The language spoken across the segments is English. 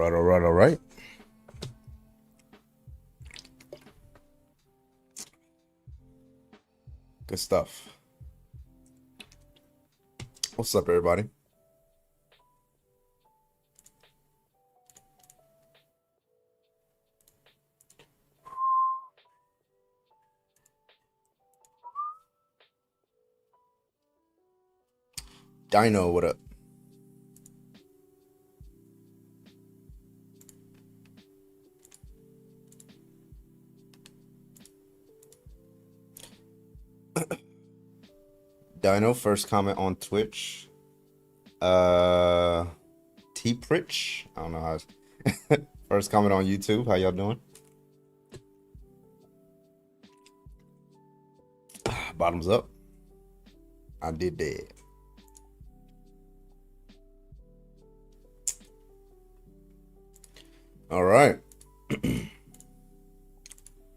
All right. Good stuff. What's up, everybody? Dino, what up? Dino, first comment on Twitch. T-Pritch. I don't know how. First comment on YouTube. How y'all doing? Bottoms up. I did that. All right.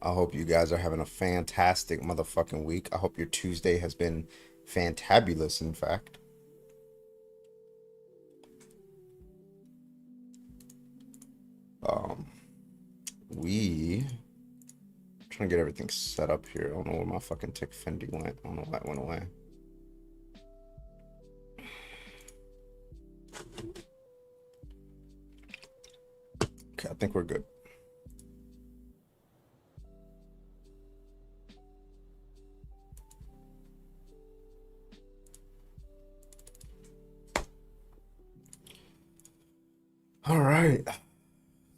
I hope you guys are having a fantastic motherfucking week. I hope your Tuesday has been fantabulous, in fact. We trying to get everything set up here. I don't know where my fucking tick Fendi went. I don't know why it went away. Okay, I think we're good. All right.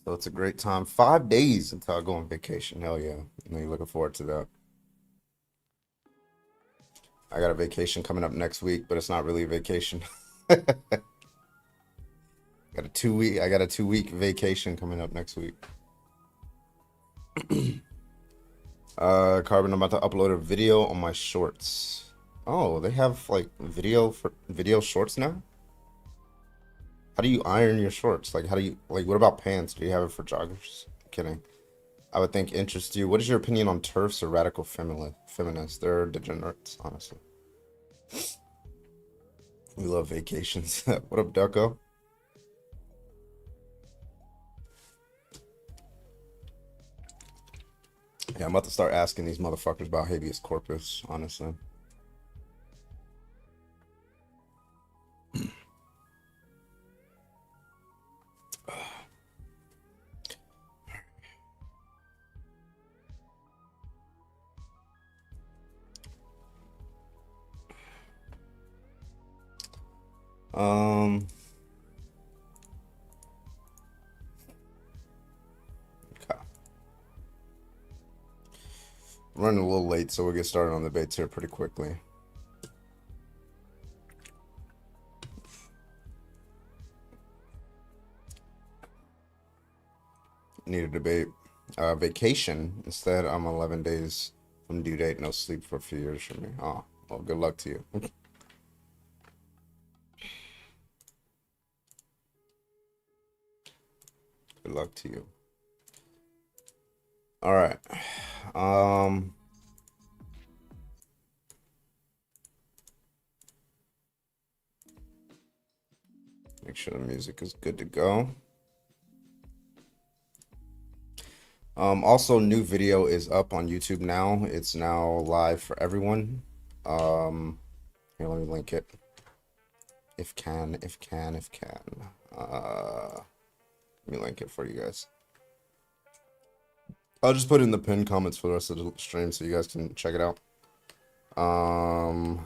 So it's a great time. 5 days until I go on vacation. Hell yeah. I'm looking forward to that. I got a vacation coming up next week, but it's not really a vacation. I got a 2-week vacation coming up next week. Carbon, I'm about to upload a video on my shorts. Oh, they have like video shorts now? How do you iron your shorts? Like, how do you, like, what about pants? Do you have it for joggers? I'm kidding. I would think interests you. What is your opinion on TERFs or radical feminists? They're degenerates, honestly. We love vacations. What up, Ducko? Yeah, I'm about to start asking these motherfuckers about habeas corpus, honestly. Okay. I'm running a little late, so we'll get started on the debates here pretty quickly. Need a debate. Vacation. Instead, I'm 11 days from due date. No sleep for a few years for me. Oh, well, good luck to you. Good luck to you. All right. Make sure the music is good to go. Also, new video is up on YouTube now. It's now live for everyone. Here, let me link it. If can. Let me link it for you guys. I'll just put it in the pinned comments for the rest of the stream so you guys can check it out. All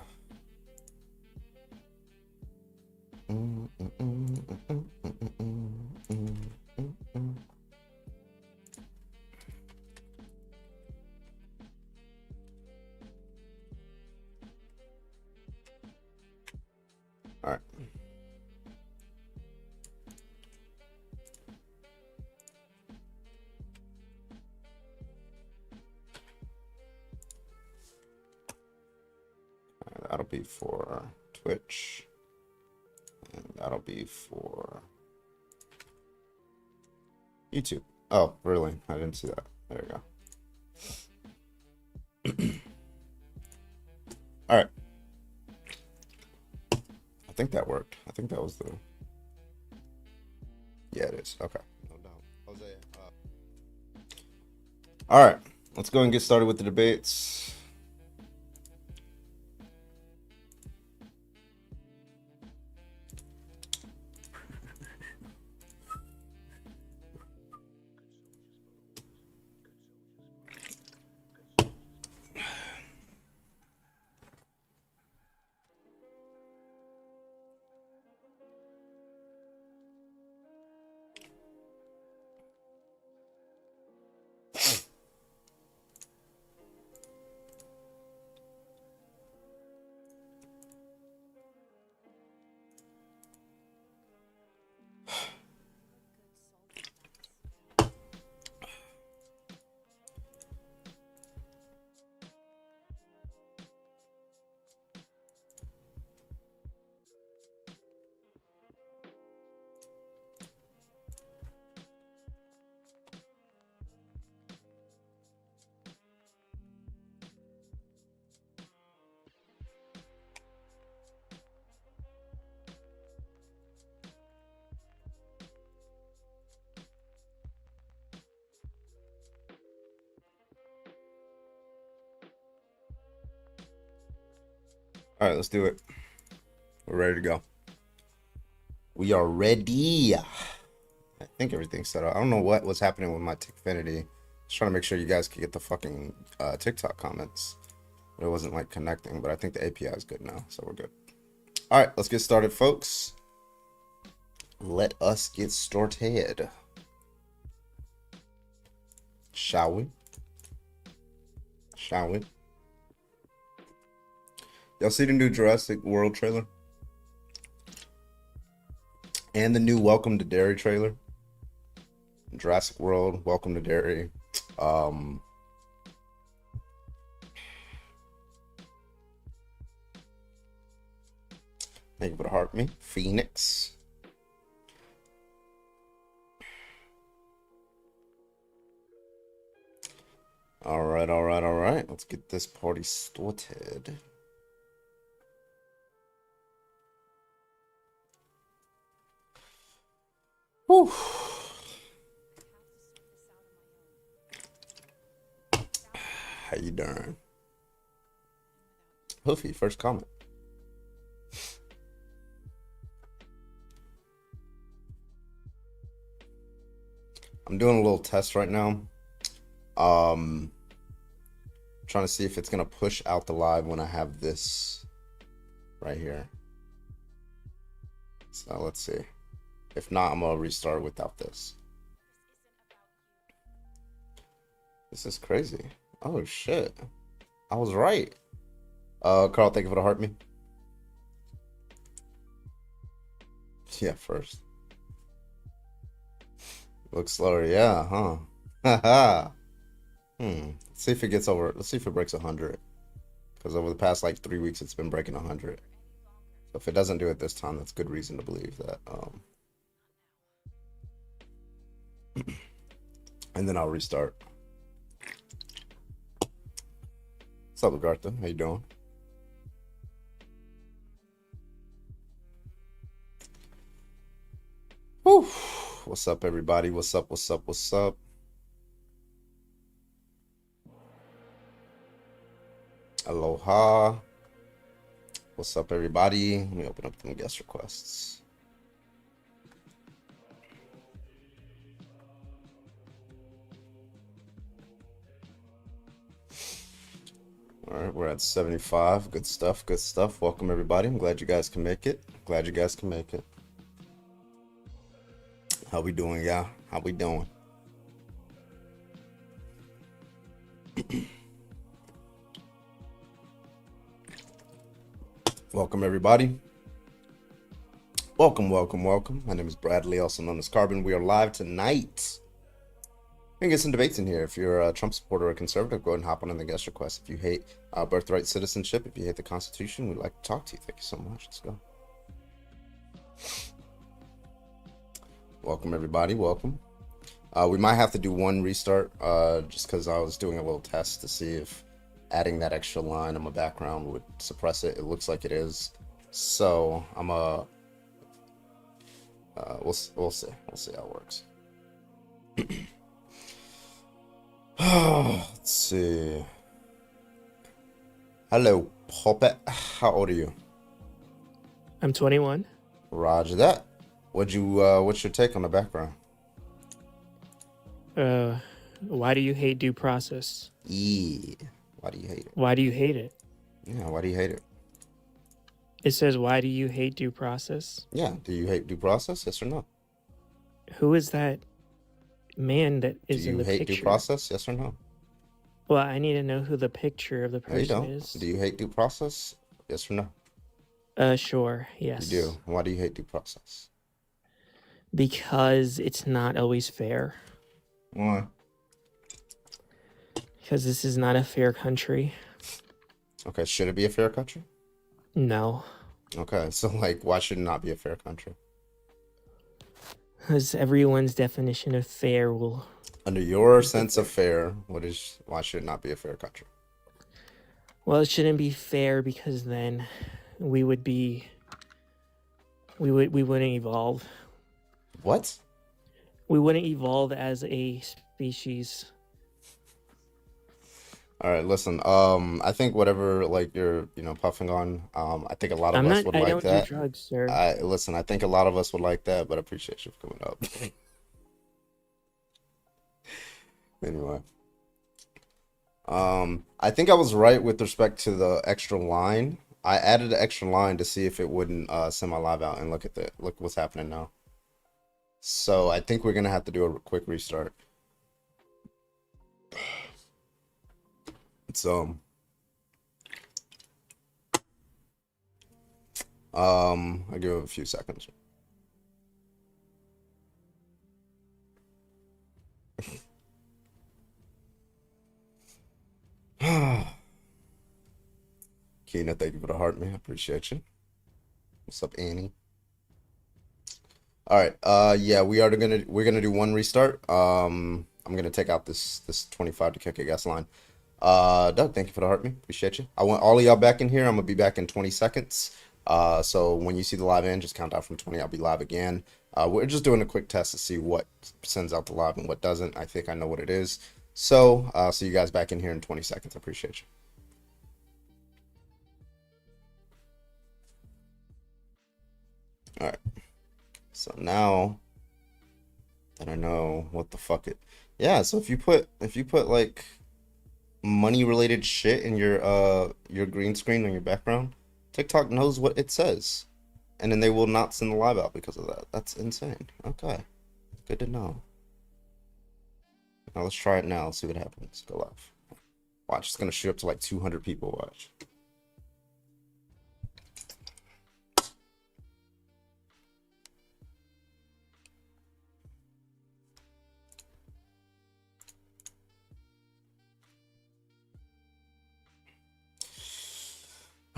right. That'll be for Twitch. And that'll be for YouTube. Oh, really? I didn't see that. There you go. All right. I think that worked. I think that was the... Yeah, it is. Okay. No doubt. Jose. All right. Let's go and get started with the debates. All right, let's do it. We're ready to go. We are ready. I think everything's set up. I don't know what was happening with my Tickfinity. Just trying to make sure you guys could get the fucking TikTok comments. It wasn't like connecting, but I think the API is good now, so we're good. All right, let's get started, folks. Let us get started. Shall we? Shall we? Y'all see the new Jurassic World trailer? And the new Welcome to Derry trailer? Jurassic World, Welcome to Derry. Thank you for the heart, me. Phoenix. All right, all right, all right. Let's get this party started. Whew. How you doing? Hoofy, first comment. I'm doing a little test right now. Trying to see if it's gonna push out the live when I have this right here. So let's see. If not, I'm gonna restart without this. This is crazy. Oh shit. I was right. Carl, thank you for the heart me. Yeah, first. Looks slower, yeah, huh? Haha. Let's see if it gets over. Let's see if it breaks 100. Because over the past like 3 weeks, it's been breaking 100. So if it doesn't do it this time, that's good reason to believe that. And then I'll restart. What's up, Lagartha? How you doing? Whew. What's up, everybody? What's up? What's up? What's up? Aloha. What's up, everybody? Let me open up some guest requests. All right, we're at 75. Good stuff, good stuff. Welcome, everybody. I'm glad you guys can make it. Glad you guys can make it. How we doing, y'all? How we doing? Welcome, everybody. Welcome, welcome, welcome. My name is Bradley, also known as Carbon. We are live tonight. We can get some debates in here. If you're a Trump supporter or a conservative, go ahead and hop on the guest request. If you hate birthright citizenship, if you hate the Constitution, we'd like to talk to you. Thank you so much. Let's go. Welcome, everybody. Welcome. We might have to do one restart just because I was doing a little test to see if adding that extra line in my background would suppress it. It looks like it is. So I'm We'll see. We'll see how it works. Let's see. Hello, Puppet. How old are you? I'm 21. Roger that. What's your take on the background? Uh, why do you hate due process? Yeah. Why do you hate it? Why do you hate it? Yeah, why do you hate it? It says, why do you hate due process? Yeah, do you hate due process? Yes or no? Who is that man that Do is in you the hate due picture? process? Yes or no? Well, I need to know who the picture of the No, you person don't. is. Do you hate due process? Yes or no? Sure, You yes. do. Why do you hate due process? Because it's not always fair. Why? Because this is not a fair country. Okay, should it be a fair country? No. Okay, so like, why should it not be a fair country? Because everyone's definition of fair will Under your be sense of different. fair, why should it not be a fair country? Well, it shouldn't be fair because then we would be we wouldn't evolve. What? We wouldn't evolve as a species. All right, listen. I think whatever like you're, puffing on, I think a lot of I'm us not would I like don't do that. drugs, sir. I listen, I think a lot of us would like that, but I appreciate you for coming up. Anyway, I think I was right with respect to the extra line. I added an extra line to see if it wouldn't send my live out, and look what's happening now. So I think we're gonna have to do a quick restart. So I'll give it a few seconds. Keena, thank you for the heart, man. I appreciate you. What's up, Annie? All right. Yeah, we're gonna do one restart. I'm gonna take out this 25 to kick a gas line. Doug, thank you for the heart, man. Appreciate you. I want all of y'all back in here. I'm gonna be back in 20 seconds. So when you see the live end, just count out from 20. I'll be live again. We're just doing a quick test to see what sends out the live and what doesn't. I think I know what it is. So, see you guys back in here in 20 seconds. I appreciate you. All right. So now that I know what the fuck it, yeah. So if you put like money related shit in your green screen on your background, TikTok knows what it says, and then they will not send the live out because of that. That's insane. Okay, good to know. Now let's try it now. Let's see what happens. Go live. Watch, it's gonna shoot up to like 200 people. Watch.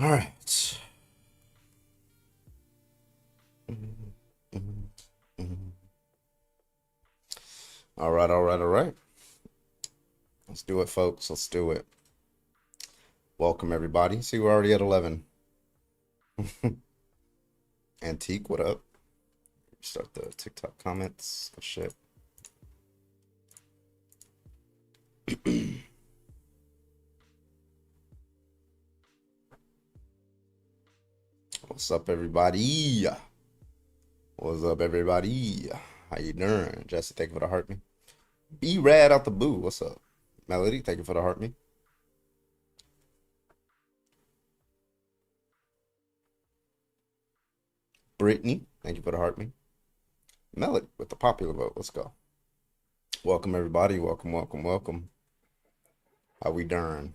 All right. All right, all right, all right. Let's do it, folks. Let's do it. Welcome, everybody. See, we're already at 11. Antique, what up? Start the TikTok comments. Oh, shit. What's up, everybody? What's up, everybody? How you doing? Jesse, thank you for the heart me. Be rad out the boo. What's up? Melody, thank you for the heart me. Brittany, thank you for the heart me. Melody with the popular vote. Let's go. Welcome, everybody. Welcome, welcome, welcome. How we doing?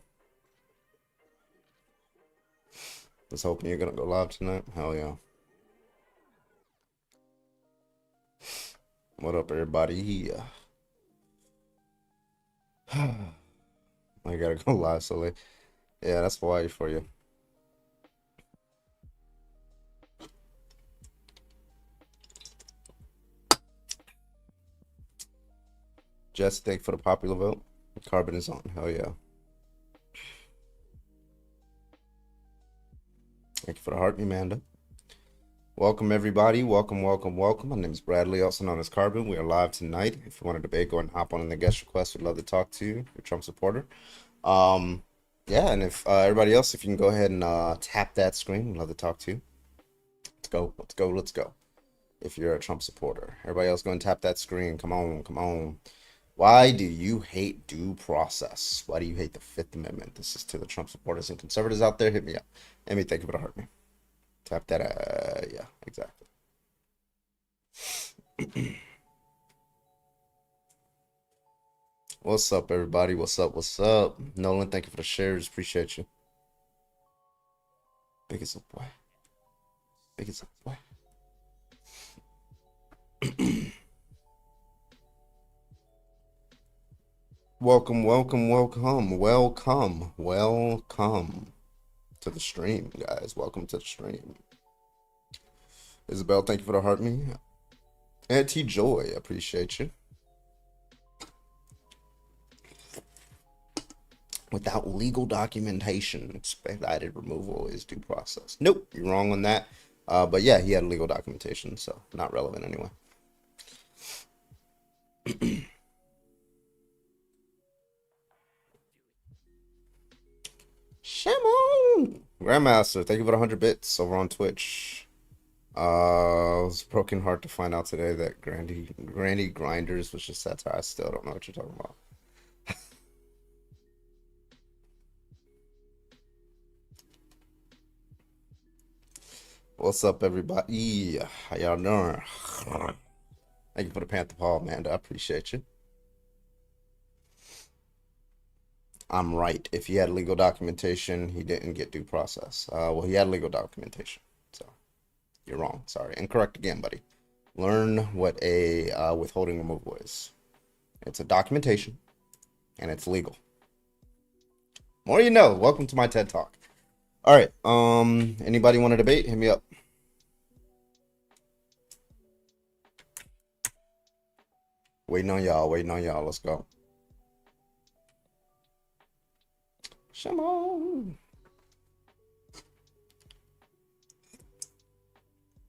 Just hoping you're gonna go live tonight. Hell yeah. What up, everybody? I gotta go live so late. Yeah, that's why for you. Jess, thank you for the popular vote. Carbon is on. Hell yeah. Thank you for the heart, Amanda. Welcome everybody. Welcome, welcome, welcome. My name is Bradley, also known as Carbon. We are live tonight. If you want to debate, go and hop on in the guest request. We'd love to talk to you. If you're a Trump supporter. Um, yeah, and if everybody else, if you can go ahead and tap that screen, we'd love to talk to you. Let's go, let's go, let's go. If you're a Trump supporter, everybody else go and tap that screen. Come on, come on. Why do you hate due process? Why do you hate the Fifth Amendment? This is to the Trump supporters and conservatives out there. Hit me up. Let me think of it, heart me. Tap that. Yeah, exactly. What's up, everybody? What's up? What's up? Nolan, thank you for the shares. Appreciate you. Big as a boy. Big as a boy. Welcome, welcome, welcome, welcome to the stream, guys. Welcome to the stream. Isabel, thank you for the heart me. Auntie Joy, appreciate you. Without legal documentation, expedited removal is due process. Nope, you're wrong on that. But yeah, he had legal documentation, so not relevant anyway. Shimon! Grandmaster, thank you for the 100 bits over on Twitch. It was broken heart to find out today that Granny Grinders was just satire. I still don't know what you're talking about. What's up, everybody? How y'all doing? Thank you for the Panther Paw, Amanda. I appreciate you. I'm right. If he had legal documentation, he didn't get due process. Well, he had legal documentation, so you're wrong. Sorry. Incorrect again, buddy. Learn what a withholding removal is. It's a documentation, and it's legal. More you know. Welcome to my TED Talk. All right. Anybody want to debate? Hit me up. Waiting on y'all. Waiting on y'all. Let's go. Shimon.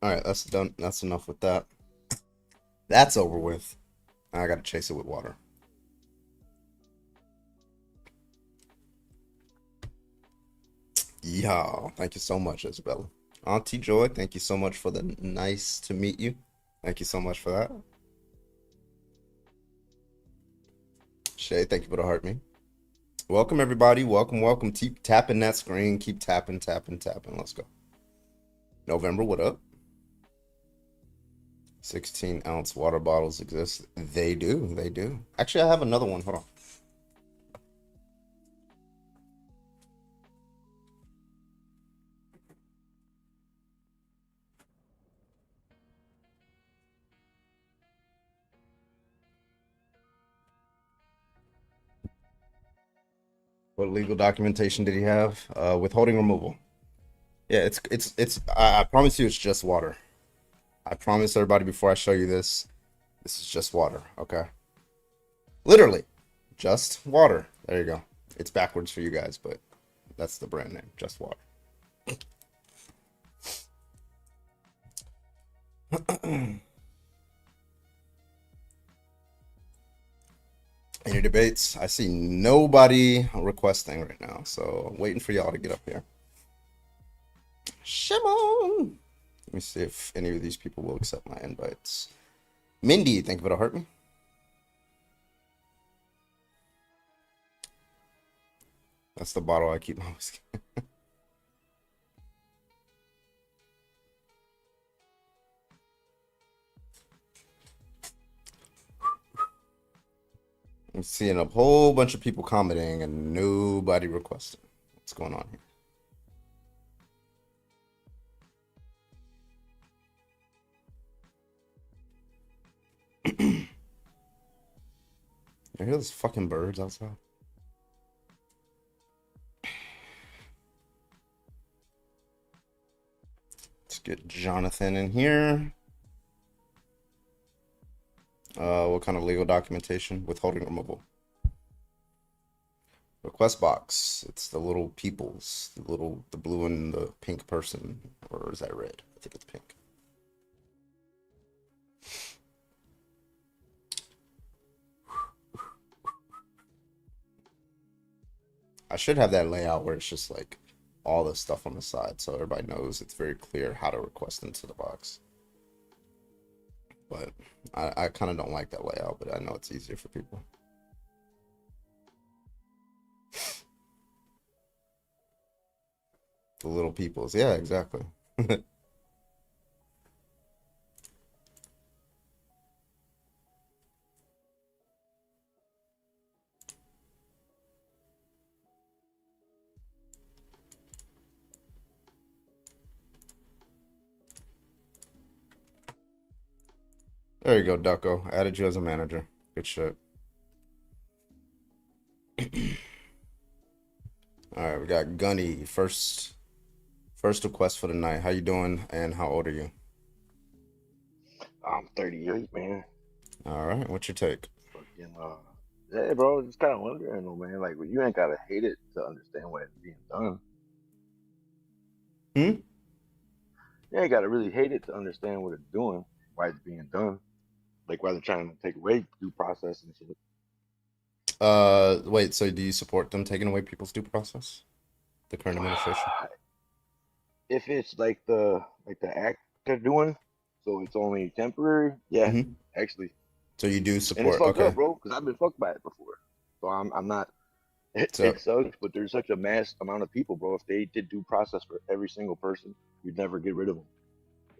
All right, that's done. That's enough with that. That's over with. I gotta chase it with water. Yeah, thank you so much, Isabella. Auntie Joy, thank you so much for the nice to meet you. Thank you so much for that. Shay, thank you for the heart me. Welcome everybody. Welcome, welcome. Keep tapping that screen. Keep tapping, tapping, tapping. Let's go. November, what up? 16-ounce water bottles exist. They do. They do. Actually, I have another one. Hold on. What legal documentation did he have? Withholding removal. Yeah, it's. I promise you, it's just water. I promise everybody before I show you this, this is just water. Okay. Literally, just water. There you go. It's backwards for you guys, but that's the brand name. Just water. Any debates? I see nobody requesting right now, so waiting for y'all to get up here. Shimon! Let me see if any of these people will accept my invites. Mindy, thank you for the heart me. That's the bottle I keep my whiskey. I'm seeing a whole bunch of people commenting and nobody requesting. What's going on here? You hear those fucking birds outside? Let's get Jonathan in here. What kind of legal documentation? Withholding removal. Request box. It's the little peoples. The blue and the pink person. Or is that red? I think it's pink. I should have that layout where it's just like all the stuff on the side, so everybody knows it's very clear how to request into the box. But I kind of don't like that layout, but I know it's easier for people. The little peoples, yeah, exactly. There you go, Ducko. Added you as a manager. Good shit. All right, we got Gunny. First request for the night. How you doing, and how old are you? I'm 38, man. All right, what's your take? Fucking, yeah, bro. Just kind of wondering, though, man. Like, you ain't gotta hate it to understand why it's being done. Hmm? You ain't gotta really hate it to understand what it's doing, why it's being done. Like, why they're trying to take away due process and shit. Wait, so do you support them taking away people's due process? The current administration? If it's like the act they're doing, so it's only temporary. Yeah, Mm-hmm. actually, So you do and it's support, fucked okay. up, bro. Because I've been fucked by it before. So I'm not. So, It sucks, but there's such a mass amount of people, bro. If they did due process for every single person, you'd never get rid of them.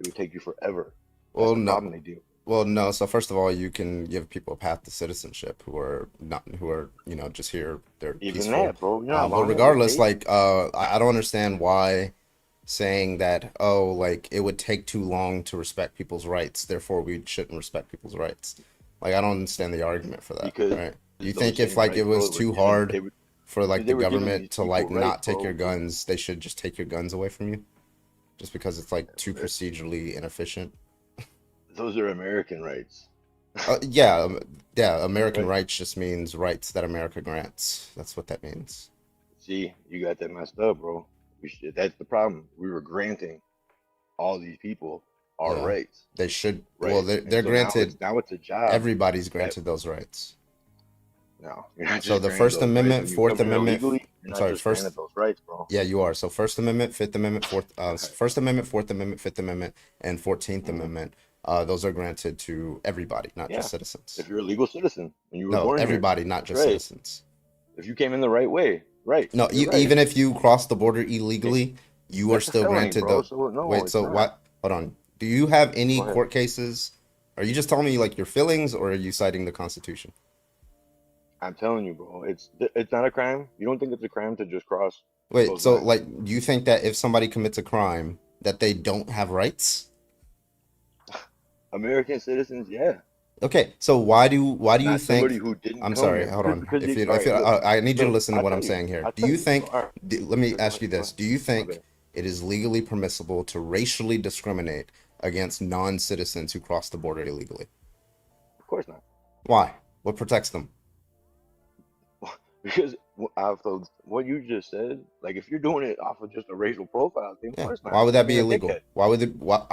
It would take you forever. That's well, the no. problem they deal. Well, no. So first of all, you can give people a path to citizenship who are, just here. They're Even peaceful. that, bro. You know how But long it would regardless, take? like, I don't understand why saying that, oh, like it would take too long to respect people's rights, therefore we shouldn't respect people's rights. Like, I don't understand the argument for that, Because right? You those think if same like it rights, bro, was too hard for like because they the were giving government these to people like rights, not take your bro. guns, they should just take your guns away from you, just because it's like too procedurally inefficient. Those are American rights, Yeah, yeah. American right? rights just means rights that America grants. That's what that means. See, you got that messed up, bro. That's the problem. We were granting all these people our Yeah, rights, they should. Well, right? And they're so now granted. it's a job Everybody's that granted those rights. no, you're not So just the granted First those rights Amendment, when you Fourth come here Amendment. illegally. You're I'm not sorry, just granted first. those rights, bro. Yeah, you are. So First Amendment, Fifth Amendment, Right. First Amendment, Fourth Amendment, Fifth Amendment, and 14th Hmm. Amendment. Those are granted to everybody, not just Yeah, citizens. if you're a legal citizen and you were No, born here, everybody, not that's just right. citizens. If you came in the right way, right? No, You're right. even if you cross the border It, illegally, you are that's a still felony, granted bro. the. So no, Wait, it's so not. what? Hold on. Do you have any Go ahead. court cases? Are you just telling me like your feelings, or are you citing the Constitution? I'm telling you, bro. It's not a crime. You don't think it's a crime to just cross Wait, those so lines? like, do you think that if somebody commits a crime, that they don't have rights? American citizens, yeah. Okay, so why do you Not somebody think? who didn't I'm come sorry, here hold because on. because you. All If right, you, look. I need you to So listen to I'll what tell I'm you. saying here. I'll Do tell you you. So think? all right. Let me So go ask ahead. you Go this. ahead. Do you My think bad. it is legally permissible to racially discriminate against non-citizens who cross the border illegally? Of course not. Why? What protects them? Because off of what you just said, like if you're doing it off of just a racial profile thing, of Yeah. course not. Why would You're that be being a illegal? dickhead. Why would it? Why,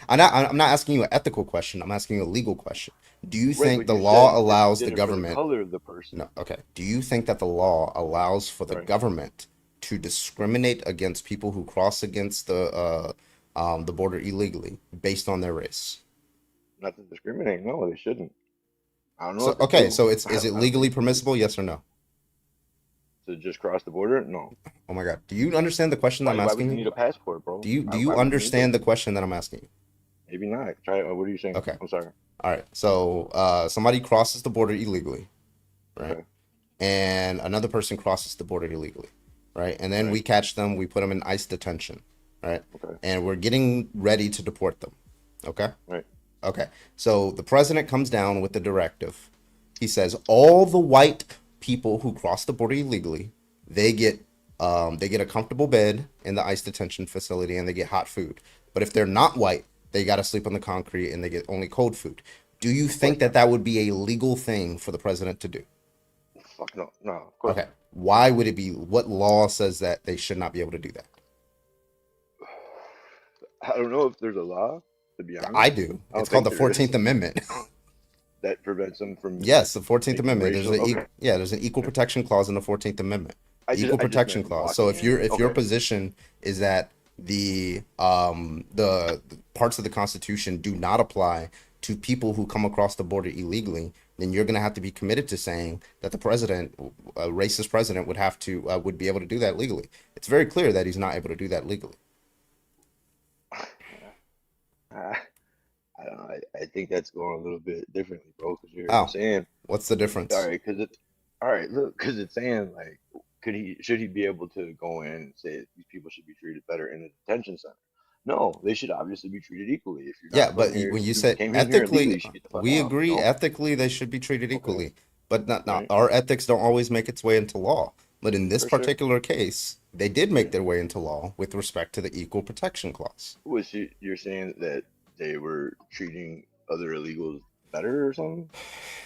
I'm not asking you an ethical question. I'm asking you a legal question. Do you Right, think but the you law said if you allows the did it for the government? color of the person. No. Okay. Do you think that the law allows for the Right. government to discriminate against people who cross against the border illegally based on their race? Not to discriminate. No, they shouldn't. I don't know So if they okay. do. So is it I don't legally think they do. permissible? Yes or no? To just cross the border? No. Oh my God. Do you understand the question that I'm Why would asking you you? need a passport, bro? Do you Why would you need understand those the things? question that I'm asking you? Maybe not. Try it. What are you saying? Okay. I'm sorry. All right. So somebody crosses the border illegally, right? Okay. And another person crosses the border illegally, right? And then Right. we catch them, we put them in ICE detention, right? Okay. And we're getting ready to deport them, okay? Right. Okay. So the president comes down with the directive. He says all the white people who cross the border illegally, they get they get a comfortable bed in the ICE detention facility and they get hot food. But if they're not white, they got to sleep on the concrete and they get only cold food. Do you Of course think that not. that would be a legal thing for the president to do? Fuck no. No. Of course Okay. not. Why would it be? What law says that they should not be able to do that? I don't know if there's a law. To be Yeah, I honest, do. I It's don't called think the there is 14th Amendment. that prevents them from Yes, the 14th making Amendment. racial. Okay. There's an equal protection clause in the 14th Amendment. The equal I just meant protection from clause. So walking in. if your Okay. position is that the parts of the Constitution do not apply to people who come across the border illegally, then you're going to have to be committed to saying that the president, a racist president, would be able to do that legally. It's very clear that he's not able to do that legally. I, I don't know. I think that's going a little bit differently, bro. Because you're Oh, saying, what's the all difference? right, all right, look, because it's saying like, should he be able to go in and say these people should be treated better in a detention center? No, they should obviously be treated equally. If you're Yeah, not but from here, when you if you said came in here illegally, ethically, you should get the fuck we out. agree No, ethically they should be treated okay, equally, but not right, our ethics don't always make its way into law. But in this for sure. particular case, they did make Yeah. their way into law with respect to the equal protection clause. Was you're saying that they were treating other illegals better or something?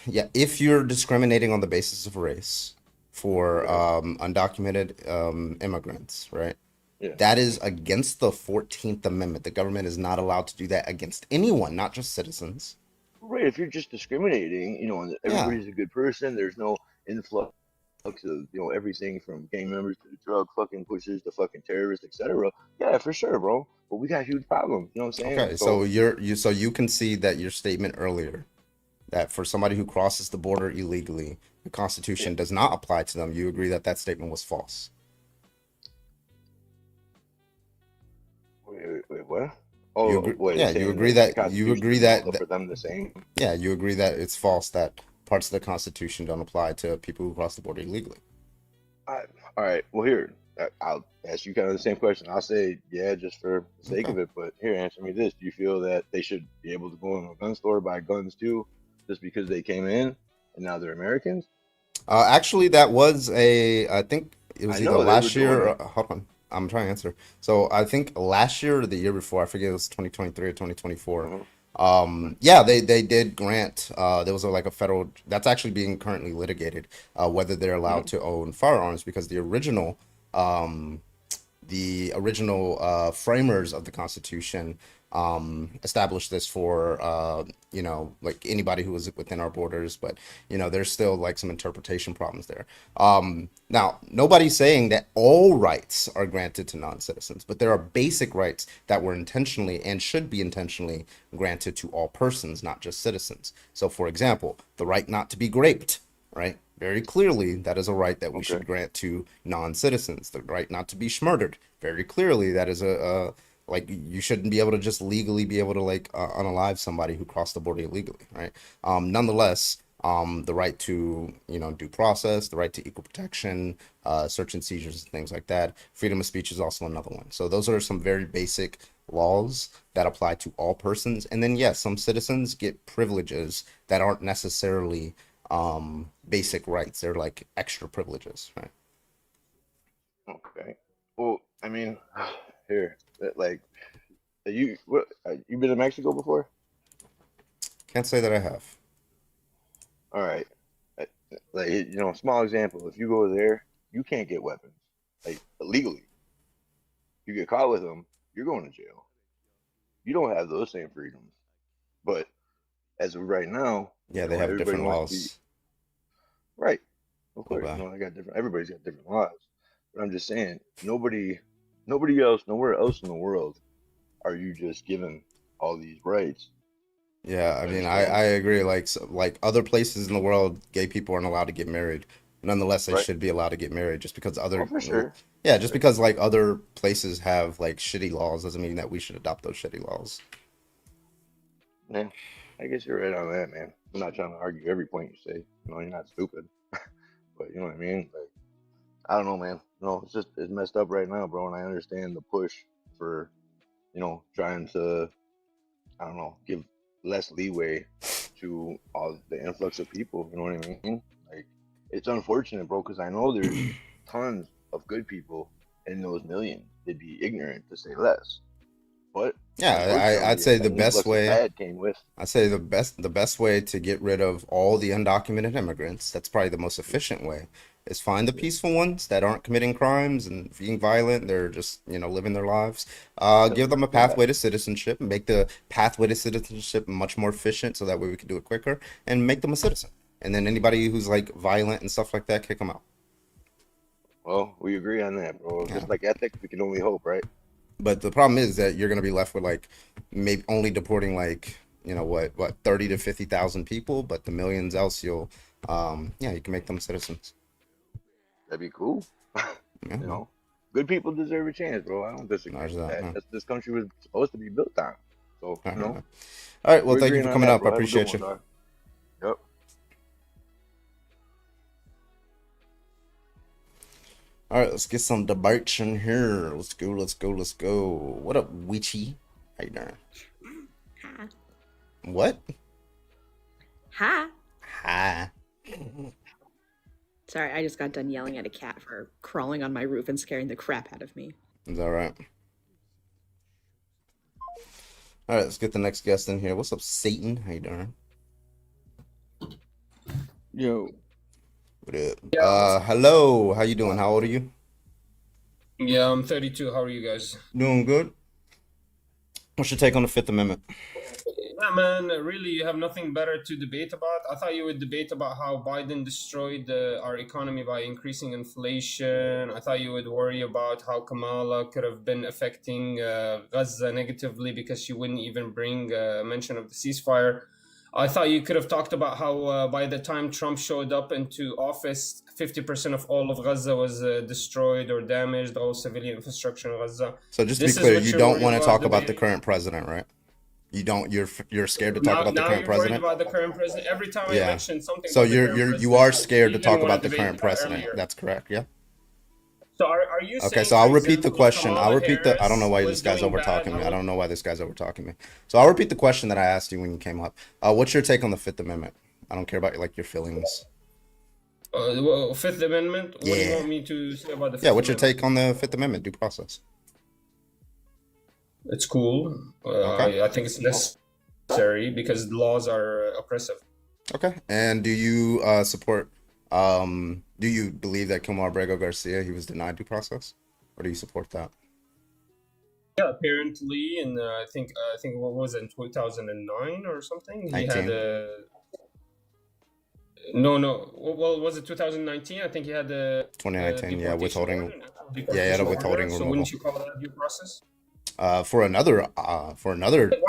Yeah, if you're discriminating on the basis of race for Okay, undocumented immigrants, right? yeah. That is against the 14th Amendment. The government is not allowed to do that against anyone, not just citizens. Right, if you're just discriminating, and Yeah. everybody's a good person, there's no influx of, everything from gang members to drug fucking pushers to fucking terrorists, etc. Yeah, for sure, bro. But we got huge problems, you know what I'm saying? Okay, so So, you concede that your statement earlier that for somebody who crosses the border illegally, the yeah. Constitution does not apply to them. You agree that that statement was false. Wait, what? You Oh, agree? wait, Yeah, it's saying that the you Constitution agree doesn't that, hold up for them the same? yeah, you agree that it's false that parts of the Constitution don't apply to people who cross the border illegally. I, all right, well, here, I'll ask you kind of the same question. I'll say, yeah, just for the sake Okay. of it, but here, answer me this. Do you feel that they should be able to go in a gun store, buy guns too, just because they came in and now they're Americans? Actually, that was I think it I was either know they were last doing year it. or, hold on, I'm trying to answer. So I think last year or the year before, I forget, it was 2023 or 2024. Uh-huh. Yeah, they did grant, there was like a federal, that's actually being currently litigated, whether they're allowed Mhm. to own firearms because um, the original framers of the Constitution established this for like anybody who was within our borders, but there's still like some interpretation problems there. Now, nobody's saying that all rights are granted to non-citizens, but there are basic rights that were intentionally and should be intentionally granted to all persons, not just citizens. So, for example, the right not to be raped, right? Very clearly, that is a right that we Okay. should grant to non-citizens. The right not to be murdered. Very clearly, that is a like you shouldn't be able to just legally be able to like unalive somebody who crossed the border illegally, right? Nonetheless, the right to due process, the right to equal protection, search and seizures, and things like that. Freedom of speech is also another one. So those are some very basic laws that apply to all persons. And then yes, some citizens get privileges that aren't necessarily basic rights. They're like extra privileges, right? Okay. Well, I mean, here, like, you been to Mexico before? Can't say that I have. All right. Uh, Like, small example. If you go there, you can't get weapons, like legally. You get caught with them, you're going to jail. You don't have those same freedoms. But as of right now, Yeah, they have everybody different wants to be laws. right. Of course, Okay. I got different. Everybody's got different laws. But I'm just saying, nobody else, nowhere else in the world are you just given all these rights. Yeah, I You mean, I understand? agree. Like like other places in the world, gay people aren't allowed to get married. Nonetheless, they Right? should be allowed to get married. Just because Oh, other, for sure. yeah, For just sure. because like other places have like shitty laws doesn't mean that we should adopt those shitty laws. Yeah, I guess you're right on that, man. I'm not trying to argue every point you say. You're not stupid, but you know what I mean. Like, I don't know, man. No, it's messed up right now, bro. And I understand the push for trying to I don't know give less leeway to all the influx of people. You know what I mean? Like, it's unfortunate, bro, because I know there's tons of good people in those millions. They'd be ignorant to say less, but Yeah, I'd unfortunately, say the that best influx of way. bad came with. I say the best way to get rid of all the undocumented immigrants, that's probably the most efficient way, is find the Yeah, peaceful ones that aren't committing crimes and being violent. They're just, living their lives. tell Give them them to a come back. pathway to citizenship, make the pathway to citizenship much more efficient so that way we can do it quicker and make them a citizen. And then anybody who's like violent and stuff like that, kick them out. Well, we agree on that, bro. Yeah. Just like ethics, we can only hope, right? But the problem is that you're going to be left with like maybe only deporting like, what 30 to 50,000 people, but the millions else yeah, you can make them citizens. That'd be cool. Yeah, You know, good people deserve a chance, bro. I don't disagree there's with that. that. Yeah. That's this country was supposed to be built on. So, All you right, know, man. All right. Well, we're thank you agreeing for on coming that, up. I bro. Have a good appreciate one, you. dog. Yep. All right, let's get some debates in here. Let's go. Let's go. Let's go. What up, Witchy? How you doing? Ha. What? Ha. Hi. Sorry, I just got done yelling at a cat for crawling on my roof and scaring the crap out of me. Is that right? All right, let's get the next guest in here. What's up, Satan? How you doing? Yo, What up? yeah, Hello. How you doing? How old are you? yeah, I'm 32. How are you guys? Doing good. What's your take on the Fifth Amendment? Yeah, man, really, you have nothing better to debate about. I thought you would debate about how Biden destroyed our economy by increasing inflation. I thought you would worry about how Kamala could have been affecting Gaza negatively because she wouldn't even bring a mention of the ceasefire. I thought you could have talked about how by the time Trump showed up into office, 50% of all of Gaza was destroyed or damaged, all civilian infrastructure in Gaza. So just to be This is clear, what you you're don't worried want to about talk about the debating. current president, right? You don't. You're scared to talk about the Now current you're worried president. about the current president. Every time I Yeah. mention something So about the current you president, are scared you to talk didn't want about to the debate current that president. earlier. That's correct. Yeah. So are you Okay. saying, So for I'll repeat the example, if question. I'll Kamala repeat the. I don't know Harris why was this guy's doing over bad, talking me. I don't know why this guy's over talking me. So I'll repeat the question that I asked you when you came up. What's your take on the Fifth Amendment? I don't care about like your feelings. well, Fifth Amendment? What do you Yeah. want me to say about the Yeah. Fifth What's your Amendment? take on the Fifth Amendment due process? It's cool. Okay. I think it's necessary because the laws are oppressive. Okay. And do you support? Do you believe that Kilmar Abrego Garcia he was denied due process, or do you support that? Yeah, apparently, and I think what was it, in 2009 or something? He had 19. a no. Well, was it 2019? I think he had a 2019. Yeah, deportation withholding. order, an actual Yeah, he had deportation a order. withholding So removal. wouldn't you call that due process? For another. Why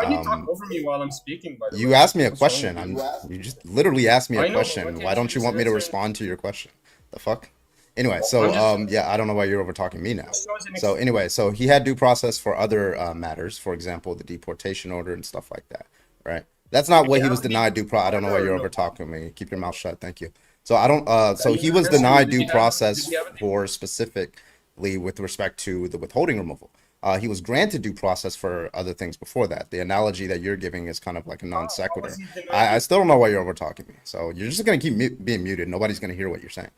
do you talk over me while I'm speaking, by the You way? asked me a What's wrong question. with you? You just literally asked me a I know, but why question. Why can't don't you you just want me to answer? respond to your question? The fuck? Anyway, so I'm just yeah, I don't know why you're over talking me now. this was an So anyway, so he had due process for other matters, for example, the deportation order and stuff like that, right? That's not what he was denied due process. I don't know why you're over talking me. Keep your mouth shut. Thank you. So I don't. So he was denied due process for specifically with respect to the withholding removal. He was granted due process for other things before that. The analogy that you're giving is kind of like a non sequitur. I still don't know why you're over talking me. So you're just gonna keep being muted. Nobody's gonna hear what you're saying.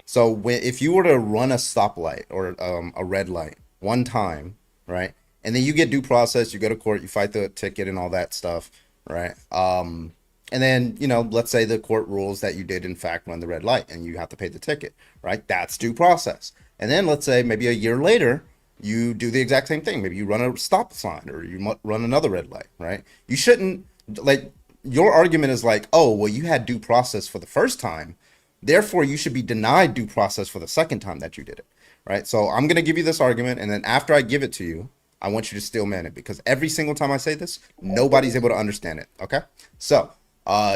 So if you were to run a stoplight or a red light one time, right, and then you get due process, you go to court, you fight the ticket and all that stuff, right? And then, let's say the court rules that you did in fact run the red light and you have to pay the ticket, right? That's due process. And then let's say maybe a year later, you do the exact same thing. Maybe you run a stop sign or you run another red light, right? You shouldn't, like, your argument is like, oh, well, you had due process for the first time. Therefore, you should be denied due process for the second time that you did it, right? So I'm going to give you this argument. And then after I give it to you, I want you to still man it because every single time I say this, nobody's able to understand it. Okay. So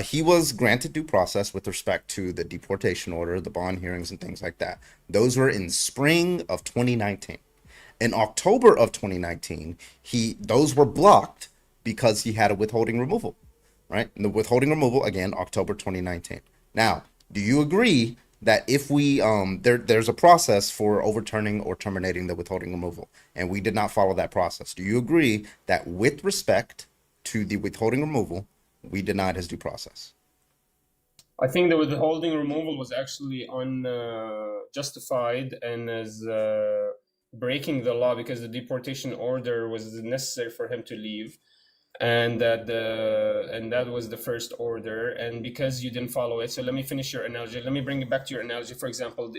he was granted due process with respect to the deportation order, the bond hearings and things like that. Those were in spring of 2019. In October of 2019, those were blocked because he had a withholding removal, right? And the withholding removal, again, October 2019. Now, do you agree that if we there's a process for overturning or terminating the withholding removal, and we did not follow that process? Do you agree that with respect to the withholding removal, we denied his due process? I think the withholding removal was actually unjustified and as breaking the law because the deportation order was necessary for him to leave, and that was the first order, and because you didn't follow it. So let me finish your analogy. Let me bring it back to your analogy. For example,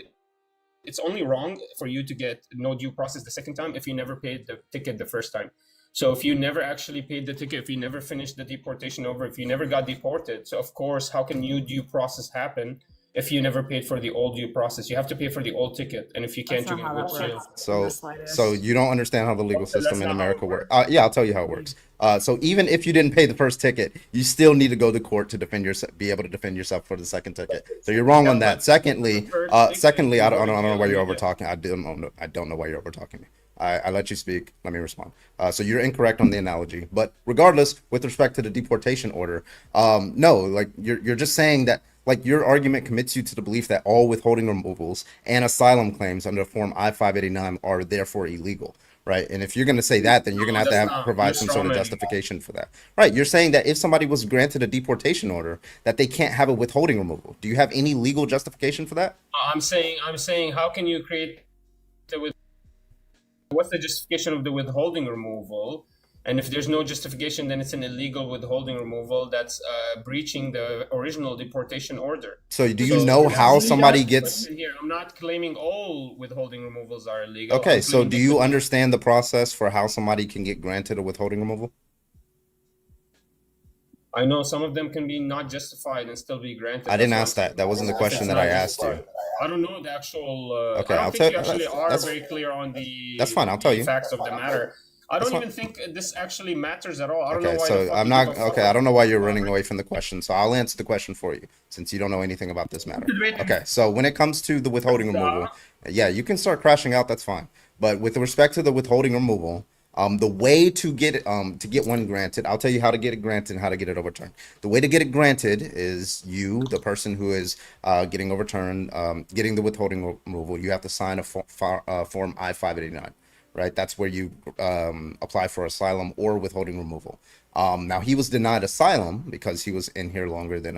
it's only wrong for you to get no due process the second time if you never paid the ticket the first time. So if you never actually paid the ticket, if you never finished the deportation over, if you never got deported, so of course, how can new due process happen if you never paid for the old due process. You have to pay for the old ticket, and if you That's can't, you not can how go that to jail. works in the So slightest. you don't understand how the legal That's system in not how it America works. works. Yeah, I'll tell you how it works. So even if you didn't pay the first ticket, you still need to go to court to defend yourself, be able to defend yourself for the second ticket. So you're wrong Yeah, on that. but the Secondly, first ticket, secondly, you I go don't, I to don't know jail why and you're you over get. talking. I don't know why you're over talking me. I let you speak. Let me respond. So you're incorrect on the analogy, but regardless, with respect to the deportation order, no, like you're just saying that like your argument commits you to the belief that all withholding removals and asylum claims under Form I-589 are therefore illegal, right? And if you're going to say that, then you're going No, to that's have to not. You're provide some sort of strawmanning. justification for that, right? You're saying that if somebody was granted a deportation order, that they can't have a withholding removal. Do you have any legal justification for that? I'm saying, how can you create what's the justification of the withholding removal? And if there's no justification, then it's an illegal withholding removal that's breaching the original deportation order. So do you So know you have how to somebody ask the gets? question here. I'm not claiming all withholding removals are illegal. Okay, I'm so claiming do that you understand the process for how somebody can get granted a withholding removal? I know some of them can be not justified and still be granted. I didn't That's what I'm ask that. saying. That wasn't the If question it's that I not asked you. justified, I don't know the actual. Okay, I don't I'll think tell you actually are that's very clear on that's fine. I'll tell the you. facts of the matter. I That's don't fine. even think this actually matters at all. I don't know Okay, why the so fuck I'm you give not a fuck. okay. I don't know why you're running away from the question. So I'll answer the question for you since you don't know anything about this matter. Okay, so when it comes to the withholding removal, yeah, you can start crashing out. That's fine. But with respect to the withholding removal, the way to get it, to get one granted, I'll tell you how to get it granted and how to get it overturned. The way to get it granted is you, the person who is getting overturned, getting the withholding removal, you have to sign a form I-589, right? That's where you apply for asylum or withholding removal. Now he was denied asylum because he was in here longer than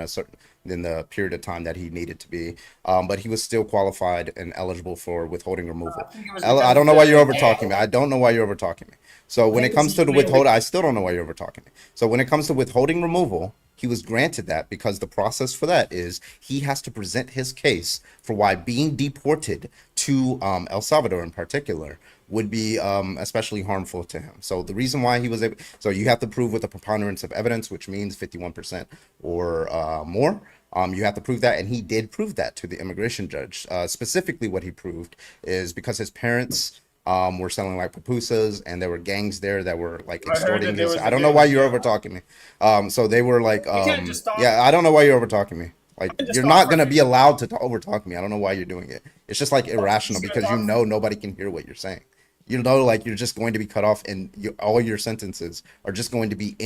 the period of time that he needed to be, but he was still qualified and eligible for withholding removal. I don't know why you're over talking me. I don't know why you're over talking me. So when it comes to the withhold, I still don't know why you're over talking me. So when it comes to withholding removal, he was granted that because the process for that is he has to present his case for why being deported to El Salvador in particular would be especially harmful to him. So the reason why he was able, so you have to prove with a preponderance of evidence, which means 51% or more. You have to prove that, and he did prove that to the immigration judge. Specifically, what he proved is because his parents were selling like pupusas, and there were gangs there that were like I heard extorting that there his. was I a don't know why gang. you're Yeah. over talking me. So they were like, You can't just talk. yeah, I don't know why you're over talking me. Like You can't just you're talk not for gonna be allowed to over talk me. I don't know why you're doing it. It's just like irrational just gonna because you talk. know nobody can hear what you're saying. You know, like you're just going to be cut off, and all your sentences are just going to be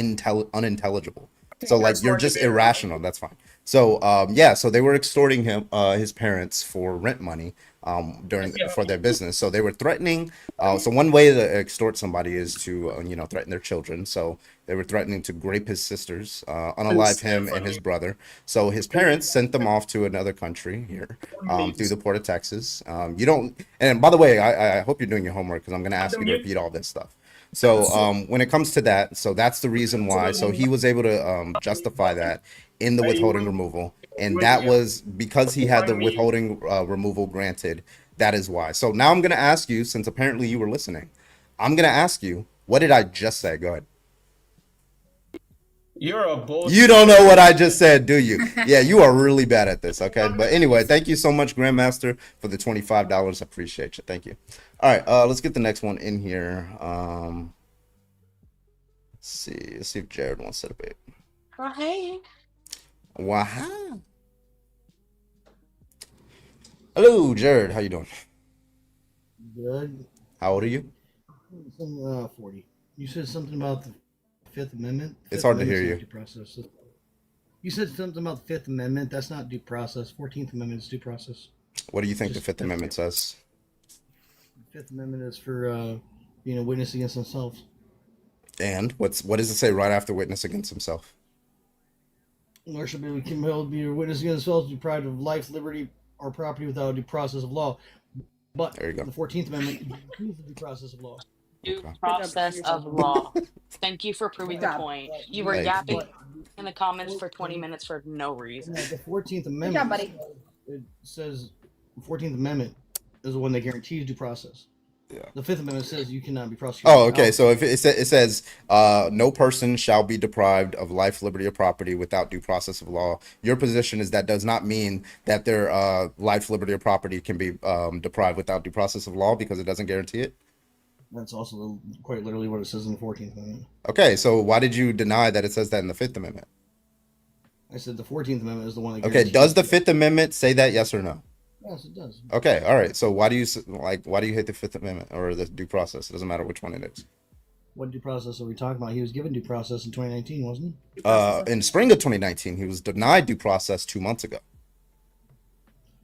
unintelligible. So You're a like you're smart just debater. irrational. That's fine. So yeah, so they were extorting him, his parents for rent money during Yeah. for their business. So they were threatening. So one way to extort somebody is to threaten their children. So they were threatening to grape his sisters, unalive him and his brother. So his parents sent them off to another country here through the port of Texas. You don't. And by the way, I hope you're doing your homework because I'm going to ask you to repeat all this stuff. So when it comes to that, so that's the reason why. So he was able to justify that in the withholding removal, and that was because he had the withholding removal granted. That is why. So now I'm going to ask you, since apparently you were listening, I'm going to ask you, what did I just say? Go ahead. You're a bullshit. You don't know what I just said, do you? Yeah, you are really bad at this, okay? But anyway, thank you so much, Grandmaster, for the $25. I appreciate you. Thank you. All right, let's get the next one in here. Let's see. Let's see if Jared wants to debate. Oh, hey. Wow. Hello, Jared. How you doing? Good. How old are you? 40. You said something about the Fifth Amendment. It's hard to hear you. Due process. You said something about the Fifth Amendment. That's not due process. 14th Amendment is due process. What do you think the Fifth Amendment says? The Fifth Amendment is for being a witness against themselves. And what does it say right after witness against himself? Nor shall be compelled to be a witness against themselves, deprived of life, liberty, or property without due process of law. But there you go. The 14th Amendment includes the due process of law. Due process of law. Thank you for proving the point. You were yapping in the comments for 20 minutes for no reason. No, the 14th Amendment. It says the 14th Amendment is the one that guarantees due process. Yeah. The Fifth Amendment says you cannot be prosecuted. Oh, okay. without- So if it says, no person shall be deprived of life, liberty, or property without due process of law. Your position is that does not mean that their life, liberty, or property can be deprived without due process of law because it doesn't guarantee it. That's also quite literally what it says in the 14th Amendment. Okay. So why did you deny that it says that in the Fifth Amendment? I said the 14th Amendment is the one that Okay. guarantees. Does the Fifth Amendment say that? Yes or no? Yes, it does. Okay. All right. So why do you why do you hate the Fifth Amendment or the due process? It doesn't matter which one it is. What due process are we talking about? He was given due process in 2019, wasn't he? In spring of 2019, he was denied due process 2 months ago.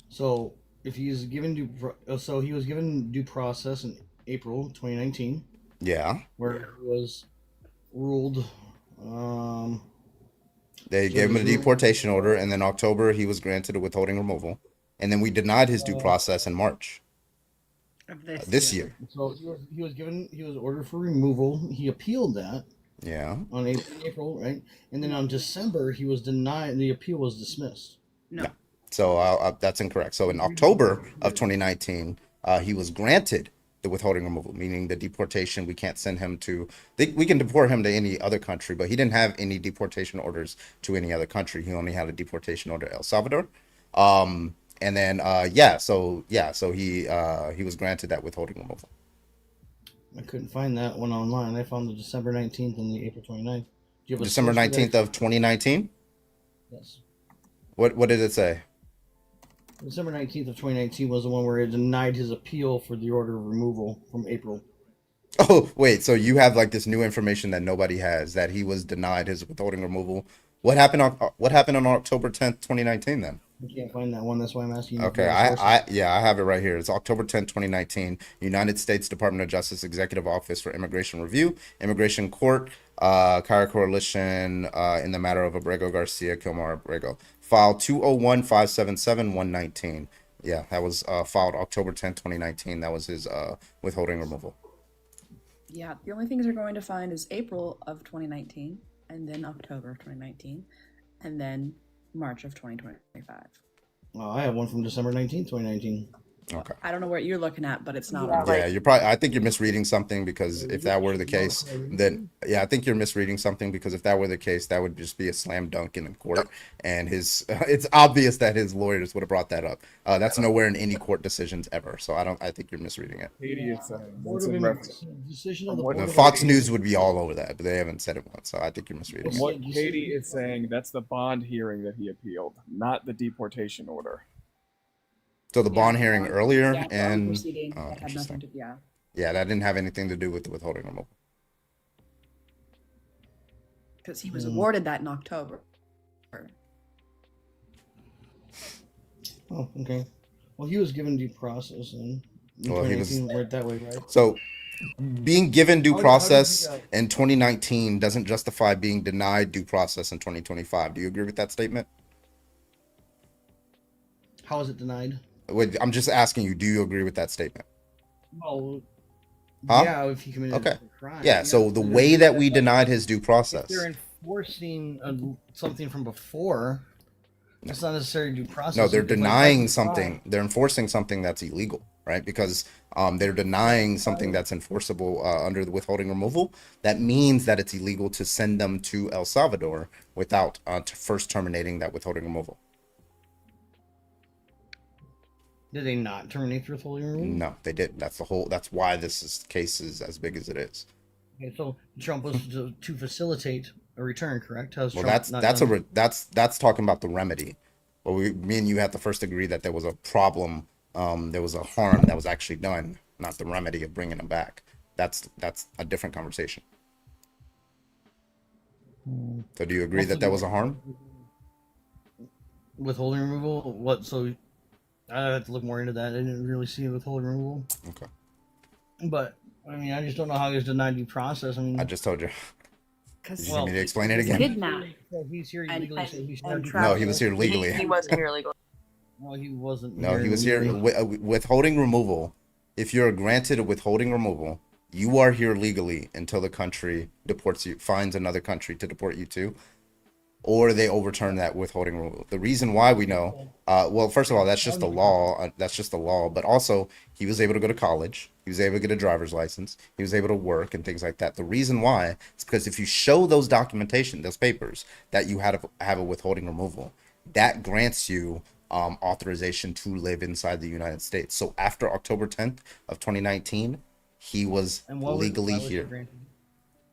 So if he's given so he was given due process in April 2019, Yeah. where he was ruled. They gave him a deportation order, and then October he was granted a withholding removal, and then we denied his due process in March Of this year. So he was ordered for removal. He appealed that Yeah. on April, right? And then on December he was denied. The appeal was dismissed. No. So that's incorrect. So in October of 2019, he was granted the withholding removal, meaning the deportation. We can't send him to. We can deport him to any other country, but he didn't have any deportation orders to any other country. He only had a deportation order to El Salvador. And then so he was granted that withholding removal. I couldn't find that one online. I found the December 19th and the April 29th. Do you have a December source for that? 19th of 2019. Yes. What did it say? December 19th of 2019 was the one where it denied his appeal for the order of removal from April. Oh, wait. So you have like this new information that nobody has, that he was denied his withholding removal. What happened on October 10th, 2019 then? I can't find that one. That's why I'm asking you. Okay, I have it right here. It's October 10th, 2019. United States Department of Justice Executive Office for Immigration Review, Immigration Court, Cara Coalition, in the matter of Abrego Garcia Kilmar Abrego. File 201-577-119. Yeah, that was filed October 10th, 2019. That was his withholding removal. Yeah, the only things you're going to find is April of 2019, and then October of 2019, and then March of 2025. Oh, I have one from December 19th, 2019. Okay. I don't know what you're looking at, but it's not. Yeah, on Yeah, you're probably. I think you're misreading something, because if that were the case, then I think you're misreading something, because if that were the case, that would just be a slam dunk in the court, and it's obvious that his lawyers would have brought that up. That's nowhere in any court decisions ever. So I think you're misreading it. Decision of the Board of Fox News would be all over that, but they haven't said it once. So I think you're misreading it. What Katie is saying, that's the bond hearing that he appealed, not the deportation order. So the bond hearing earlier, Yeah, bond and proceeding oh, that had interesting. nothing to. Yeah, Yeah, that didn't have anything to do with the withholding removal. because he was awarded that in October. Oh, okay. Well, he was given due process, and Well, he was- right that way, right? So being given due How did process he in 2019 doesn't justify being denied due process in 2025. Do you agree with that statement? How is it denied? Wait, I'm just asking you, do you agree with that statement? Well, Huh? yeah, if he committed Okay. a crime. Yeah, so the way that we denied his due process. If they're enforcing something from before, it's not necessarily due process. No, they're If I denying find- something. They're enforcing something that's illegal, right? Because they're denying something that's enforceable under the withholding removal. That means that it's illegal to send them to El Salvador without first terminating that withholding removal. Did they not terminate the withholding removal? No, they didn't. That's why case is as big as it is. Okay, so Trump was to facilitate a return, correct? How's Well, Trump not done? that's talking about the remedy. Well, me and you have to first agree that there was a problem, there was a harm that was actually done, not the remedy of bringing them back. That's a different conversation. So, do you agree that there was a harm? Withholding removal? What? So I have to look more into that. I didn't really see withholding removal. Okay, But I mean, I just don't know how he was denied due process. I mean, I just told you. Because You need me to explain it he again? did not. he's here And- illegally, so he should have due No, he was here process. legally. He wasn't here legally. No, he wasn't. No, he was here illegally. withholding removal. If you're granted a withholding removal, you are here legally until the country deports you, finds another country to deport you to. or they overturn that withholding rule. The reason why we know, well, first of all, that's just the law. That's just the law. But also, he was able to go to college. He was able to get a driver's license. He was able to work and things like that. The reason why is because if you show those documentation, those papers that you had have a withholding removal, that grants you authorization to live inside the United States. So after October 10th of 2019, he was legally here.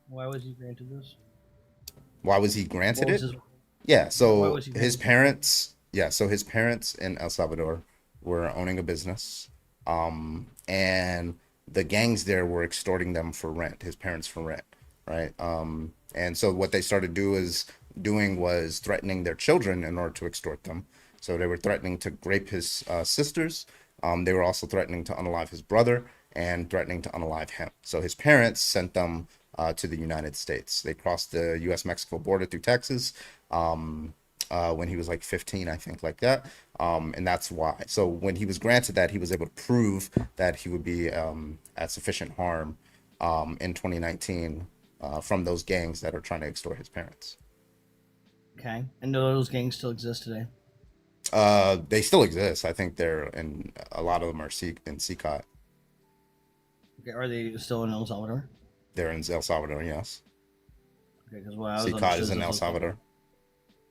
Why was he granted this? Why was he granted What was it? his, Yeah, why so was he his granted it? parents, yeah, so his parents in El Salvador were owning a business, and the gangs there were extorting them for rent, his parents for rent, right? And so what they started doing was threatening their children in order to extort them. So they were threatening to rape his sisters. They were also threatening to unalive his brother and threatening to unalive him. So his parents sent them to the United States. They crossed the U.S.-Mexico border through Texas when he was like 15, I think, like that. And that's why. So when he was granted that, he was able to prove that he would be at sufficient harm in 2019 from those gangs that are trying to extort his parents. Okay. And do those gangs still exist today? They still exist. I think they're in a lot of them are in CCOT. Okay. Are they still in El Salvador? They're in El Salvador, yes. Okay, because what I was CCOT is understood in El those- Salvador.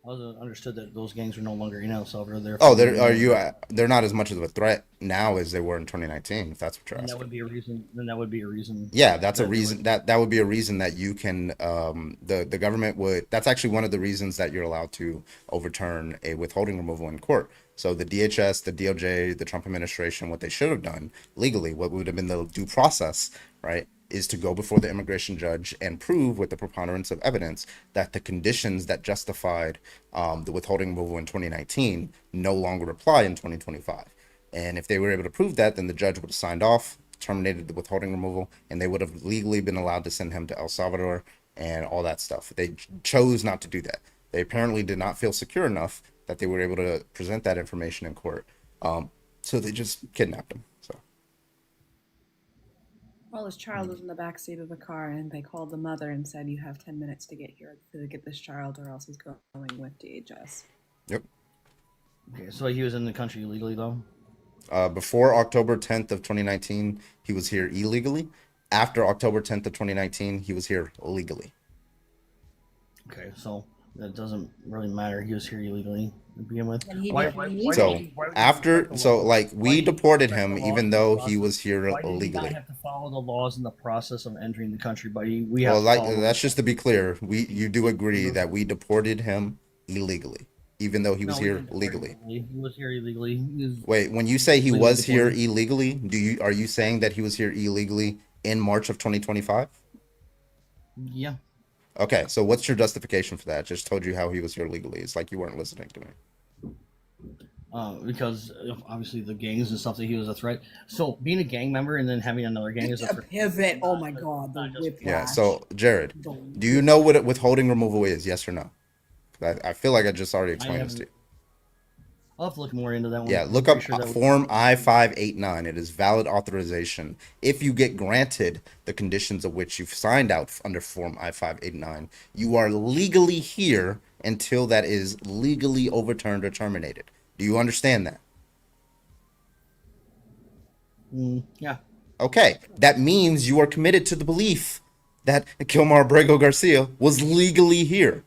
I was understood that those gangs are no longer in El Salvador. Oh, they're not as much of a threat now as they were in 2019, if that's what you're And that asking. would be a reason. Then that would be a reason. Yeah, that's a that they reason would- that would be a reason that you can the government would, that's actually one of the reasons that you're allowed to overturn a withholding removal in court. So the DHS, the DOJ, the Trump administration, what they should have done legally, what would have been the due process, right, is to go before the immigration judge and prove with the preponderance of evidence that the conditions that justified the withholding removal in 2019 no longer apply in 2025. And if they were able to prove that, then the judge would have signed off, terminated the withholding removal, and they would have legally been allowed to send him to El Salvador and all that stuff. They chose not to do that. They apparently did not feel secure enough that they were able to present that information in court. So they just kidnapped him. So Well, his child was in the back seat of the car, and they called the mother and said, "You have 10 minutes to get here to get this child, or else he's going with DHS." yep. Okay, so he was in the country illegally though. Before October 10th of 2019, he was here illegally. After October 10th of 2019, he was here legally. Okay, so that doesn't really matter. He was here illegally to begin with. And he Why- didn't why- leave. why So did he- why would he after, respect the so law? like Why we did he deported respect him the laws even and the though he process? was here Why did he not illegally. have to follow the laws and the process of entering the country? But we have Well, to like follow that's just to be clear. You do agree that we deported him illegally, even though he was No, we here didn't deport him legally. illegally. He was here illegally. He was Wait, when you say he legally was here deported. illegally, are you saying that he was here illegally in March of 2025? Yeah. Okay, so what's your justification for that? I just told you how he was here legally. It's like you weren't listening to me. Because obviously the gangs and stuff that he was a threat. So being a gang member and then having another gang is a threat. Pivot. Oh my God, the whiplash. Yeah. So Jared, The do you know what withholding removal is? Yes or no? I feel like I just already I explained this to you. haven't. I'll have to look more into that one. Yeah, I'm look pretty up sure that would- Form I-589. It is valid authorization. If you get granted the conditions of which you've signed out under Form I-589, you are legally here until that is legally overturned or terminated. Do you understand that? Yeah. Okay, that means you are committed to the belief that Kilmar Abrego Garcia was legally here.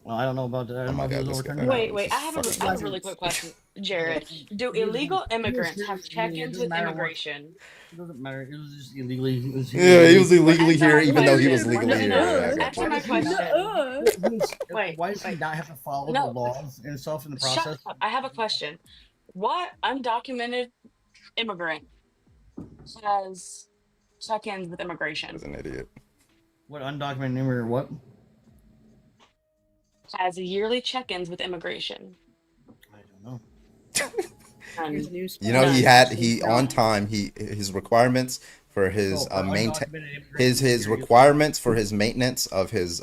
Well, I don't know about that. I don't my know if he God, was this guy- overturned. or not. Wait, this is I have fucking a really quick question, Jared. Do illegal immigrants have check-ins with immigration? It doesn't matter. It was just illegally. It was Yeah, he was illegally Answer here, my even though he was question. legally No, here. no, Yeah, I got answer you. my question. Wait, Why does he not have to follow No. the laws and stuff in the Shut process? up. I have a question. What undocumented immigrant has check-ins with immigration? He's an idiot. What undocumented immigrant? What? Has yearly check-ins with immigration? I don't know. And Here's news. You know, he None. on time. His requirements for his So, for maintain undocumented immigrants, his serious- requirements for his maintenance of his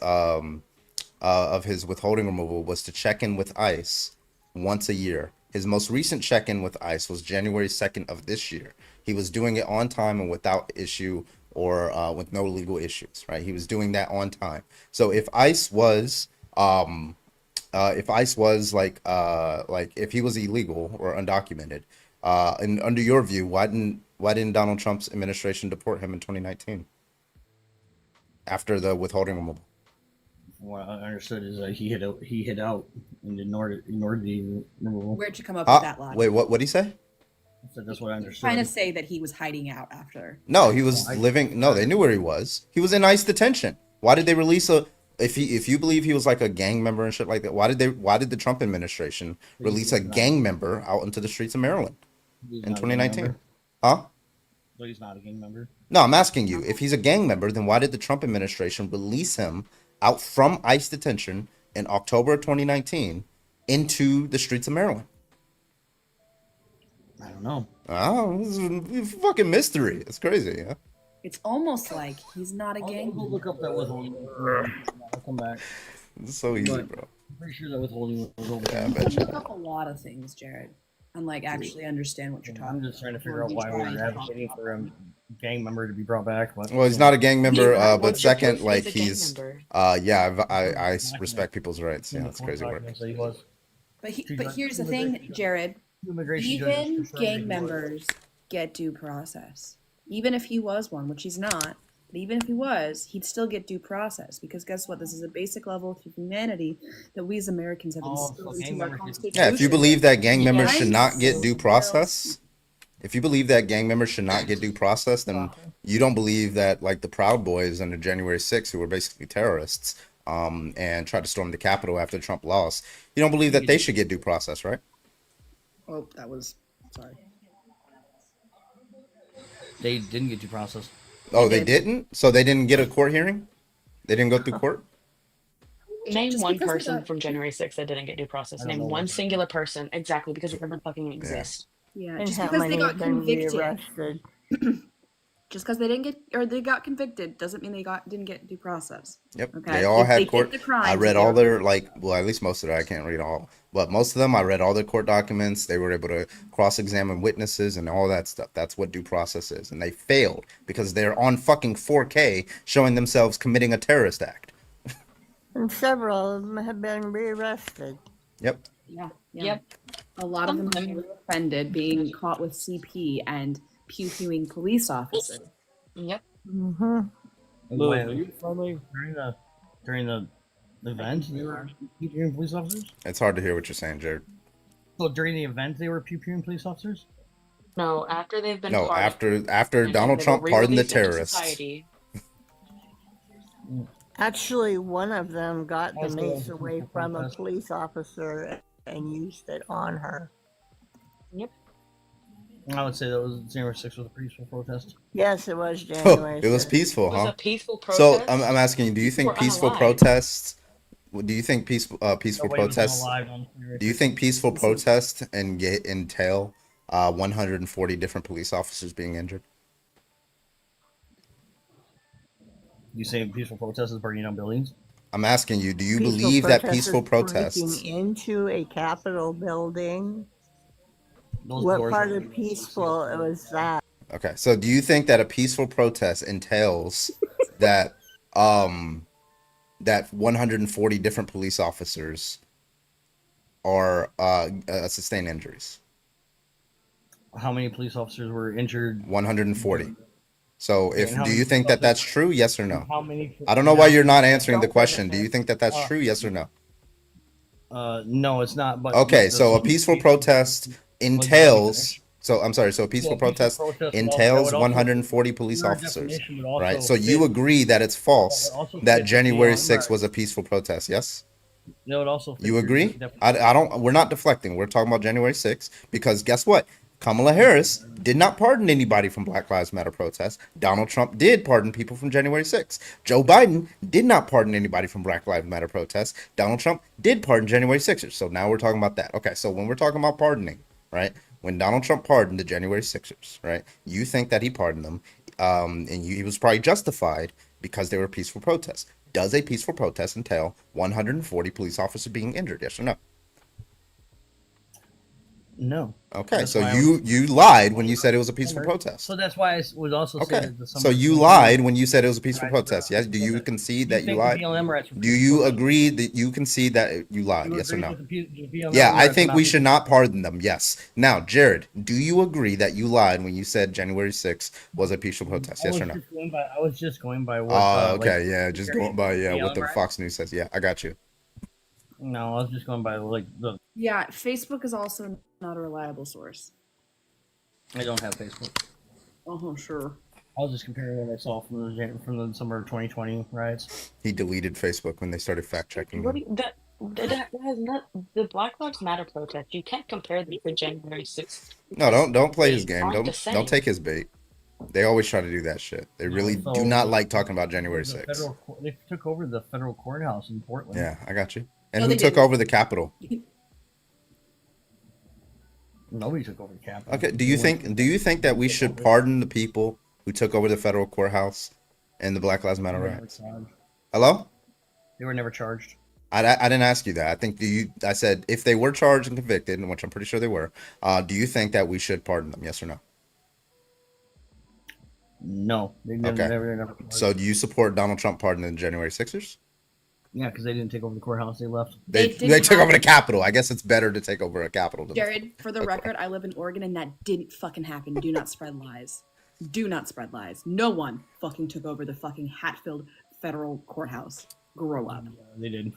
withholding removal was to check in with ICE once a year. His most recent check-in with ICE was January 2nd of this year. He was doing it on time and without issue or with no legal issues, right? He was doing that on time. So if ICE was like if he was illegal or undocumented, and under your view, why didn't Donald Trump's administration deport him in 2019 after the withholding removal? What I understood is he hid out and ignored the removal. Where'd you come up with that logic? Wait, what did he say? So that's what I understood. Trying to say that he was hiding out after. No, he was living. No, they knew where he was. He was in ICE detention. Why did they release a? If you believe he was like a gang member and shit like that, why did the Trump administration release a gang member out into the streets of Maryland in 2019? Huh? So he's not a gang member? No, I'm asking you. If he's a gang member, then why did the Trump administration release him out from ICE detention in October of 2019 into the streets of Maryland? I don't know. Oh, this is a fucking mystery. It's crazy, yeah. It's almost like he's not a gang. I'll look up that withholding. I'll come back. It's so easy, But- bro. I'm pretty sure that withholding was over. Yeah, I You bet you. look up a lot of things, Jared, and like actually understand what you're talking I'm about. just trying to figure out why we're advocating for a gang member to be brought back. But, Well, he's not a gang member, but What's your second, proof like he's a gang he's, member? yeah, I respect people's rights. Yeah, it's crazy work. So he was. But here's the thing, Jared. Immigration Even judges confirmed that gang he was. members get due process. Even if he was one, which he's not, but even if he was, he'd still get due process because guess what? This is a basic level of humanity that we as Americans have Oh, instilled so gang into our members get- constitution. Yeah, if you believe that gang members Yeah. should not get due process, if you believe that gang members should not get due process, then you don't believe that like the Proud Boys under January 6th, who were basically terrorists, and tried to storm the Capitol after Trump lost, you don't believe that they should get due process, right? Oh, that was sorry. They didn't get due process. Oh, they did. didn't? So they didn't get a court hearing? They didn't go through court? Name Just one because of person that- from January 6th that didn't get due process. I don't Name know one one. singular person. Exactly, because it doesn't fucking exist. Yeah, And just how because they many got have been convicted, rearrested? just because they didn't get or they got convicted doesn't mean they didn't get due process. Yep. Okay. They all If had they did court. the crimes, I read they all were- their well, at least most of it. I can't read all, but most of them I read all their court documents. They were able to cross-examine witnesses and all that stuff. That's what due process is, and they failed because they're on fucking 4K showing themselves committing a terrorist act. And several of them have been rearrested. Yep. Yeah. Yep. A lot of them Some have been offended being caught with CP and pew-pewing police officers. Yep. Mm-hmm. Wait, are you friendly during the event? They were pew-pewing police officers. It's hard to hear what you're saying, Jared. So during the event, they were pew-pewing police officers. No, after they've been No, pardoned after and Donald they Trump were pardoned the re-released into terrorists. society. Actually, one of them got the Also, mace away peaceful from a protest. police officer and used it on her. I would say that was January 6th was a peaceful protest. Yes, it was Oh, January. it was 6th. peaceful, It was huh? a peaceful protest. So I'm asking you, do you People think were peaceful unalive. protests? Do you think peaceful Nobody was protests? alive on January Do you 6th. think peaceful protests entail 140 different police officers being injured? You say peaceful protest is burning down buildings? I'm asking you, do you Peaceful believe that protesters peaceful protests? breaking into a Capitol building. Those What doors part are- of peaceful was that? Okay, so do you think that a peaceful protest entails that that 140 different police officers are sustained injuries? How many police officers were injured? 140. So Okay, if and how do many you think police that that's true? Yes or no? How many? I don't know why you're not answering the question. Do you think that that's true? Yes or no? No, it's not. But Okay, the- so a peaceful protest entails. So I'm sorry. So a peaceful protest entails 140 police Your officers, definition would also right? So you fit- agree that it's false that would also that fit January beyond 6th that. was a peaceful protest. Yes, That would also. fit you your agree? definition. I don't. We're not deflecting. We're talking about January 6th because guess what? Kamala Harris did not pardon anybody from Black Lives Matter protests. Donald Trump did pardon people from January 6th. Joe Biden did not pardon anybody from Black Lives Matter protests. Donald Trump did pardon January 6ers. So now we're talking about that. Okay, so when we're talking about pardoning, right? When Donald Trump pardoned the January 6ers, right? You think that he pardoned them, he was probably justified because they were peaceful protests. Does a peaceful protest entail 140 police officers being injured? Yes or no? No. Okay, That's so why you lied when you said it was a peaceful protest. So that's why I would also say Okay, that the so you lied when you said it was a peaceful protest. Yes, do you concede that you think lied? the BLM rights were Do you agree that you concede that you lied? You Yes or agree no? with the BLM Yeah, I rights think not we being should not pardon them. Yes. Now, Jared, do you agree that you lied when you said January 6th was a peaceful protest? Yes or no? I was just going by what Okay, yeah, just going by what BLM the rights? Fox News says. Yeah, I got you. No, I was just going by the. Yeah, Facebook is also not a reliable source. I don't have Facebook. Oh, sure. I was just comparing what I saw from the summer of 2020 riots. He deleted Facebook when they started fact checking What him. do you, that has not the Black Lives Matter protest. You can't compare them to January 6th No, because don't play his they game. aren't the Don't same. take his bait. They always try to do that shit. They really do not like talking about January 6th. They took over the federal courthouse in Portland. Yeah, I got you. And No, who they took didn't. over the Capitol? Nobody took over the Capitol. Okay, do you think that we should pardon the people who took over the federal courthouse and the Black Lives Matter riots? Hello? They were never charged. I didn't ask you that. I think I said if they were charged and convicted, which I'm pretty sure they were, do you think that we should pardon them? Yes or no? No, they never, Okay. never. So do you support Donald Trump pardoning the January 6ers? Yeah, because they didn't take over the courthouse; they left. They took over the Capitol. I guess it's better to take over a Capitol. Jared, for the record, I live in Oregon and that didn't fucking happen. Do not spread lies. Do not spread lies. No one fucking took over the fucking Hatfield federal courthouse. Grow up. They did.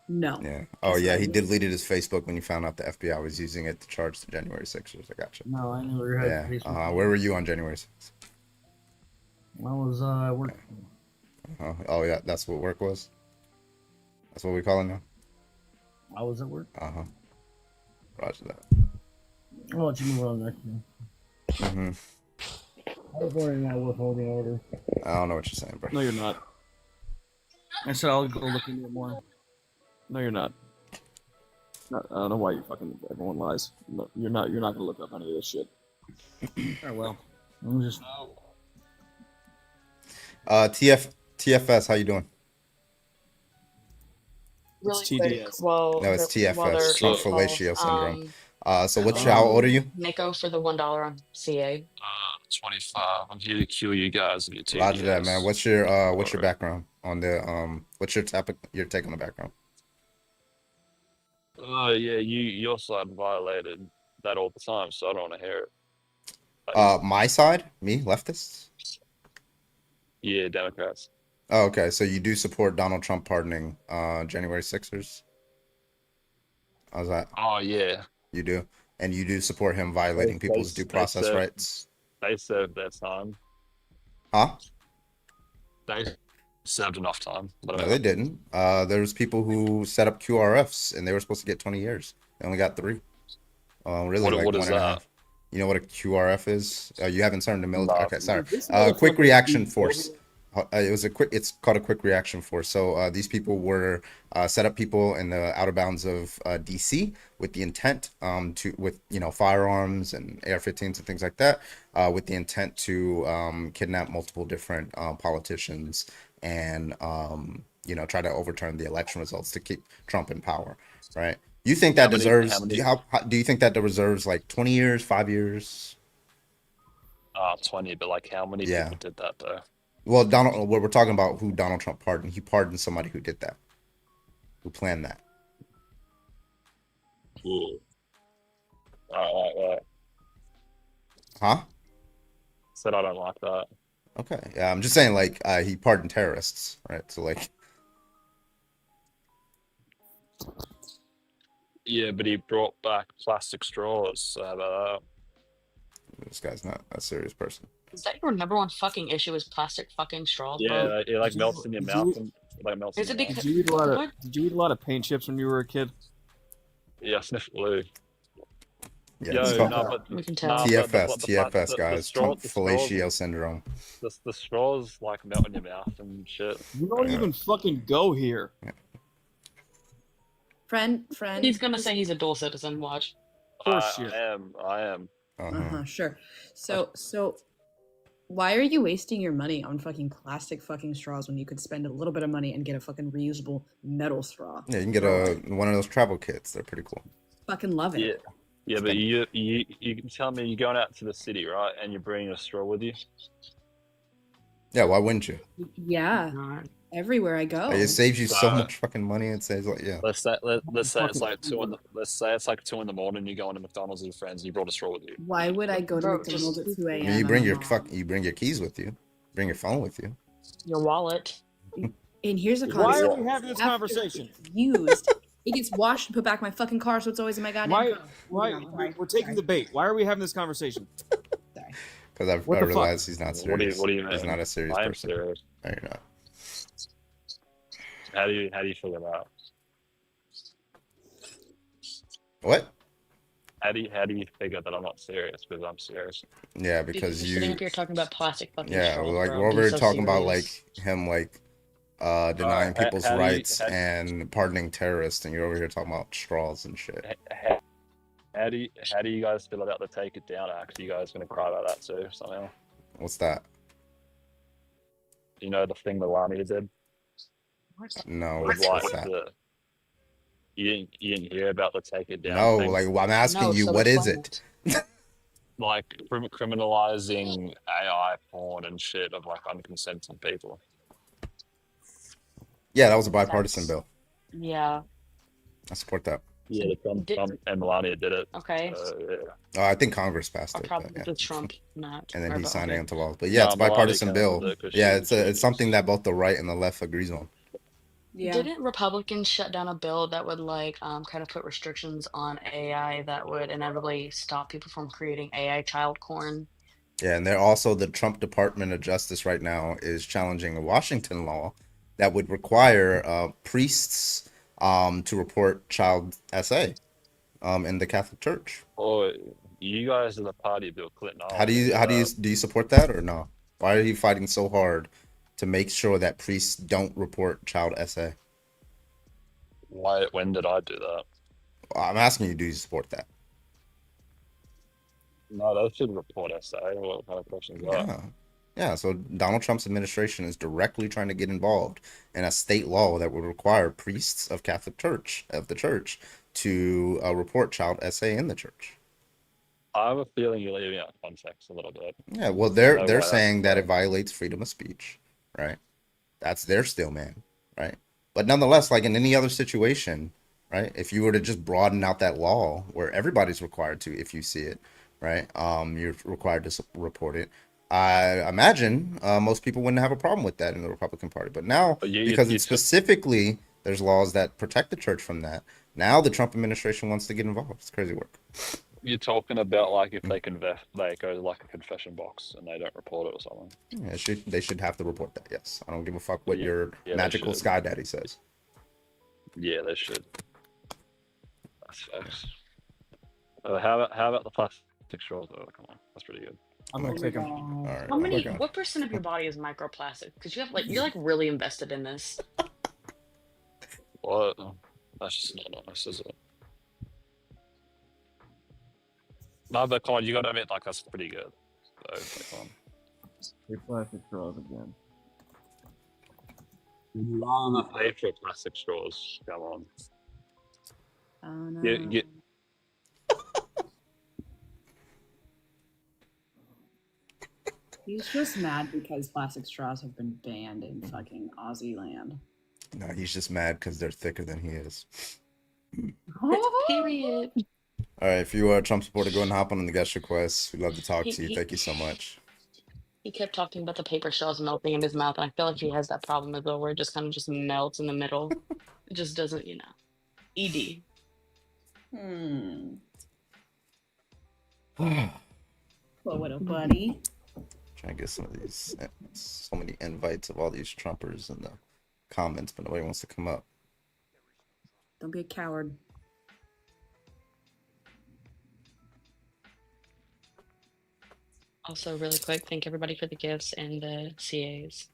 No. Yeah. Oh yeah, he deleted his Facebook when he found out the FBI was using it to charge the January 6ers. I got you. No, I never had Yeah. Facebook. Where were you on January 6th? I was working. Oh yeah, that's what work was. That's what we call it now. I was at work. Roger that. I'll let you move on next. Mm-hmm. I was ordering that withholding order. I don't know what you're saying, bro. No, you're not. I said I'll go look into it more. No, you're not. I don't know why you fucking everyone lies. No, you're not. You're not gonna look up any of this shit. Oh well. I'm just. TFS, how you doing? Really It's quick, TDS. while No, it's the- while TFS, they're trunk on fellatio call, syndrome. So how old are you? Nico for the $1 on CA. 25. I'm here to kill you guys and your TDS. Roger that, man. What's your background on the what's your take on the background? Oh yeah, your side violated that all the time, so I don't want to hear it. My side, me, leftists. Yeah, Democrats. Oh, okay. So you do support Donald Trump pardoning January 6ers? How's that? Oh yeah. You do? And you do support him violating people's due process rights? They served their time. Huh? They served enough time. No, they didn't. There was people who set up QRFs and they were supposed to get 20 years. They only got 3. Really, What like is 1.5. that? You know what a QRF is? You haven't served in the military. No. Okay, sorry. This Quick motherfucker reaction is force. It's called a quick reaction force. So these people were set up people in the outer bounds of DC with the intent with firearms and AR-15s and things like that, with the intent to kidnap multiple different politicians and try to overturn the election results to keep Trump in power, right? You think that deserves? Do you think that deserves like 20 years, 5 years? 20, but like how many people did that though? Well, we're talking about who Donald Trump pardoned. He pardoned somebody who did that, who planned that. Ooh. Right. Huh? Said I don't like that. Okay. Yeah, I'm just saying, like, he pardoned terrorists, right? So, like. Yeah, but he brought back plastic straws. So how about that? This guy's not a serious person. Is that your number one fucking issue? Is plastic fucking straws, Yeah, bro? it like melts in your mouth and like melts in Is it your mouth. because Did you eat a lot of paint chips when you were a kid? Yeah, I sniffed glue. Yeah, Yo, it's no, called but we can tell. TFS, guys. Trump fellatio syndrome. The straws like melt in your mouth and shit. You don't even fucking go here. Friend. He's gonna say he's a dual citizen. Watch. Horseshit. I am. Sure. So why are you wasting your money on fucking plastic fucking straws when you could spend a little bit of money and get a fucking reusable metal straw? Yeah, you can get one of those travel kits. They're pretty cool. Fucking love it. Yeah, but you can tell me you're going out to the city, right? And you're bringing a straw with you. Yeah, why wouldn't you? Yeah, everywhere I go. Like, it saves you so So- much fucking money. It saves like yeah. Let's say it's like let's say it's like 2 a.m. You're going to McDonald's with your friends. And you brought a straw with you. Why would I go to Bro, McDonald's at 2 I a.m.? mean, you bring I'm you bring your keys with you. Bring your phone with you. Your wallet. And here's a Why concept. are we having this After conversation? it's used, it gets washed and put back in my fucking car, so it's always in my goddamn car. Why we're taking the bait? Why are we having this conversation? Sorry. Because I What the fuck? realize he's not serious. What do you mean? He's not a serious I am person. serious. No, you're not. How do you figure that? What? How do you figure that I'm not serious? Because I'm serious. Yeah, Because because you're sitting you. up here talking about plastic fucking Yeah, straws, like bro. we're Be over here so talking about like serious. him denying people's how do you- rights and pardoning terrorists, and you're over here talking about straws and shit. How do you guys feel about the Take It Down Act? You guys gonna cry about that too somehow? What's that? You know the thing Melania did? No, It was what's like that? you didn't hear about the Take It Down No, thing? like I'm asking No, you, so what is explain it? it. Like criminalizing AI porn and shit of like unconsenting people. Yeah, that was a bipartisan That's- bill. Yeah. I support that. Yeah, the Trump and Melania did it. Okay. Yeah. I think Congress passed Or it, probably but yeah. Trump not. And then or he both. signed it into law. But yeah, No, it's a Melania bipartisan canceled bill. it 'cause Yeah, she it's something that both the right and the left agrees on. Yeah. Didn't Republicans shut down a bill that would like kind of put restrictions on AI that would inevitably stop people from creating AI child porn? Yeah, and they're also the Trump Department of Justice right now is challenging a Washington law that would require priests to report child SA in the Catholic Church. Oh, you guys are the party of Bill Clinton. Do you support that or no? Why are you fighting so hard to make sure that priests don't report child SA? When did I do that? I'm asking you, do you support that? No, they should report SA. What kind of question is that? Yeah. Yeah, so Donald Trump's administration is directly trying to get involved in a state law that would require priests of the church to report child SA in the church. I have a feeling you're leaving out context a little bit. Yeah, well, No they're way saying that that's it violates freedom of speech, right? That's their still man, right? But nonetheless, like in any other situation, right? If you were to just broaden out that law where everybody's required to, if you see it, right? You're required to report it. I imagine most people wouldn't have a problem with that in the Republican Party. But now, because it's specifically, there's laws that protect the church from that. Now the Trump administration wants to get involved. It's crazy work. You're talking about like if they go to like a confession box and they don't report it or something. Yeah, they should have to report that. Yes, I don't give a fuck what your they magical should. sky daddy says. Yeah, they should. That's facts. How about the plastic straws? Oh, come on, that's pretty good. I'm gonna take them. All right. How many? What percent of your body is microplastic? Because you're like really invested in this. What? That's just not nice, is it? No, but come on, you gotta admit, like that's pretty good. So, come on. Your plastic straws again. Love the pay for plastic straws. Come on. Oh no. Get He's just mad because plastic straws have been banned in fucking Aussie land. No, he's just mad because they're thicker than he is. Period. All right, if you are a Trump supporter, go and hop on the guest request. We'd love to talk to you. Thank you so much. He kept talking about the paper straws melting in his mouth, and I feel like he has that problem as well, where it just kind of just melts in the middle. It just doesn't, ED. Well, what a buddy. Trying to get some of these, so many invites of all these Trumpers in the comments, but nobody wants to come up. Don't be a coward. Also, really quick, thank everybody for the gifts and the CAs.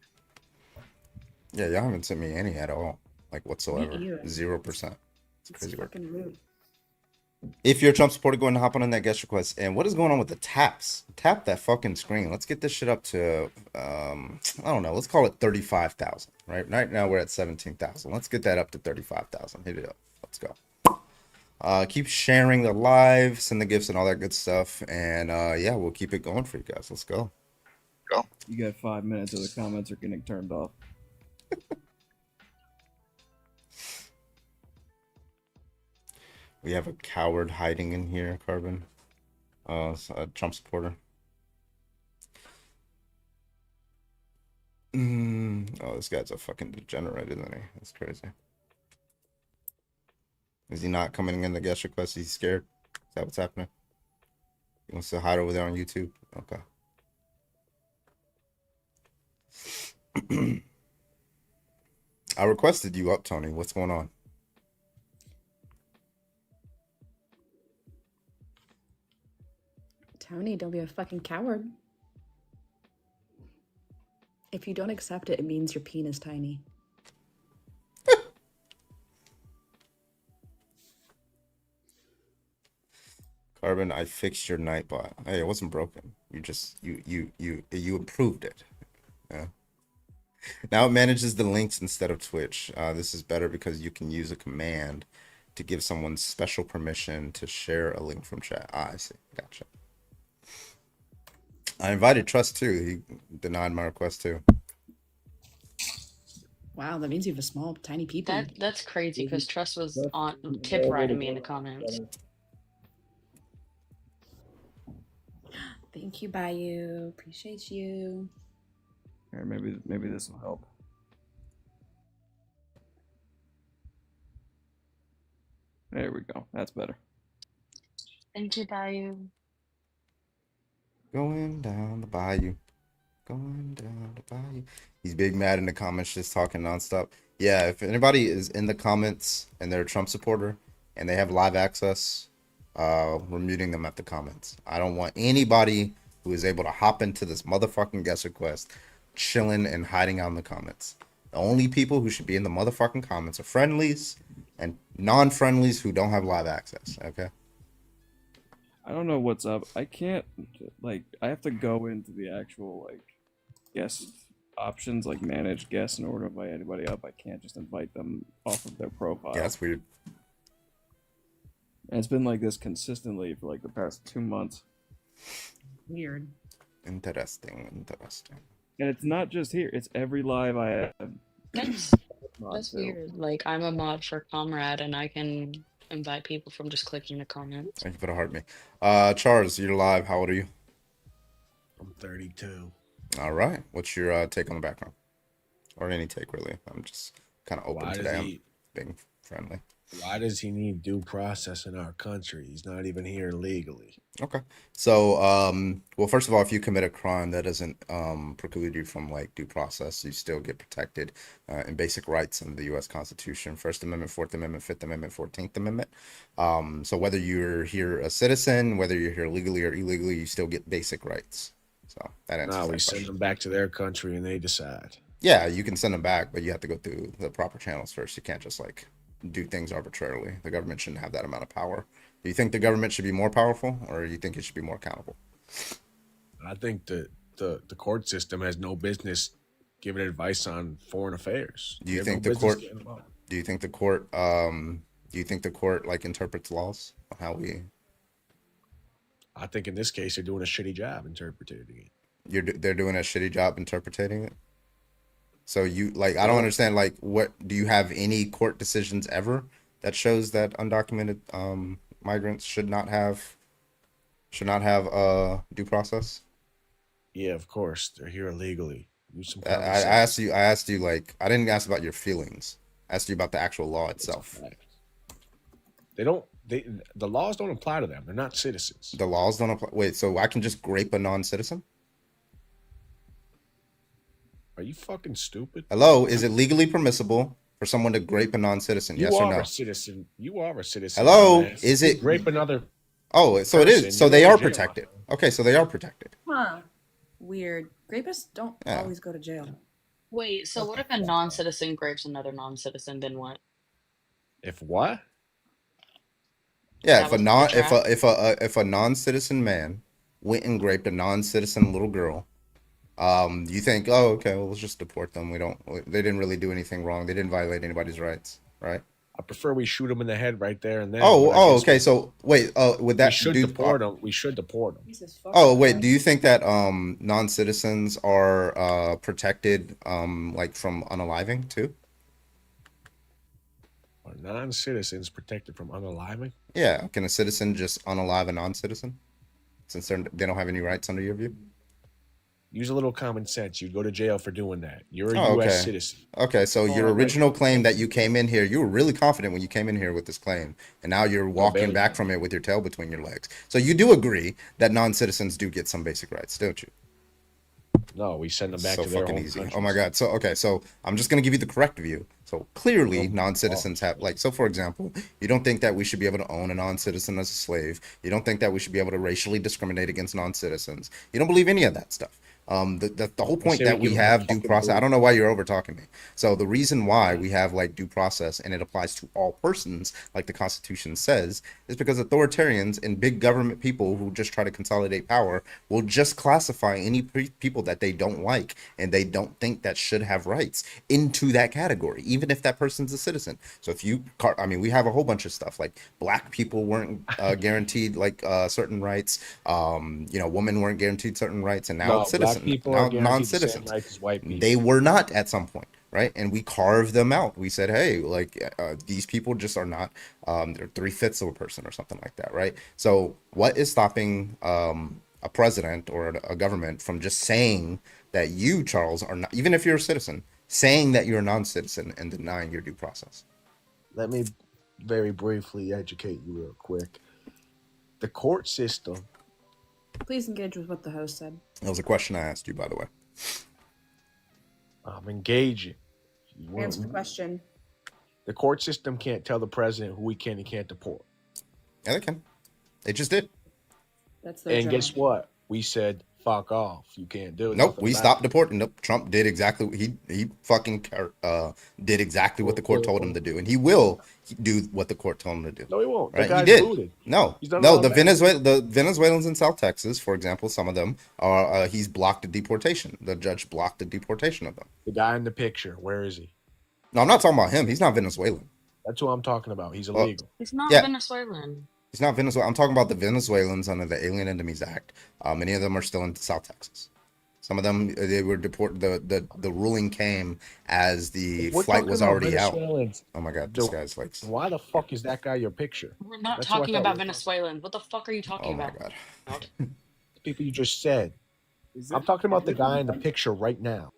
Yeah, y'all haven't sent me any at all, like whatsoever. either. 0%. It's It's crazy work. fucking rude. If you're a Trump supporter, go and hop on that guest request. And what is going on with the taps? Tap that fucking screen. Let's get this shit up to, I don't know. Let's call it 35,000. Right now we're at 17,000. Let's get that up to 35,000. Hit it up. Let's go. Keep sharing the live, send the gifts and all that good stuff. And yeah, we'll keep it going for you guys. Let's go. You got 5 minutes or the comments are getting turned off. We have a coward hiding in here, Carbon. It's a Trump supporter. Oh, this guy's a fucking degenerate, isn't he? That's crazy. Is he not coming in the guest request? He's scared? Is that what's happening? He wants to hide over there on YouTube? Okay. I requested you up, Tony. What's going on? Tony, don't be a fucking coward. If you don't accept it, it means your penis tiny. Carbon, I fixed your Nightbot. Hey, it wasn't broken. You just you improved it. Yeah. Now it manages the links instead of Twitch. This is better because you can use a command to give someone special permission to share a link from chat. I see. Gotcha. I invited Trust too. He denied my request too. Wow, that means you have a small, tiny peepee. That's crazy because Trust was on tip riding me in the comments. Thank you, Bayou. Appreciate you. Here, maybe this will help. There we go. That's better. Thank you, Bayou. Going down the bayou. Going down the bayou. He's big mad in the comments, just talking nonstop. Yeah, if anybody is in the comments and they're a Trump supporter and they have live access, we're muting them at the comments. I don't want anybody who is able to hop into this motherfucking guest request chilling and hiding out in the comments. The only people who should be in the motherfucking comments are friendlies and non-friendlies who don't have live access, okay? I don't know what's up. I can't, like, I have to go into the actual, like, guest options, like manage guests in order to invite anybody up. I can't just invite them off of their profile. Yeah, that's weird. And it's been like this consistently for like the past 2 months. Weird. Interesting. And it's not just here, it's every live I have. That's weird. Like, I'm a mod for Comrade and I can invite people from just clicking the comments. Thank you for the heart me. Charles, you're live. How old are you? I'm 32. All right. What's your take on the background? Or any take, really. I'm just kind of open today. I'm being friendly. Why does he need due process in our country? He's not even here legally. Okay. So, well, first of all, if you commit a crime, that doesn't preclude you from like due process. You still get protected in basic rights under the U.S. Constitution, First Amendment, Fourth Amendment, Fifth Amendment, 14th Amendment. So whether you're here a citizen, whether you're here legally or illegally, you still get basic rights. So that answers that we send them back to their country and they decide. Yeah, you can send them back, but you have to go through the proper channels first. You can't just like do things arbitrarily. The government shouldn't have that amount of power. Do you think the government should be more powerful, or do you think it should be more accountable? I think the court system has no business giving advice on foreign affairs. Do you think the court? Do you think the court? Do you think the court like interprets laws? How we? I think in this case they're doing a shitty job interpreting it. They're doing a shitty job interpreting it. So you like, I don't understand. Like, what do you have any court decisions ever that shows that undocumented migrants should not have due process? Yeah, of course, they're here illegally. I asked you like, I didn't ask about your feelings. I asked you about the actual law itself. The laws don't apply to them. They're not citizens. The laws don't apply. Wait, so I can just grape a non-citizen? Are you fucking stupid? Hello, is it legally permissible for someone to grape a non-citizen? Yes or no? You are a citizen. You are a citizen. Hello, is it grape another? Oh, so it is. So they are protected. Okay, so they are protected. Huh. Weird. Rapists don't always go to jail. Wait, so what if a non-citizen grapes another non-citizen? Then what? If what? Yeah, if a non-citizen man went and raped a non-citizen little girl, you think, oh, okay, well, let's just deport them. They didn't really do anything wrong. They didn't violate anybody's rights, right? I prefer we shoot them in the head right there and then. Okay. So wait, would that we should deport them? We should deport them. Oh wait, do you think that non-citizens are protected like from unaliving too? Are non-citizens protected from unaliving? Yeah, can a citizen just unalive a non-citizen since they don't have any rights under your view? Use a little common sense. You'd go to jail for doing that. You're a Oh, U.S. okay. citizen. Okay, so your original claim that you came in here, you were really confident when you came in here with this claim, and now you're walking back from it with your tail between your legs. So you do agree that non-citizens do get some basic rights, don't you? No, we send them back So to their fucking home easy. countries. Oh my god. So okay, so I'm just gonna give you the correct view. So clearly, non-citizens have so. For example, you don't think that we should be able to own a non-citizen as a slave. You don't think that we should be able to racially discriminate against non-citizens. You don't believe any of that stuff. The whole point that we have due process. I don't know why you're over talking me. So the reason why we have like due process and it applies to all persons, like the Constitution says, is because authoritarians and big government people who just try to consolidate power will just classify any people that they don't like and they don't think that should have rights into that category, even if that person's a citizen. So if you, I mean, we have a whole bunch of stuff like black people weren't guaranteed like certain rights. Women weren't guaranteed certain rights, and now citizens. People now are non-citizens, the same rights as white people. They were not at some point, right? And we carved them out. We said, hey, like these people just are not. They're 3/5 of a person or something like that, right? So what is stopping a president or a government from just saying that you, Charles, are not, even if you're a citizen, saying that you're a non-citizen and denying your due process? Let me very briefly educate you real quick. The court system. Please engage with what the host said. That was a question I asked you, by the way. I'm engaging. Answer the question. The court system can't tell the president who he can and can't deport. Yeah, they can. They just did. That's their job. Guess what? We said, fuck off. You can't do it. Nope, we stopped deporting. Nope, Trump did exactly. He fucking did exactly what the court told him to do, and he will do what the court told him to do. No, he won't. Right? The guy's he did. booted. No, the Venezuelans in South Texas, for example, some of them are. He's blocked a deportation. The judge blocked the deportation of them. The guy in the picture, where is he? No, I'm not talking about him. He's not Venezuelan. That's who I'm talking about. He's illegal. He's not Venezuelan. He's not Venezuelan. I'm talking about the Venezuelans under the Alien Enemies Act. Many of them are still in South Texas. Some of them, they were deported. The ruling came as the flight was already out. Oh my God, this guy's like. Why the fuck is that guy your picture? We're not talking about Venezuelans. What the fuck are you talking about? Oh my God. The people you just said. I'm talking about the guy in the picture right now.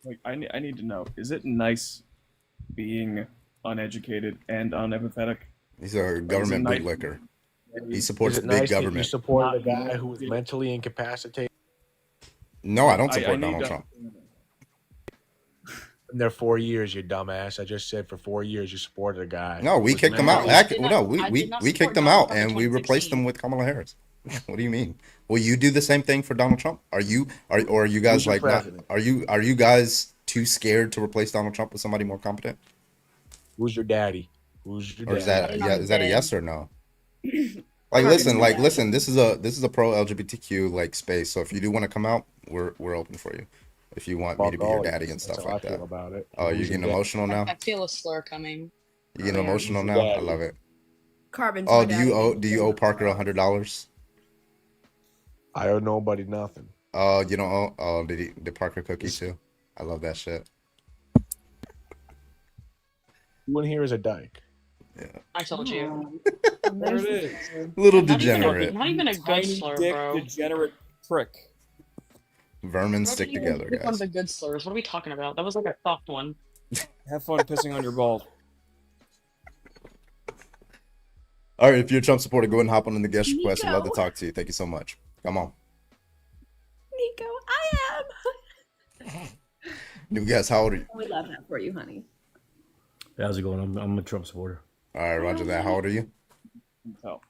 Like I need to know: is it nice being uneducated and unempathetic? He's a government bootlicker. He supports big nice government. You support a guy who is mentally incapacitated. No, I don't support Donald Trump. In their 4 years, you dumbass. I just said for 4 years you supported a guy. No, we kicked him out. We kicked him out and we replaced him with Kamala Harris. What do you mean? Will you do the same thing for Donald Trump? Are you guys like not, are you guys too scared to replace Donald Trump with somebody more competent? Who's your daddy? Who's your daddy? Or is that a yes or no? Listen, this is a pro LGBTQ like space. So if you do want to come out, we're open for you. If you want me to be your daddy and stuff like that. About it. Oh, you're getting emotional now? I feel a slur coming. You getting emotional now? I love it. Carbon. Oh, do you owe Parker $100? I owe nobody nothing. Oh, you don't owe? Oh, did Parker cook you too? I love that shit. Who in here is a dyke? Yeah. I told you. There it is. Little degenerate. Not even a good slur, bro. Degenerate prick. Vermin stick together, guys. One of the good slurs. What are we talking about? That was like a soft one. Have fun pissing on your balls. All right, if you're a Trump supporter, go ahead and hop on the guest request. We'd love to talk to you. Thank you so much. Come on. Nico, I am. New guest, how old are you? We love that for you, honey. How's it going? I'm a Trump supporter. All right, roger that. How old are you? Oh.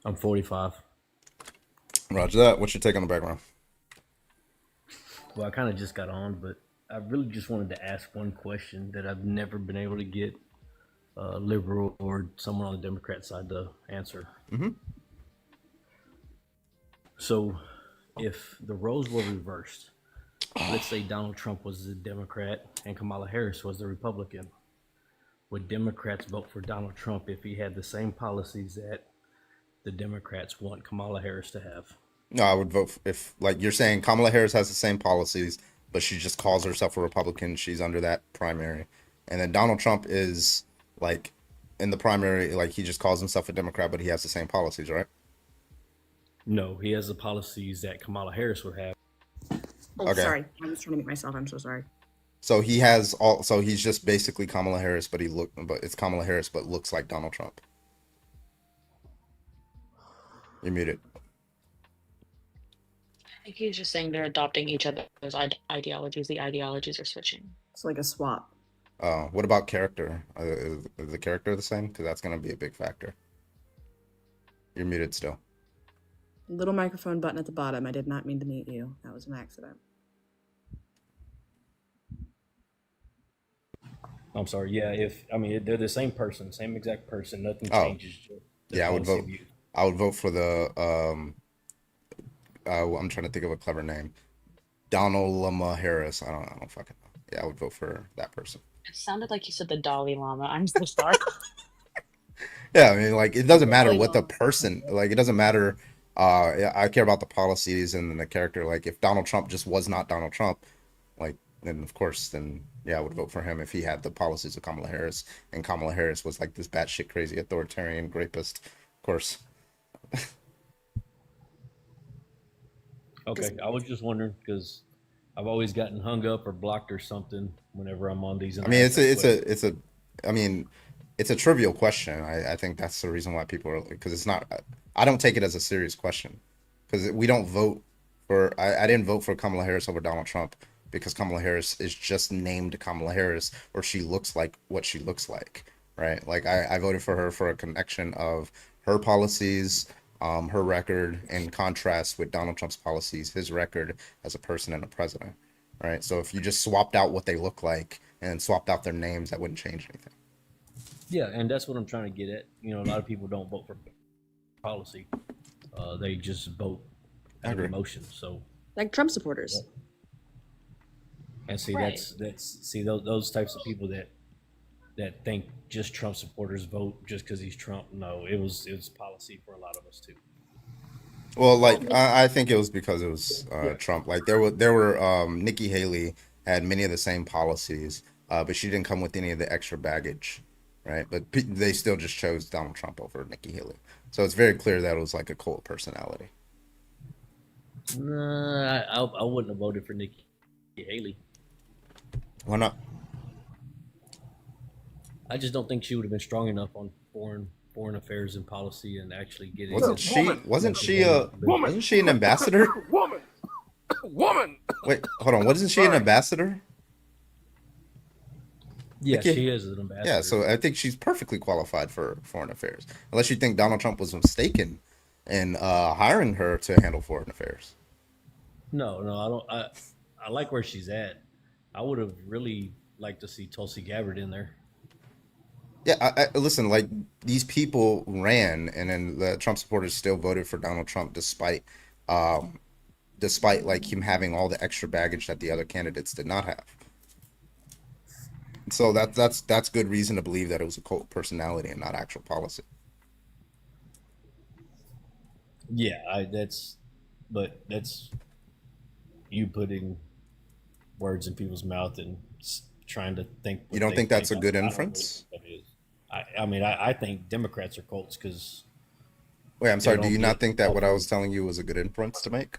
I'm 45. Roger that. What's your take on the background? Well, I kind of just got on, but I really just wanted to ask one question that I've never been able to get a liberal or someone on the Democrat side to answer. Mm-hmm. So, if the roles were reversed, let's say Donald Trump was the Democrat and Kamala Harris was the Republican, would Democrats vote for Donald Trump if he had the same policies that the Democrats want Kamala Harris to have? No, I would vote if, like you're saying, Kamala Harris has the same policies, but she just calls herself a Republican. She's under that primary. And then Donald Trump is like in the primary, like he just calls himself a Democrat, but he has the same policies, right? No, he has the policies that Kamala Harris would have. Oh, Okay. sorry. I was trying to mute myself. I'm so sorry. So so he's just basically Kamala Harris, but it's Kamala Harris, but looks like Donald Trump. You're muted. I think he's just saying they're adopting each other's ideologies. The ideologies are switching. It's like a swap. What about character? Is the character the same? Because that's going to be a big factor. You're muted still. Little microphone button at the bottom. I did not mean to mute you. That was an accident. I'm sorry. Yeah, they're the same person, same exact person. Nothing Oh. changes. Yeah, I would vote. I would vote for the I'm trying to think of a clever name. Donald Lama Harris. I don't fucking know. Yeah, I would vote for that person. It sounded like you said the Dalai Lama. I'm so sorry. Yeah, I mean, like, it doesn't matter what the person, like, it doesn't matter. I care about the policies and the character. Like, if Donald Trump just was not Donald Trump, like, then of course, then yeah, I would vote for him if he had the policies of Kamala Harris, and Kamala Harris was like this batshit crazy authoritarian rapist, of course. Okay, I was just wondering because I've always gotten hung up or blocked or something whenever I'm on these. I mean, it's a trivial question. I think that's the reason why people are, because it's not. I don't take it as a serious question because we don't vote for. I didn't vote for Kamala Harris over Donald Trump because Kamala Harris is just named Kamala Harris, or she looks like what she looks like, right? Like I voted for her for a connection of her policies, her record, in contrast with Donald Trump's policies, his record as a person and a president, right? So if you just swapped out what they look like and swapped out their names, that wouldn't change anything. Yeah, and that's what I'm trying to get at. You know, a lot of people don't vote for policy; they just vote out of emotion. So, like Trump supporters. Yeah. And see, Right. that's those types of people that think just Trump supporters vote just because he's Trump. No, it was policy for a lot of us too. Well, like I think it was because it was Trump. Like there were Nikki Haley had many of the same policies, but she didn't come with any of the extra baggage, right? But they still just chose Donald Trump over Nikki Haley. So it's very clear that it was like a cult personality. Nah, I wouldn't have voted for Nikki Haley. Why not? I just don't think she would have been strong enough on foreign affairs and policy and actually getting. Wasn't she an ambassador? Woman. Wait, hold on. Wasn't she an ambassador? Yeah, she is an ambassador. Yeah, so I think she's perfectly qualified for foreign affairs, unless you think Donald Trump was mistaken in hiring her to handle foreign affairs. No, I don't. I like where she's at. I would have really liked to see Tulsi Gabbard in there. Yeah, I listen, like these people ran, and then the Trump supporters still voted for Donald Trump despite like him having all the extra baggage that the other candidates did not have. So that's good reason to believe that it was a cult personality and not actual policy. Yeah, that's you putting words in people's mouth and trying to think. You don't think that's a good inference? I think Democrats are cults because. Wait, I'm sorry. Do you not think that what I was telling you was a good inference to make?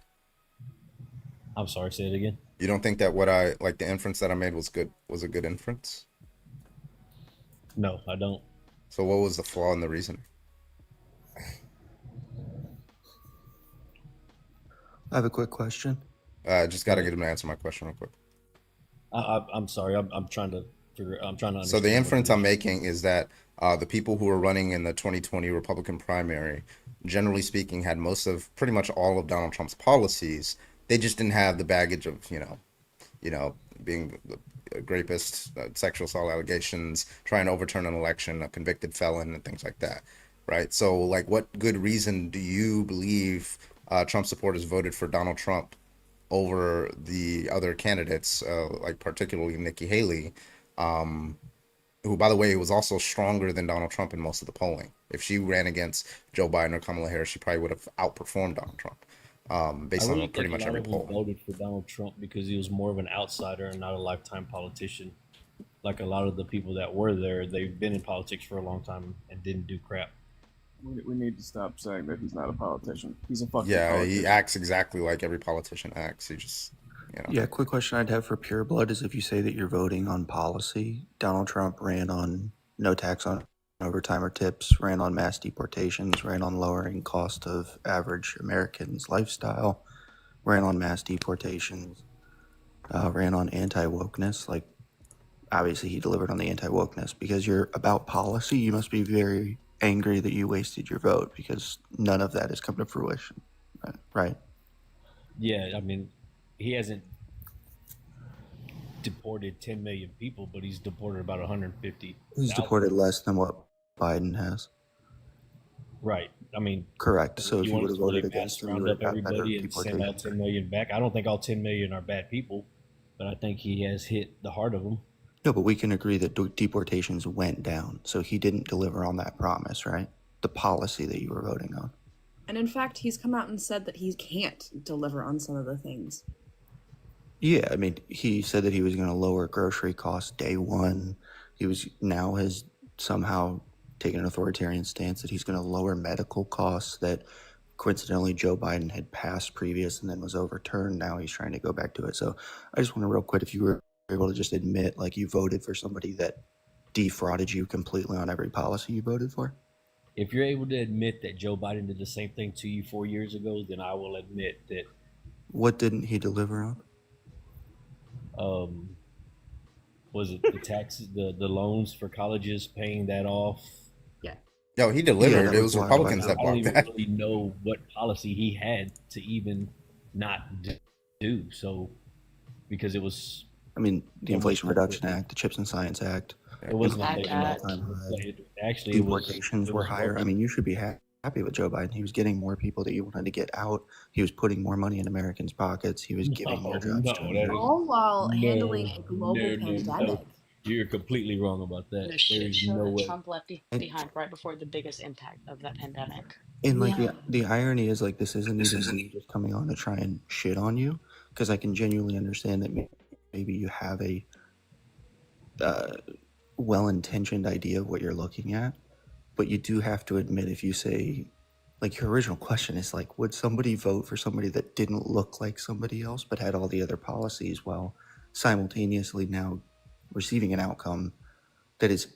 I'm sorry. Say it again. You don't think that the inference that I made was a good inference? No, I don't. So what was the flaw in the reasoning? I have a quick question. Just got to get him to answer my question real quick. I'm sorry. I'm trying to figure. I'm trying to understand. So the inference I'm making is that the people who were running in the 2020 Republican primary, generally speaking, had pretty much all of Donald Trump's policies. They just didn't have the baggage of, being a rapist, sexual assault allegations, trying to overturn an election, a convicted felon, and things like that, right? So, like, what good reason do you believe Trump supporters voted for Donald Trump over the other candidates, like particularly Nikki Haley, who, by the way, was also stronger than Donald Trump in most of the polling. If she ran against Joe Biden or Kamala Harris, she probably would have outperformed Donald Trump, I based on really pretty think a much lot every of them poll. voted for Donald Trump because he was more of an outsider and not a lifetime politician. Like a lot of the people that were there, they've been in politics for a long time and didn't do crap. We need to stop saying that he's not a politician. He's a fucking Yeah, he politician. acts exactly like every politician acts. He just, Yeah, quick question I'd have for Pure Blood is if you say that you're voting on policy, Donald Trump ran on no tax on overtime or tips, ran on mass deportations, ran on lowering cost of average Americans' lifestyle, ran on mass deportations, ran on anti-wokeness. Like, obviously he delivered on the anti-wokeness. Because you're about policy, you must be very angry that you wasted your vote because none of that has come to fruition, right? Yeah, I mean, he hasn't deported 10 million people, but he's deported about 150. He's deported less than what Biden has. Right. I mean, correct. So if you you want would us have to really voted mass against him, you round would up have got better everybody and send all deportation. 10 million back. I don't think all 10 million are bad people, but I think he has hit the heart of them. No, but we can agree that deportations went down. So he didn't deliver on that promise, right? The policy that you were voting on. And in fact, he's come out and said that he can't deliver on some of the things. Yeah, I mean, he said that he was going to lower grocery costs day one. He was now has somehow taken an authoritarian stance that he's going to lower medical costs that coincidentally Joe Biden had passed previous and then was overturned. Now he's trying to go back to it. So I just want to real quick, if you were able to just admit like you voted for somebody that defrauded you completely on every policy you voted for. If you're able to admit that Joe Biden did the same thing to you 4 years ago, then I will admit that. What didn't he deliver on? Was it the taxes, the loans for colleges, paying that off? Yeah. Yo, he delivered. Yeah, It was Republicans that I don't blocked even that. really know what policy he had to even not do so, because it was. I mean, the Inflation Reduction Act, the Chips and Science Act. It wasn't inflation Act. all-time high. Actually, deportations were higher. I mean, you should be happy with Joe Biden. He was getting more people that you wanted to get out. He was putting more money in Americans' pockets. He was giving more jobs to Americans. All while handling a global pandemic. No. You're completely wrong about that. The shit There's show no that way. Trump left behind right before the biggest impact of that pandemic. And like the irony is like this isn't me just coming on to try and shit on you, because I can genuinely understand that maybe you have a well-intentioned idea of what you're looking at, but you do have to admit, if you say, like, your original question is like, would somebody vote for somebody that didn't look like somebody else but had all the other policies while simultaneously now receiving an outcome that is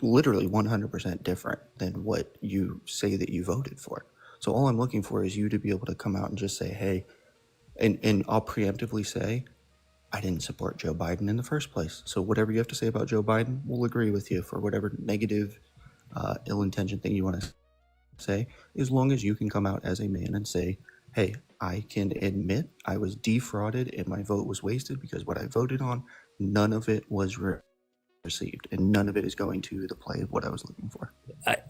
literally 100% different than what you say that you voted for? So all I'm looking for is you to be able to come out and just say, hey, and I'll preemptively say, I didn't support Joe Biden in the first place. So whatever you have to say about Joe Biden, we'll agree with you for whatever negative, ill-intentioned thing you want to say, as long as you can come out as a man and say, hey, I can admit I was defrauded and my vote was wasted because what I voted on, none of it was received, and none of it is going to the play of what I was looking for.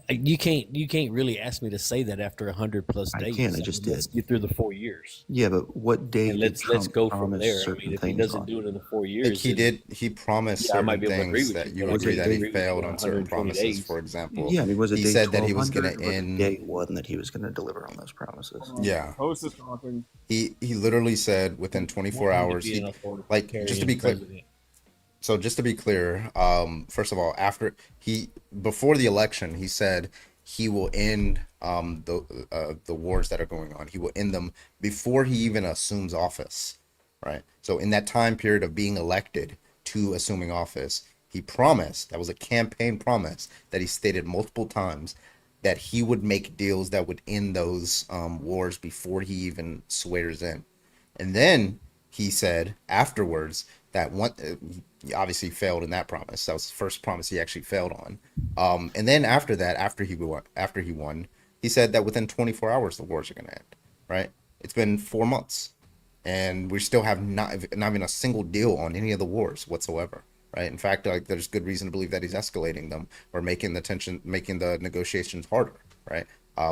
You can't really ask me to say that after 100 plus days. I can. I just did. Let's get through the 4 years. Yeah, but what day? And let's go from there. I mean, if he doesn't do it in the 4 years, Like he did. He promised certain things that you would agree that he failed on certain promises. For example, yeah, I mean, was it he day said that he was going 1200 to or end day one that he was going to deliver on those promises. Yeah. Host is talking. He literally said within 24 hours. Like just to be clear. So just to be clear, first of all, before the election, he said he will end the wars that are going on. He will end them before he even assumes office, right? So in that time period of being elected to assuming office, he promised, that was a campaign promise that he stated multiple times, that he would make deals that would end those wars before he even swears in. And then he said afterwards that he obviously failed in that promise. That was the first promise he actually failed on. And then after that, after he won, he said that within 24 hours the wars are going to end. Right? It's been 4 months, and we still have not even a single deal on any of the wars whatsoever. Right? In fact, like there's good reason to believe that he's escalating them or making the negotiations harder. Right?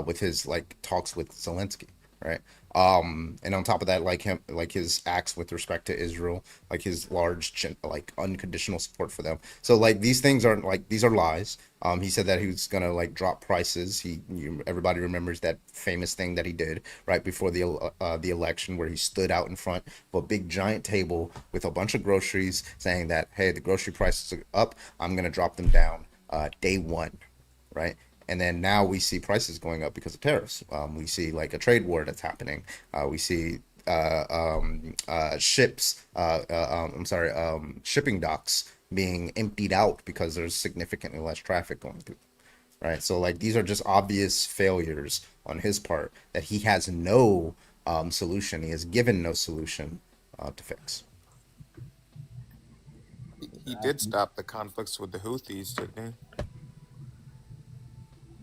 With his like talks with Zelensky. right? And on top of that, like his acts with respect to Israel, like his like unconditional support for them. So like these things aren't like these are lies. He said that he was gonna like drop prices. Everybody remembers that famous thing that he did right before the election, where he stood out in front of a big giant table with a bunch of groceries, saying that, hey, the grocery prices are up. I'm gonna drop them down day one, right? And then now we see prices going up because of tariffs. We see like a trade war that's happening. We see shipping docks being emptied out because there's significantly less traffic going through, right? So like these are just obvious failures on his part that he has no solution. He has given no solution to fix. He did stop the conflicts with the Houthis, didn't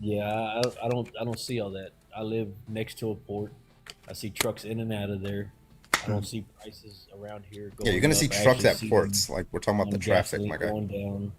Yeah, I don't see all that. I live next to a port. I see trucks in and out of there. I don't see prices around here going Yeah, you're gonna up. see I trucks actually at see ports. Like we're talking about the traffic, gasoline my guy. going down.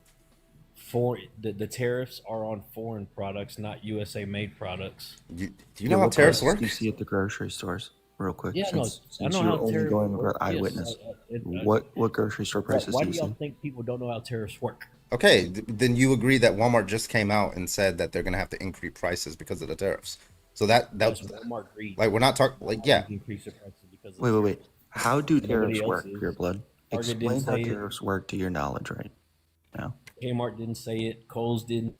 For the tariffs are on foreign products, not USA made products. Do you Yeah, know how what tariffs prices work? do you see at the grocery stores? Real quick, Yeah, no, I since know you're how only tariffs going work. over eyewitness, what grocery store prices Why do do you y'all see? think people don't know how tariffs work? Okay, then you agree that Walmart just came out and said that they're gonna have to increase prices because of the tariffs. So that Yes, Walmart agreed. like we're not talking like Walmart yeah. didn't increase their prices because of Wait, the wait, wait. tariffs. How do Nobody tariffs else work, is. Pure Blood? Target didn't Explain how say it. tariffs work to your knowledge right now. Kmart didn't say it. Kohl's didn't.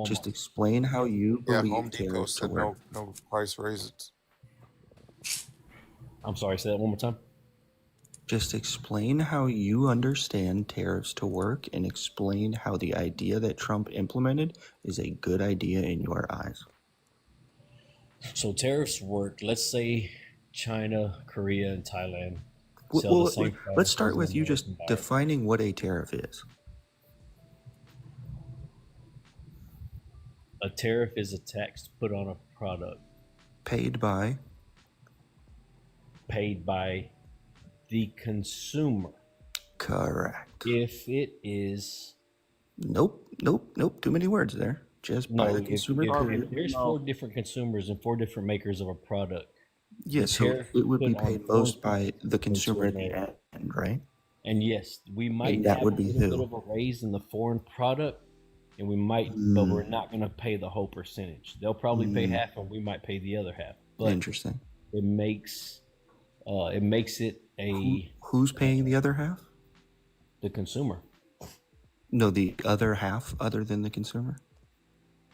Just explain how you he? Yeah, believe Home Depot tariffs to said work. no price raises. I'm sorry, say that one more time. Just explain how you understand tariffs to work and explain how the idea that Trump implemented is a good idea in your eyes. So tariffs work. Let's say China, Korea, and Thailand Well, sell the well, same let's products start as an with you American just buyer. defining what a tariff is. A tariff is a tax put on a product Paid by the consumer. Correct. If it is Nope. Too many words there. Just by the consumer period. there's four different consumers and four different makers of a product. Yeah, the so tariff it would be put on paid foreign most by the consumer at the America. end, right? And yes, we might And that have would a be little bit who? of a raise in the foreign product, and we might, but we're not going to pay the whole percentage. They'll probably pay half, and we might pay the other half. But Interesting. it makes it a Who's paying the other half? the consumer, No, the other half other than the consumer?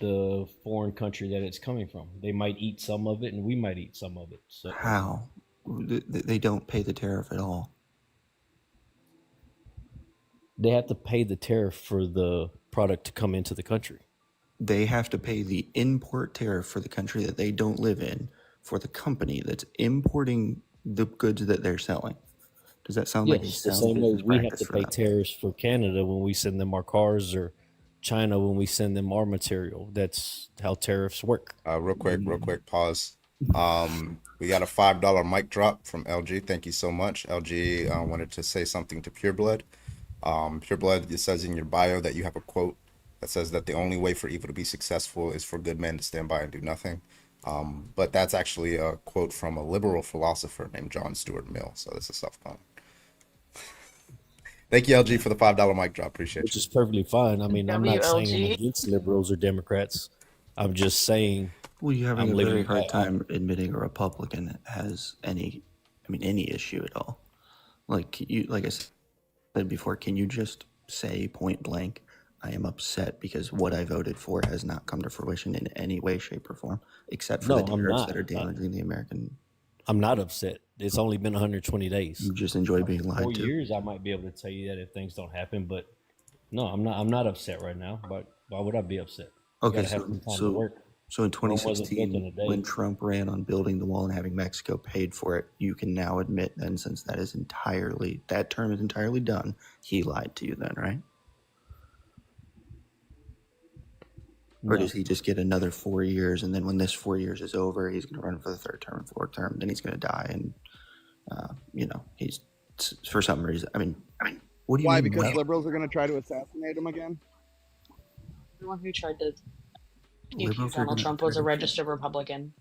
the foreign country that it's coming from. They might eat some of it, and we might eat some of it. So How? They don't pay the tariff at all. they have to pay the tariff for the product to come into the country. They have to pay the import tariff for the country that they don't live in for the company that's importing the goods that they're selling. Does that sound like a Yes, the sound same way business we have practice to for pay them? tariffs for Canada when we send them our cars, or China when we send them our material. That's how tariffs work. Real quick, pause. We got a $5 mic drop from LG. Thank you so much. LG wanted to say something to Pureblood. Pureblood, it says in your bio that you have a quote that says that the only way for evil to be successful is for good men to stand by and do nothing. But that's actually a quote from a liberal philosopher named John Stuart Mill. So this is stuff fun. Thank you, LG, for the $5 mic drop. Appreciate Which you. is perfectly fine. I mean, I'm not saying I'm WLG. against liberals or Democrats. I'm just saying Well, you're having I'm a very living. hard time admitting a Republican has any issue at all. Like I said before, can you just say point blank, I am upset because what I voted for has not come to fruition in any way, shape, or form, except for No, the I'm tariffs not. that are damaging the American. I'm not upset. It's only been 120 days. You just enjoy being lied 4 to. years, I might be able to tell you that if things don't happen. But no, I'm not. I'm not upset right now. But why would I be upset? You Okay, gotta have some time to so work. in Rome wasn't built in 2016, a day. when Trump ran on building the wall and having Mexico paid for it, you can now admit then, since that term is entirely done, he lied to you then, right? Or No. does he just get another 4 years, and then when this 4 years is over, he's going to run for the third term and fourth term, then he's going to die, and he's for some reason. I mean, what do you Why? mean? Because Well, liberals are going to try to assassinate him again? The one who tried to liberals are Donald going to Trump was a registered Republican.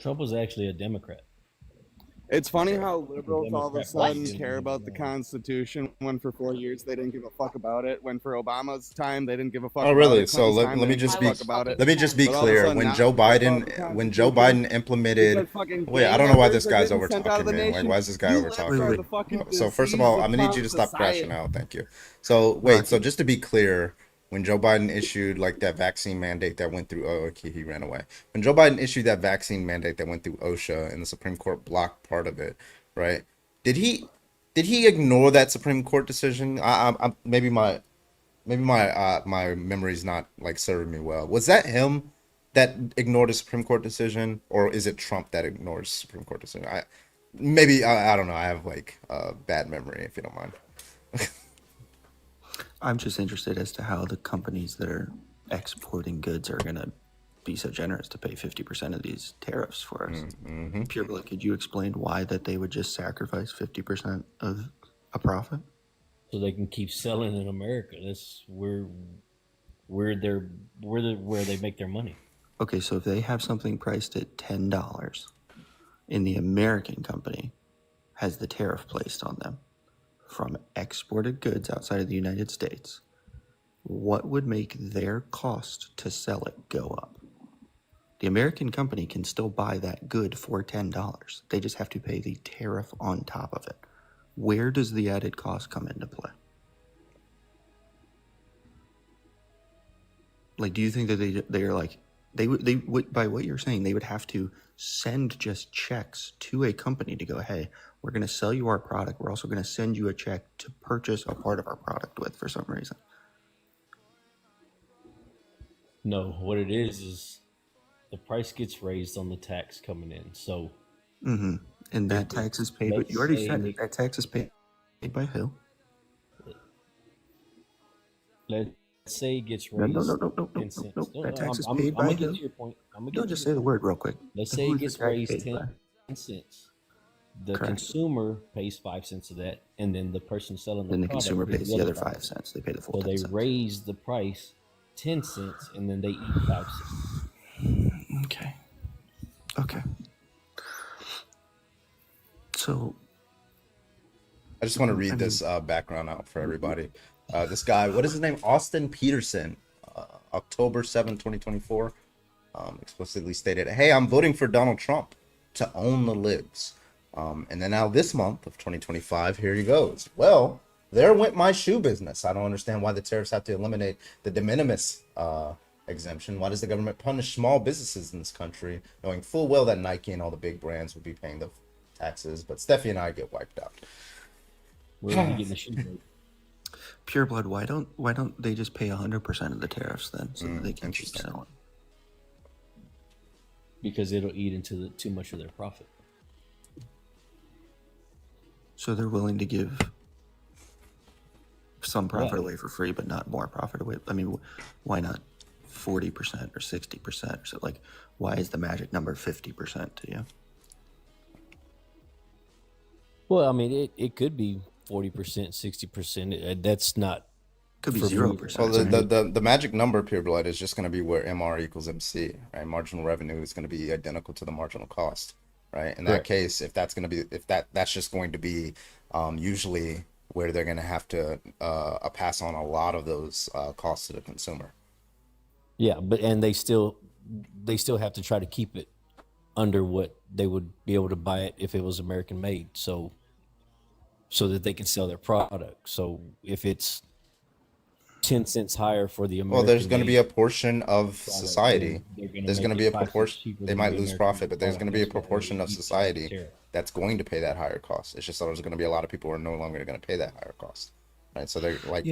Trump was actually a Democrat. It's funny how liberals all of a Democrat sudden Party care about the Constitution when for 4 years they didn't give a fuck about it. When for Obama's time they didn't give a fuck Oh, about really? it. So Clinton's let, time let they me didn't give just a be fuck about it. let me just be But all of a clear. sudden now they care about the When Joe Constitution Biden implemented, because fucking wait, I gang don't know why members this are guy's getting over sent out talking of the me. Like, nation. why is this guy You over libs talking are me? the fucking So first of disease all, I'm gonna need you upon to stop crashing society. out. Thank you. So wait, so Rocky. just to be clear, when Joe Biden issued like that vaccine mandate that went through, oh, okay, he ran away. When Joe Biden issued that vaccine mandate that went through OSHA and the Supreme Court blocked part of it, right? Did he ignore that Supreme Court decision? My memory's not like serving me well. Was that him that ignored a Supreme Court decision, or is it Trump that ignores Supreme Court decision? I don't know. I have like a bad memory, if you don't mind. I'm just interested as to how the companies that are exporting goods are going to be so generous to pay 50% of these tariffs for us. Mm-hmm. Pure Blood, could you explain why that they would just sacrifice 50% of a profit? so they can keep selling in America. That's where they make their money. Okay, so if they have something priced at $10 and the American company has the tariff placed on them from exported goods outside of the United States, what would make their cost to sell it go up? The American company can still buy that good for $10. They just have to pay the tariff on top of it. Where does the added cost come into play? Like, do you think that they're like they would by what you're saying they would have to send just checks to a company to go, hey, we're going to sell you our product. We're also going to send you a check to purchase a part of our product with for some reason. No, what it is the price gets raised on the tax coming in. So, and that tax is paid. But you already said it. That tax is paid by who? Let's say it gets No, raised no. 10 cents. No, That tax is I'm paid by gonna get who? to your point. No, just say the word real quick. Let's say Who it is gets the tax raised paid 10 by? cents. The Correct. consumer pays 5 cents of that, and then the person selling the Then the product consumer pays the other 5 5 cents. They pay the full So 10 they cents. raise the price 10 cents, and then they eat 5 cents. Okay. So I just want to read this background out for everybody. This guy, what is his name? Austin Peterson, October 7, 2024, explicitly stated, hey, I'm voting for Donald Trump to own the libs. And then now this month of 2025, here he goes. Well, there went my shoe business. I don't understand why the tariffs have to eliminate the de minimis exemption. Why does the government punish small businesses in this country, knowing full well that Nike and all the big brands would be paying the taxes, but Steffi and I get wiped out. Where are we getting the shoe from? Pure Blood, why don't they just pay 100% of the tariffs then, so that they can keep selling? Because it'll eat into too much of their profit. So they're willing to give some profit away for free, but not more profit away. I mean, why not 40% or 60%? So, like, why is the magic number 50% to you? Well, I mean, it could be 40%, 60%. That's not. Could be for 0%. Well, the magic number, Pure Blood, is just going to be where MR equals MC, right? Marginal revenue is going to be identical to the marginal cost, right? In that case, if that's going to be, that's just going to be usually where they're going to have to pass on a lot of those costs to the consumer. Yeah, and they still have to try to keep it under what they would be able to buy it if it was American made, so that they can sell their product. So if it's 10 cents higher for the American, well, there's going to be a portion of society. There's going to be a proportion. They might lose profit, but there's going to be a proportion of society that's going to pay that higher cost. It's just that there's going to be a lot of people who are no longer going to pay that higher cost, right? So they're like,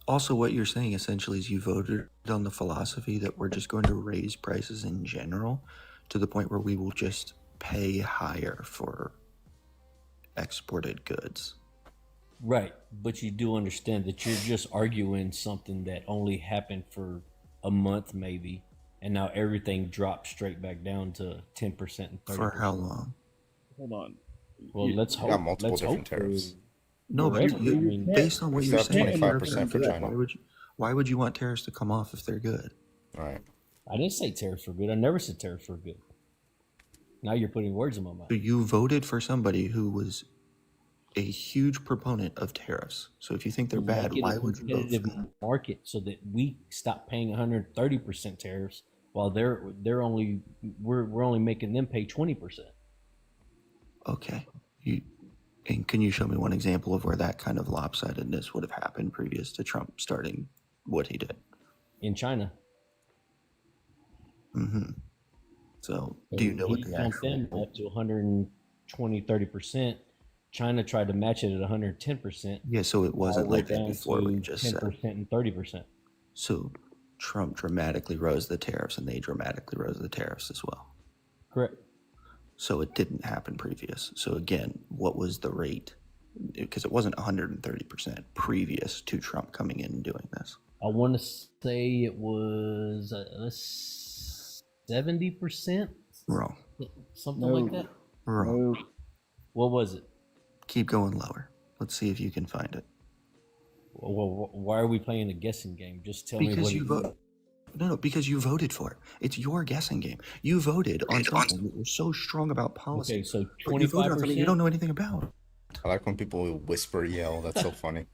Also, what you're saying essentially is you voted on the philosophy that we're just going to raise prices in general to the point where we will just pay higher for exported goods. Right, but you do understand that you're just arguing something that only happened for a month maybe, and now everything drops straight back down to 10% and 30%. For how long? Hold on. Well, let's hope. Got multiple different tariffs. No, but based on what you're saying, 25% for China. Why would you want tariffs to come off if they're good? Right. I didn't say tariffs were good. I never said tariffs were good. Now you're putting words in my mouth. So you voted for somebody who was a huge proponent of tariffs. So if you think they're bad, Make it why a would you vote for competitive them? market so that we stop paying 130% tariffs while we're only making them pay 20%. Okay. And can you show me one example of where that kind of lopsidedness would have happened previous to Trump starting what he did? In China. Mm-hmm. So do you know what He the bumped them actual... up to 120, 30%. China tried to match it at 110%. Yeah, so it wasn't like that before what you just 10% said. and 30%. So Trump dramatically rose the tariffs and they dramatically rose the tariffs as well. Correct. So it didn't happen previous. So again, what was the rate? Because it wasn't 130% previous to Trump coming in and doing this. I want to say it was 70%. Wrong. Something like that. Wrong. What was it? Keep going lower. Let's see if you can find it. Well, why are we playing a guessing game? Just tell me Because what you vote. No, because you voted for it. It's your guessing game. You voted on something that you're so strong about policy. Okay, so but you voted on something you 25%? don't know anything about. I like when people whisper yell. That's so funny.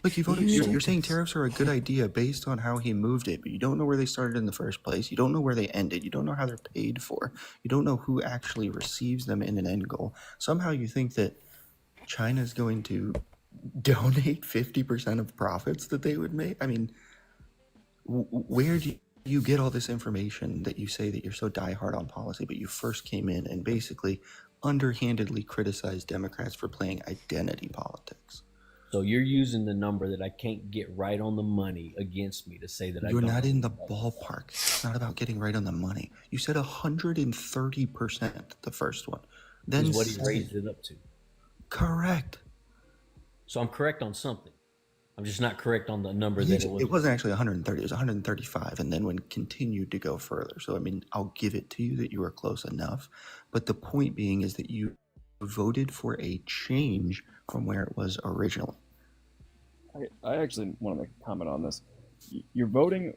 Look, you voted. You're saying tariffs are a good idea based on how he moved it, but you don't know where they started in the first place. You don't know where they ended. You don't know how they're paid for. You don't know who actually receives them in an end goal. Somehow you think that China's going to donate 50% of profits that they would make. I mean, where do you get all this information that you say that you're so diehard on policy, but you first came in and basically underhandedly criticized Democrats for playing identity politics? So you're using the number that I can't get right on the money against me to say that You're I don't. not in the ballpark. It's not about getting right on the money. You said 130%, the first one. Then Is what he raised it up to. Correct. So I'm correct on something. I'm just not correct on the number that it was. It wasn't actually 130. It was 135, and then when continued to go further. So I mean, I'll give it to you that you were close enough. But the point being is that you voted for a change from where it was originally. I actually want to make a comment on this. You're voting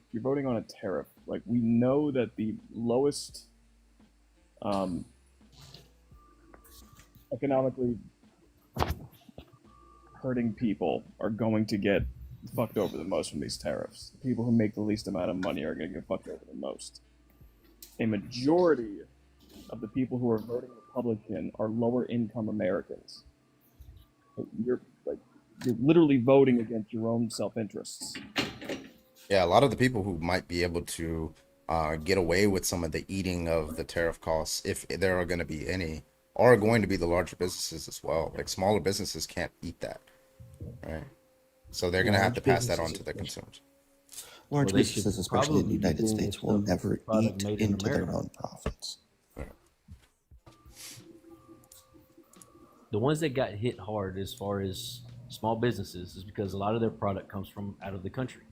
on a tariff. Like, we know that the lowest economically hurting people are going to get fucked over the most from these tariffs. The people who make the least amount of money are going to get fucked over the most. A majority of the people who are voting Republican are lower income Americans. You're literally voting against your own self-interests. Yeah, a lot of the people who might be able to get away with some of the eating of the tariff costs, if there are going to be any, are going to be the larger businesses as well. Like smaller businesses can't eat that, right? So they're going to have to pass that on to their consumers. Large businesses, especially in the United States, will never eat into their own profits. The ones that got hit hard as far as small businesses is because a lot of their product comes from out of the country.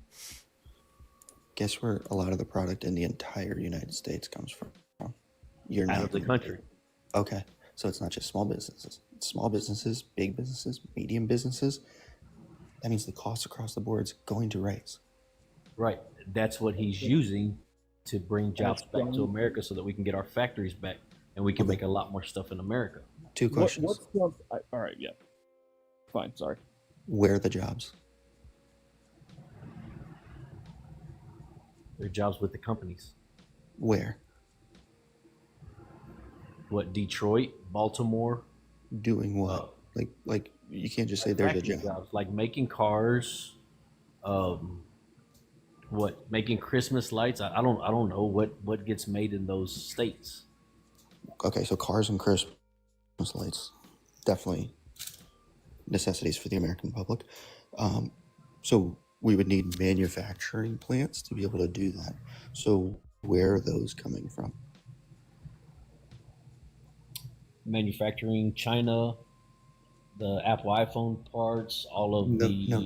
Guess where a lot of the product in the entire United States comes from? Out of the country. Okay, so it's not just small businesses. It's small businesses, big businesses, medium businesses. That means the cost across the board is going to raise. Right. That's what he's using to bring jobs back to America so that we can get our factories back and we can make a lot more stuff in America. Two questions. What's Trump's, all right, yeah. Fine, sorry. Where are the jobs? They're jobs with the companies. Where? What, Detroit, Baltimore? Doing what? Like you can't just say there's a Factory job. jobs, like making cars, making Christmas lights. I don't know what gets made in those states. Okay, so cars and Christmas lights, definitely necessities for the American public. So we would need manufacturing plants to be able to do that. So where are those coming from? Manufacturing, China, the Apple iPhone parts, all of No.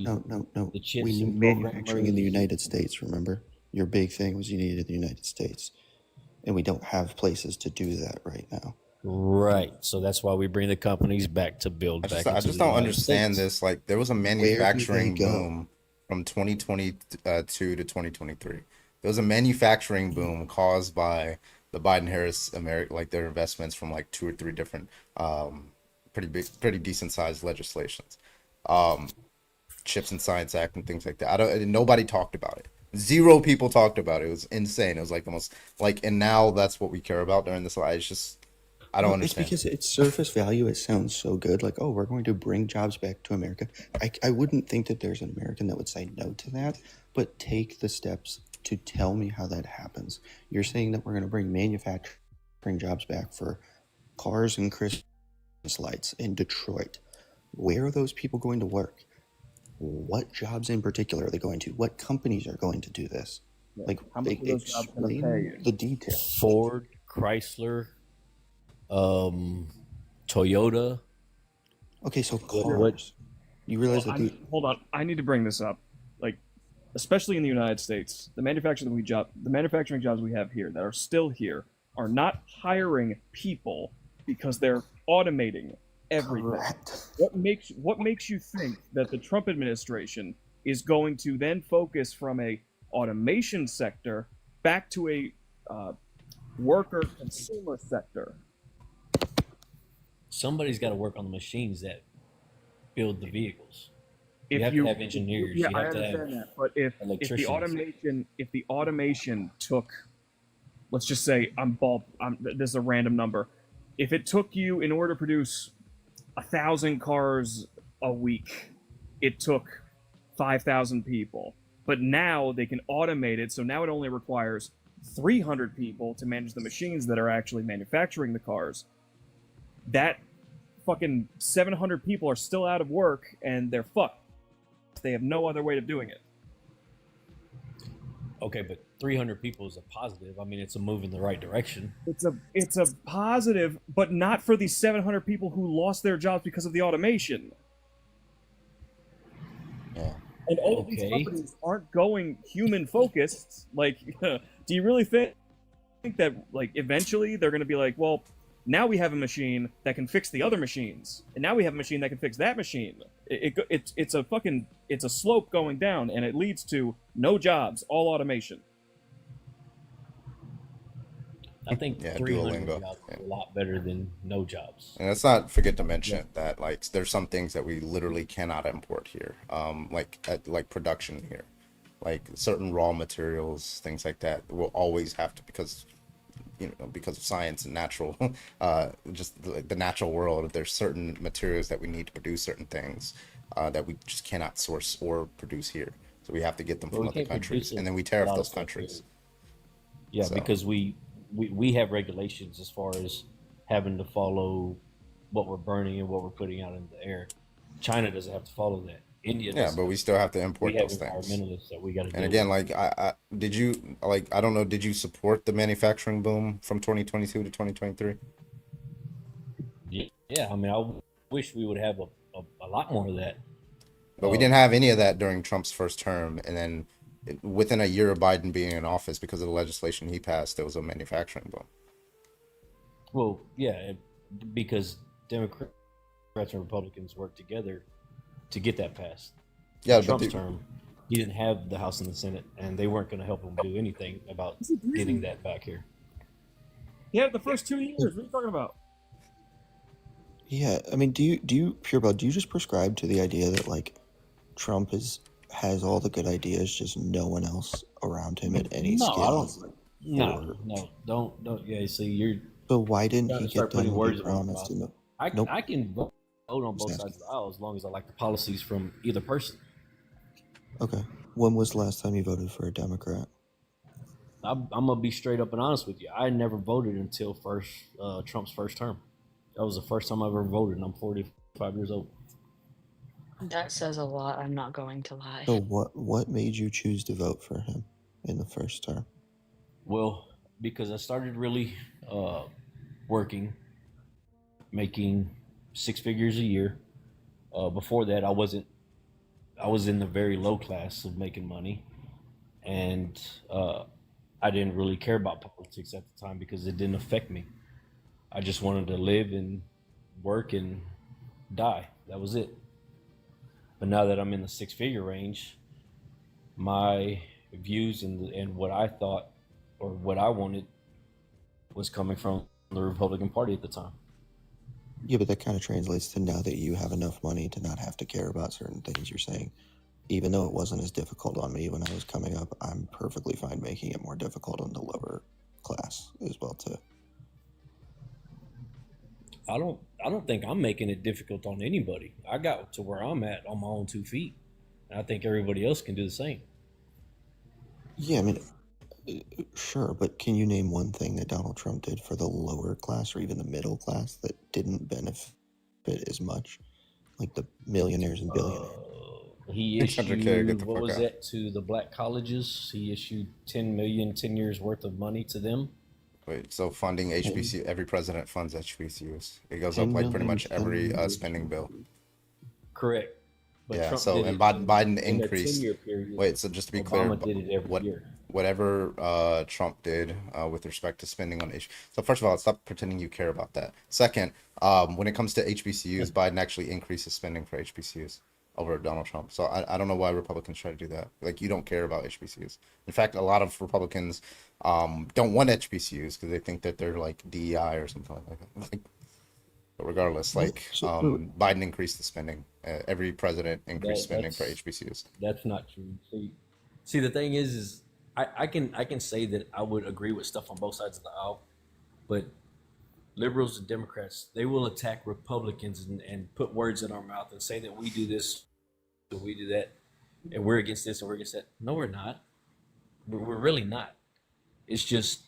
the chips We need and manufacturing in the programmers. United States, remember? Your big thing was you needed the United States. And we don't have places to do that right now. Right. So that's why we bring the companies back to build I back. just into the don't United understand States. this. Like there was a Where do manufacturing they go? boom from 2022 to 2023. There was a manufacturing boom caused by the Biden Harris like their investments from like 2 or 3 different pretty decent sized legislations, Chips and Science Act and things like that. Nobody talked about it. 0 people talked about it. It was insane. It was like the most like, and now that's what we care about during this. It's just, I don't Well, understand. It's because it's surface value. It sounds so good. Like, oh, we're going to bring jobs back to America. I wouldn't think that there's an American that would say no to that, but take the steps to tell me how that happens. You're saying that we're going to bring manufacturing jobs back for cars and Christmas lights in Detroit. Where are those people going to work? What jobs in particular are they going to? What companies are going to do this? Like, How much are those jobs going to pay you? the details. Ford, Chrysler, Toyota. Okay, so cars. What? You realize Well, that hold on. I need to bring this up. Like, especially in the United States, the manufacturing jobs we have here that are still here are not hiring people because they're automating everything. Correct. What makes you think that the Trump administration is going to then focus from a automation sector back to a worker consumer sector? Somebody's got to work on the machines that build the vehicles. If You have to have engineers. Yeah, You I have to understand have that. But if the automation took, let's just say, this is a random number. If it took you, in order to produce 1,000 cars a week, it took 5,000 people. But now they can automate it, so now it only requires 300 people to manage the machines that are actually manufacturing the cars. That fucking 700 people are still out of work, and they're fucked. They have no other way of doing it. Okay, but 300 people is a positive. I mean, it's a move in the right direction. It's a positive, but not for these 700 people who lost their jobs because of the automation. Yeah. And all of these companies aren't going human focused. Like, do you really think that like eventually they're going to be like, well, now we have a machine that can fix the other machines, and now we have a machine that can fix that machine. It's a slope going down, and it leads to no jobs, all automation. I think Yeah, 300 Duolingo. jobs is a lot better than no jobs. And let's not forget to mention that like there's some things that we literally cannot import here, like production here, like certain raw materials, things like that will always have to, because of science and natural, just the natural world. There's certain materials that we need to produce certain things that we just cannot source or produce here. So we have to get them Well, from we other can't countries, produce and then we a tariff lot of those stuff countries. Yeah, So- because we have regulations as far as having to follow what we're burning and what we're putting out into the air. China doesn't have to follow that. India Yeah, doesn't. but we still have to import We have those things. environmentalists that we got to And deal again, with. like I don't know, did you support the manufacturing boom from 2022 to 2023? Yeah, I mean, I wish we would have a lot more of that. But we didn't have any of that during Trump's first term, and then within a year of Biden being in office, because of the legislation he passed, there was a manufacturing boom. Well, yeah, because Democrats and Republicans worked together to get that passed. Yeah, In but Trump's term, he didn't have the House and the Senate, and they weren't going to help him do anything about getting that back here. Yeah, the first 2 years. What are you talking about? Yeah, I mean, do you Purebell, do you just prescribe to the idea that like Trump has all the good ideas, just no one else around him at any No, scale? I don't. No, don't. Yeah, see, you're. So why didn't trying he to start get done putting what he words in my promised? mouth. Nope. I can vote on both Just sides of the aisle as long as I like the policies from either person. Okay. When was the last time you voted for a Democrat? I'm gonna be straight up and honest with you. I never voted until Trump's first term. That was the first time I ever voted, and I'm 45 years old. That says a lot. I'm not going to lie. So what made you choose to vote for him in the first term? Well, because I started really working, making 6 figures a year. Before that, I was in the very low class of making money, and I didn't really care about politics at the time because it didn't affect me. I just wanted to live and work and die. That was it. But now that I'm in the 6-figure range, my views and what I thought or what I wanted was coming from the Republican Party at the time. Yeah, but that kind of translates to now that you have enough money to not have to care about certain things. You're saying, even though it wasn't as difficult on me when I was coming up, I'm perfectly fine making it more difficult on the lower class as well too. I don't think I'm making it difficult on anybody. I got to where I'm at on my own 2 feet. And I think everybody else can do the same. Yeah, I mean, sure, but can you name one thing that Donald Trump did for the lower class or even the middle class that didn't benefit as much? Like the millionaires and billionaires. He issued, what was that, to the black colleges? He issued 10 million, 10 years worth of money to them. Wait, so funding HBCU, every president funds HBCUs. It goes up like pretty much every spending bill. Correct. But yeah, Trump so did and it Biden in a increased. 10-year period. Wait, so just to be Obama clear, did it every year. whatever Trump did with respect to spending on so first of all, stop pretending you care about that. Second, when it comes to HBCUs, Biden actually increases spending for HBCUs over Donald Trump. So I don't know why Republicans try to do that. Like, you don't care about HBCUs. In fact, a lot of Republicans don't want HBCUs because they think that they're like DEI or something like that. Like, but regardless, like Biden increased the spending. Every president increased spending for HBCUs. That's not true. See, the thing is I can say that I would agree with stuff on both sides of the aisle, but liberals and Democrats, they will attack Republicans and put words in our mouth and say that we do this, and we do that, and we're against this and we're against that. No, we're not. We're really not. It's just,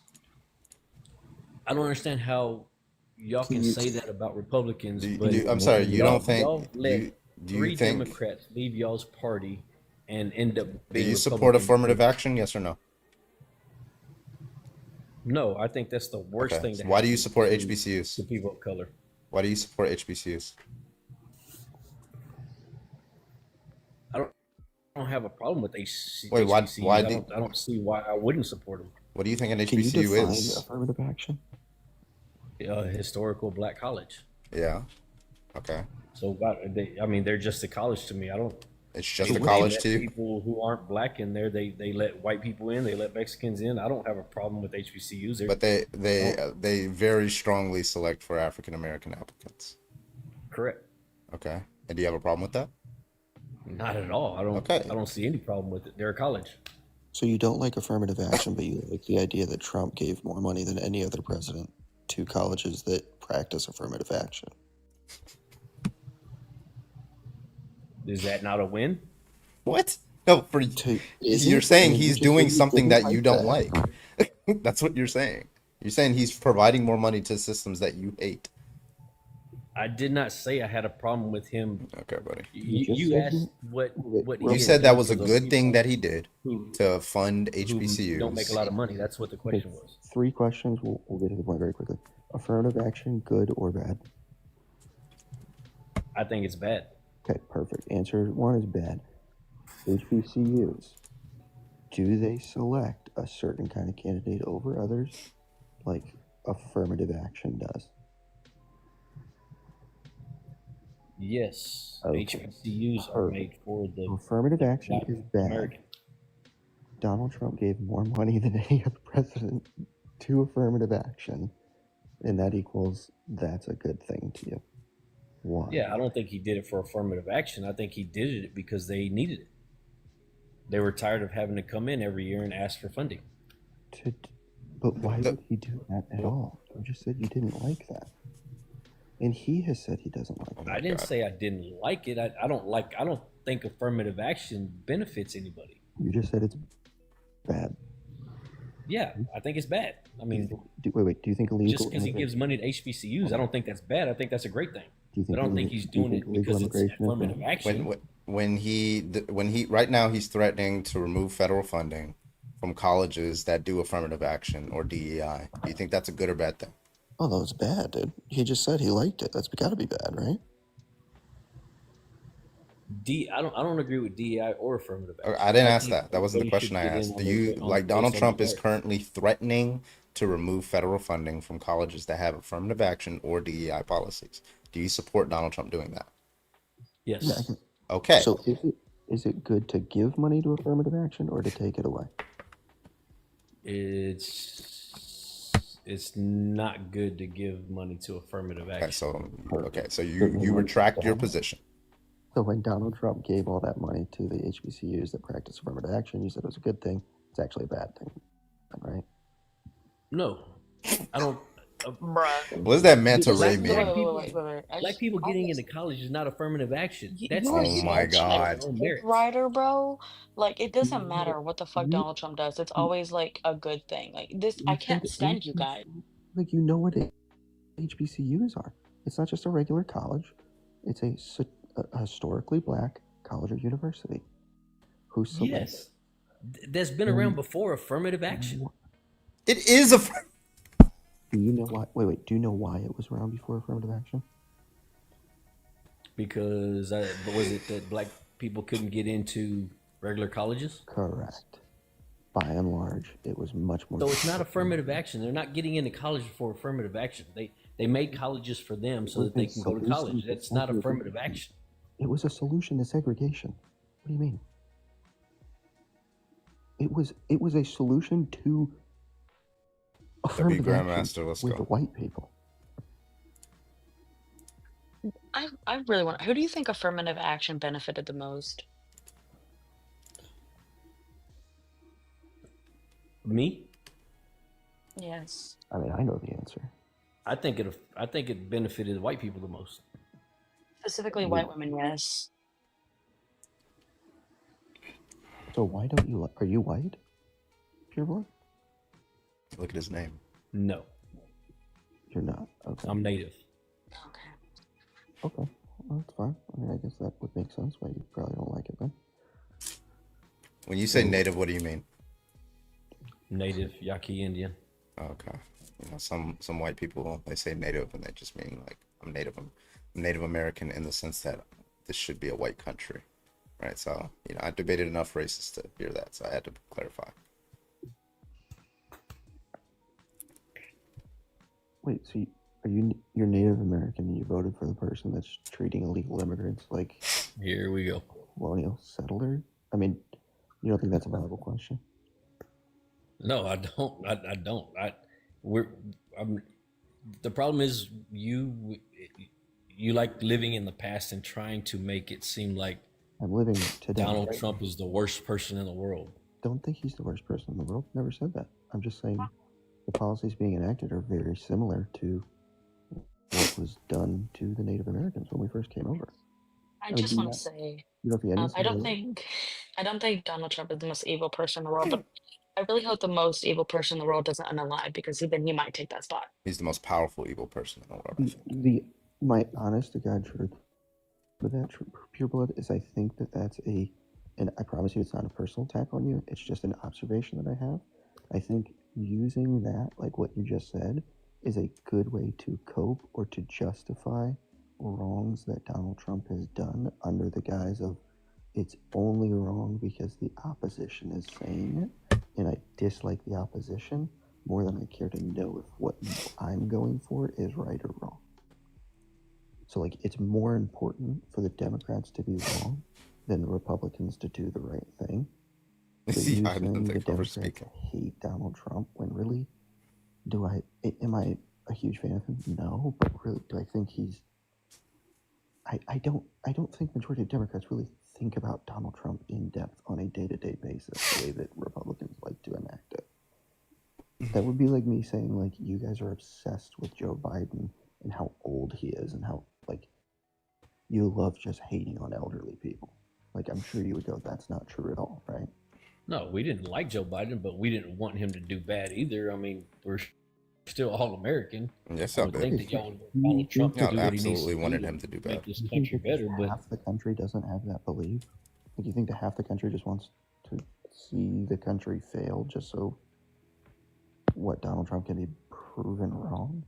I don't understand how y'all can say that about Republicans, but I'm sorry, you don't think y'all let do you three think Democrats leave y'all's party and end up do being you support Republicans? affirmative action? Yes or no? No, I think that's the worst Okay. thing. So why do you support HBCUs? To people of color. Why do you support HBCUs? I don't have a problem with HBCUs. Wait, why I don't see why I wouldn't support them. What do you think an Can you HBCU define is? affirmative action? Historical black college. Yeah. Okay. So they're just a college to me. I don't. It's just they a college let to you? People who aren't black in there, they let white people in, they let Mexicans in. I don't have a problem with HBCUs. But they very strongly select for African American applicants. Correct. Okay. And do you have a problem with that? Not at all. I don't. Okay. I don't see any problem with it. They're a college. So you don't like affirmative action, but you like the idea that Trump gave more money than any other president to colleges that practice affirmative action. Is that not a win? What? No, you're saying he's doing something that you don't like. That's what you're saying. You're saying he's providing more money to systems that you hate. I did not say I had a problem with him. Okay, buddy. You asked what you said that was a good thing that he did to fund HBCUs. Don't make a lot of money. That's what the question was. 3 questions. We'll get to the point very quickly. Affirmative action, good or bad? I think it's bad. Okay, perfect. Answer 1 is bad. HBCUs, do they select a certain kind of candidate over others, like affirmative action does? Yes, Okay. HBCUs are made for the affirmative action is bad. American. Donald Trump gave more money than any other president to affirmative action, and that equals that's a good thing to you. Why? Yeah, I don't think he did it for affirmative action. I think he did it because they needed it. They were tired of having to come in every year and ask for funding. But why would he do that at all? You just said you didn't like that. And he has said he doesn't like it. I didn't say I didn't like it. I don't think affirmative action benefits anybody. You just said it's bad. Yeah, I think it's bad. I mean, wait. Do you think illegal just because he gives money to HBCUs, I don't think that's bad. I think that's a great thing. I don't think he's doing it because it's affirmative action. When he right now he's threatening to remove federal funding from colleges that do affirmative action or DEI. Do you think that's a good or bad thing? Oh, no, it's bad, dude. He just said he liked it. That's got to be bad, right? I don't agree with DEI or affirmative action. I didn't ask that. That wasn't the question I asked. Do you like Donald Trump is currently threatening to remove federal funding from colleges that have affirmative action or DEI policies? Do you support Donald Trump doing that? Yes. Yeah, okay. So is it good to give money to affirmative action or to take it away? It's it's not good to give money to affirmative action. So you retract your position. So when Donald Trump gave all that money to the HBCUs that practice affirmative action, you said it was a good thing. It's actually a bad thing, right? No, I don't. Bruh. What does that manta Black, ray black mean? people, Wait. black people getting into college is not affirmative action. That's You are Oh my such a God. dick rider, bro. Like, it doesn't matter what the fuck Donald Trump does. It's always like a good thing. Like this, I can't stand you guys. Like, you know what HBCUs are. It's not just a regular college. It's a historically black college or university. Who's Yes, that's been around before affirmative action. It is a. Do you know why? Wait. Do you know why it was around before affirmative action? Because was it that black people couldn't get into regular colleges? Correct. By and large, it was much more. So it's not affirmative action. They're not getting into college for affirmative action. They made colleges for them so that they can go to college. That's not affirmative action. It was a solution to segregation. What do you mean? It was a solution to affirmative Grandmaster, action let's with go. the white people. I really want. Who do you think affirmative action benefited the most? Me? Yes. I mean, I know the answer. I think it benefited white people the most. Specifically, white women. Yes. So why don't you? Are you white? Pure blood? Look at his name. No, You're not. Okay. I'm native. Okay. Well, that's fine. I mean, I guess that would make sense why you probably don't like it then. When you say native, what do you mean? Native Yaqui Indian. Okay. You know, some white people, they say native and they just mean like I'm Native American in the sense that this should be a white country, right? So I debated enough races to hear that, so I had to clarify. Wait, so you're Native American and you voted for the person that's treating illegal immigrants like Here we go. colonial settlers? I mean, you don't think that's a viable question? No, I don't. I don't. The problem is you like living in the past and trying to make it seem like I'm living today. Donald Trump is the worst person in the world. Don't think he's the worst person in the world. Never said that. I'm just saying the policies being enacted are very similar to what was done to the Native Americans when we first came over. I just want to say, I don't think Donald Trump is the most evil person in the world, but I really hope the most evil person in the world doesn't unalive because then he might take that spot. He's the most powerful evil person in the world, I think. My honest to God truth with that pure blood is I think that's and I promise you it's not a personal attack on you, it's just an observation that I have. I think using that, like what you just said, is a good way to cope or to justify wrongs that Donald Trump has done under the guise of it's only wrong because the opposition is saying it, and I dislike the opposition more than I care to know if what I'm going for is right or wrong. So, like, it's more important for the Democrats to be wrong than the Republicans to do the right thing. So you saying the Democrats hate Donald Trump when really, am I a huge fan of him? No, but really, do I think he's? I don't think majority of Democrats really think about Donald Trump in depth on a day-to-day basis the way that Republicans like to enact it. That would be like me saying, like, you guys are obsessed with Joe Biden and how old he is and how, like, you love just hating on elderly people. Like, I'm sure you would go, that's not true at all, right? No, we didn't like Joe Biden, but we didn't want him to do bad either. I mean, we're still all American. Yes, I would think that Donald Trump to do what he needs to wanted do him to do make bad. this country better, but Half the country doesn't have that belief. Like, you think that half the country just wants to see the country fail just so Donald Trump can be proven wrong?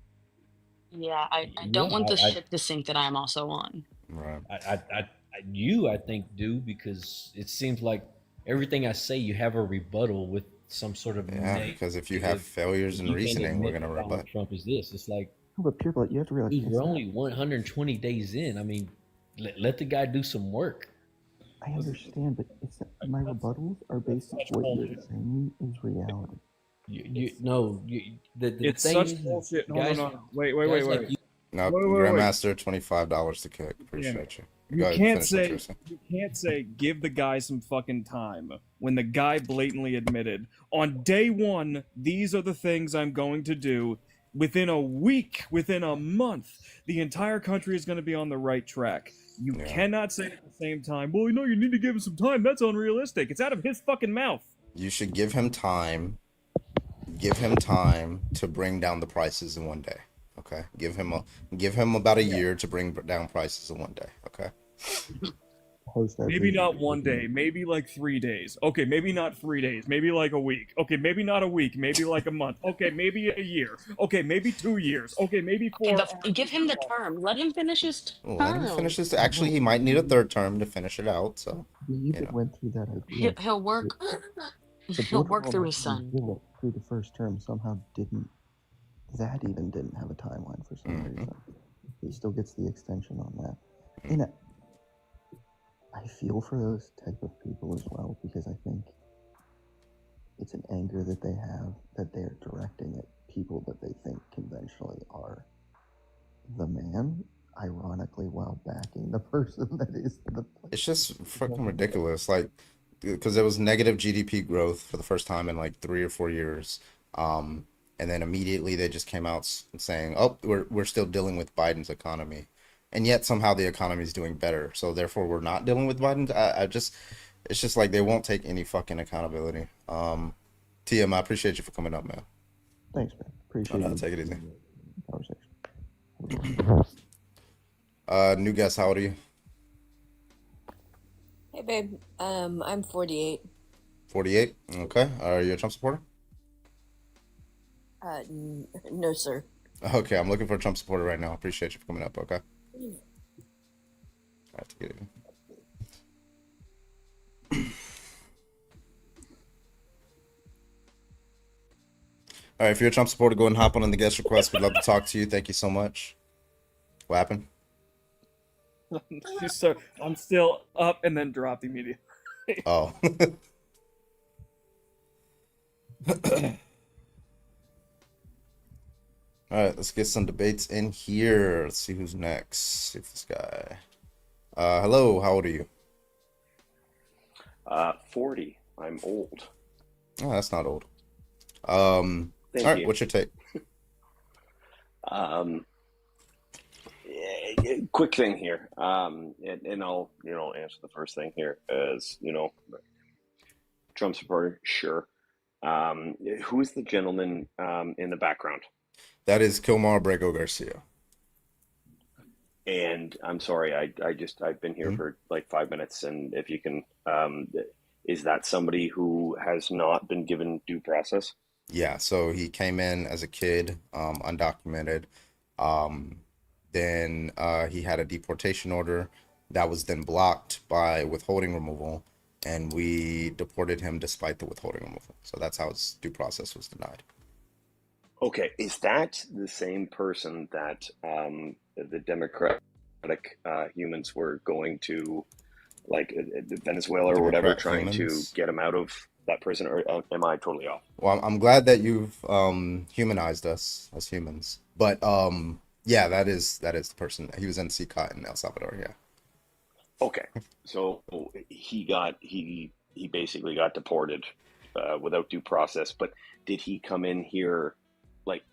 Yeah, I don't want the ship to sink that I'm also on. Right. I think do, because it seems like everything I say you have a rebuttal with some sort of because if you have failures in reasoning, we're gonna rebut. Trump is this. It's like, but pure blood, you have to realize we're only 120 days in. I mean, let the guy do some work. I understand, but my rebuttals are based on what you're saying is reality. The It's thing such is, bullshit. No, guys, no, no. Wait. guys like you. No, Wait. Grandmaster, $25 to kick. Damn Appreciate it. you. You Go ahead, can't finish what you were say saying. give the guy some fucking time when the guy blatantly admitted on day one these are the things I'm going to do. Within a week, within a month, the entire country is going to be on the right track. You cannot say at the same time, well, you need to give him some time. That's unrealistic. It's out of his fucking mouth. You should give him time. Give him time to bring down the prices in one day. Okay, give him about a year to bring down prices in one day. Okay. Maybe not one day, maybe like 3 days. Okay, maybe not 3 days, maybe like a week. Okay, maybe not a week, maybe like a month. Okay, maybe a year. Okay, maybe 2 years. Okay, maybe 4. Give him the term. Let him finish his term. Let him finish this. Actually, he might need a third term to finish it out. So went through that. He'll work. He'll work through his son. Through the first term somehow didn't have a timeline for some reason. He still gets the extension on that. And I feel for those type of people as well, because I think it's an anger that they have that they're directing at people that they think conventionally are the man, ironically, while backing the person that is the place. It's just fucking ridiculous. Like, because there was negative GDP growth for the first time in like 3 or 4 years. And then immediately they just came out saying, oh, we're still dealing with Biden's economy. And yet somehow the economy is doing better. So therefore we're not dealing with Biden's. It's just like they won't take any fucking accountability. TM, I appreciate you for coming up, man. Thanks, man. Appreciate it. Take it easy. Conversation. New guest, how old are you? Hey, babe. I'm 48. 48? Okay. Are you a Trump supporter? No, sir. Okay, I'm looking for a Trump supporter right now. Appreciate you for coming up, okay? All right, take it easy. All right, if you're a Trump supporter, go and hop on the guest request. We'd love to talk to you. Thank you so much. What happened? I'm still up and then dropped immediately. Oh. All right, let's get some debates in here. Let's see who's next. See if this guy. Hello, how old are you? 40. I'm old. Oh, that's not old. All right, you. what's your take? Quick thing here, and I'll answer the first thing here as Trump supporter, sure. Who is the gentleman in the background? That is Kilmar Brego Garcia. And I'm sorry, I've been here for like 5 minutes, and if you can, is that somebody who has not been given due process? Yeah, so he came in as a kid, undocumented. Then he had a deportation order that was then blocked by withholding removal, and we deported him despite the withholding removal. So that's how his due process was denied. Okay, is that the same person that the Democratic humans were going to, like Venezuela or whatever, trying to get him out of that prison, or am I totally off? Well, I'm glad that you've humanized us as humans, but yeah, that is the person. He was in CCOT in El Salvador. Yeah. Okay, so he basically got deported without due process, but did he come in here like?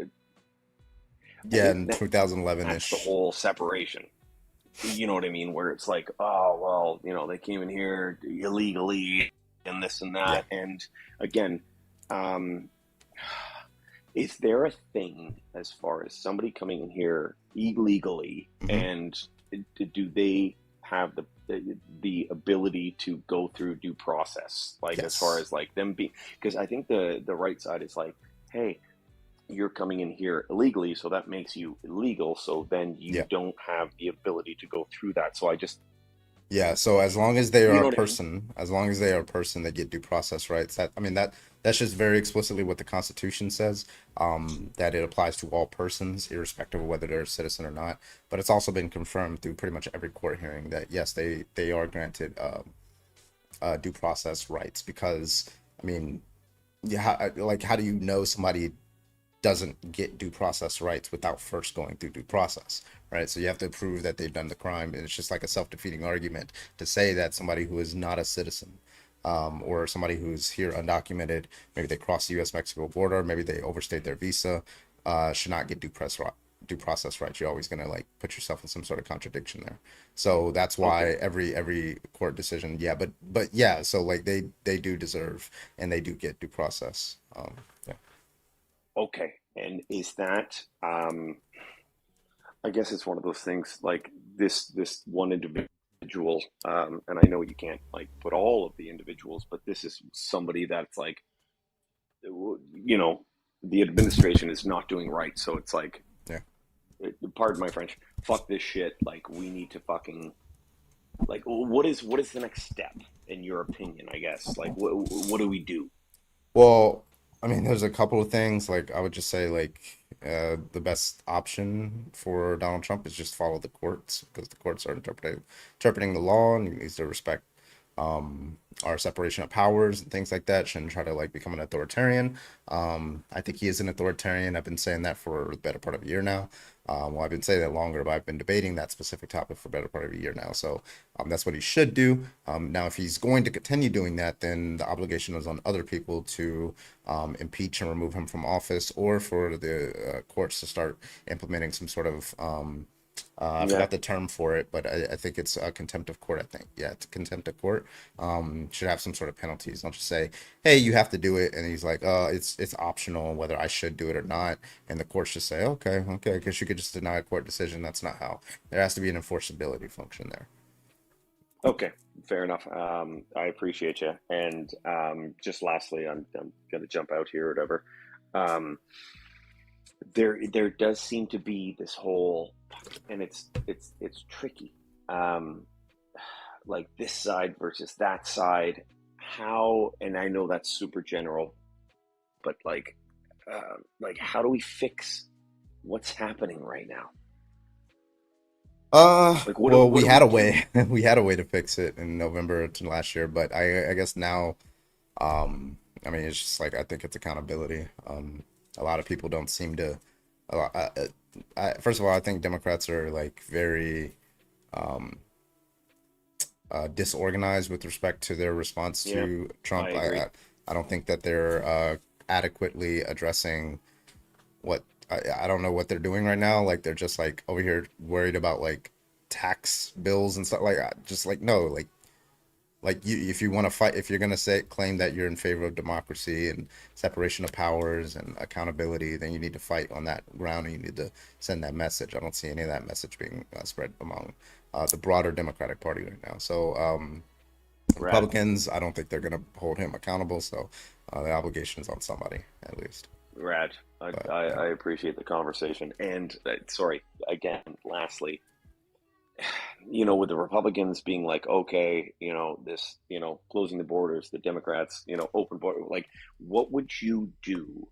Yeah, in 2011-ish. That's the whole separation. You know what I mean? Where it's like, oh well, they came in here illegally and this and that, and again, is there a thing as far as somebody coming in here illegally, and do they have the ability to go through due process, like as far as like them being, because I think the right side is like, hey, you're coming in here illegally, so that makes you illegal, so then you don't have the ability to go through that. So I just so as long as they are a person, they get due process rights. That's just very explicitly what the Constitution says, that it applies to all persons, irrespective of whether they're a citizen or not. But it's also been confirmed through pretty much every court hearing that yes, they are granted due process rights, because yeah, like how do you know somebody doesn't get due process rights without first going through due process, right? So you have to prove that they've done the crime, and it's just like a self-defeating argument to say that somebody who is not a citizen, or somebody who's here undocumented, maybe they crossed the U.S.-Mexico border, maybe they overstayed their visa, should not get due process rights. You're always going to like put yourself in some sort of contradiction there. So that's why every court decision, yeah, but yeah, so like they do deserve and they do get due process. Yeah. Okay, and is that I guess it's one of those things like this one individual, and I know you can't like put all of the individuals, but this is somebody that's like, you know, the administration is not doing right, so it's like, yeah, pardon my French, fuck this shit. Like we need to fucking like what is the next step in your opinion? I guess like what do we do? Well, I mean, there's a couple of things. Like, I would just say, like, the best option for Donald Trump is just follow the courts because the courts are interpreting the law, and he needs to respect our separation of powers and things like that. Shouldn't try to like become an authoritarian. I think he is an authoritarian. I've been saying that for the better part of a year now. Well, I've been saying that longer, but I've been debating that specific topic for the better part of a year now. So that's what he should do. Now, if he's going to continue doing that, then the obligation is on other people to impeach and remove him from office, or for the courts to start implementing some sort of I forgot the term for it, but I think it's a contempt of court. I think, yeah, it's contempt of court. Should have some sort of penalties. Don't just say, "Hey, you have to do it," and he's like, it's optional whether I should do it or not." And the courts just say, "Okay, because you could just deny a court decision." That's not how. There has to be an enforceability function there. Okay, fair enough. I appreciate you. And just lastly, I'm going to jump out here or whatever. There does seem to be this whole, and it's tricky. Like this side versus that side. How? And I know that's super general, but like how do we fix what's happening right now? Like Well, we do had a do? way, we had a way to fix it in November to last year, but I guess now, I mean, it's just like, I think it's accountability. A lot of people don't seem to, a lot, first of all, I think Democrats are like very, disorganized with respect to their response Yeah, to Trump. I agree. I don't think that they're adequately addressing what I don't know what they're doing right now. Like they're just like over here worried about like tax bills and stuff. Like just like no, like you, if you want to fight, if you're gonna say claim that you're in favor of democracy and separation of powers and accountability, then you need to fight on that ground, and you need to send that message. I don't see any of that message being spread among the broader Democratic Party right now. So Republicans, I don't think they're gonna hold him accountable. So the obligation is on somebody at least. Rad. I appreciate the conversation. And sorry, again, lastly, you know, with the Republicans being like, okay, you know, this, you know, closing the borders, the Democrats, you know, open border, like, what would you do?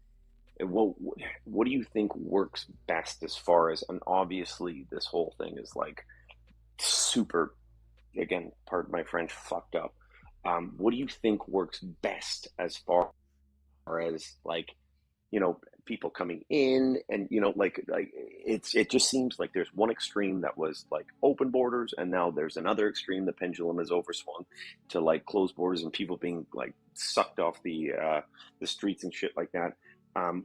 And what do you think works best as far as, and obviously this whole thing is like super, again, pardon my French, fucked up. What do you think works best as far as like, you know, people coming in and, you know, like it just seems like there's one extreme that was like open borders, and now there's another extreme, the pendulum is overswung to like closed borders and people being like sucked off the streets and shit like that.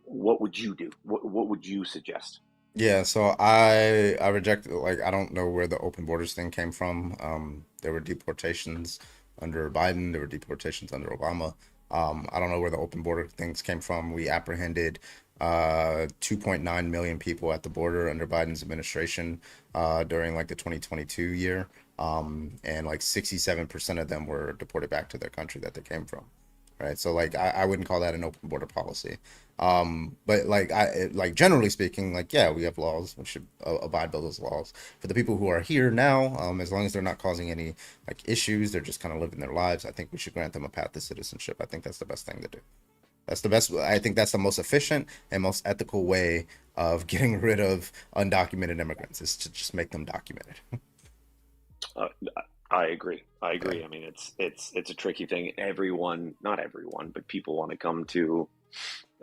What would you do? What would you suggest? Yeah, so I reject, like, I don't know where the open borders thing came from. There were deportations under Biden, there were deportations under Obama. I don't know where the open border things came from. We apprehended 2.9 million people at the border under Biden's administration during like the 2022 year. And like 67% of them were deported back to their country that they came from. Right. So like I wouldn't call that an open border policy. But like like generally speaking, like yeah, we have laws. We should abide by those laws. For the people who are here now, as long as they're not causing any like issues, they're just kind of living their lives. I think we should grant them a path to citizenship. I think that's the best thing to do. That's the best. I think that's the most efficient and most ethical way of getting rid of undocumented immigrants is to just make them documented. I agree. I agree. I mean, it's a tricky thing. Everyone, not everyone, but people want to come to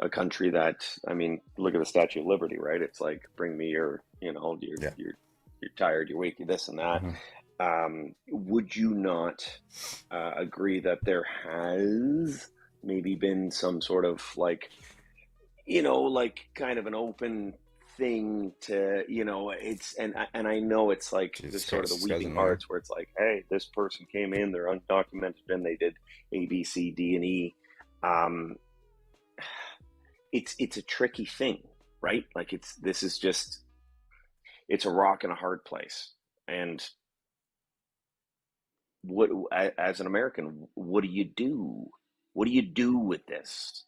a country that, I mean, look at the Statue of Liberty, right? It's like, bring me your, you're tired, you're weak, you're this and that. Would you not agree that there has maybe been some sort of like, like kind of an open thing to, it's, and I know it's like Jesus this sort of Christ, the this guy's weeping annoying. hearts where it's like, hey, this person came in, they're undocumented, and they did A, B, C, D, and E. It's a tricky thing, right? Like it's a rock and a hard place. And what, as an American, what do you do? What do you do with this?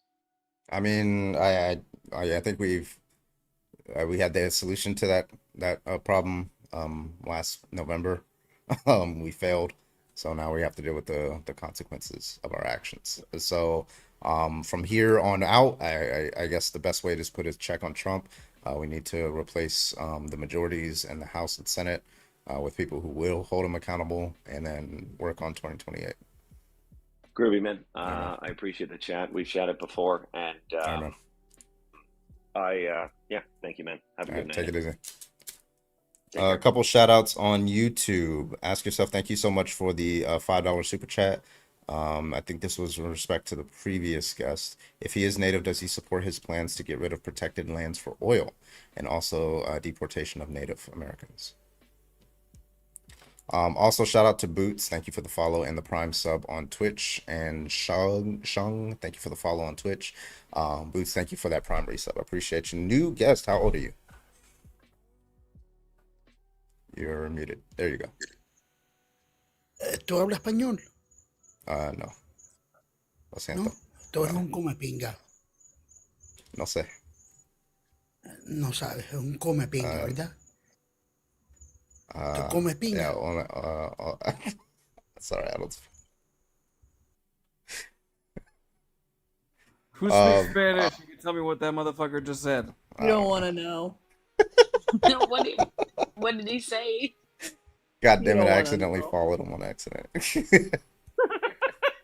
I mean, I think we had the solution to that problem last November. We failed, so now we have to deal with the consequences of our actions. So from here on out, I guess the best way to put a check on Trump. We need to replace the majorities in the House and Senate with people who will hold him accountable, and then work on 2028. Groovy, man. I appreciate the chat. We've chatted before, and thank you, man. Have a good night. Take it easy. A couple shout outs on YouTube. Ask yourself, thank you so much for the $5 super chat. I think this was in respect to the previous guest. If he is native, does he support his plans to get rid of protected lands for oil and also deportation of Native Americans? Also, shout out to Boots. Thank you for the follow and the Prime sub on Twitch. And Shung, thank you for the follow on Twitch. Boots, thank you for that Prime resub. I appreciate you. New guest, how old are you? You're muted. There you go. ¿Tú hablas español? No. Lo siento. ¿No? Tú eres un come pinga. No sé. No sabes, es un come pinga, ¿verdad? ¿Tú comes pinga? Yeah, sorry, I don't. Who speaks Spanish? You can tell me what that motherfucker just said. You don't want to know. What did he say? God damn it, I accidentally followed him on accident.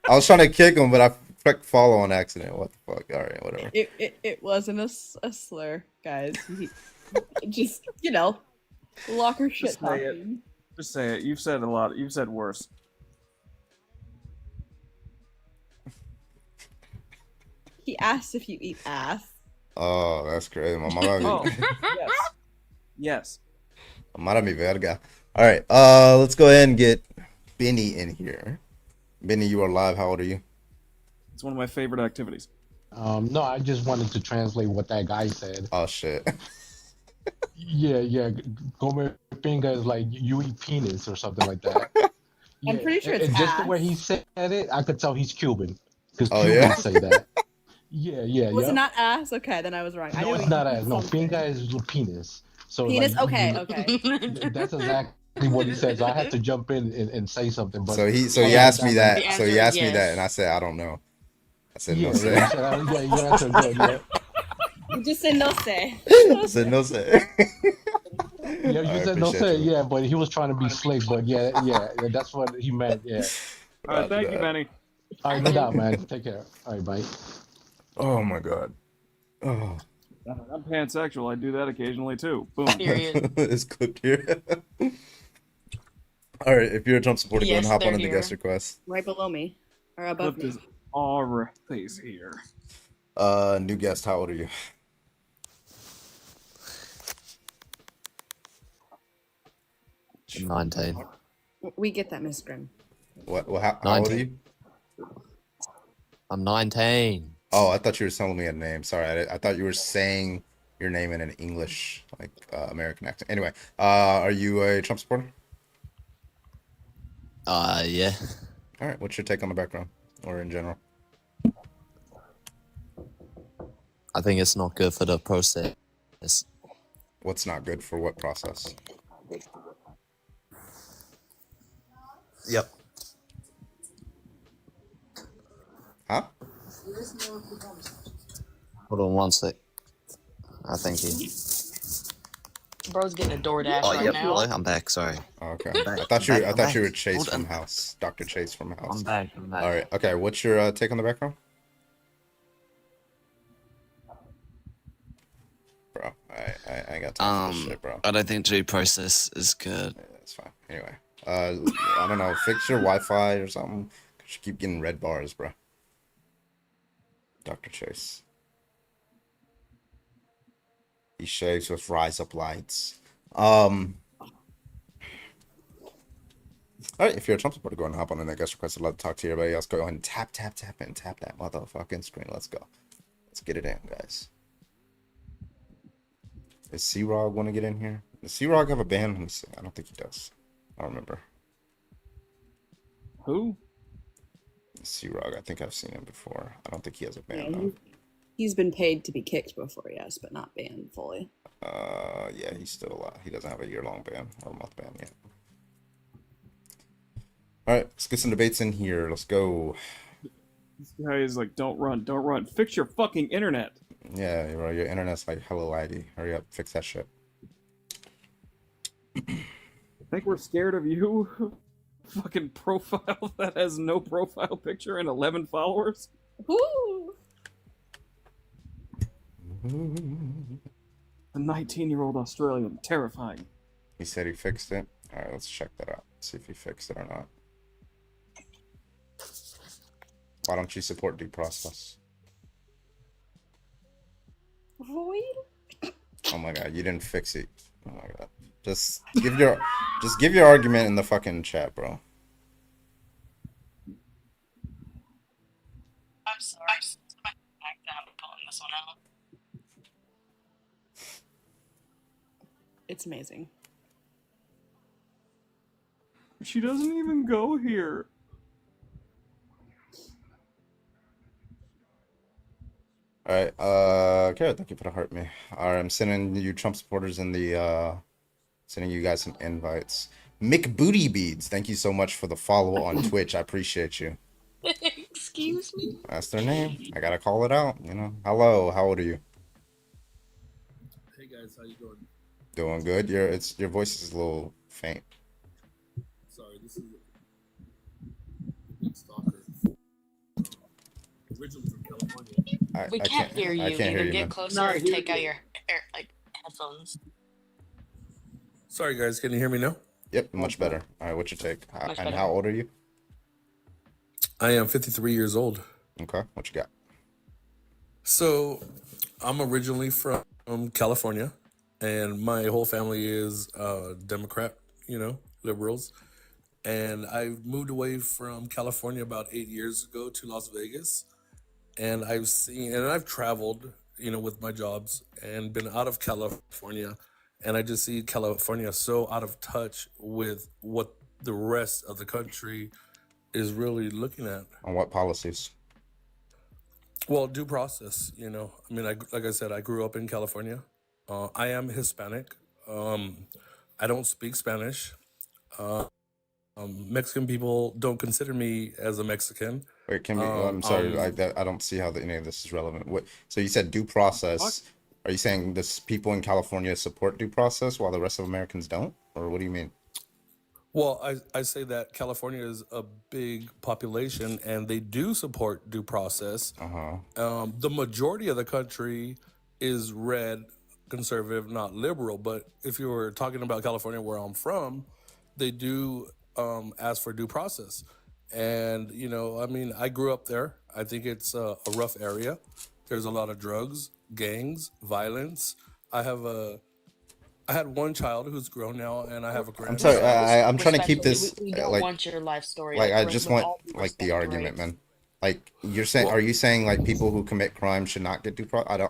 I was trying to kick him, but I clicked follow on accident. What the fuck? All right, whatever. It wasn't a slur, guys. Just, locker shit Just say it. talking. Just say it. You've said a lot. You've said worse. He asked if you eat ass. Oh, that's crazy. My mama. Yes. Yes. Mara mi verga. All right, let's go ahead and get Benny in here. Benny, you are live. How old are you? It's one of my favorite activities. No, I just wanted to translate what that guy said. Oh shit. Yeah. Come pinga is like you eat penis or something like that. I'm pretty sure it's and just ass. the way he said it, I could tell he's Cuban because Oh, Cubans yeah? say that. Yeah. Was it not ass? Okay, then I was wrong. I No, knew it's he- not ass. No, something. pinga is penis. So Penis? like, Okay. That's exactly what he said. So I had to jump in and say something. But So he other asked than me that, that. So he asked me that, and I said I don't know. I said no Yeah, sé. you said, your answer good. Yeah. You just said no say. I said no sé. Yeah, you I said no appreciate say, you. yeah, but he was trying to be slick, but yeah, that's what he meant, yeah. All right, thank you, Benny. All right, no doubt, man. Take care. All right, bye. Oh my god. Oh. I'm pansexual. I do that occasionally too. Boom. It's clipped here. All right, if you're a Trump supporter, go ahead and hop on in the guest request. Right below me. Or above Clipped me. is already here. New guest, how old are you? I'm 19. We get that, Miss Grimm. How old are you? I'm 19. Oh, I thought you were telling me a name. Sorry, I thought you were saying your name in an English, like American accent. Anyway, are you a Trump supporter? Yeah. All right, what's your take on the background, or in general? I think it's not good for the process. What's not good for what process? Yep. Huh? Hold on one sec. I think he. Bro's getting a DoorDash Oh, right yep. now. Hello, I'm back. Sorry. Oh, okay. I'm back. I thought I'm you back. I I'm thought you back. were Chase Hold from on. House, Dr. Chase from House. I'm back. I'm back. All right. Okay. What's your take on the background? Bro, I ain't got time for this shit, bro. I don't think due process is good. Yeah, that's fine. Anyway, I don't know. Fix your Wi-Fi or something. Cause you keep getting red bars, bro. Dr. Chase. He shaves with rise up lights. All right, if you're a Trump supporter, go ahead and hop on the guest request. I'd love to talk to everybody else. Go ahead and tap and tap that motherfucking screen. Let's go. Let's get it in, guys. Is C-Rog want to get in here? Does C-Rog have a band? Let me see. I don't think he does. I don't remember. Who? C-Rog. I think I've seen him before. I don't think he has a band, Yeah, though. he's been paid to be kicked before, yes, but not banned fully. Yeah, he's still alive. He doesn't have a year-long ban or a month ban yet. All right, let's get some debates in here. Let's go. This guy is like, don't run. Fix your fucking internet. Yeah, bro, your internet's like hella laggy. Hurry up, fix that shit. Think we're scared of you? Fucking profile that has no profile picture and 11 followers? Woo! A 19-year-old Australian. Terrifying. He said he fixed it. All right, let's check that out. See if he fixed it or not. Why don't you support due process? Void? Oh my god, you didn't fix it. Oh my god. Just give your argument in the fucking chat, bro. I'm sorry. I'm pulling this one out. It's amazing. She doesn't even go here. All right, Garrett, thank you for the heart me. All right, I'm sending you Trump supporters in the sending you guys some invites. Mick Booty Beads, thank you so much for the follow on Twitch. I appreciate you. Excuse me? That's their name. I gotta call it out, you know. Hello, how old are you? Hey guys, how you doing? Doing good. Your voice is a little faint. Sorry, this is Big Stalker. Originally from California. We can't hear you. I can't hear Either you, get man. closer or take out your headphones. Sorry guys, can you hear me now? Yep, much better. All right, what's your take? Much And better. how old are you? I am 53 years old. Okay, what you got? So, I'm originally from California, and my whole family is Democrat, liberals. And I moved away from California about 8 years ago to Las Vegas. And I've traveled, with my jobs and been out of California. And I just see California so out of touch with what the rest of the country is really looking at. On what policies? Well, due process, like I said, I grew up in California. I am Hispanic. I don't speak Spanish. Mexican people don't consider me as a Mexican. Wait, can we? I'm sorry, I don't see how any of this is relevant. What? So you said due process. Are you saying this people in California support due process while the rest of Americans don't, or what do you mean? Well, I say that California is a big population and they do support due process. The majority of the country is red, conservative, not liberal. But if you were talking about California, where I'm from, they do ask for due process. And, I grew up there. I think it's a rough area. There's a lot of drugs, gangs, violence. I had one child who's grown now, and I have a grandson. I'm sorry, I'm trying to keep this We don't want your life story. I with- just with want all due the respect, argument, right? man. Like you're saying, are you saying like people who commit crime should not get due process?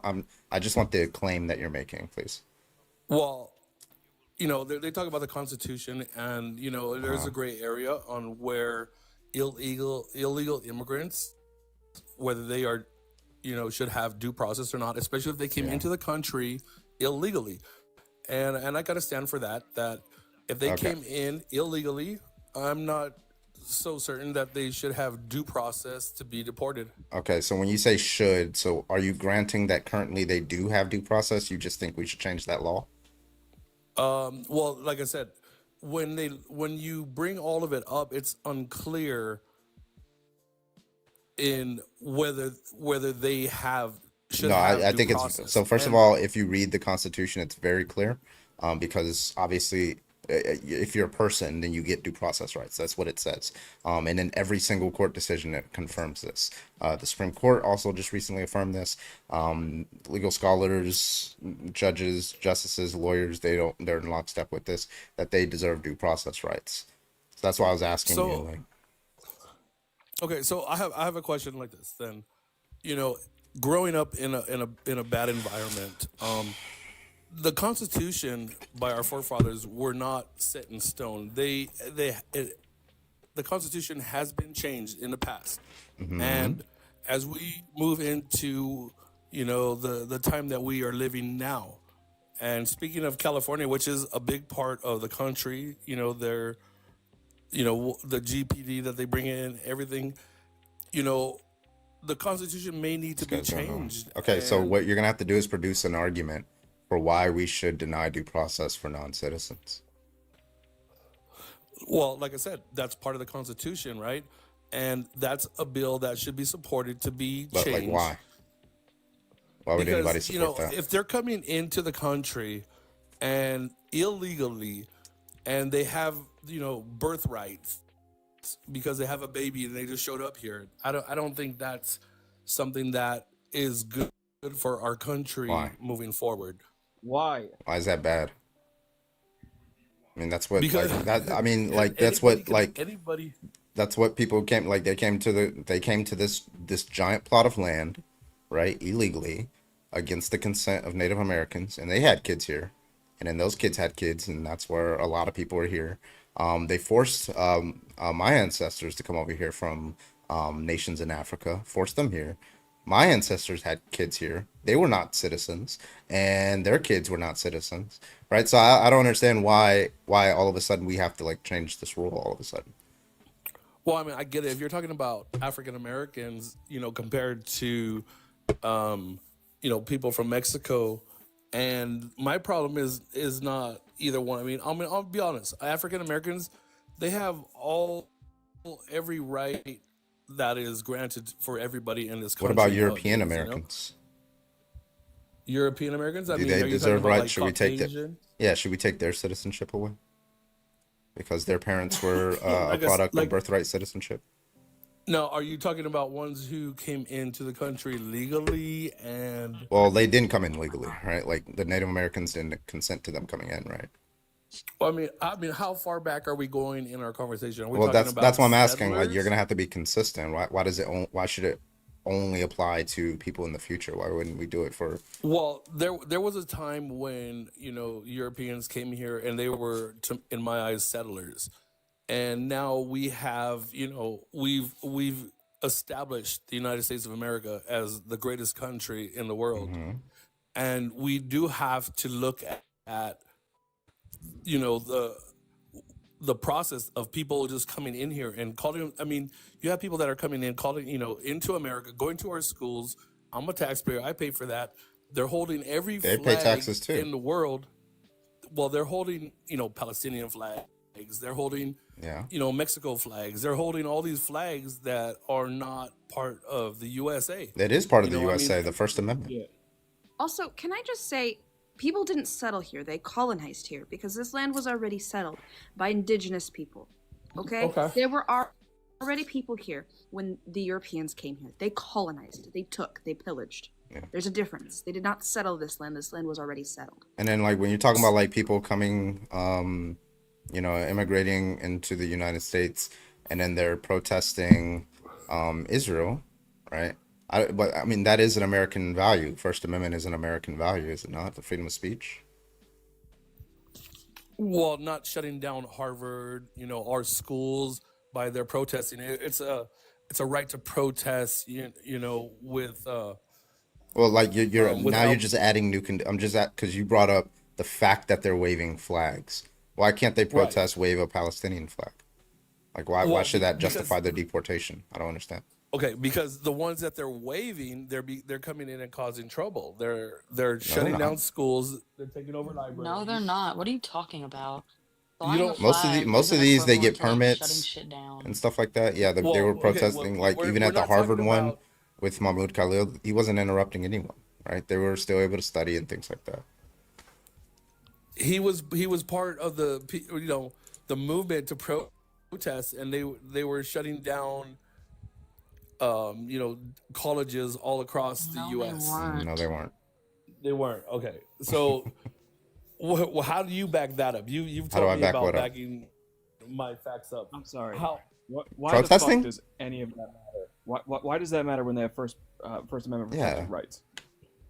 I just want the claim that you're making, please. Well, they talk about the Constitution, and there's a gray area on where illegal immigrants, whether they are, should have due process or not, especially if they came into the country illegally. And I gotta stand for that. That if they came in illegally, I'm not so certain that they should have due process to be deported. Okay, so when you say should, so are you granting that currently they do have due process? You just think we should change that law? Well, like I said, when you bring all of it up, it's unclear in whether they should No, have I due think it's process. so. First of And all, if you read the Constitution, it's very clear, because obviously, if you're a person, then you get due process rights. That's what it says. And in every single court decision, it confirms this. The Supreme Court also just recently affirmed this. Legal scholars, judges, justices, lawyers, they're in lockstep with this, that they deserve due process rights. So that's why I was asking you, so, like, okay, so I have a question like this. Then, growing up in a bad environment, the Constitution by our forefathers were not set in stone. The Constitution has been changed in the past, and as we move into the time that we are living now, and speaking of California, which is a big part of the country, their the GPD that they bring in, everything, the Constitution may need to be changed. okay, so And what you're gonna have to do is produce an argument for why we should deny due process for non-citizens. well, like I said, that's part of the Constitution, right? And that's a bill that should be supported to be But changed. like, why? Why would anybody Because, support that? if they're coming into the country and illegally, and they have, birthrights because they have a baby and they just showed up here, I don't think that's something that is good for our country Why? moving forward. Why? Why is that bad? I mean, that's what Because like that. I mean, like anybody. that's what people came like. They came to this giant plot of land, right, illegally, against the consent of Native Americans, and they had kids here, and then those kids had kids, and that's where a lot of people are here. They forced my ancestors to come over here from nations in Africa, forced them here. My ancestors had kids here. They were not citizens, and their kids were not citizens, right? So I don't understand why all of a sudden we have to like change this rule all of a sudden. Well, I mean, I get it. If you're talking about African Americans, compared to, people from Mexico, and my problem is not either one. I mean, I'll be honest. African Americans, they have every right that is granted for everybody in this country. What about European nowadays, Americans? European Americans? I Do mean, they are you deserve talking about rights? like Should we take Caucasian? should we take their citizenship away? Because their parents were a I guess, product like, of birthright citizenship. No, are you talking about ones who came into the country legally and? Well, they didn't come in legally, right? Like the Native Americans didn't consent to them coming in, right? Well, I mean, how far back are we going in our conversation? Are we Well, talking about that's what I'm asking. Like, you're settlers? gonna have to be consistent. Why should it only apply to people in the future? Why wouldn't we do it for? Well, there was a time when Europeans came here and they were, in my eyes, settlers, and now we have we've established the United States of America as the greatest country in the world, and we do have to look at the process of people just coming in here and calling. I mean, you have people that are coming in, calling, into America, going to our schools. I'm a taxpayer. I pay for that. They're holding every They pay flag taxes too. in the world. Well, they're holding, Palestinian flags. They're holding, Yeah. Mexico flags. They're holding all these flags that are not part of the USA. It is part of the I mean, USA, the First Amendment. Yeah. Also, can I just say, people didn't settle here. They colonized here because this land was already settled by indigenous people. Okay? Okay. There were already people here when the Europeans came here. They colonized. They took. They pillaged. Yeah. There's a difference. They did not settle this land. This land was already settled. And then, like, when you're talking about like people coming, immigrating into the United States, and then they're protesting Israel, right? But I mean, that is an American value. First Amendment is an American value, is it not? The freedom of speech. Well, not shutting down Harvard, our schools by their protesting. It's a right to protest, with. Well, like you're now without- you're just adding I'm just at because you brought up the fact that they're waving flags. Why can't they protest, wave a Palestinian flag? Like why Well, should that because- justify their deportation? I don't understand. Okay, because the ones that they're waiving, they're coming in and causing trouble. They're shutting not. down schools. They're taking over No, they're libraries. not. What are you talking about? You Flying a don't. flag Most of isn't these they equivalent get to like shutting permits shit down. and stuff like that. Yeah, they were Well, okay. protesting. Like even We're at the not Harvard talking one about. with Mahmoud Khalil, he wasn't interrupting anyone. Right? They were still able to study and things like that. He was part of the movement to protest, and they were shutting down colleges all across the No, U.S. they weren't. No, they weren't. They weren't. Okay, so how do you back that up? You've How do told I me back about what up? backing my facts up. I'm sorry. How? Why Protesting? the fuck does any of that matter? Why does that matter when they have First Amendment protected rights?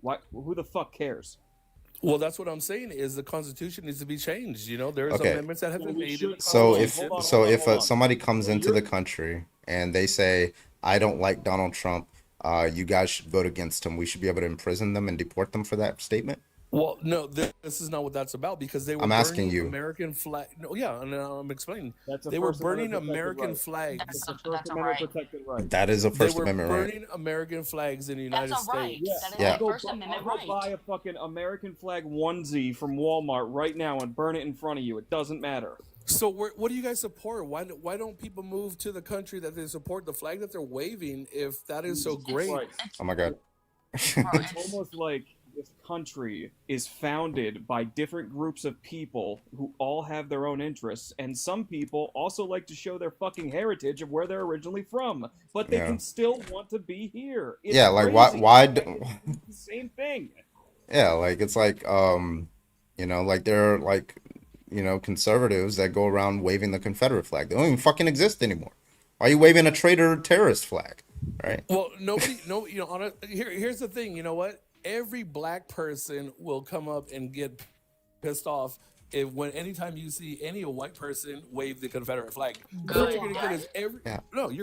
Why? Who the fuck cares? Well, that's what I'm saying. Is the Constitution needs to be changed? There's Okay. amendments that have been made. In the So Constitution. if somebody comes into the country and they say, I don't like Donald Trump, you guys should vote against him. We should be able to imprison them and deport them for that statement. Well, no, this is not what that's about, because they were I'm asking burning you. American flag. No, yeah, and I'm explaining. That's a They were First Amendment burning protected American right. flags. That's a First Amendment protected right. That is a First They were Amendment right. burning American flags in the United That's a right. States. That is Yeah. a First Amendment I'll go buy a fucking American flag onesie from Walmart right now and burn it in front of you. It doesn't matter. So what do you guys support? Why don't people move to the country that they support the flag that they're waving if that is so great? Right. Oh my God. It's almost like this country is founded by different groups of people who all have their own interests, and some people also like to show their fucking heritage of where they're originally from, but they Yeah. can still want to be here. It's Yeah, like crazy. why It's the same thing. Yeah, like it's like like they're like conservatives that go around waving the Confederate flag. They don't even fucking exist anymore. Why are you waving a traitor terrorist flag? Right? Well, here's the thing. You know what? Every black person will come up and get pissed off anytime you see any white person wave the Confederate flag. Good. You're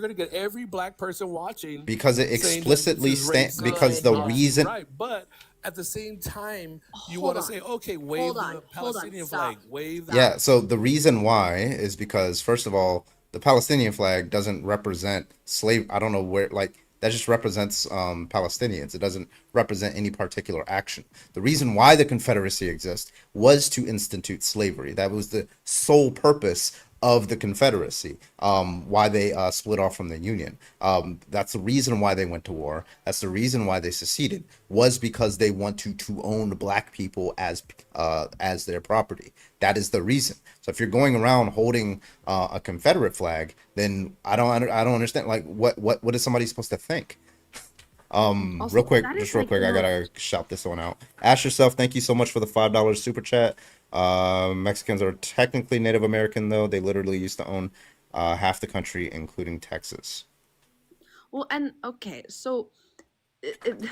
gonna get every black person watching Because it saying that explicitly this is racist. stands because the reason Right, but at the same time, you Hold want to on. say, okay, wave Hold the on. Palestinian Stop. flag, wave. Yeah, so the reason why is because first of all, the Palestinian flag doesn't represent slave. I don't know where, like that just represents Palestinians. It doesn't represent any particular action. The reason why the Confederacy exists was to institute slavery. That was the sole purpose of the Confederacy. Why they split off from the Union. That's the reason why they went to war. That's the reason why they seceded, was because they want to own black people as their property. That is the reason. So if you're going around holding a Confederate flag, then I don't understand. Like what is somebody supposed to think? Also, Real quick, that is just real like quick, the I gotta shout this one out. Ask yourself, thank you so much for the $5 super chat. Mexicans are technically Native American, though. They literally used to own half the country, including Texas. Well, and okay, so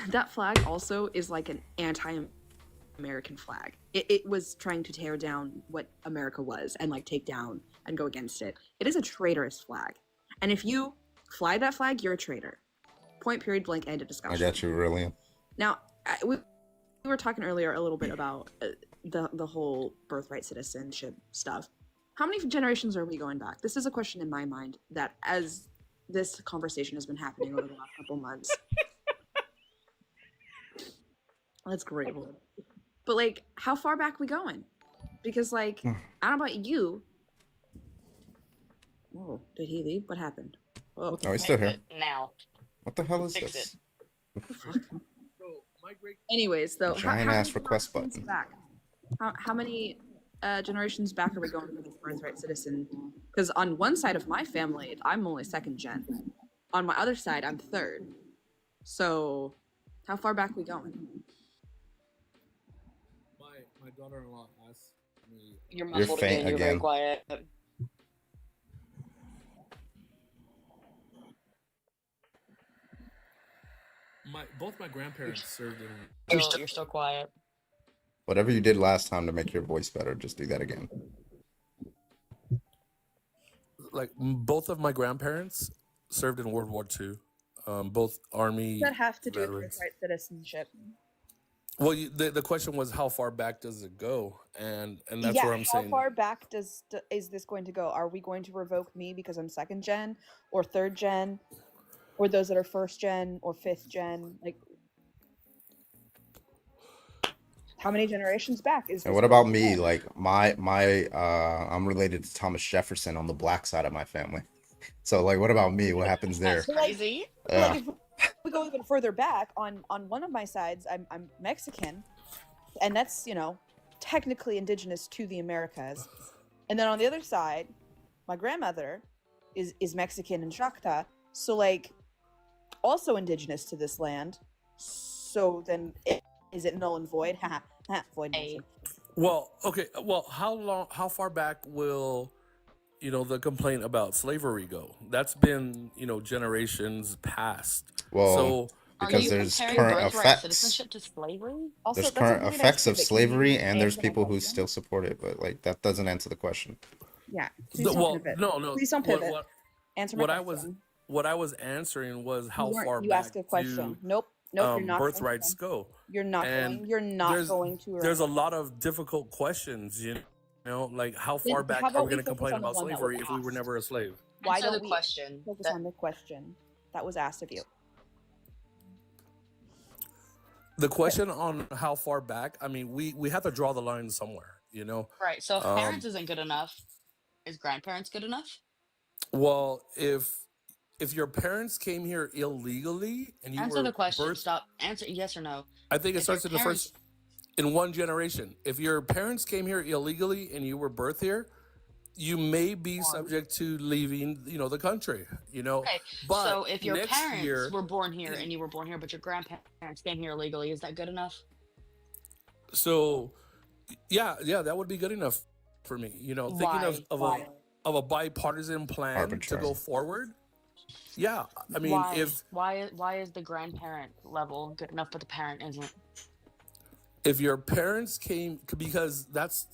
that flag also is like an anti-American flag. It was trying to tear down what America was and like take down and go against it. It is a traitorous flag, and if you fly that flag, you're a traitor. Point, period, blank, end of discussion. I got you, really. Now, we were talking earlier a little bit about the whole birthright citizenship stuff. How many generations are we going back? This is a question in my mind that, as this conversation has been happening over the last couple months. That's great. But, like, how far back we going? Because, like, I don't know about you. Whoa, did he leave? What happened? Oh, he's still here. Now. What the hell is Fix this? Anyways, though, Giant ass request button. back? How many generations back are we going for this birthright citizen? Because on one side of my family, I'm only second gen. On my other side, I'm third. So, how far back we going? My daughter-in-law asked me. You're muffled again. You're very quiet. Both my grandparents served in. You're still quiet. Whatever you did last time to make your voice better, just do that again. Like both of my grandparents served in World War II. Both Army. What does that have to do with veterans. birthright citizenship? Well, the question was how far back does it go, and that's where I'm saying. How far back is this going to go? Are we going to revoke me because I'm second gen, or third gen, or those that are first gen or fifth gen? Like, how many generations back is this? And what about me? Like I'm related to Thomas Jefferson on the black side of my family. So like, what about me? What happens there? That's crazy. Yeah. Like, if we go even further back, on one of my sides, I'm Mexican, and that's, you know, technically indigenous to the Americas. And then on the other side, my grandmother is Mexican and Shakta, so like also indigenous to this land. So then is it null and void? Void nation. Well, okay. Well, how far back will, you know, the complaint about slavery go? That's been, you know, generations past. Well, So because there's current effects. Citizenship to slavery? Also, There's that's a current really nice effects of pivot. Can you slavery, and there's answer my people who question? still support it, but like that doesn't answer the question. Yeah. Please don't pivot. no. Please don't pivot. Answer my what question. what I was answering was how You weren't. far You back asked a question. do Nope. You're not birthrights going to. go. You're not And going. You're not going to. There's a lot of difficult questions, you know, like how far Then back how are about we going we to focus complain on the about one that was slavery if we were asked? never a slave? Why Answer don't the we question. focus on the question that was asked of you? The question on how far back, I mean, we have to draw the line somewhere, you know. Right. So if parents isn't good enough, is grandparents good enough? Well, if your parents came here illegally and you Answer were the question. birthed, Stop. Answer yes or no. I think it If your starts in the parents- first, in one generation. If your parents came here illegally and you were birthed here, you may be subject to leaving, you know, the country, you know. Okay. But So if your next parents year, were born here and you were born here, but your grandparents came here illegally, is that good enough? so yeah, that would be good enough for me. You know, thinking Why? of a bipartisan plan Arbitrary. to go forward. Yeah, I mean, why is the grandparent level good enough, but the parent isn't? if your parents came, because that's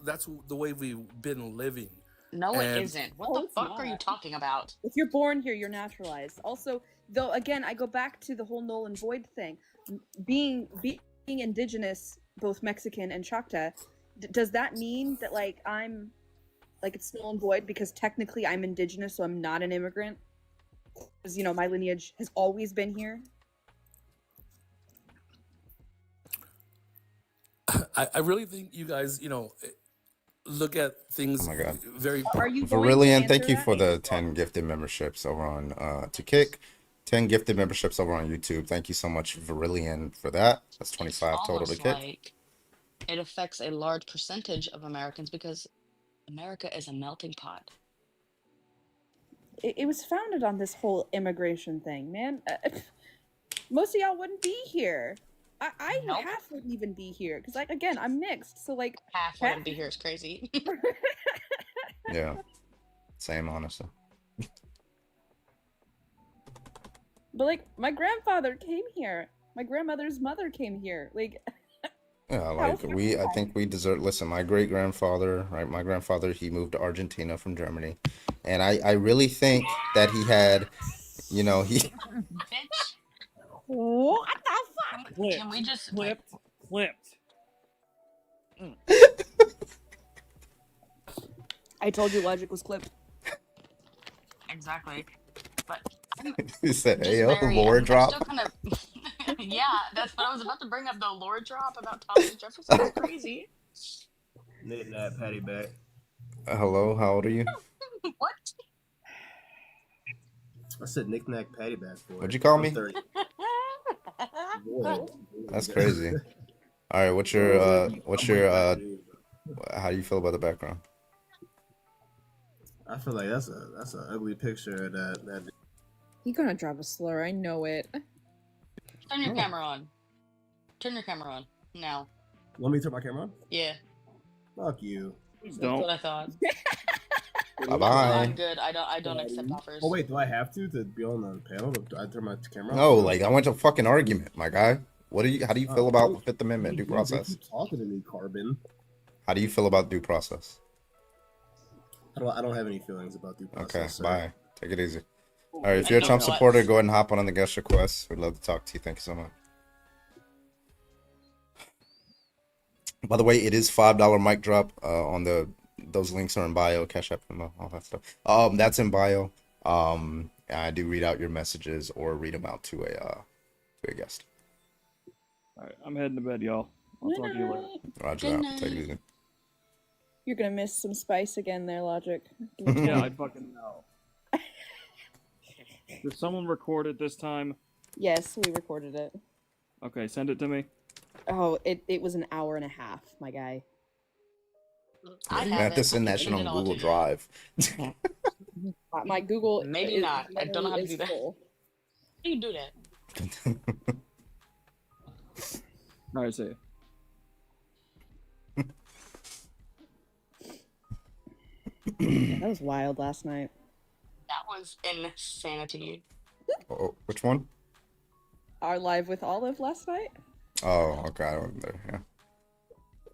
the way we've been living. No, And- it isn't. What the fuck are you talking about? If you're born here, you're naturalized. Also, though, again, I go back to the whole null and void thing. Being indigenous, both Mexican and Choctaw, does that mean that like I'm, like it's null and void because technically I'm indigenous, so I'm not an immigrant? Because, you know, my lineage has always been here. I really think you guys, you know, look at things Oh my God. very. Are you going to Varillion, answer thank you that? for the 10 gifted memberships over on to Kick. 10 gifted memberships over on YouTube. Thank you so much, Varillion, for that. That's 25 total to Almost Kick. like it affects a large percentage of Americans because America is a melting pot. It was founded on this whole immigration thing, man. Most of y'all wouldn't be here. I Nope. half wouldn't even be here because, like, again, I'm mixed. So, like, Half wouldn't be here is crazy. Yeah. Same, honestly. but like, my grandfather came here. My grandmother's mother came here. Like, Yeah, like I think we deserve. Listen, my great grandfather, right? My grandfather, he moved to Argentina from Germany, and I really think that he had, you know, he. Bitch. What the fuck? Can we just Flipped. I told you logic was clipped. Exactly. But He said, just "Hey, very, lore I'm drop." still kind of yeah, that's what I was about to bring up, the lore drop about Thomas Jefferson. That's crazy. Knitting that patty back. Hello, how old are you? What? I said knick-knack patty back for What'd you call me? 30. That's crazy. All right, what's your how do you feel about the background? I feel like that's an ugly picture of that. You're gonna drop a slur. I know it. Turn your camera on. Turn your camera on now. Want me to turn my camera on? Yeah, Fuck you. that's what I thought. Bye-bye. I'm good. I don't accept offers. Oh wait, do I have to be on the panel? Do I turn my camera on? No, like I went to a fucking argument, my guy. How do you feel about the Fifth Amendment due They process? keep talking to me, Carbon. How do you feel about due process? I don't have any feelings about due process. Okay, sir. bye. Take it easy. All right, if you're a Trump supporter, go ahead and hop on the guest request. We'd love to talk to you. Thank you so much. By the way, it is $5 mic drop those links are in bio, Cash App, all that stuff. That's in bio. I do read out your messages or read them out to a guest. All right, I'm heading to bed, y'all. I'll talk to you later. Roger Good that. Take it night. easy. You're gonna miss some spice again there, Logic. Yeah, I fucking know. Did someone record it this time? Yes, we recorded it. Okay, send it to me. Oh, it was an hour and a half, my guy. I You have have to it. send I that can shit send on it all Google to you. Drive. My Google Maybe is, not. I don't know how to is do that. full. How do you do that? All right, see ya. Yeah, that was wild last night. That was insanity. Oh, which one? Our live with Olive last night. Oh, okay. I wasn't there.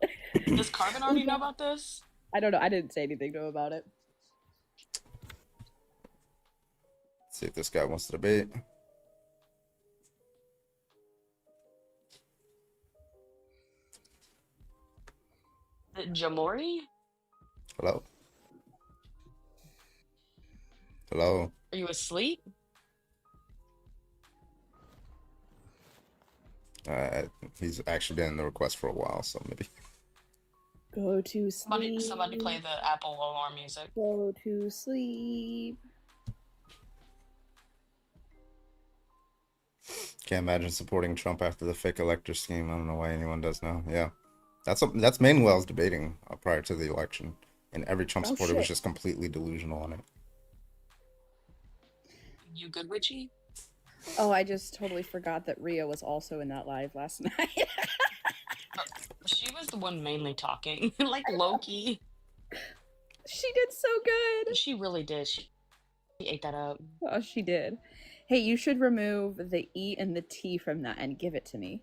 Yeah. Does Carbon already know about this? I don't know. I didn't say anything to him about it. See if this guy wants to debate. Jamori? Hello. Hello. Are you asleep? He's actually been in the request for a while, so maybe. Go to sleep. Somebody play the Apple alarm music. Go to sleep. Can't imagine supporting Trump after the fake elector scheme. I don't know why anyone does now. Yeah, that's Manuel's debating prior to the election, and every Trump supporter was just completely delusional on it. You good, Witchy? Oh, I just totally forgot that Rhea was also in that live last night. She was the one mainly talking, like Loki. She did so good. She really did. She ate that up. Oh, she did. Hey, you should remove the E and the T from that and give it to me.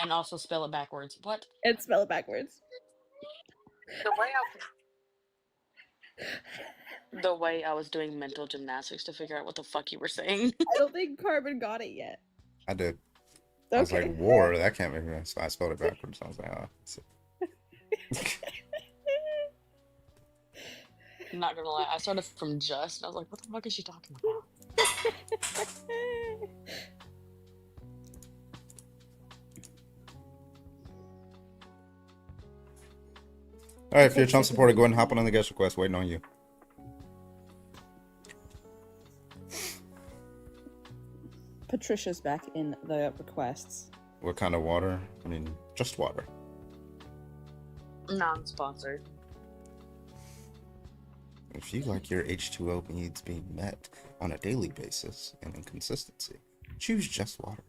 And also spell it backwards. What? And spell it backwards. The way I was doing mental gymnastics to figure out what the fuck you were saying. I don't think Carbon got it yet. I did. I was like, war, that can't make sense. So I spelled it backwards. I was like, I'm not gonna lie, I started from just, and I was like, what the fuck is she talking about? All right, if you're a Trump supporter, go ahead and hop on the guest request. Waiting on you. Patricia's back in the requests. What kind of water? I mean, just water. Non-sponsored. If you like your H2O needs being met on a daily basis and in consistency, choose just water.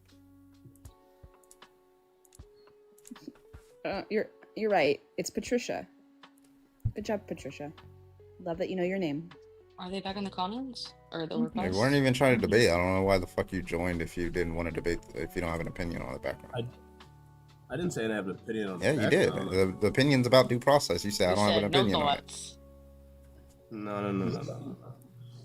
You're right. It's Patricia. Good job, Patricia. Love that you know your name. Are they back in the comments? Or the We requests? weren't even trying to debate. I don't know why the fuck you joined if you didn't want to debate, if you don't have an opinion on the background. I didn't say I have an opinion on Yeah, the you did. background. The opinion's about due process. You said I don't have an opinion on it. No.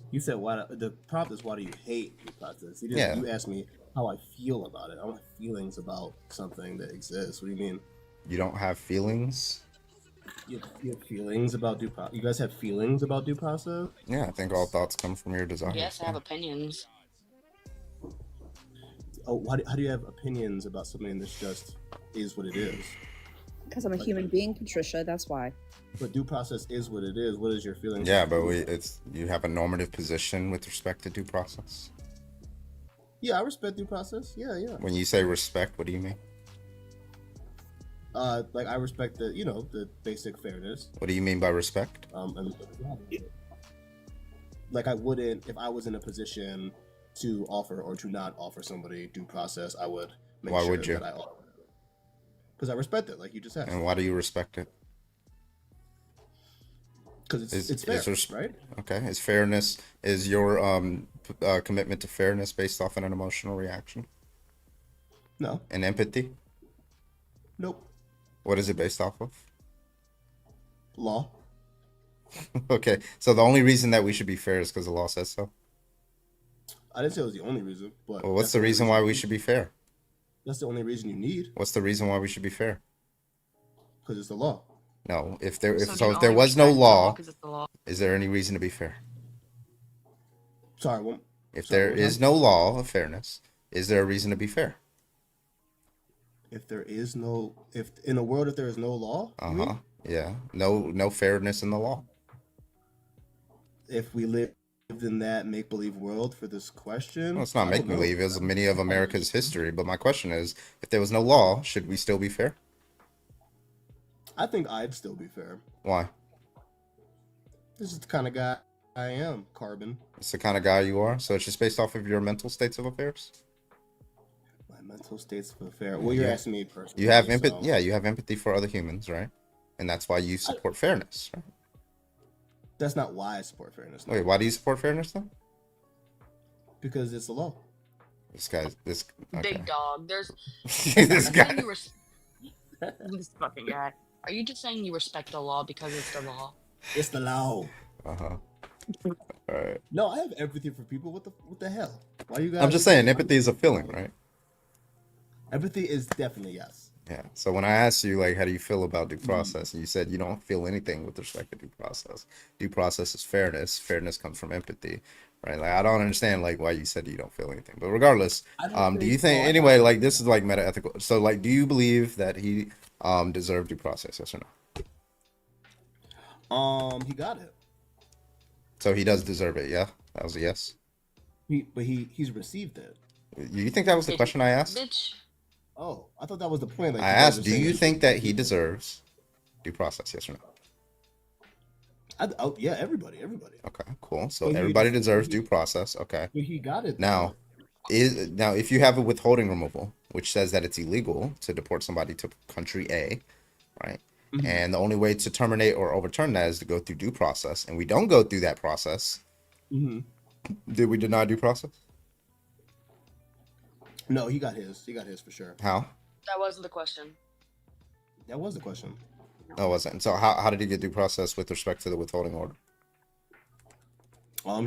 You said why the prompt is why do you hate due process? You didn't. Yeah. You asked me how I feel about it. I don't have feelings about something that exists. What do you mean? You don't have feelings? You have feelings about due process? You guys have feelings about due process? Yeah, I think all thoughts come from your desires. Yes, I have opinions. Oh, how do you have opinions about something that's just is what it is? Because I'm a human being, Patricia. That's why. But due process is what it is. What is your feelings? Yeah, but you have a normative position with respect to due process. Yeah, I respect due process. Yeah. When you say respect, what do you mean? Like I respect the basic fairness. What do you mean by respect? Like I wouldn't, if I was in a position to offer or to not offer somebody due process, I would make Why sure would you? that I offer. Because I respect it, like you just asked. And why do you respect it? Because it's fair, right? Okay. Is fairness, is your commitment to fairness based off an emotional reaction? No. And empathy? Nope. What is it based off of? Law. Okay. So the only reason that we should be fair is because the law says so? I didn't say it was the only reason, but Well, what's the reason why we should be fair? That's the only reason you need. What's the reason why we should be fair? because it's the law. No, if So if do you there only was no respect the law law, because it's the law? is there any reason to be fair? Sorry, If sorry, there one more is time? no law of fairness, is there a reason to be fair? If there is no, if in a world if there is no law, you Uh-huh. mean? Yeah. No fairness in the law. If we lived in that make believe world for this question, Well, it's not I make don't me know. believe. It was many of America's history. But my question is, if there was no law, should we still be fair? I think I'd still be fair. Why? This is the kind of guy I am, Carbon. It's the kind of guy you are. So it's just based off of your mental states of affairs. My mental states of affair. Well, you're Yeah. asking me personally. You have empathy. so- Yeah, you have empathy for other humans, right? And that's why you support fairness. Right? That's not why I support fairness. No. Wait, why do you support fairness then? Because it's the law. This guy's this. Okay. Big dog. There's. This guy. This fucking guy. Are you just saying you respect the law because it's the law? It's the law. Uh-huh. All right. No, I have empathy for people. What the hell? Why you guys? I'm just saying, empathy is a feeling, right? Empathy is definitely yes. Yeah. So when I asked you, like, how do you feel about due process, and you said you don't feel anything with respect to due process. Due process is fairness. Fairness comes from empathy, right? Like, I don't understand, like, why you said you don't feel anything. But regardless, do you think anyway? Like, this is like meta ethical. So, like, do you believe that he deserved due process? Yes or no? He got it. So he does deserve it. Yeah, that was a yes. He's received it. You think that was the question I asked? Bitch. Oh, I thought that was the point. Like, I you guys asked, were do saying you that- think that he deserves due process? Yes or no? Yeah, everybody. Okay, cool. So But he everybody just- deserves due process. Okay. But he got it. Now, if you have a withholding removal, which says that it's illegal to deport somebody to country A, right? Mhm. And the only way to terminate or overturn that is to go through due process, and we don't go through that process. Mm-hmm. Did we deny due process? No, he got his. He got his for sure. How? That wasn't the question. That was the question. No, it wasn't. So how did he get due process with respect to the withholding order?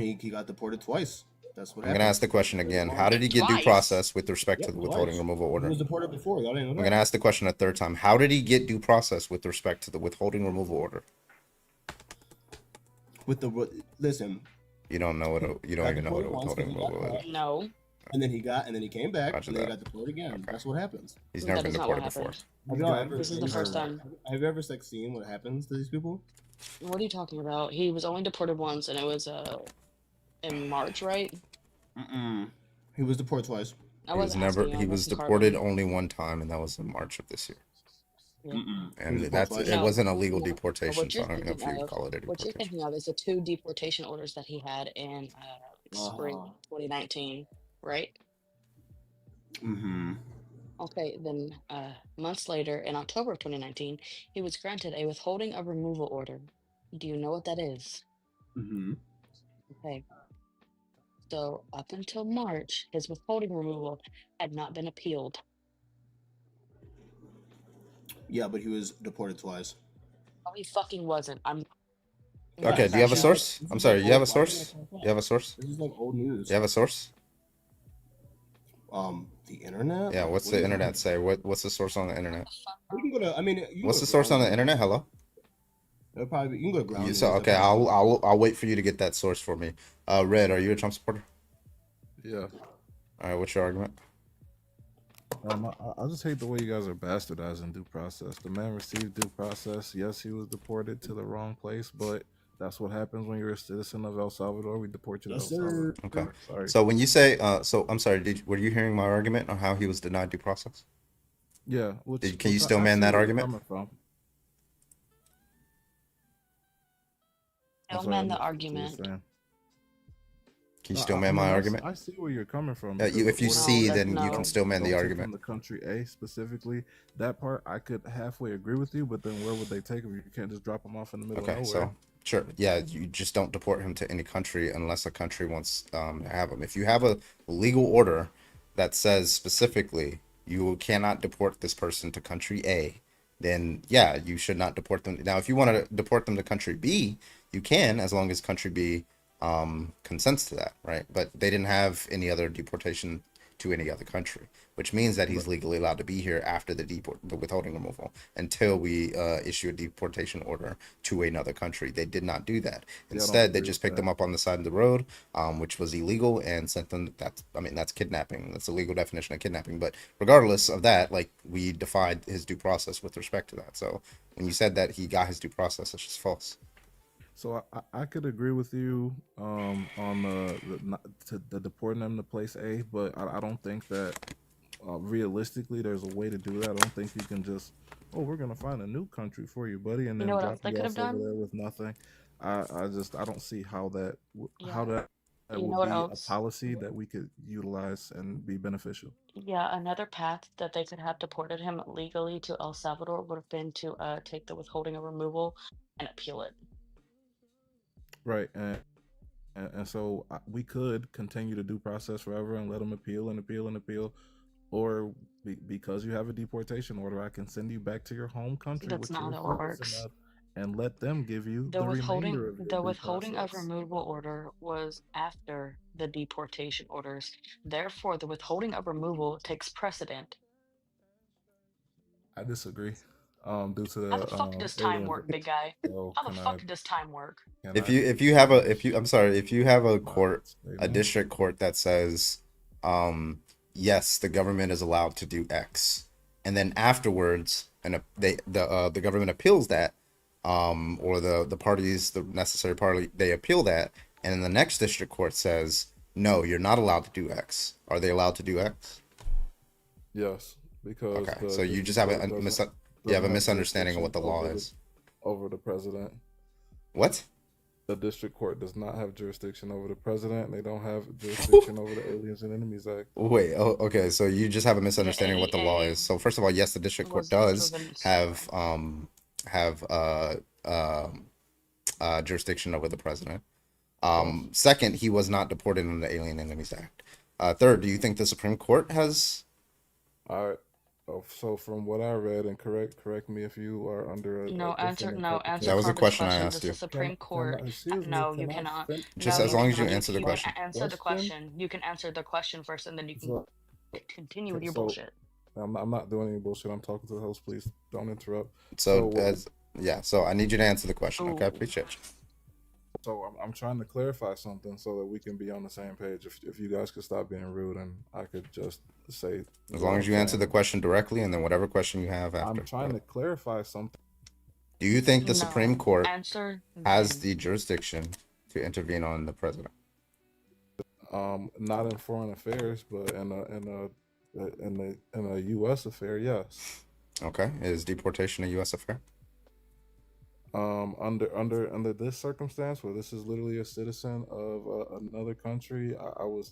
He got deported twice. That's what I'm happened. gonna ask the question again. How did he get due Twice? process with respect to Yep, the withholding twice. removal order? He was deported before. Y'all didn't know I'm that. gonna ask the question a third time. How did he get due process with respect to the withholding removal order? Listen. You don't know what you don't even know what a withholding removal is. No. And then he came back, Roger and then he that. got deported again. That's what happens. He's never That been is not what deported before. happened. Have y'all ever This is the seen first her- time. Have you ever seen what happens to these people? What are you talking about? He was only deported once, and it was in March, right? Mm-mm. He was deported twice. I He was wasn't never. asking you, He I'm was asking deported Carbon. only one time, and that was in March of this year. Yeah. And He was that's deported it. twice. Wasn't a legal No, but deportation, what so I you're don't even know if thinking you would of, call it a what you're deportation. thinking of is the 2 deportation orders that he had in spring 2019, right? Mm-hmm. Okay, then months later, in October of 2019, he was granted a withholding of removal order. Do you know what that is? Mm-hmm. Okay. So up until March, his withholding removal had not been appealed. Yeah, but he was deported twice. Oh, he fucking wasn't. I'm. Okay. Do you have a source? I'm sorry. You have a source? You have a source? This is like old news. You have a source? The internet. Yeah. Like, What's what the do you internet mean? say? What's the source on the internet? You can go to. I mean, you can What's go the to source on the Ground internet? Hello. News. It'll probably be, you can go to ground. So News, okay, I'll wait for you to get that source for me. Red, are you a Trump supporter? Yeah. All right. What's your argument? I just hate the way you guys are bastardizing due process. The man received due process. Yes, he was deported to the wrong place, but that's what happens when you're a citizen of El Salvador. We deport you to El Salvador. Okay. Sorry. So when you say, so I'm sorry, were you hearing my argument on how he was denied due process? Yeah. Can you which still I man see that where you're argument? coming from. Don't sorry, man I the missed what you were argument. saying. Can you No, still man I my mean, argument? I see where you're coming from. If you because see, orders then you can still man the don't take argument. From the country A specifically, that part I could halfway agree with you, but then where would they take him? You can't just drop him off in the middle Okay, of so nowhere. sure, yeah, you just don't deport him to any country unless a country wants to have him. If you have a legal order that says specifically you cannot deport this person to country A, then yeah, you should not deport them. Now, if you want to deport them to country B, you can, as long as country B consents to that, right? But they didn't have any other deportation to any other country, which means that he's legally allowed to be here after the withholding removal until we issue a deportation order to another country. They did not do that. Instead, they just picked them up on the side of the road, which was illegal, and sent them. That's kidnapping. That's a legal definition of kidnapping. But regardless of that, like, we defied his due process with respect to that. So when you said that he got his due process, it's just false. So I could agree with you on the deporting them to place A, but I don't think that realistically there's a way to do that. I don't think you can just, we're gonna find a new country for you, buddy, and You then know what drop else they you could off have over done? there with nothing. I don't see how that Yeah. You know would what be a else? policy that we could utilize and be beneficial. Yeah, another path that they could have deported him legally to El Salvador would have been to take the withholding of removal and appeal it. Right, and so we could continue to due process forever and let them appeal and appeal and appeal, or because you have a deportation order, I can send you back to your home country That's with your not how it citizen works. of, and let them give you The the remainder withholding of your the due withholding of process. removal order was after the deportation orders. Therefore, the withholding of removal takes precedent. I disagree. Due to How the fuck the does time alien. work, big guy? So How the fuck does time work? If you have a court, a district court that says, yes, the government is allowed to do X, and then afterwards, the government appeals that, or the parties, the necessary party, they appeal that, and then the next district court says, no, you're not allowed to do X. Are they allowed to do X? Yes, because okay. So you just have a misunderstanding of what the law is over the president. What? The district court does not have jurisdiction over the president, and they don't have jurisdiction over the Aliens and Enemies Act. Wait, okay, so you just have a misunderstanding of what the law is. So first of all, yes, the district court does have jurisdiction over the president. Second, he was not deported under the Alien Enemies Act. Third, do you think the Supreme Court has? So from what I read, and correct me if you are under answer That was a question I asked you. The Supreme Court. No, you cannot. Just as long as you answer the question. Answer the question. You can answer the question first, and then you can continue with your bullshit. I'm not doing any bullshit. I'm talking to the host. Please don't interrupt. So I need you to answer the question. Okay, I appreciate you. So I'm trying to clarify something so that we can be on the same page. If you guys could stop being rude and I could just say. As long as you answer the question directly, and then whatever question you have after. I'm trying to clarify something. Do you think the Supreme Court has the jurisdiction to intervene on the president? Not in foreign affairs, but in a U.S. affair, yes. Okay, is deportation a U.S. affair? Under this circumstance, where this is literally a citizen of another country, I would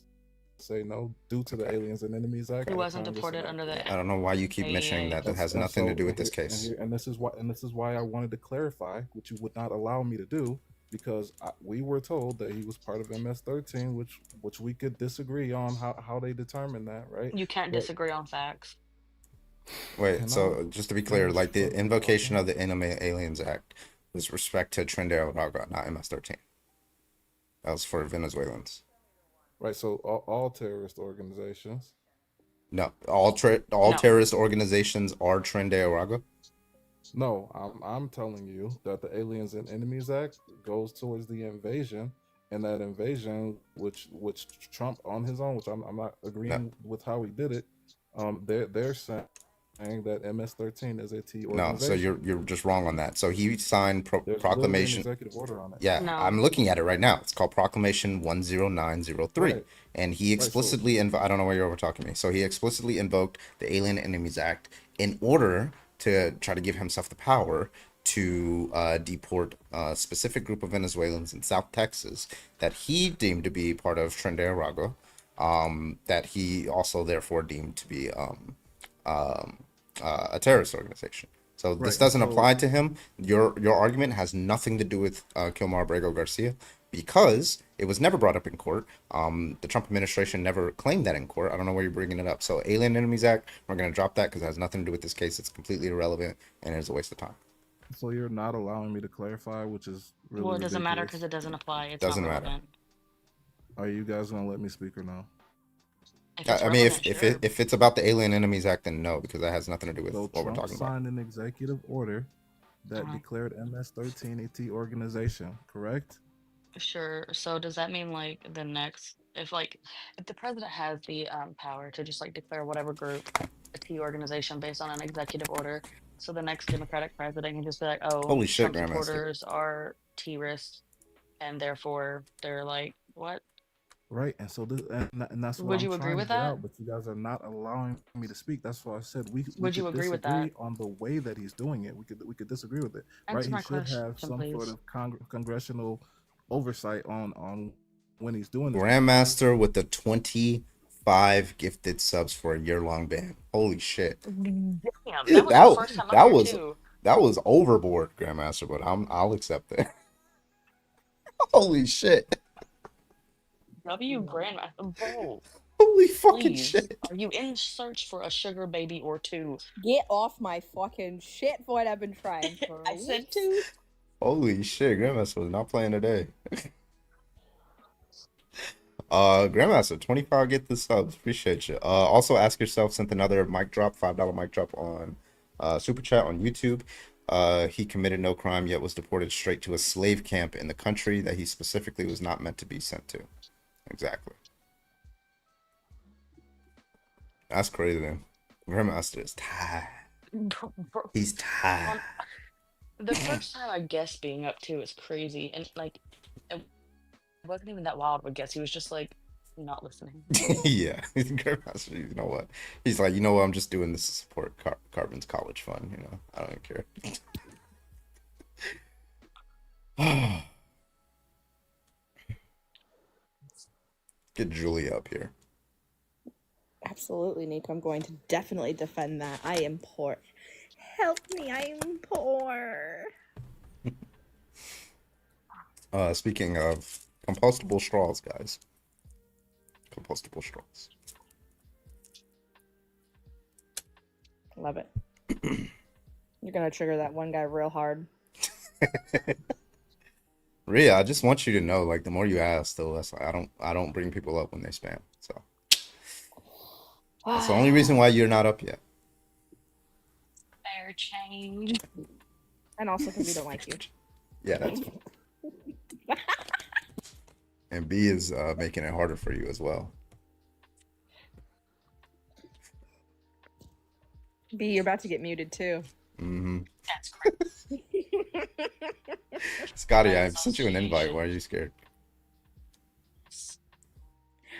say no, due to the Aliens and Enemies Act. He wasn't deported under the. I don't know why you keep mentioning that. That has nothing to do with this case. And this is why I wanted to clarify, which you would not allow me to do, because we were told that he was part of MS-13, which we could disagree on how they determined that, right? You can't disagree on facts. Wait, so just to be clear, like the invocation of the Aliens Act was respect to Trinidad, not MS-13. That was for Venezuelans. Right, so all terrorist organizations. No, all terrorist organizations are Trinidad. No, I'm telling you that the Aliens and Enemies Act goes towards the invasion, and that invasion, which Trump on his own, which I'm not agreeing with how he did it. They're saying that MS-13 is a T organization. No, so you're just wrong on that. So he signed proclamation. An executive order on it. Yeah, no. I'm looking at it right now. It's called Proclamation 10903, right. And he explicitly I don't know why you're over talking me. So he explicitly invoked the Alien Enemies Act in order to try to give himself the power to deport a specific group of Venezuelans in South Texas that he deemed to be part of Trinidad, that he also therefore deemed to be a terrorist organization. So this doesn't apply to him. Your argument has nothing to do with Kilmar Abrego Garcia, because it was never brought up in court. The Trump administration never claimed that in court. I don't know why you're bringing it up. So Alien Enemies Act, we're going to drop that because it has nothing to do with this case. It's completely irrelevant and it's a waste of time. So you're not allowing me to clarify, which is really well, it doesn't matter ridiculous. because it doesn't apply. It's doesn't not matter. relevant. Are you guys going to let me speak or no? If it's I mean, relevant, sure. if it's about the Alien Enemies Act, then no, because that has nothing to do with So what we're Trump talking about. signed an executive order that Uh-huh. declared MS-13 a T organization, correct? Sure. So does that mean like the next, if the president has the power to just like declare whatever group a T organization based on an executive order, so the next Democratic president can just be like, oh, Holy shit, Trump Grandmaster. supporters are T-rists, and therefore they're like, what? Right, and so this, and that's what Would I'm you agree trying to with get that? out, but you guys are not allowing me to speak. That's why I said we Would you could agree with that? disagree on the way that he's doing it. We could disagree with it. Right, Answer he my should have question, some sort please. of congressional oversight on when he's doing this. Grandmaster with the 25 gifted subs for a year-long ban. Holy shit. Damn, that was my first time up here too. That was overboard, Grandmaster, but I'll accept it. Holy shit. W Grandmaster, bro. Holy fucking Please, shit. are you in search for a sugar baby or two? Get off my fucking shit, boy. I've been trying for a week. Holy shit, Grandmaster was not playing today. Grandmaster, 25 get the subs. Appreciate you. Also ask yourself, sent another mic drop, $5 mic drop on Super Chat on YouTube. He committed no crime yet was deported straight to a slave camp in the country that he specifically was not meant to be sent to. Exactly. That's crazy, then. Grandmaster is tired. He's tired. The first time I guessed being up to is crazy, and like it wasn't even that wild of a guess. He was just like not listening. Yeah, Grandmaster, you know what? He's like, you know what? I'm just doing this to support Carbon's college fund. You know, I don't care. Get Julia up here. Absolutely, Nico. I'm going to definitely defend that. I am poor. Help me, I am poor. Speaking of compostable straws, guys. Compostable straws. Love it. You're gonna trigger that one guy real hard. Rhea, I just want you to know, like, the more you ask, the less I don't bring people up when they spam. So that's the only reason why you're not up yet. Fair change. And also because we don't like you. Yeah, that's fine. And B is making it harder for you as well. B, you're about to get muted too. Mm-hmm. That's great. Scotty, I sent you an invite. Why are you scared?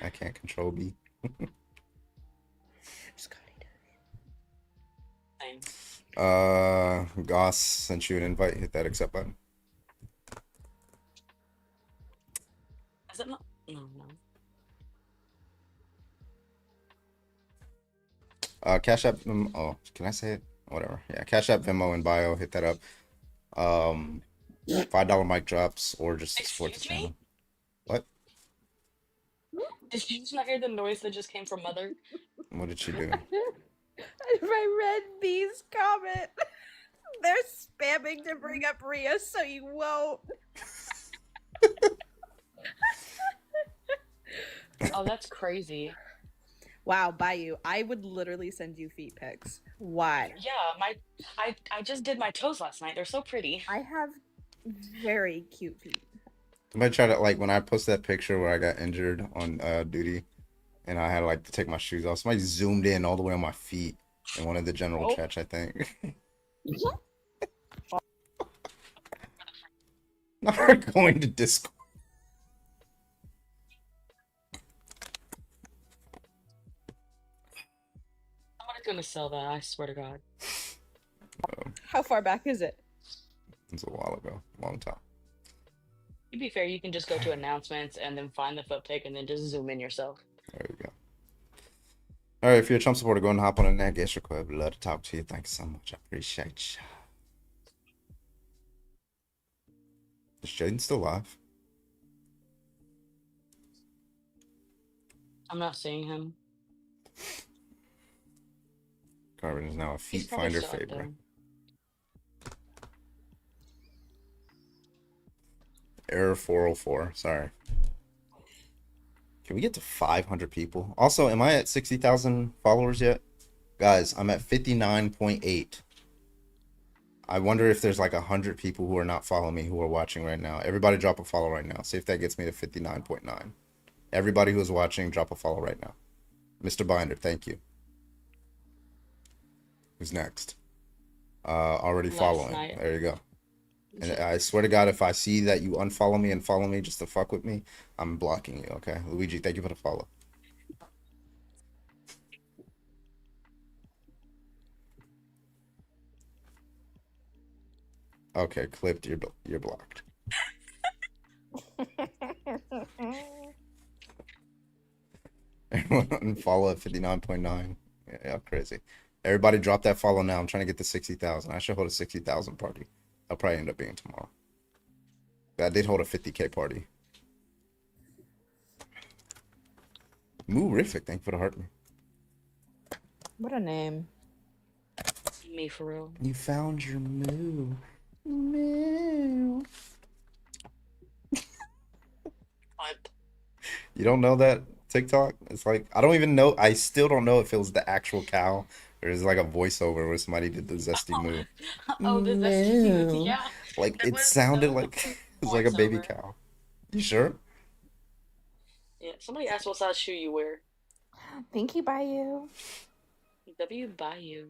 I can't control B. Goss sent you an invite. Hit that accept button. Is it not? No. Cash App. Oh, can I say it? Whatever. Yeah, Cash App, Venmo, and bio. Hit that up. $5 mic drops or just support the channel. What? Did you just not hear the noise that just came from Mother? What did she do? I read B's comment. They're spamming to bring up Rhea, so you won't. Oh, that's crazy. Wow, Bayou, I would literally send you feet pics. Why? Yeah, I just did my toes last night. They're so pretty. I have very cute feet. Somebody tried to, like, when I posted that picture where I got injured on duty and I had like to take my shoes off, somebody zoomed in all the way on my feet in one of the general chats, I think. Not going to Discord. Somebody's gonna sell that, I swear to God. How far back is it? It's a while ago, long time. To be fair, you can just go to announcements and then find the foot pic and then just zoom in yourself. There you go. All right, if you're a Trump supporter, go and hop on in that guest request. We'd love to talk to you. Thanks so much. I appreciate you. Is Jaden still live? I'm not seeing him. Carbon is now a feet He's probably finder still up favorite. there. Error 404. Sorry. Can we get to 500 people? Also, am I at 60,000 followers yet? Guys, I'm at 59.8. I wonder if there's like 100 people who are not following me who are watching right now. Everybody drop a follow right now. See if that gets me to 59.9. Everybody who's watching, drop a follow right now. Mr. Binder, thank you. Who's next? Already Last following. night. There you go. And I swear to God, if I see that you unfollow me and follow me just to fuck with me, I'm blocking you, okay? Luigi, thank you for the follow. Okay, clipped, you're blocked. Everyone unfollow at 59.9. Yeah, crazy. Everybody drop that follow now. I'm trying to get to 60,000. I should hold a 60,000 party. I'll probably end up being tomorrow. I did hold a 50K party. Moorific, thank you for the heart. What a name. Me for real. You found your moo. Moo. What? You don't know that TikTok? It's like, I don't even know. I still don't know if it was the actual cow or is like a voiceover where somebody did the zesty moo. Oh, the zesty Moo. yeah. Like, That it was sounded like it was like a baby voiceover. cow. You sure? Yeah. Somebody asked what size shoe you wear. Thank you, Bayou. W Bayou.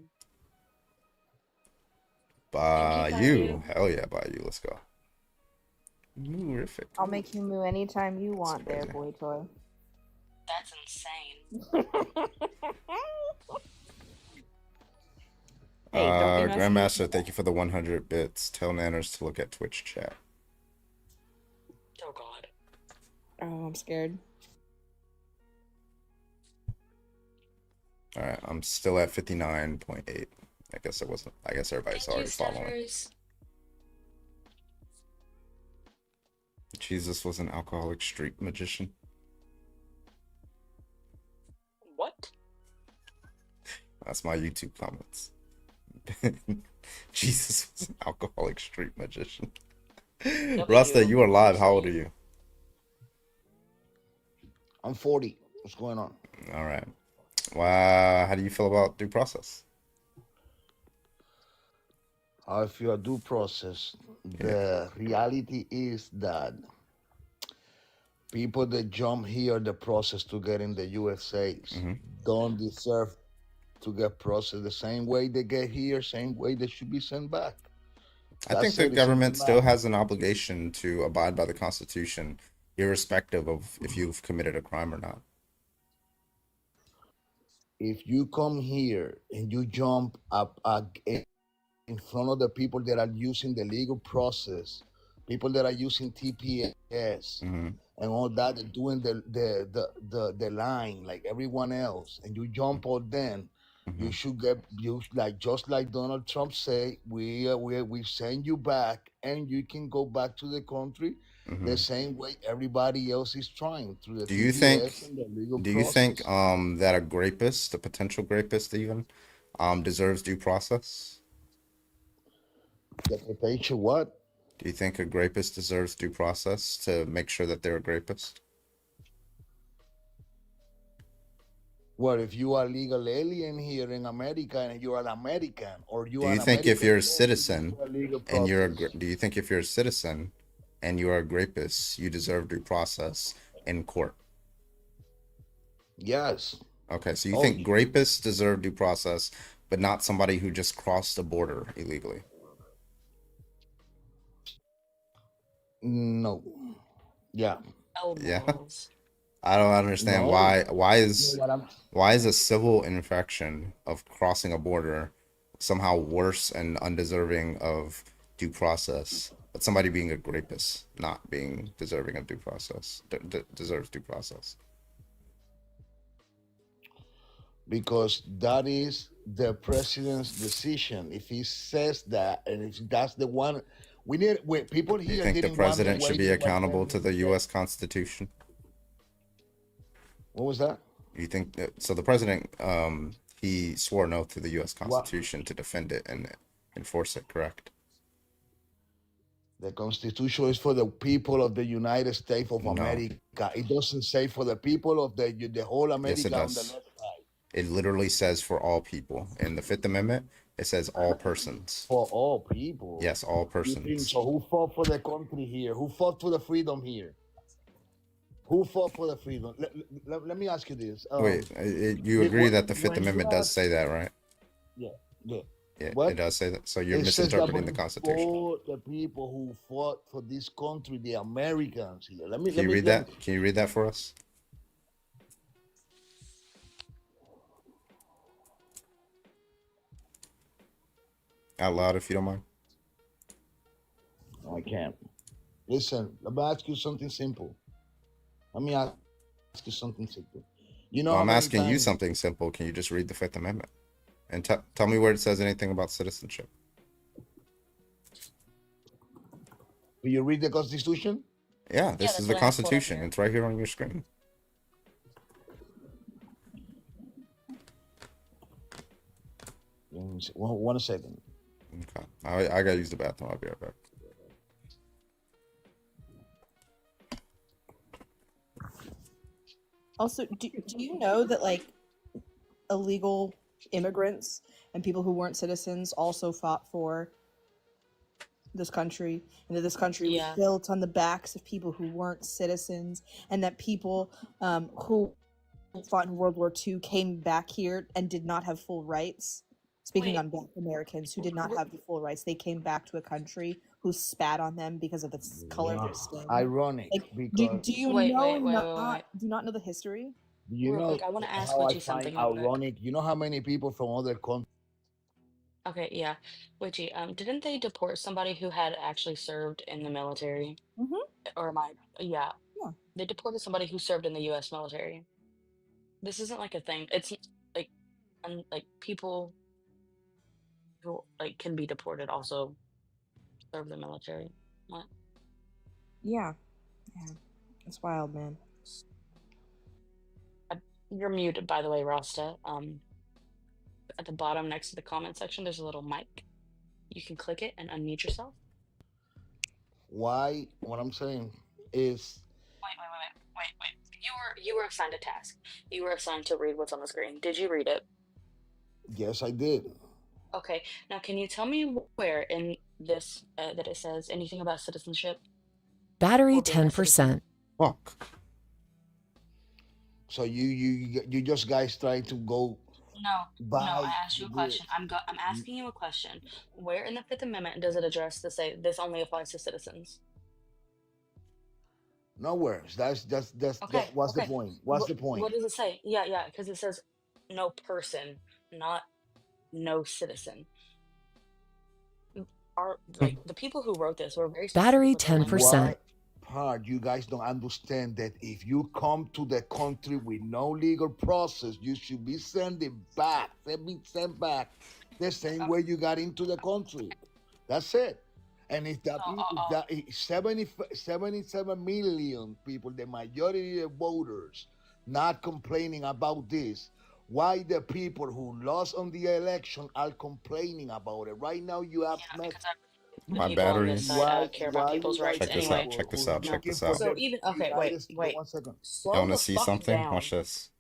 Bayou. Hell yeah, Bayou. Let's go. Moorific. I'll make you moo anytime you want there, crazy. boy toy. That's insane. Hey, don't be messing Grandmaster, thank you for the 100 bits. Tell Nanners to look at Twitch chat. Oh God. Oh, I'm scared. All right, I'm still at 59.8. I guess it wasn't. I guess everybody's already following. Jesus was an alcoholic street magician. What? That's my YouTube comments. Jesus was an alcoholic street magician. Rasta, you are live. How old are you? I'm 40. What's going on? All right. Wow. How do you feel about due process? How I feel a due process. The reality is that people that jump here the process to get in the USA's don't deserve to get processed the same way they get here, same way they should be sent back. I think That's the it. It's simple government still math. has an obligation to abide by the Constitution, irrespective of if you've committed a crime or not. If you come here and you jump up in front of the people that are using the legal process, people that are using TPS and all that, and doing the line like everyone else, and you jump on them, you should get just like Donald Trump say, we send you back, and you can go back to the country the same way everybody else is trying through the Do you think TPS and the legal do you process. think that a rapist, a potential rapist even, deserves due process? The potential what? Do you think a rapist deserves due process to make sure that they're a rapist? Well, if you are legal alien here in America and you are an American, or you Do are you an think if American, you're a or you citizen go through a legal and you're a process. do you think if you're a citizen and you are a rapist, you deserve due process in court? Yes. Okay, so you Oh, think rapists deserve due process, but not somebody who just crossed the border illegally? no. Yeah. Yeah. I don't understand No. why No, what I'm why is a civil infraction of crossing a border somehow worse and undeserving of due process, but somebody being a rapist not being deserving of due process deserves due process? because that is the president's decision. If he says that, and if that's the one, people Do you here think the didn't want the president should way be they were accountable sending to the the- U.S. Constitution? What was that? You think so? The president, he swore an oath to the U.S. What? Constitution to defend it and enforce it, correct? The Constitution is for the people of the United States of No. America. It doesn't say for the people of the whole America. Yes, it on the does. left side. It literally says for all people. In the Fifth Amendment, it says all persons. For all people. Yes, all You think persons. so? Who fought for the country here? Who fought for the freedom here? Who fought for the freedom? Let me ask you this. Wait, you agree that the Fifth Amendment does say that, right? Yeah, yeah. Yeah, What? it does say that. So you're It says that misinterpreting the Constitution. for the people who fought for this country, the Americans here. Let me Can you read that? Can you read that for us? Out loud, if you don't mind. I can't. Listen, let me ask you something simple. Let me ask you something simple. You know, Well, how I'm many asking you times- something simple. Can you just read the Fifth Amendment? And tell me where it says anything about citizenship. Will you read the Constitution? Yeah, this is the Constitution. It's right here on your screen. One second. Okay. I gotta use the bathroom. I'll be right back. Also, do you know that like illegal immigrants and people who weren't citizens also fought for this country, and that this country was built on the backs of people who weren't citizens, and that people who fought in World War II came back here and did not have full rights? Speaking on Black Americans who did not have the full rights, they came back to a country who spat on them because of the color of their skin. Ironic, Like, because do you Wait, know wait, wait, wait. do you not know the history? you Real know quick, I wanna ask how I Witchy find something real quick. ironic. You know how many people from other countries. Okay, yeah. Witchy, didn't they deport somebody who had actually served in the military? Mhm. Or am I? Yeah. Yeah. They deported somebody who served in the U.S. military. This isn't like a thing. It's like, like people who like can be deported also serve the military. What? Yeah. Yeah. It's wild, man. You're muted, by the way, Rasta. At the bottom next to the comment section, there's a little mic. You can click it and unmute yourself. Why? What I'm saying is, Wait. You were assigned a task. You were assigned to read what's on the screen. Did you read it? yes, I did. Okay. Now, can you tell me where in this that it says anything about citizenship? Battery Or being a citizen? 10%. Fuck. So you just guys trying to go. No, I asked you a question. I'm asking you a question. Where in the Fifth Amendment does it address to say this only applies to citizens? Nowhere. That's Okay. what's the point? What's the point? What does it say? Yeah, because it says no person, not no citizen. Are like the people who wrote this were very Battery specific with their language. 10%. Part you guys don't understand that if you come to the country with no legal process, you should be sent back the same way you got into the country. That's it. And if that 77 million people, the majority of voters, not complaining about this, why the people who lost on the election are complaining about it? Right now, you have My people on batteries. this side care about people's rights Check this anyway. out. Check this out. Check this out. So even wait. One second. You Slow want to the see fuck something? down. Watch this.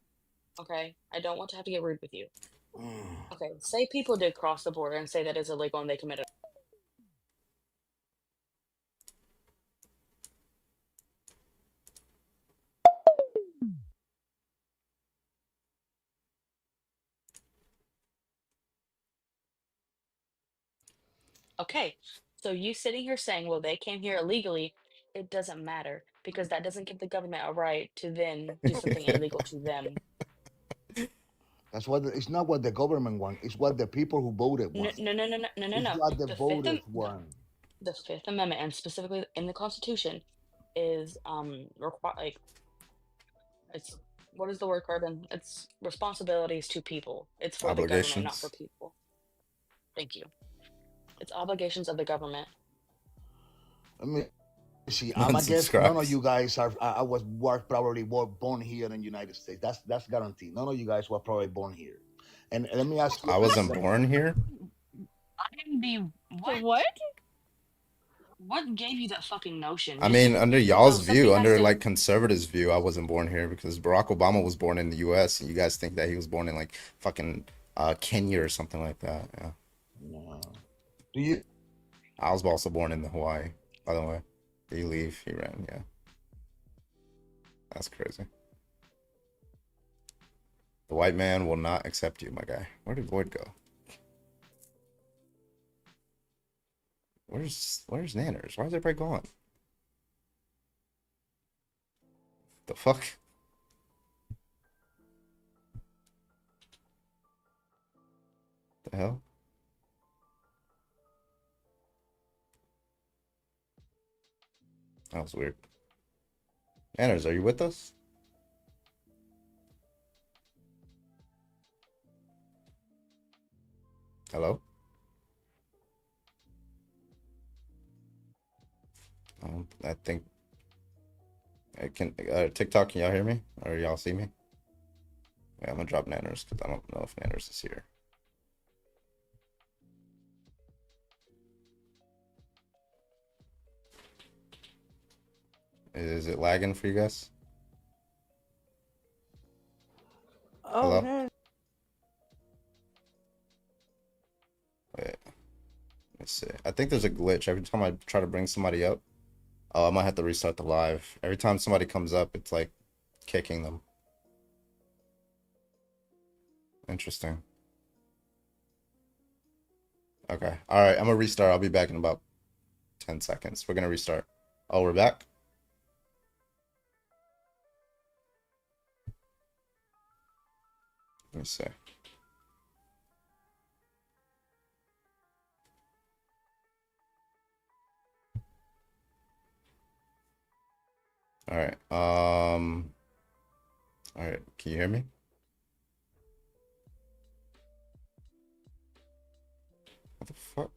Okay, I don't want to have to get rude with you. Okay, say people did cross the border and say that is illegal and they committed. Okay, so you sitting here saying, well, they came here illegally, it doesn't matter because that doesn't give the government a right to then do something illegal to them. That's what it's not what the government want. It's what the people who voted No, want. no. It's what the voters want. The Fifth Amendment, and specifically in the Constitution, is like it's what is the word, Carbon? It's responsibilities to people. It's for the government, not for Obligations. people. Thank you. It's obligations of the government. Let me see. I'm a guess none of Unsubscribes. you guys are. I was probably born here in the United States. That's guaranteed. None of you guys were probably born here. And let me ask you. I wasn't born here. I didn't be What? What gave you that fucking notion? I Just mean, under no, y'all's something view, has under to. like conservatives' view, I wasn't born here because Barack Obama was born in the U.S. and you guys think that he was born in like fucking Kenya or something like that. Yeah. No. Do you? I was also born in Hawaii, by the way. Did he leave? He ran. Yeah. That's crazy. The white man will not accept you, my guy. Where did Void go? Where's Nanners? Why is everybody gone? The fuck? The hell? That was weird. Nanners, are you with us? Hello? I think I can TikTok, can y'all hear me? Or y'all see me? Yeah, I'm gonna drop Nanners because I don't know if Nanners is here. Is it lagging for you guys? Oh, Hello? no. Wait. Let's see. I think there's a glitch. Every time I try to bring somebody up, oh, I might have to restart the live. Every time somebody comes up, it's like kicking them. Interesting. Okay. All right. I'm gonna restart. I'll be back in about 10 seconds. We're gonna restart. Oh, we're back? Let me see. All right. All right. Can you hear me? What the fuck?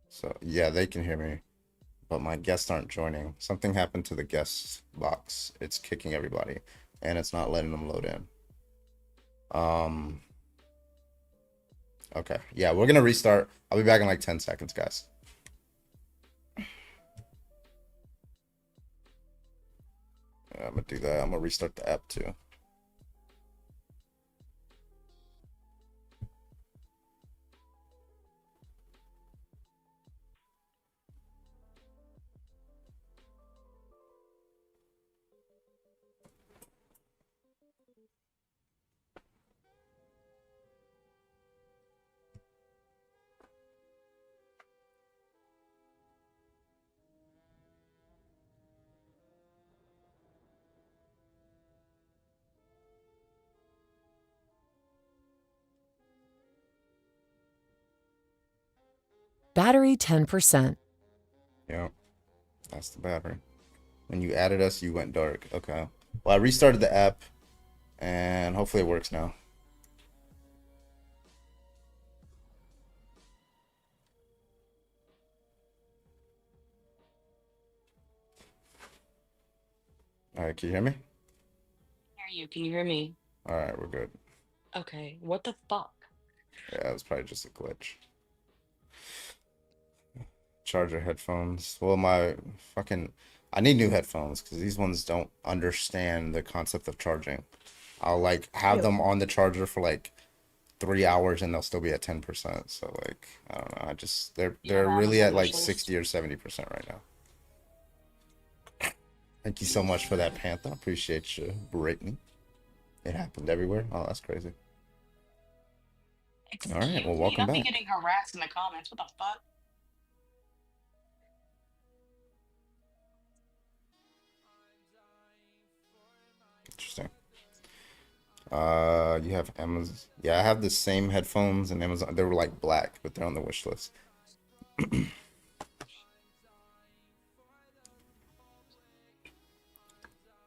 So, yeah, they can hear me, but my guests aren't joining. Something happened to the guest box. It's kicking everybody, and it's not letting them load in. Okay. Yeah, we're gonna restart. I'll be back in like 10 seconds, guys. I'm gonna do that. I'm gonna restart the app too. Battery 10%. Yeah, that's the battery. When you added us, you went dark. Okay. Well, I restarted the app, and hopefully it works now. All right, can you hear me? Hear you? Can you hear me? All right, we're good. Okay. What the fuck? Yeah, it was probably just a glitch. Charger headphones. Well, my fucking... I need new headphones because these ones don't understand the concept of charging. I'll like have them on the charger for like 3 hours and they'll still be at 10%. So like, I don't know. I just they're really at like 60 or 70% right now. Thank you so much for that, Panther. Appreciate you, Brittany. It happened everywhere. Oh, that's crazy. All right, well, welcome I'll be back. getting harassed in the comments. What the fuck? Interesting. You have Amazon. Yeah, I have the same headphones and Amazon. They were like black, but they're on the wish list.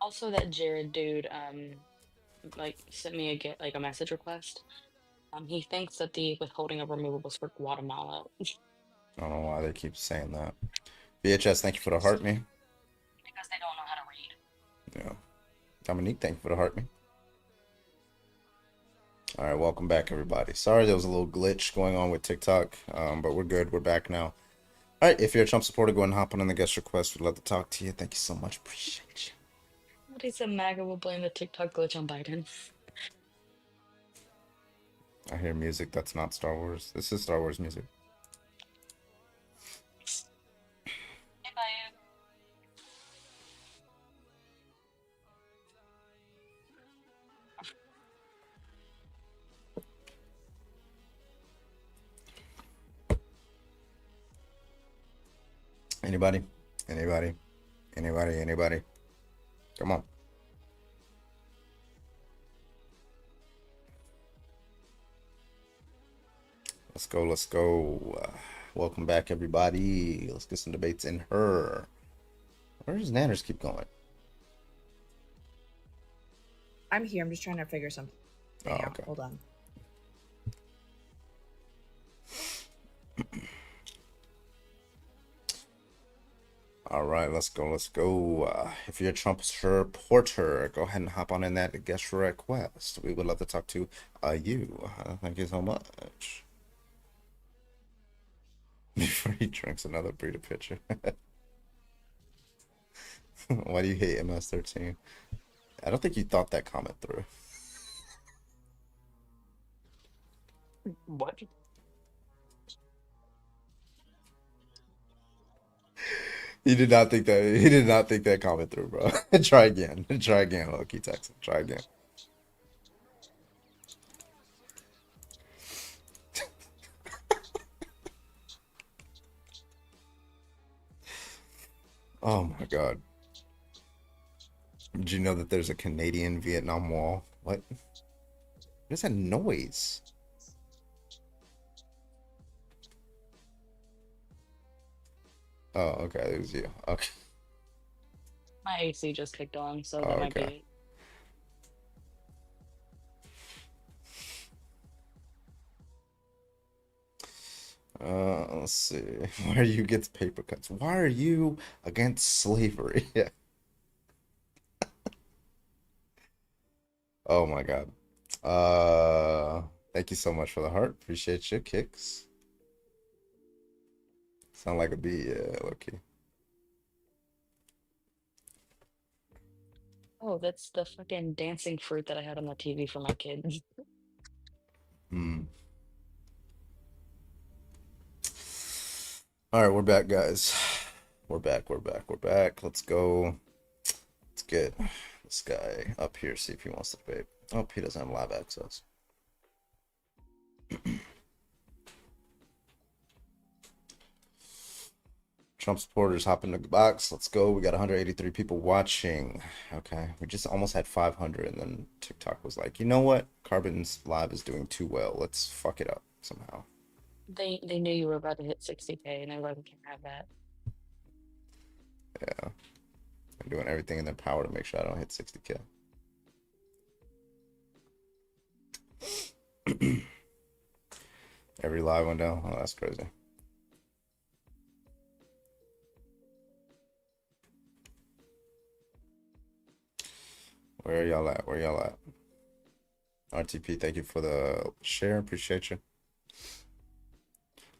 Also, that Jared dude, like sent me a message request. He thinks that the withholding of removal was for Guatemala. I don't know why they keep saying that. VHS, thank you for the heart me. Because they don't know how to read. Yeah. Dominique, thank you for the heart me. All right, welcome back, everybody. Sorry there was a little glitch going on with TikTok, but we're good. We're back now. All right, if you're a Trump supporter, go ahead and hop on the guest request. We'd love to talk to you. Thank you so much. Appreciate you. Somebody said MAGA will blame the TikTok glitch on Biden. I hear music that's not Star Wars. This is Star Wars music. Hey, Bayou. Anybody? Anybody? Anybody? Anybody? Come on. Let's go. Let's go. Welcome back, everybody. Let's get some debates in her. Where does Nanners keep going? I'm here. I'm just trying to figure something out. Okay. Hold on. All right, let's go. Let's go. If you're a Trump supporter, go ahead and hop on in that guest request. We would love to talk to you. Thank you so much. Before he drinks another breeder pitcher. Why do you hate MS-13? I don't think you thought that comment through. What? He did not think that. He did not think that comment through, bro. Try again. Try again, Loki Texan. Try again. Oh my God. Did you know that there's a Canadian Vietnam Wall? What? What is that noise? Oh, okay. It was you. Okay. My AC just kicked on, so that might be Okay. it. Let's see. Why are you against paper cuts? Why are you against slavery? Oh my God. Thank you so much for the heart. Appreciate your kicks. Sound like a bee, yeah, Loki. Oh, that's the fucking dancing fruit that I had on the TV for my kids. Hmm. All right, we're back, guys. We're back. We're back. We're back. Let's go. Let's get this guy up here. See if he wants to debate. Oh, he doesn't have live access. Trump supporters hop in the box. Let's go. We got 183 people watching. Okay. We just almost had 500, and then TikTok was like, you know what? Carbon's live is doing too well. Let's fuck it up somehow. They knew you were about to hit 60K, and they were like, we can't have that. Yeah. They're doing everything in their power to make sure I don't hit 60K. Every live went down. Oh, that's crazy. Where y'all at? Where y'all at? RTP, thank you for the share. Appreciate you.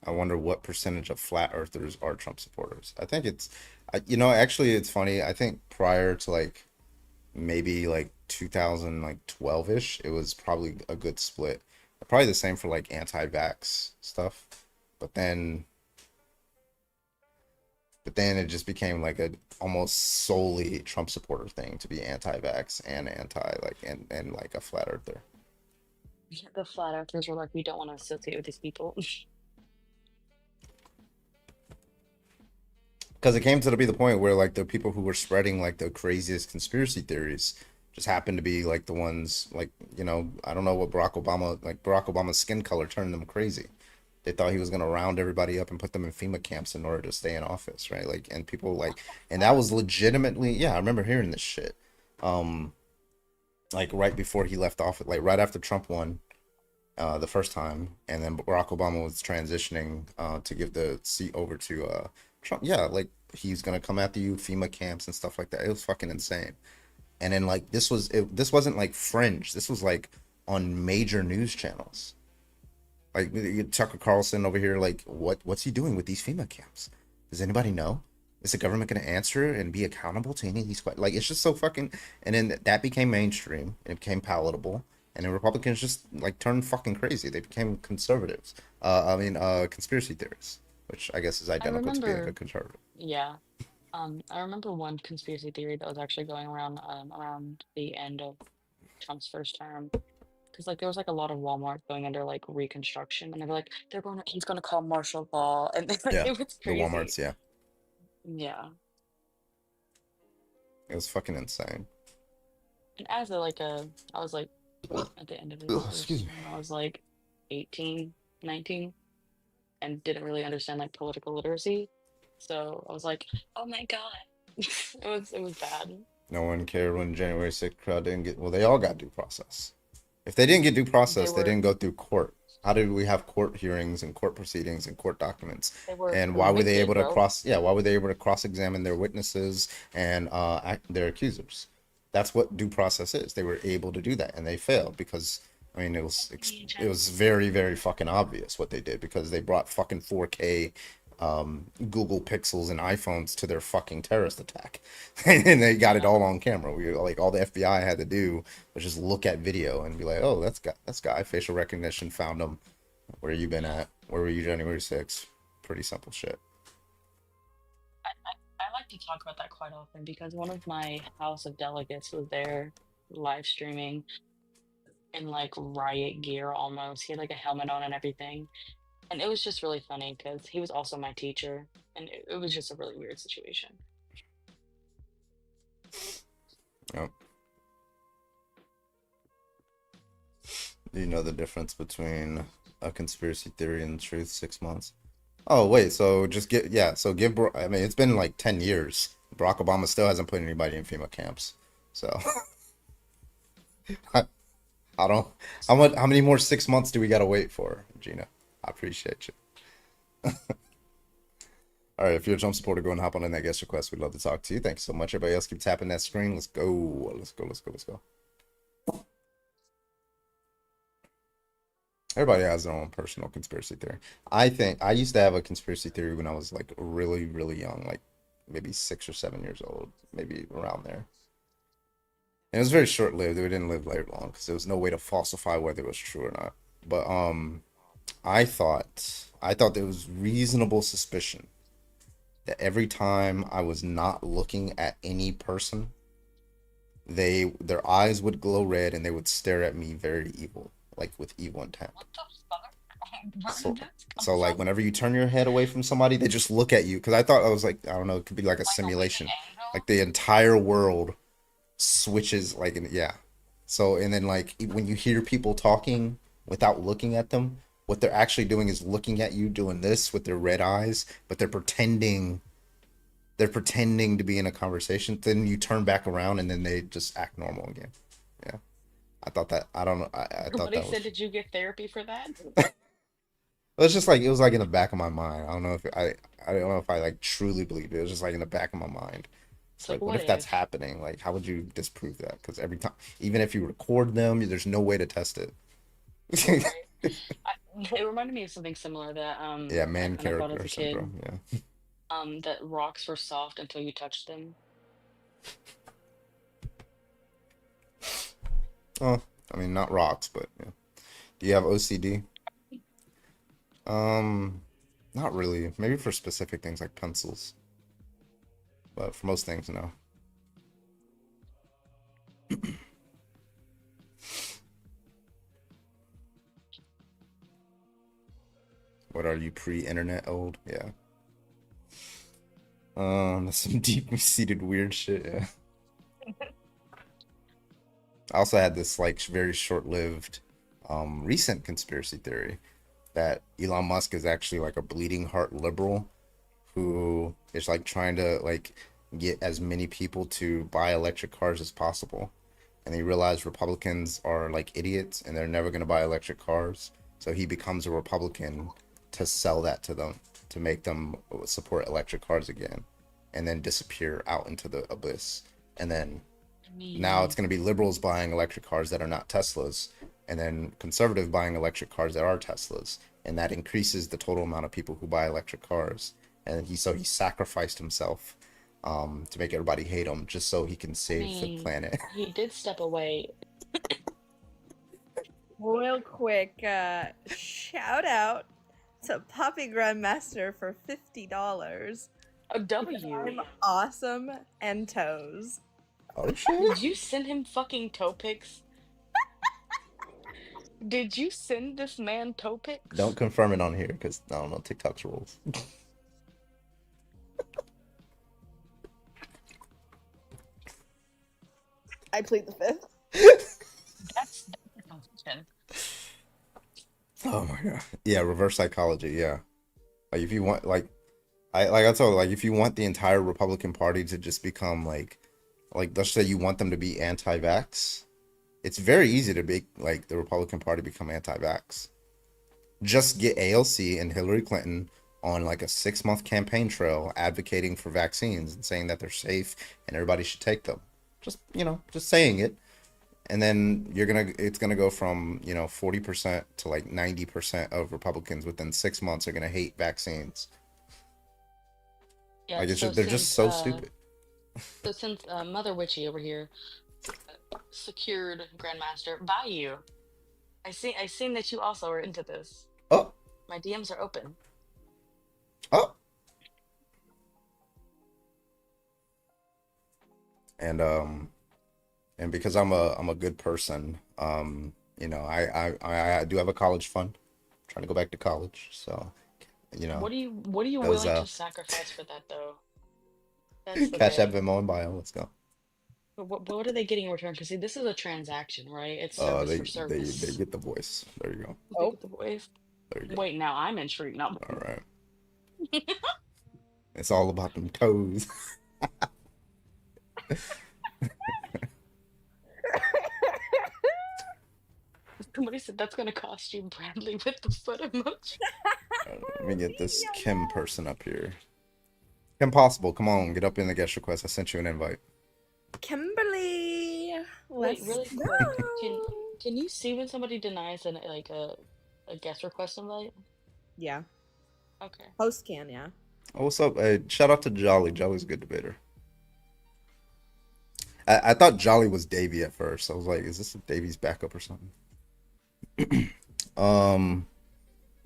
I wonder what percentage of flat earthers are Trump supporters. I think it's, actually it's funny. I think prior to like maybe like 2012-ish, it was probably a good split. Probably the same for like anti-vax stuff. But then it just became like a almost solely Trump supporter thing to be anti-vax and and like a flat earther. Yeah, the flat earthers were like, we don't want to associate with these people. Because it came to be the point where like the people who were spreading like the craziest conspiracy theories just happened to be like the ones like, I don't know what Barack Obama's skin color turned them crazy. They thought he was going to round everybody up and put them in FEMA camps in order to stay in office, right? Like, and people like, and that was legitimately, yeah, I remember hearing this shit. Like right before he left office, like right after Trump won the first time, and then Barack Obama was transitioning to give the seat over to Trump. Yeah, like he's gonna come after you, FEMA camps and stuff like that. It was fucking insane. And then like this wasn't like fringe. This was like on major news channels. Like Tucker Carlson over here, like what's he doing with these FEMA camps? Does anybody know? Is the government going to answer and be accountable to any of these questions? Like, it's just so fucking. And then that became mainstream. It became palatable. And then Republicans just like turned fucking crazy. They became conservatives. Conspiracy theorists, which I guess is I identical to being a remember, conservative. yeah. I remember one conspiracy theory that was actually going around around the end of Trump's first term. Because like there was like a lot of Walmart going under like reconstruction, and they were like, he's gonna call martial law, and like Yeah, it was the crazy. WalMarts. Yeah, Yeah. it was fucking insane. And as I was like at the end of his Excuse first me. term, I was like 18, 19, and didn't really understand like political literacy. So I was like, oh my God. It was bad. No one cared when January 6th crowd didn't get. Well, they all got due process. If they didn't get due They process, they were didn't go through court. How did we have court hearings and court proceedings and court documents? they were And why were they able convicted, to bro. why were they able to cross-examine their witnesses and their accusers? That's what due process is. They were able to do that, and they failed because I mean it was very, very fucking obvious what they did, because they brought fucking 4K Google Pixels and iPhones to their fucking terrorist attack, and they got it all on camera. We like all the FBI had to do was just look at video and be like, oh, that's guy, facial recognition, found him. Where you been at? Where were you January 6th? Pretty simple shit. I like to talk about that quite often because one of my House of Delegates was there live streaming in like riot gear almost. He had like a helmet on and everything. And it was just really funny because he was also my teacher. And it was just a really weird situation. Yep. Do you know the difference between a conspiracy theory and truth? 6 months. Oh wait, so just give I mean, it's been like 10 years. Barack Obama still hasn't put anybody in FEMA camps. So I, I don't how many more 6 months do we gotta wait for, Gina? I appreciate you. All right, if you're a Trump supporter, go and hop on in that guest request. We'd love to talk to you. Thanks so much. Everybody else, keep tapping that screen. Let's go. Let's go. Let's go. Let's go. Everybody has their own personal conspiracy theory. I think I used to have a conspiracy theory when I was like really, really young, like maybe 6 or 7 years old, maybe around there. And it was very short-lived. We didn't live very long because there was no way to falsify whether it was true or not. But I thought there was reasonable suspicion that every time I was not looking at any person, their eyes would glow red and they would stare at me very evil, like with evil intent. So like whenever you turn your head away from somebody, they just look at you. Because I thought I was like, I don't know, it could be like a simulation. Like the entire world switches yeah. So and then like when you hear people talking without looking at them, what they're actually doing is looking at you doing this with their red eyes, but they're pretending to be in a conversation. Then you turn back around and then they just act normal again. Yeah. I thought that I don't know. I thought Somebody that said, was did you get therapy for that? it's just like it was like in the back of my mind. I don't know if I don't know if I like truly believed it. It was just like in the back of my mind. It's like, what if that's happening? Like, how would you disprove that? Because every time, even if you record them, there's no way to test it. It reminded me of something similar that Yeah, I man kind of thought as character a kid. syndrome. Yeah. That rocks were soft until you touched them. Oh, I mean, not rocks, but yeah. Do you have OCD? Not really. Maybe for specific things like pencils, but for most things, no. What are you, pre-internet old? Yeah. That's some deep-seated weird shit. Yeah. I also had this like very short-lived, recent conspiracy theory that Elon Musk is actually like a bleeding heart liberal who is like trying to like get as many people to buy electric cars as possible. And he realized Republicans are like idiots and they're never going to buy electric cars. So he becomes a Republican to sell that to them, to make them support electric cars again, and then disappear out into the abyss. And then now it's going to be liberals buying electric cars that are not Teslas, and then conservative buying electric cars that are Teslas, and that increases the total amount of people who buy electric cars. And he sacrificed himself to make everybody hate him just so he can I save the mean, planet. he did step away. Real quick, shout out to Poppy Grandmaster for $50. A W. I'm awesome and toes. Oh shit! Did you send him fucking toe pics? Did you send this man toe pics? Don't confirm it on here because I don't know TikTok's rules. I plead the fifth. That's a confession. Oh my god. Yeah, reverse psychology. Yeah, like if you want, I told you, like if you want the entire Republican Party to just become like let's say you want them to be anti-vax, it's very easy to make like the Republican Party become anti-vax. Just get ALC and Hillary Clinton on like a 6-month campaign trail advocating for vaccines and saying that they're safe and everybody should take them. Just saying it. And then it's gonna go from 40% to like 90% of Republicans within 6 months are gonna hate vaccines. Yeah, Like so they're just so since stupid. so since Mother Witchy over here secured Grandmaster by you, I seen that you also are into this. Oh, My DMs are open. oh. And because I'm a good person, I do have a college fund. I'm trying to go back to college, so What are you those willing to sacrifice for that though? That's the Cash App, thing. Venmo, and bio. Let's go. What are they getting in return? Because see, this is a transaction, right? It's service They for service. they get the voice. There you go. They get the voice. There you go. Wait, now I'm intrigued. Now, All right. It's all about them toes. somebody said that's gonna cost you Bradley with the foot emoji. Let me get this Kim person up here. Kim Possible, come on, get up in the guest request. I sent you an invite. Kimberly, Wait, let's really go. quick. Can you see when somebody denies a guest request invite? Yeah. Okay. Host can, yeah. Oh, what's up? Shout out to Jolly. Jolly's a good debater. I thought Jolly was Davey at first. I was like, is this Davey's backup or something?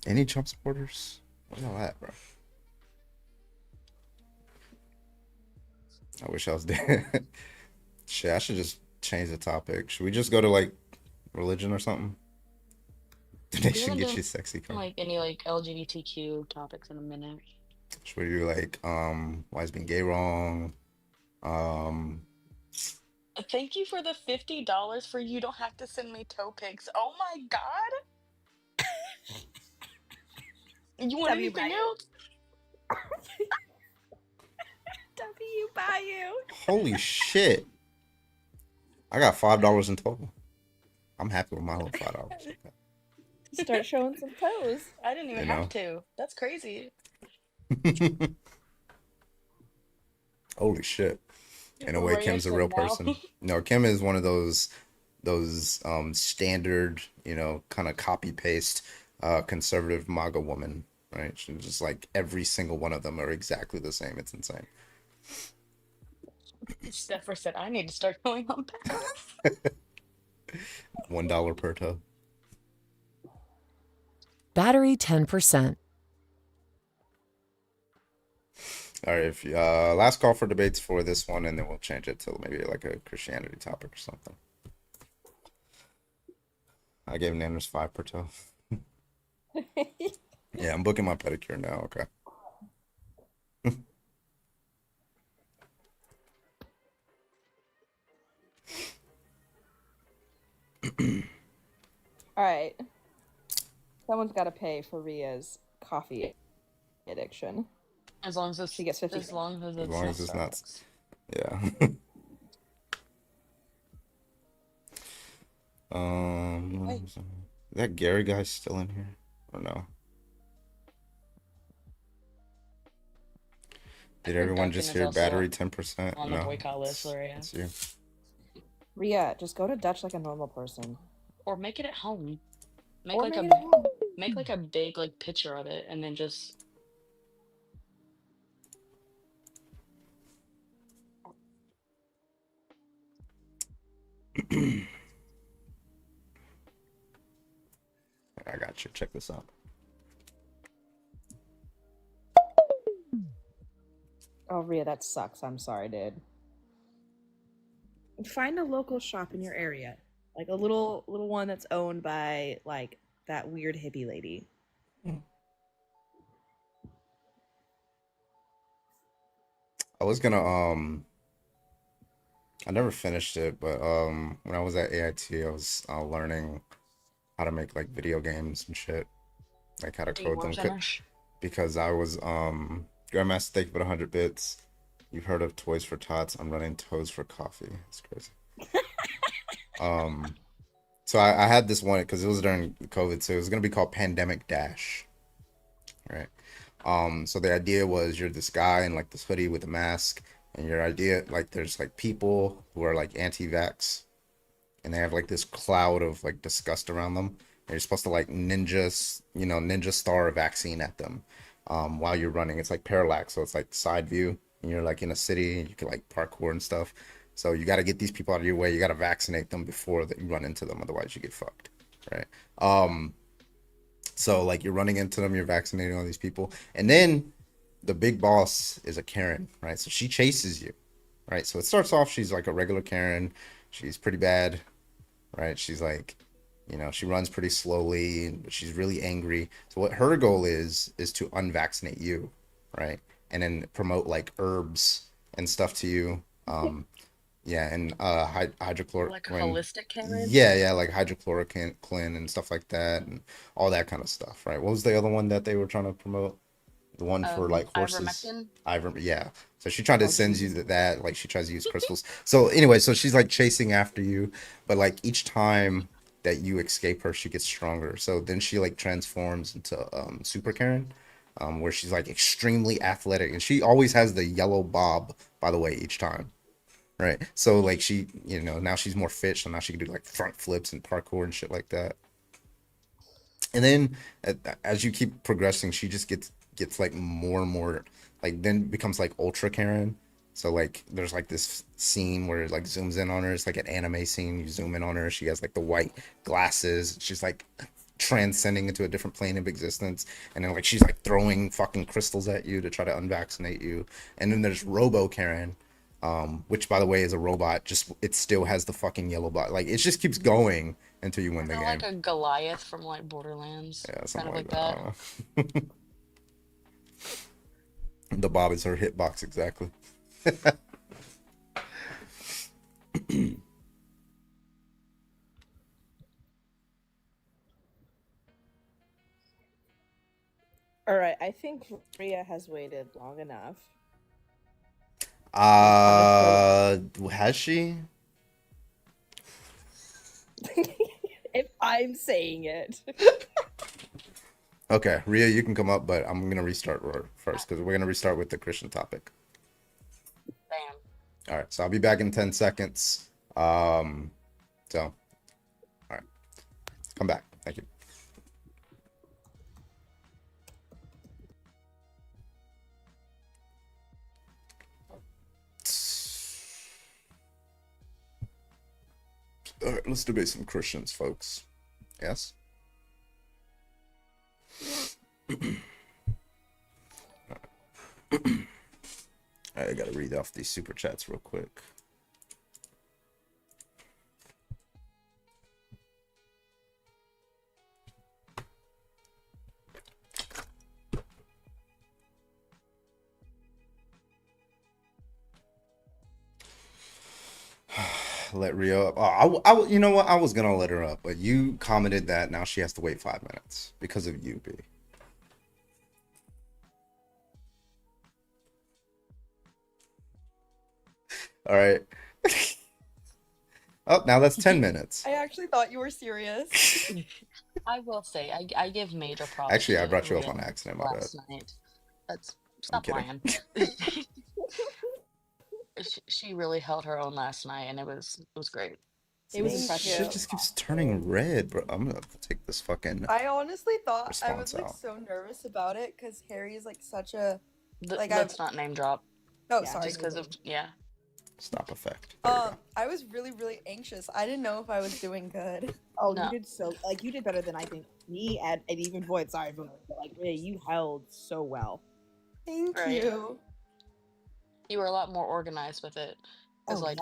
Any Trump supporters? Where's all that, bro? I wish I was dead. Shit, I should just change the topic. Should we just go to like religion or something? The nation get you sexy card. Like any LGBTQ topics in a minute. Should we do like why is being gay wrong? Thank you for the $50 for you don't have to send me toe pics. Oh my god. You want anything else? W by you. Holy shit. I got $5 in total. I'm happy with my little $5. Okay. Start showing some toes. I didn't even have to. That's crazy. Holy shit. In a way, Kim's a real person. No, Kim is one of those standard, kind of copy paste conservative MAGA woman, right? She's just like every single one of them are exactly the same. It's insane. Stepher said I need to start going on paths. $1 per toe. Battery 10%. All right, if last call for debates for this one, and then we'll change it to maybe like a Christianity topic or something. I gave Nanners 5 per toe. Yeah, I'm booking my pedicure now. Okay. All right. Someone's got to pay for Ria's coffee addiction. As long as she gets 50. As long as it's not. Yeah. Is that Gary guy still in here or no? Did everyone just hear battery 10%? On the boycott list, Ria. It's you. Ria, just go to Dutch like a normal person. Or make it at home. Make Or like make a it at home. make like a big like picture of it, and then just I got you. Check this out. Oh, Rhea, that sucks. I'm sorry, dude. Find a local shop in your area, like a little one that's owned by like that weird hippie lady. I was gonna I never finished it, but when I was at AIT, I was learning how to make like video games and shit, like how to do you code want them. to finish? Because I was Grandmaster Steak but 100 bits. You've heard of Toys for Tots. I'm running Toes for Coffee. It's crazy. So I had this one because it was during COVID, so it was gonna be called Pandemic Dash, right? So the idea was you're this guy in like this hoodie with a mask, and your idea like there's like people who are like anti-vax, and they have like this cloud of like disgust around them. And you're supposed to like ninja star a vaccine at them while you're running. It's like parallax, so it's like side view, and you're like in a city, and you can like parkour and stuff. So you got to get these people out of your way. You got to vaccinate them before that you run into them, otherwise you get fucked, right? So like you're running into them, you're vaccinating all these people, and then the big boss is a Karen, right? So she chases you, right? So it starts off she's like a regular Karen. She's pretty bad, right? She's like, she runs pretty slowly, but she's really angry. So what her goal is to unvaccinate you, right? And then promote like herbs and stuff to you. Yeah, and Like a hydrochloroquine. holistic Karen? Yeah, like hydrochloroquine and stuff like that, and all that kind of stuff, right? What was the other one that they were trying to promote? The one for like horses. Ivermectin? Yeah. So she tried to Oh, send you Jesus. that, like she tries to use crystals. So anyway, so she's like chasing after you, but like each time that you escape her, she gets stronger. So then she like transforms into Super Karen, where she's like extremely athletic, and she always has the yellow bob, by the way, each time. Right. So like she, now she's more fit, so now she can do like front flips and parkour and shit like that. And then as you keep progressing, she just gets like more and more, like then becomes like Ultra Karen. So like there's like this scene where it like zooms in on her. It's like an anime scene. You zoom in on her. She has like the white glasses. She's like transcending into a different plane of existence. And then like she's like throwing fucking crystals at you to try to unvaccinate you. And then there's Robo Karen, which by the way is a robot. Just it still has the fucking yellow bot. Like it just keeps going until you win the Kinda game. like a Goliath from like Borderlands. Yeah, Kind something of like like that. that. The bob is her hitbox, exactly. All right, I think Rhea has waited long enough. Has she? If I'm saying it. Okay, Rhea, you can come up, but I'm gonna restart first because we're gonna restart with the Christian topic. Bam. All right, so I'll be back in 10 seconds. All right, come back. Thank you. All right, let's debate some Christians, folks. Yes? I gotta read off these super chats real quick. Let Rio up. You know what? I was gonna let her up, but you commented that now she has to wait 5 minutes because of you, B. All right. Oh, now that's 10 minutes. I actually thought you were serious. I will say, I give major props. Actually, I to brought you up Rhea on accident, my bad. last night. Stop kidding. lying. She really held her own last night, and it was great. It was This impressive. shit just keeps turning red, bro. I'm gonna have to take this fucking I honestly thought I was response like out. so nervous about it because Harry is like such a like Let's not name drop. Oh, Yeah, sorry. just because of Stop effect. There we go. I was really anxious. I didn't know if I was doing good. Oh, No. you did so like you did better than I think me and even Void. Sorry, Void, but like really, you held so well. Thank Right. you. You were a lot more organized with it. Because, Oh, like,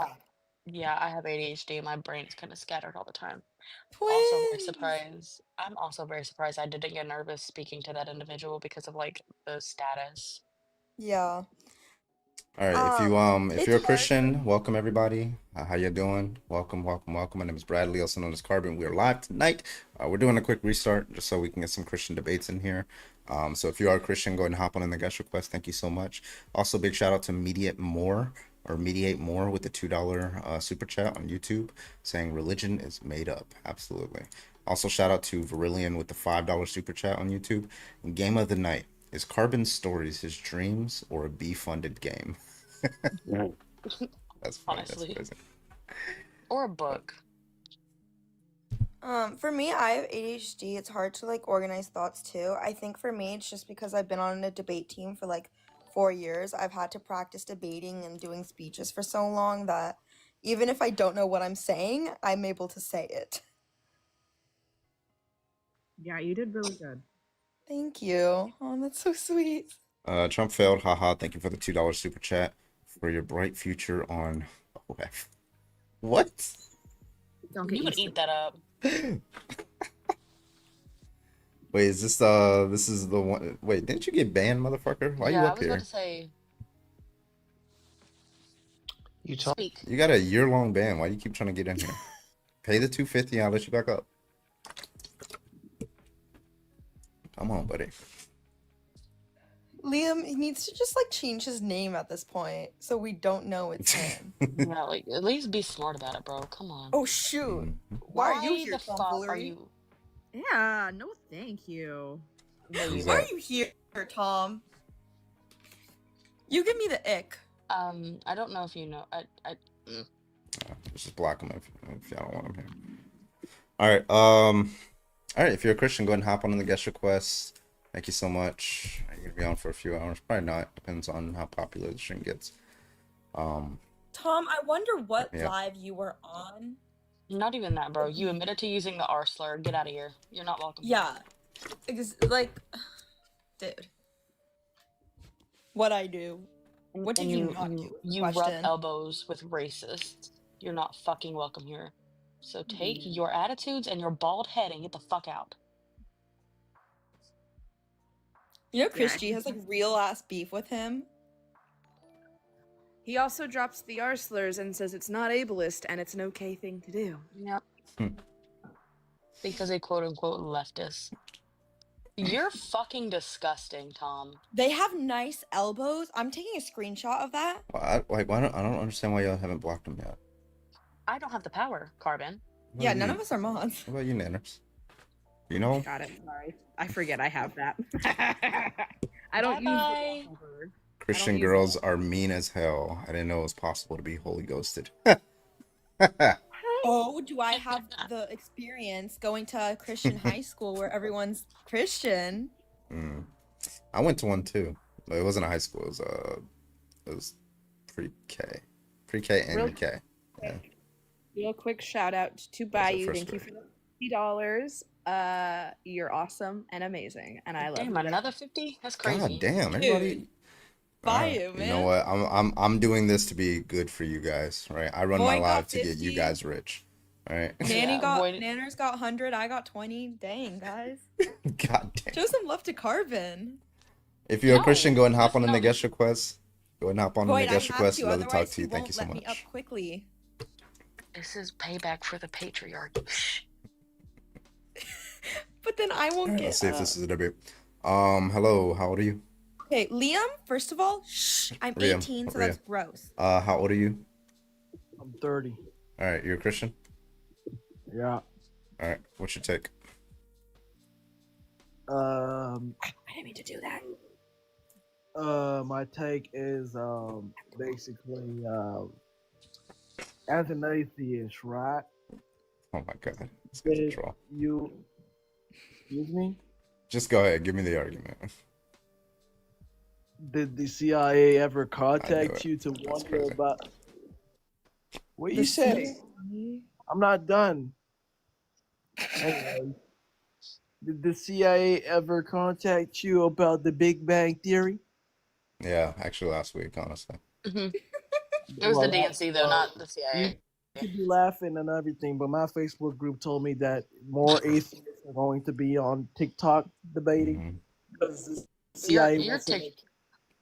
yeah. I have ADHD. My brain's kind of scattered all the time. Twins. I'm also very surprised I didn't get nervous speaking to that individual because of like the status. Yeah. All right, if It's you're a hard. Christian, welcome everybody. How you doing? Welcome. My name is Bradley, also known as Carbon. We are live tonight. We're doing a quick restart just so we can get some Christian debates in here. So if you are a Christian, go ahead and hop on in the guest request. Thank you so much. Also, big shout out to Mediate More with the $2 super chat on YouTube, saying religion is made up. Absolutely. Also, shout out to Virillion with the $5 super chat on YouTube. Game of the night. Is Carbon Stories his dreams or a B-funded game? That's funny. Honestly. That's crazy. Or a book. For me, I have ADHD. It's hard to like organize thoughts too. I think for me, it's just because I've been on a debate team for like 4 years. I've had to practice debating and doing speeches for so long that even if I don't know what I'm saying, I'm able to say it. Yeah, you did really good. Thank you. Oh, that's so sweet. Trump failed. Haha. Thank you for the $2 super chat for your bright future on OF. What? Don't You would eat that up. Wait, is this this is the one? Wait, didn't you get banned, motherfucker? Why are you I up was here? about to say. You got a year-long ban. Why do you keep trying to get in here? Pay the $250. I'll let you back up. Come on, buddy. Liam, he needs to just like change his name at this point so we don't know it's him. Yeah, like at least be smart about it, bro. Come on. Oh shoot. Why are you here, the fuck tomfoolery? are you? Yeah, no thank you. Who's Why are that? you here, Tom? You give me the ick. I don't know if you know. Let's just block him if y'all don't want him here. All right. All right. If you're a Christian, go ahead and hop on in the guest request. Thank you so much. You're gonna be on for a few hours. Probably not. Depends on how popular the stream gets. Tom, I wonder what Yeah. live you were on. Not even that, bro. You admitted to using the R slur. Get out of here. You're not welcome. Yeah. Like, dude. What I do? What did And you not do? You rub Question. elbows with racists. You're not fucking welcome here. So take your attitudes and your bald head and get the fuck out. You know, Christy has like real ass beef with him. He also drops the R slurs and says it's not ableist and it's an okay thing to do. Yep. Because a quote unquote leftist. You're fucking disgusting, Tom. They have nice elbows. I'm taking a screenshot of that. Well, I don't understand why y'all haven't blocked him yet. I don't have the power, Carbon. What Yeah, about none you? of us are mods. What about you, Nanners? You know? Got it. Sorry. I forget I have that. I don't Bye-bye. use the word. Christian use girls are mean as hell. I didn't know it was possible to be holy ghosted. Oh, do I have the experience going to a Christian high school where everyone's Christian? I went to one too. But it wasn't a high school. It was pre-K, pre-K and Real K. Yeah. Real quick shout out to Bayou. first Thank you for the $50. You're awesome and amazing, and I love Damn, you. another 50? That's crazy. God damn, everybody. Bayou, You man. know what? I'm doing this to be good for you guys, right? I run my Boy got life to get you 50. guys rich, all right? Nanners got 100. I got 20. Dang, guys. God damn. Show some love to Carbon. If you're a Christian, go ahead and hop on in the guest request. Go ahead and hop on in the Boyd, I guest have request. to, Love to talk otherwise to he you. Thank won't you so let me much. up quickly. This is payback for the patriarchy. But then I won't get Let's see if up. this is a debate. Hello, how old are you? Okay, Liam, first of all, shh. I'm Liam, 18, so Liam. that's gross. How old are you? I'm 30. All right, you're a Christian? Yeah. All right, what's your take? I didn't mean to do that. My take is basically as an atheist, right? Oh my god, this guy's a Did troll. you excuse me? Just go ahead, give me the argument. Did the CIA ever I knew contact it. you to That's wonder crazy. about what The you say? CIA? I'm not done. Anyway, did the CIA ever contact you about the Big Bang Theory? Yeah, actually last week, honestly. It was the DNC though, not the You CIA. could be laughing and everything, but my Facebook group told me that more atheists are going to be on TikTok debating because the CIA wants to make.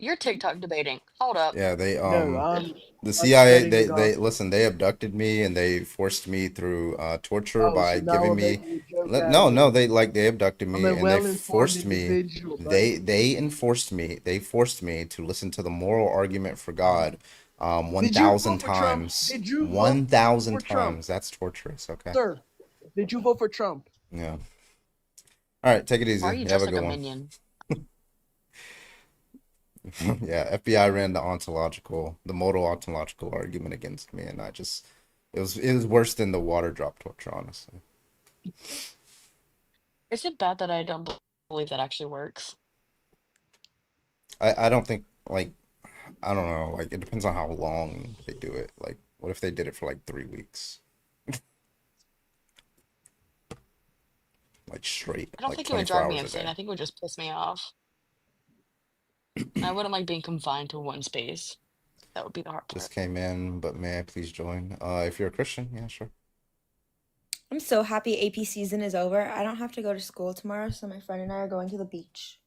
You're TikTok debating. Hold up. Yeah, No, the I'm CIA, studying the they gospel. listen, they abducted me and they forced me through torture Oh, by so now giving we're me making a joke out no, of no, it. they abducted I'm me a and they well-informed forced me individual, buddy. they forced me to listen to the moral argument for God Did you vote 1,000 for Trump? times. Did you vote 1,000 for Trump, times. That's torturous, okay? sir? Did you vote for Trump? Yeah. All right, take it Why are easy. you You have dressed a like good a one. minion? Yeah, FBI ran the modal ontological argument against me, and it was worse than the water drop torture, honestly. Is it bad that I don't believe that actually works? I don't think like I don't know, like it depends on how long they do it. Like, what if they did it for like 3 weeks, like straight, I don't like think it would 24 drive me hours a insane. day? I think it would just piss me off. I wouldn't like being confined to one space. That would be the hard Just part. came in, but may I please join? If you're a Christian, yeah, sure. I'm so happy AP season is over. I don't have to go to school tomorrow, so my friend and I are going to the beach.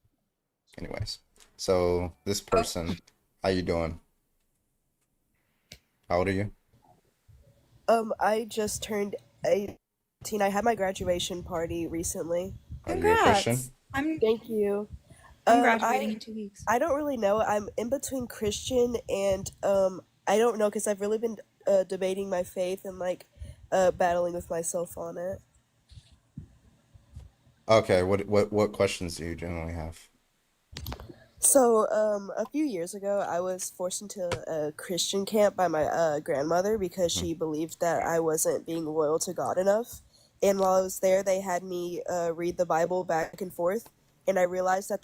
Anyways, so this person, how you doing? How old are you? I just turned 18. I had my graduation party recently. Are you a Christian? Congrats. Thank you. I'm graduating in 2 weeks. I don't really know. I'm in between Christian and I don't know because I've really been debating my faith and like battling with myself on it. Okay, what questions do you generally have? So, a few years ago, I was forced into a Christian camp by my grandmother because she believed that I wasn't being loyal to God enough. And while I was there, they had me read the Bible back and forth. And I realized that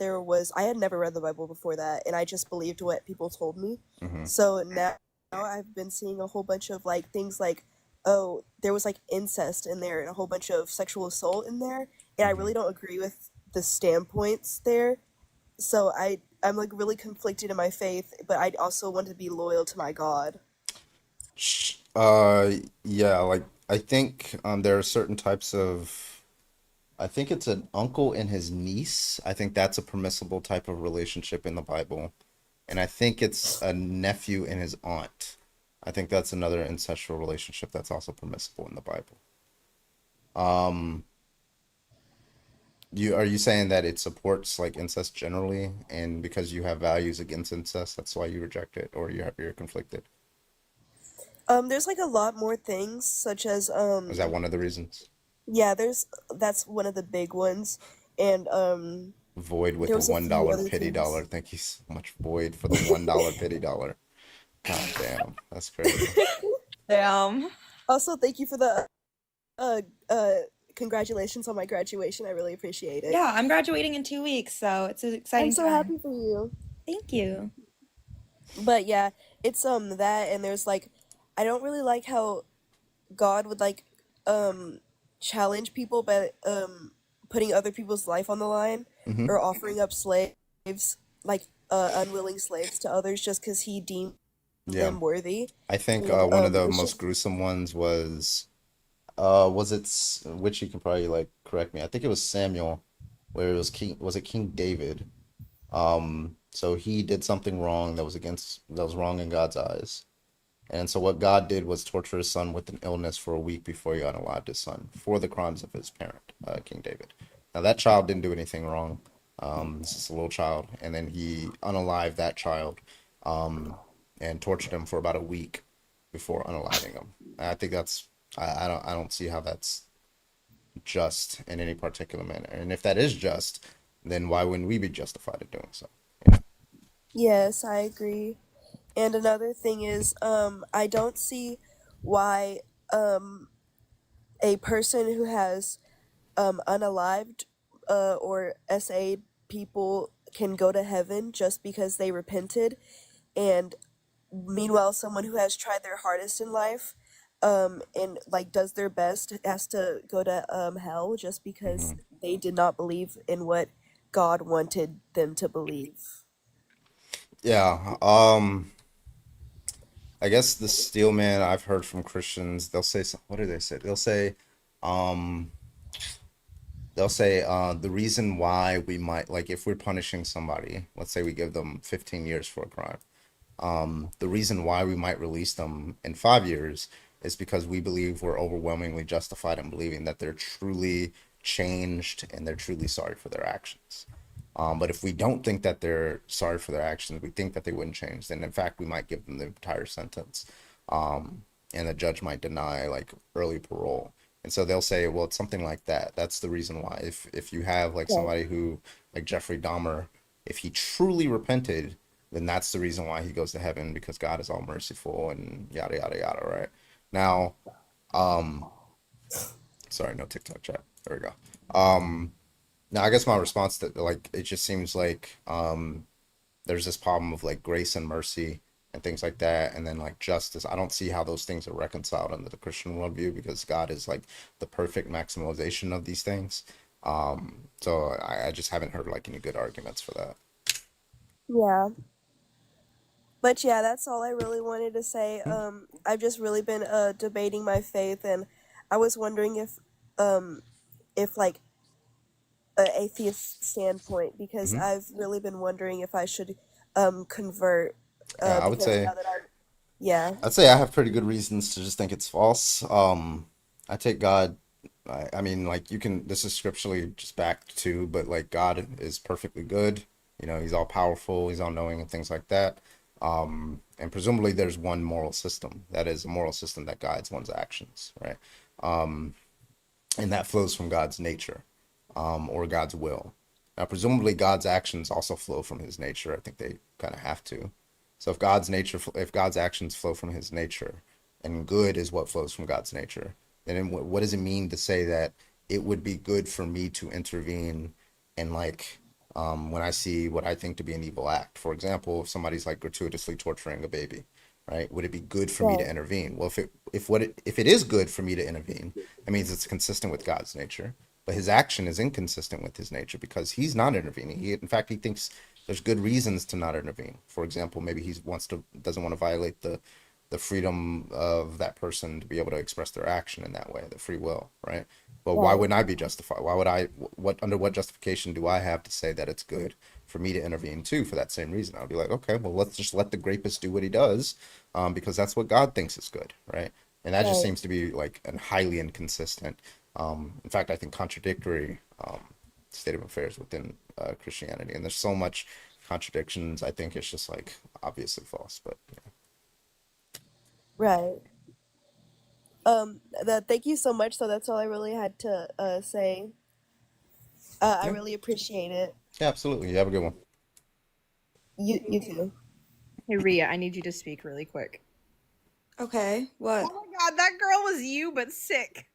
I had never read the Bible before that, and I just believed what people told me. So now I've been seeing a whole bunch of like things like, oh, there was like incest in there and a whole bunch of sexual assault in there. And I really don't agree with the standpoints there. So I'm like really conflicted in my faith, but I also want to be loyal to my God. Yeah, like I think there are certain types of I think it's an uncle and his niece. I think that's a permissible type of relationship in the Bible. And I think it's a nephew and his aunt. I think that's another incestual relationship that's also permissible in the Bible. Are you saying that it supports like incest generally, and because you have values against incest, that's why you reject it, or you're conflicted? There's like a lot more things, such as Is that one of the reasons? yeah, that's one of the big ones, and Void with there the was a one few dollar other pity things. dollar. Thank you so much, Void, for the $1 pity dollar. God damn, that's crazy. Damn. Also, thank you for the uh congratulations on my graduation. I really appreciate it. Yeah, I'm graduating in 2 weeks, so it's an exciting I'm so time. happy for you. Thank you. But yeah, it's that, and there's like, I don't really like how God would like challenge people by putting other people's life on the line Mhm. or offering up slaves, like unwilling slaves to others just because he deemed Yeah. them worthy. I think And one of the it's most just gruesome ones was which you can probably like correct me. I think it was Samuel, where it was it King David? So he did something wrong that was wrong in God's eyes. And so what God did was torture his son with an illness for a week before he unalived his son for the crimes of his parent, King David. Now that child didn't do anything wrong. This is a little child, and then he unalived that child, and tortured him for about a week before unaliving him. And I think I don't see how that's just in any particular manner. And if that is just, then why wouldn't we be justified in doing so? yes, I agree. And another thing is, I don't see why a person who has unalived or SA'd people can go to heaven just because they repented, and meanwhile someone who has tried their hardest in life and like does their best has to go to hell just because they did not believe in what God wanted them to believe. Yeah. I guess the steel man I've heard from Christians, they'll say what do they say? Um they'll say the reason why we might, like, if we're punishing somebody, let's say we give them 15 years for a crime, the reason why we might release them in 5 years is because we believe we're overwhelmingly justified in believing that they're truly changed and they're truly sorry for their actions. But if we don't think that they're sorry for their actions, we think that they wouldn't change, then in fact we might give them the entire sentence. And the judge might deny like early parole. And so they'll say, well, it's something like that. That's the reason why. If you have like somebody who, like Jeffrey Dahmer, if he truly repented, then that's the reason why he goes to heaven, because God is all merciful and yada yada yada, right? Now, sorry, no TikTok chat. There we go. Now I guess my response to, like, it just seems like there's this problem of like grace and mercy and things like that, and then like justice. I don't see how those things are reconciled under the Christian worldview, because God is like the perfect maximalization of these things. So I just haven't heard like any good arguments for that. Yeah. But yeah, that's all I really wanted to say. I've just really been debating my faith, and I was wondering if like an atheist standpoint, because I've really been wondering if I should convert Yeah, I would because say now that yeah. I'd say I have pretty good reasons to just think it's false. I take God, I mean, like, you can, this is scripturally just backed too, but like God is perfectly good. You know, he's all powerful, he's all knowing and things like that. And presumably there's one moral system, that is a moral system that guides one's actions, right? And that flows from God's nature, or God's will. Now, presumably God's actions also flow from his nature. I think they kind of have to. So if God's actions flow from his nature, and good is what flows from God's nature, then what does it mean to say that it would be good for me to intervene in, like, when I see what I think to be an evil act? For example, if somebody's like gratuitously torturing a baby, right? Would it be good for me to intervene? Well, if it is good for me to intervene, that means it's consistent with God's nature. But his action is inconsistent with his nature, because he's not intervening. In fact, he thinks there's good reasons to not intervene. For example, maybe he doesn't want to violate the freedom of that person to be able to express their action in that way, the free will, right? But why wouldn't I be justified? Why would I? Under what justification do I have to say that it's good for me to intervene too, for that same reason? I'll be like, okay, well, let's just let the rapist do what he does, because that's what God thinks is good, right? And that just seems to be like a highly inconsistent, in fact, I think contradictory state of affairs within Christianity. And there's so much contradictions. I think it's just like obviously false. But yeah. Right. Thank you so much. So that's all I really had to say. I really appreciate it. Yeah, absolutely. You have a good one. You too. Hey Ria, I need you to speak really quick. Okay, what? Oh my god, that girl was you, but sick.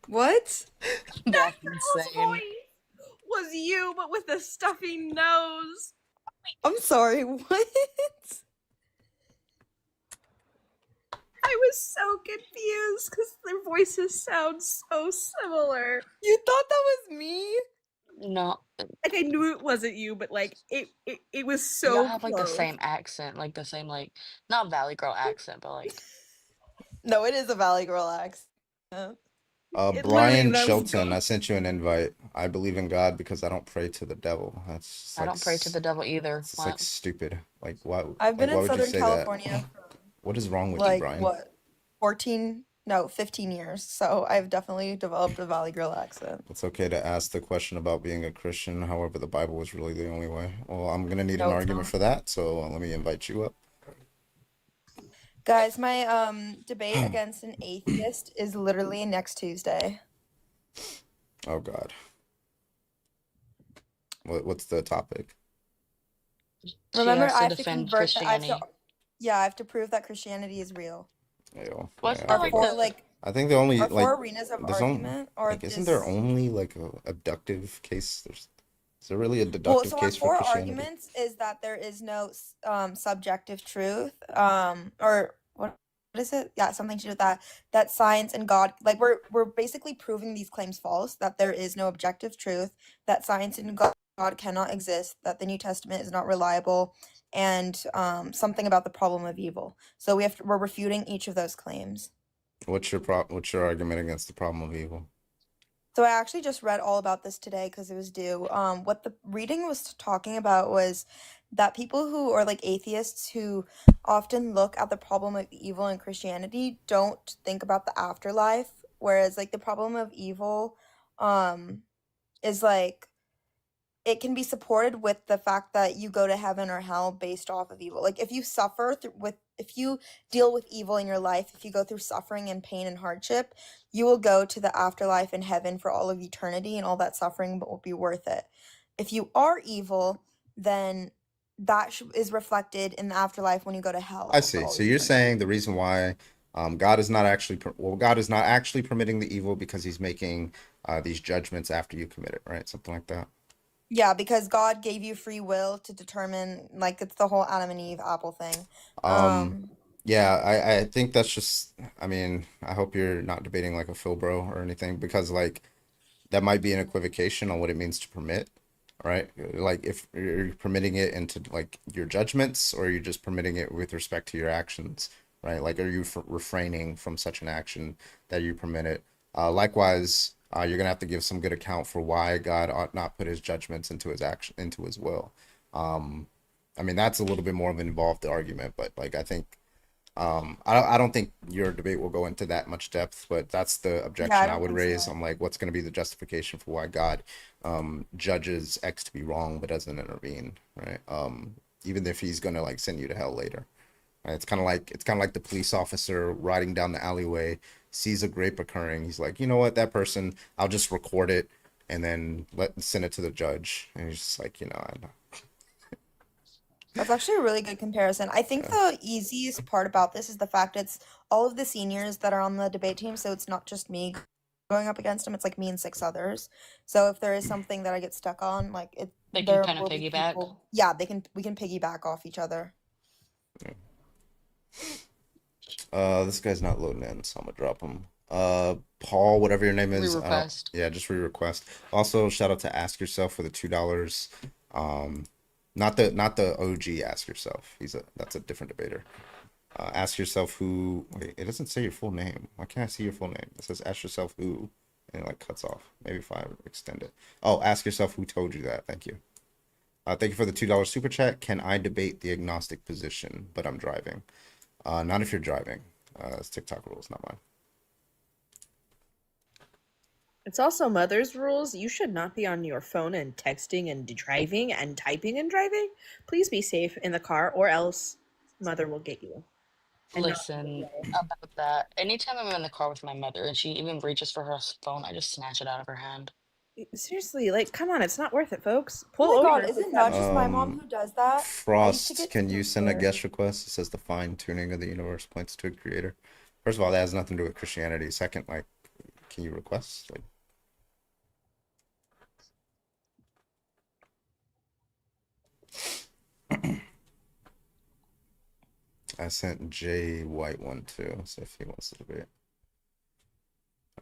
What? That's Girl's insane. voice was you, but with a stuffy nose. I'm sorry, what? I was so confused because their voices sound so similar. You thought that was me? No. Like, I knew it wasn't you, but like it was so Y'all have like the close. same accent, like the same, like, not Valley Girl accent, but like. No, it is a Valley Girl accent. Brian Chilton, I sent you an invite. I believe in God because I don't pray to the devil. That's just I don't pray to the devil either. It's like stupid. Like, why? I've been why in would you Southern say California that? What is wrong with you, like Brian? what 15 years, so I've definitely developed a Valley Girl accent. It's okay to ask the question about being a Christian. However, the Bible was really the only way. Well, I'm gonna need an argument for that, so let me invite you up. Guys, my debate against an atheist is literally next Tuesday. Oh God. What's the topic? Remember, I have to defend convert that. Christianity. I have to prove that Christianity is real. Ayo, What's yeah, the I like think Four the like the only are like four arenas of there's only argument, or like isn't there is only like a abductive case? Is there really a well, deductive so our case for four Christianity? arguments is that there is no subjective truth, or what is it? Yeah, something to do with that. That science and God, like we're basically proving these claims false. That there is no objective truth. That science and God cannot exist. That the New Testament is not reliable, and something about the problem of evil. So we're refuting each of those claims. What's your argument against the problem of evil? So I actually just read all about this today because it was due. What the reading was talking about was that people who are like atheists who often look at the problem of evil in Christianity don't think about the afterlife, whereas like the problem of evil is like it can be supported with the fact that you go to heaven or hell based off of evil. Like if you if you deal with evil in your life, if you go through suffering and pain and hardship, you will go to the afterlife in heaven for all of eternity, and all that suffering will be worth it. If you are evil, then that is reflected in the afterlife when you go to hell I for see. all So of you're eternity. saying the reason why God is not actually God is not actually permitting the evil because he's making these judgments after you commit it, right? Something like that. Yeah, because God gave you free will to determine, like it's the whole Adam and Eve apple thing. Um, yeah, I think that's just, I mean, I hope you're not debating like a Phil bro or anything because like that might be an equivocation on what it means to permit, right? Like if you're permitting it into like your judgments or you're just permitting it with respect to your actions, right? Like are you refraining from such an action that you permit it? Likewise, you're gonna have to give some good account for why God ought not put his judgments into his action, into his will. Um, I mean, that's a little bit more of an involved argument, but like I think I don't think your debate will go into that much depth, but that's the Yeah, I objection I don't would think raise. so. I'm like, what's going to be the justification for why God judges X to be wrong but doesn't intervene, right? Even if he's going to like send you to hell later. Right? It's kind of like the police officer riding down the alleyway, sees a grape occurring. He's like, you know what, that person, I'll just record it and then send it to the judge. And he's just like, That's actually a really good comparison. I think the easiest part about this is the fact it's all of the seniors that are on the debate team, so it's not just me going up against them, it's like me and six others. So if there is something that I get stuck on, like they can there kind of will be piggyback? people. Yeah, we can piggyback off each other. This guy's not loading in, so I'm gonna drop him. Paul, whatever your name is, Re-request. yeah, just re-request. Also, shout out to Ask Yourself for the $2. Not the OG Ask Yourself. That's a different debater. Ask yourself who. Wait, it doesn't say your full name. Why can't I see your full name? It says ask yourself who, and it like cuts off. Maybe if I extend it. Oh, ask yourself who told you that. Thank you. Thank you for the $2 super chat. Can I debate the agnostic position? But I'm driving. Not if you're driving. It's TikTok rules, not mine. It's also mother's rules. You should not be on your phone and texting and driving and typing and driving. Please be safe in the car, or else mother will get you. And not the other Listen, way. about that. Anytime I'm in the car with my mother and she even reaches for her phone, I just snatch it out of her hand. Seriously, like, come on, it's not worth it, folks. Oh Pull my over. God, is it not just my mom who does that? I used to Frost, get can you so send a scared. guest request? It says the fine tuning of the universe points to a creator. First of all, that has nothing to do with Christianity. Second, like, can you request? Like, I sent Jay White one too, so if he wants to debate.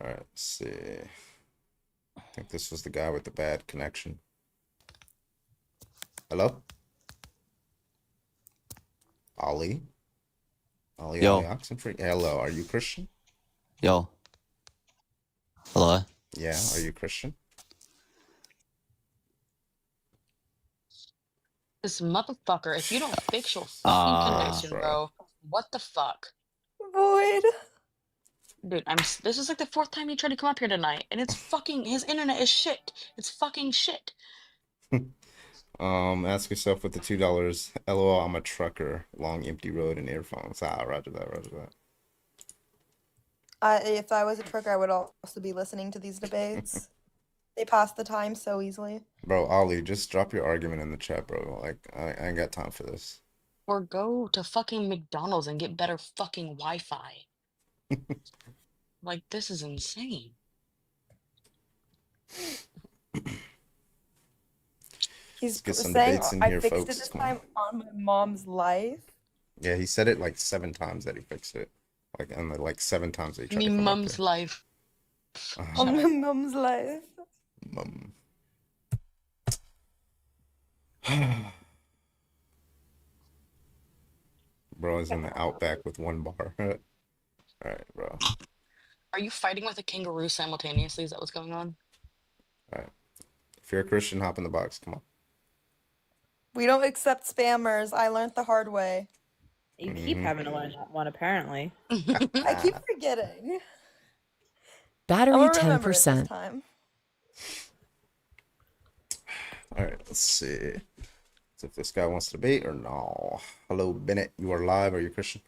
All right, let's see. I think this was the guy with the bad connection. Hello? Ali? Ali Yo. Oxenfree? Hello, are you Christian? Yo. Hello. Yeah, are you Christian? This motherfucker, if you don't fix your fucking connection, bro, what the fuck? Void. Dude, this is like the 4th time he tried to come up here tonight, and it's fucking, his internet is shit. It's fucking shit. Ask yourself with the $2. LOL, I'm a trucker. Long empty road and earphones. Roger that, roger that. If I was a trucker, I would also be listening to these debates. They pass the time so easily. Bro, Ali, just drop your argument in the chat, bro. Like, I ain't got time for this. Or go to fucking McDonald's and get better fucking Wi-Fi. Like, this is insane. He's Let's get some saying debates in I here, fixed it folks. this Come on. time on my mom's life. Yeah, he said it like 7 times that he fixed it. Like, and like 7 times that he tried Me to come up mum's here. life. On my mom's life. Mum. Bro is in the outback with 1 bar. All right, bro. Are you fighting with a kangaroo simultaneously? Is that what's going on? All right. If you're a Christian, hop in the box. Come on. We don't accept spammers. I learned the hard way. You keep having to learn that one, apparently. I keep forgetting. Battery I'll remember it this 10%. time. All right, let's see. So if this guy wants to debate or no. Hello, Bennett. You are live. Are you Christian?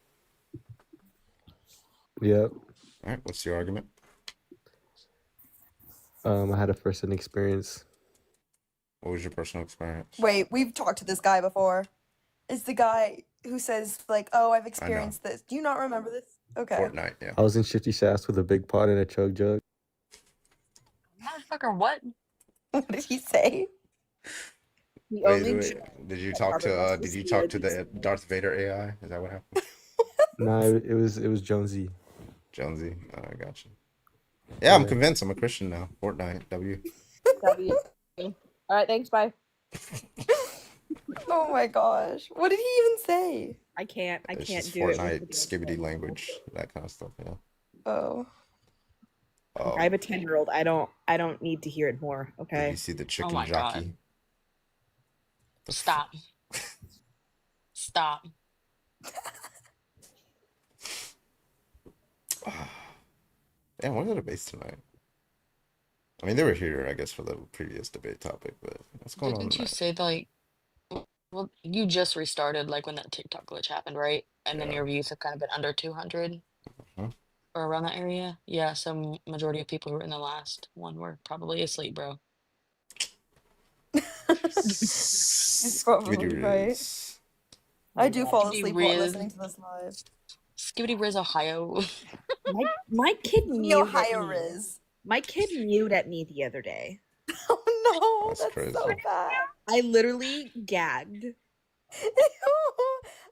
Yep. All right, what's your argument? I had a first-hand experience. What was your personal experience? Wait, we've talked to this guy before. It's the guy who says, like, oh, I've experienced this. Do you not remember this? Okay. Fortnite, yeah. I was in Shifty Shafts with a big pot and a chug jug. Motherfucker, what? What did he say? Wait. Did you talk to the Darth Vader AI? Is that what happened? Nah, it was Jonesy. Jonesy. Oh, I got you. Yeah, I'm convinced. I'm a Christian now. Fortnite. W. All right, thanks. Bye. Oh my gosh. What did he even say? I can't It's do just it. Fortnite, skibbity language, that kind of stuff. Yeah. Oh. I have a 10-year-old. I don't need to hear it more. Did Okay. you see the chicken my jockey? God. Stop. Stop. Damn, what are the debates tonight? I mean, they were here, I guess, for the previous debate topic, but what's going on Didn't you tonight? say, like, well, you just restarted, like, when that TikTok glitch happened, right? And then Yeah. your views have kind of been under 200 Mhm. or around that area? Yeah, so majority of people who were in the last one were probably asleep, bro. He's probably right. I do fall asleep while listening to this live. Skibbity Riz, Ohio. My kid The mewed Ohio at me. Riz. My kid mewed at me the other day. Oh no, that's crazy. so bad. I literally gagged.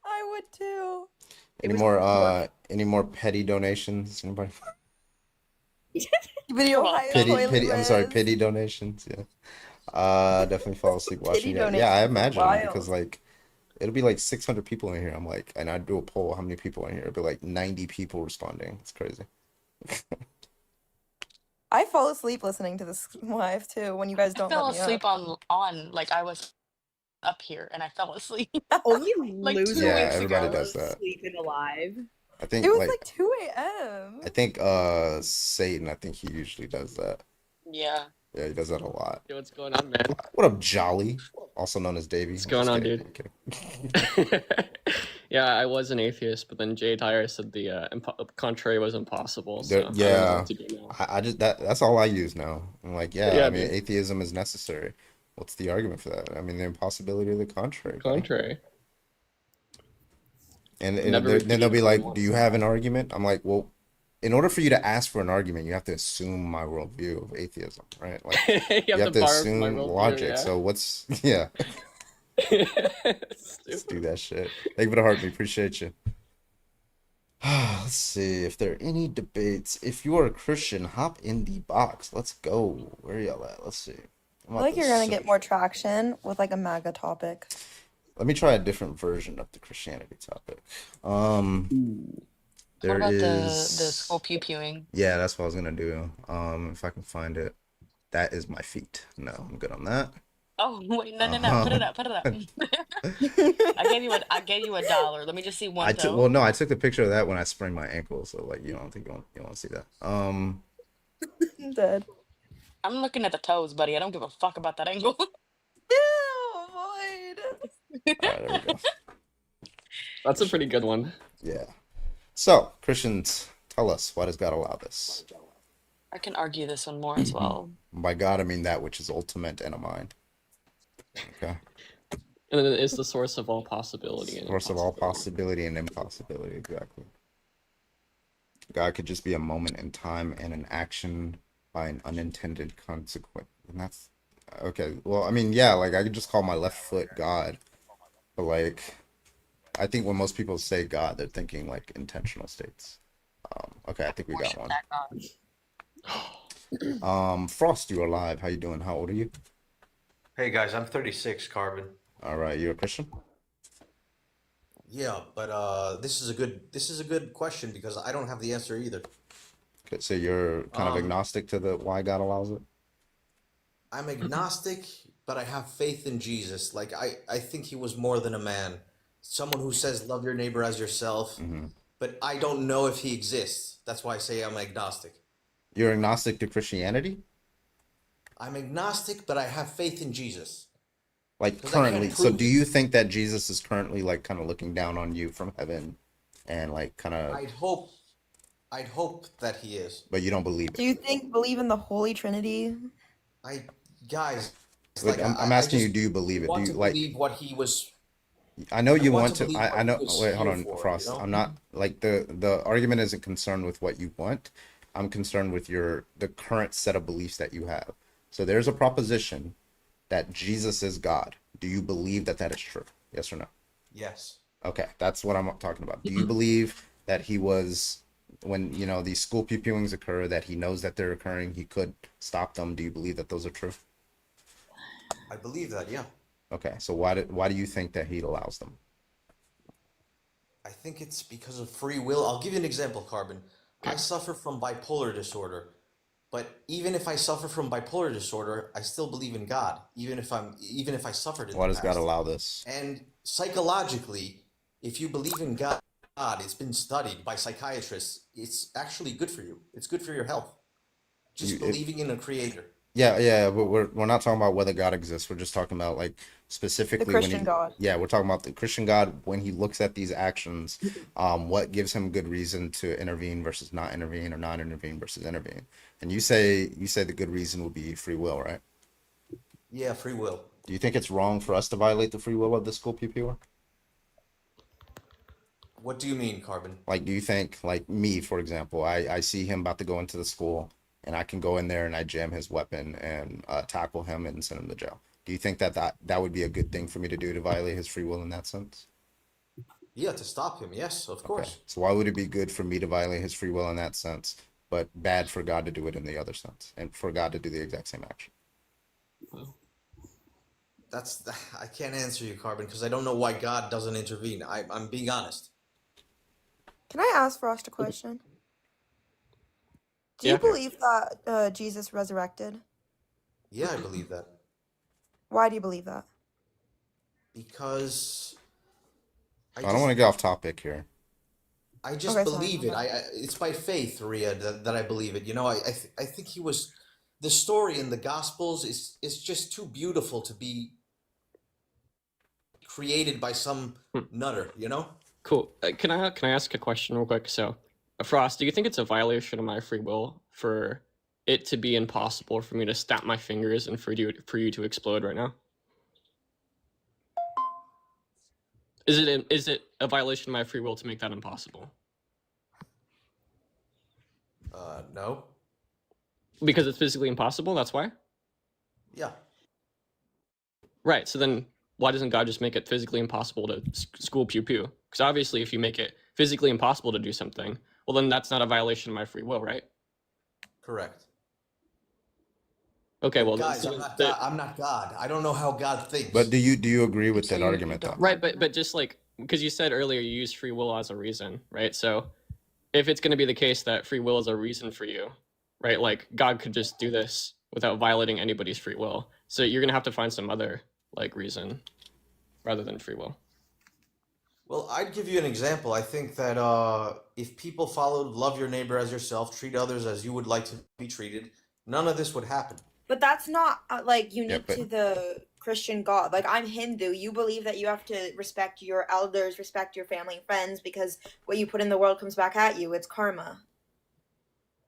I would too. Any more petty donations? Anybody? Video Ohio toilet Pity. I'm sorry, Riz. pity donations. Yeah. Definitely fall asleep watching it. Pity Yeah, I donations are imagine wild. because like it'll be like 600 people in here. I'm like, and I do a poll, how many people in here? It'll be like 90 people responding. It's crazy. I fall asleep listening to this live too when you guys I don't fell let me asleep up. on like I was up here and I fell asleep. Only like 2 losers Yeah, weeks everybody ago. does that. sleep in alive. I think It was like like 2 a.m. I think Satan, I think he usually does that. Yeah. Yeah, he does that a lot. Yo, what's going on, man? What up, Jolly? Also known as Davey. What's going on, dude? Yeah, I was an atheist, but then Jay Dyer said the contrary was impossible. So I don't know Yeah, what to do now. I just that's all I use now. I'm like, yeah, Yeah, I mean, dude. atheism is necessary. What's the argument for that? I mean, the impossibility of the contrary. buddy. Contrary. And Never then repeated they'll be for like, once. "Do you have an argument?" I'm like, "Well, in order for you to ask for an argument, you have to assume my worldview of atheism, right? Like, You have to to borrow from my assume worldview, logic. yeah. So what's yeah? Let's do that shit. Thank you for the heartbeat. Appreciate you. Let's see if there are any debates. If you are a Christian, hop in the box. Let's go. Where y'all at? Let's see. I feel like you're gonna get more traction with like a MAGA topic. Let me try a different version of the Christianity topic. There What about the is skull pew pewing? Yeah, that's what I was gonna do. If I can find it. That is my feet. No, I'm good on that. Oh wait, no. Put it up. I gave you $1. Let me just see one toe. Well, no, I took the picture of that when I sprained my ankle, so like you don't think you want to see that. I'm dead. I'm looking at the toes, buddy. I don't give a fuck about that angle. Ew, void. All right, there we go. That's a pretty good one. Yeah. So, Christians, tell us, why does God allow this? I can argue this one more as well. By God, I mean that which is ultimate and a mind. Okay. And then it is the source of all possibility. And Source of all possibility and impossibility, exactly. God could just be a moment in time and an action by an unintended consequence. And that's okay. Well, I mean, yeah, like I could just call my left foot God, but like I think when most people say God, they're thinking like intentional states. Okay, I think we got one. Frost, you are live. How you doing? How old are you? Hey guys, I'm 36, Carbon. All right, you're a Christian? Yeah, but this is a good question because I don't have the answer either. Okay, so you're kind of Um, agnostic to the why God allows it? I'm agnostic, but I have faith in Jesus. Like I think he was more than a man. Someone who says love your neighbor as yourself, but I don't know if he exists. That's why I say I'm agnostic. You're agnostic to Christianity? I'm agnostic, but I have faith in Jesus. Like 'Cause I can't currently, so prove do it. you think that Jesus is currently like kind of looking down on you from heaven and like kind of, I'd hope that he is. but you don't believe Do it? you believe in the Holy Trinity? Guys, Like, like I'm I asking you, just do you believe it? Do want you to like, believe what he was. I know I you want want to to, believe I what know, he was wait, hold here on, for, Frost. you know? I'm not like the argument isn't concerned with what you want. I'm concerned with the current set of beliefs that you have. So there's a proposition that Jesus is God. Do you believe that that is true? Yes or no? Yes. Okay, that's what I'm talking about. Do you believe that he was, when, you know, these school pew pewings occur, that he knows that they're occurring, he could stop them? Do you believe that those are true? I believe that, yeah. Okay, so why do you think that he allows them? I think it's because of free will. I'll give you an example, Carbon. I suffer from bipolar disorder, but even if I suffer from bipolar disorder, I still believe in God, even if I suffered in Why the does God past. allow this? And psychologically, if you believe in God, it's been studied by psychiatrists. It's actually good for you. It's good for your health. Just believing in a creator. Yeah, but we're not talking about whether God exists. We're just talking about like specifically when Christian God. Yeah, we're talking about the Christian God when he looks at these actions, what gives him good reason to intervene versus not intervene, or not intervene versus intervene. And you say the good reason would be free will, right? Yeah, free will. Do you think it's wrong for us to violate the free will of the school PPR? What do you mean, Carbon? Like, do you think, like me, for example, I see him about to go into the school, and I can go in there and I jam his weapon and tackle him and send him to jail? Do you think that would be a good thing for me to do, to violate his free will in that sense? Yeah, to stop him. Yes, of course. So why would it be good for me to violate his free will in that sense, but bad for God to do it in the other sense, and for God to do the exact same action? I can't answer you, Carbon, because I don't know why God doesn't intervene. I'm being honest. Can I ask Frost a question? Do you believe that Jesus resurrected? Yeah, I believe that. Why do you believe that? Because I don't want to get off topic here. I just believe it. It's by faith, Ria, that I believe it. You know, I think he was. The story in the Gospels is just too beautiful to be created by some nutter. You know. Cool. Can I ask a question real quick? So, Frost, do you think it's a violation of my free will for it to be impossible for me to snap my fingers and for you to explode right now? Is it a violation of my free will to make that impossible? No. Because it's physically impossible, that's why? Yeah. Right, so then why doesn't God just make it physically impossible to school pew pew? Because obviously if you make it physically impossible to do something, well then that's not a violation of my free will, right? Correct. Okay, well, guys, I'm not God. I don't know how God thinks. But do you agree with that argument though? Right, but just like, because you said earlier you use free will as a reason, right? So if it's going to be the case that free will is a reason for you, right? Like God could just do this without violating anybody's free will. So you're going to have to find some other like reason rather than free will. Well, I'd give you an example. I think that if people followed love your neighbor as yourself, treat others as you would like to be treated, none of this would happen. But that's not like unique to the Christian God. Like I'm Hindu. You believe that you have to respect your elders, respect your family and friends, because what you put in the world comes back at you. It's karma.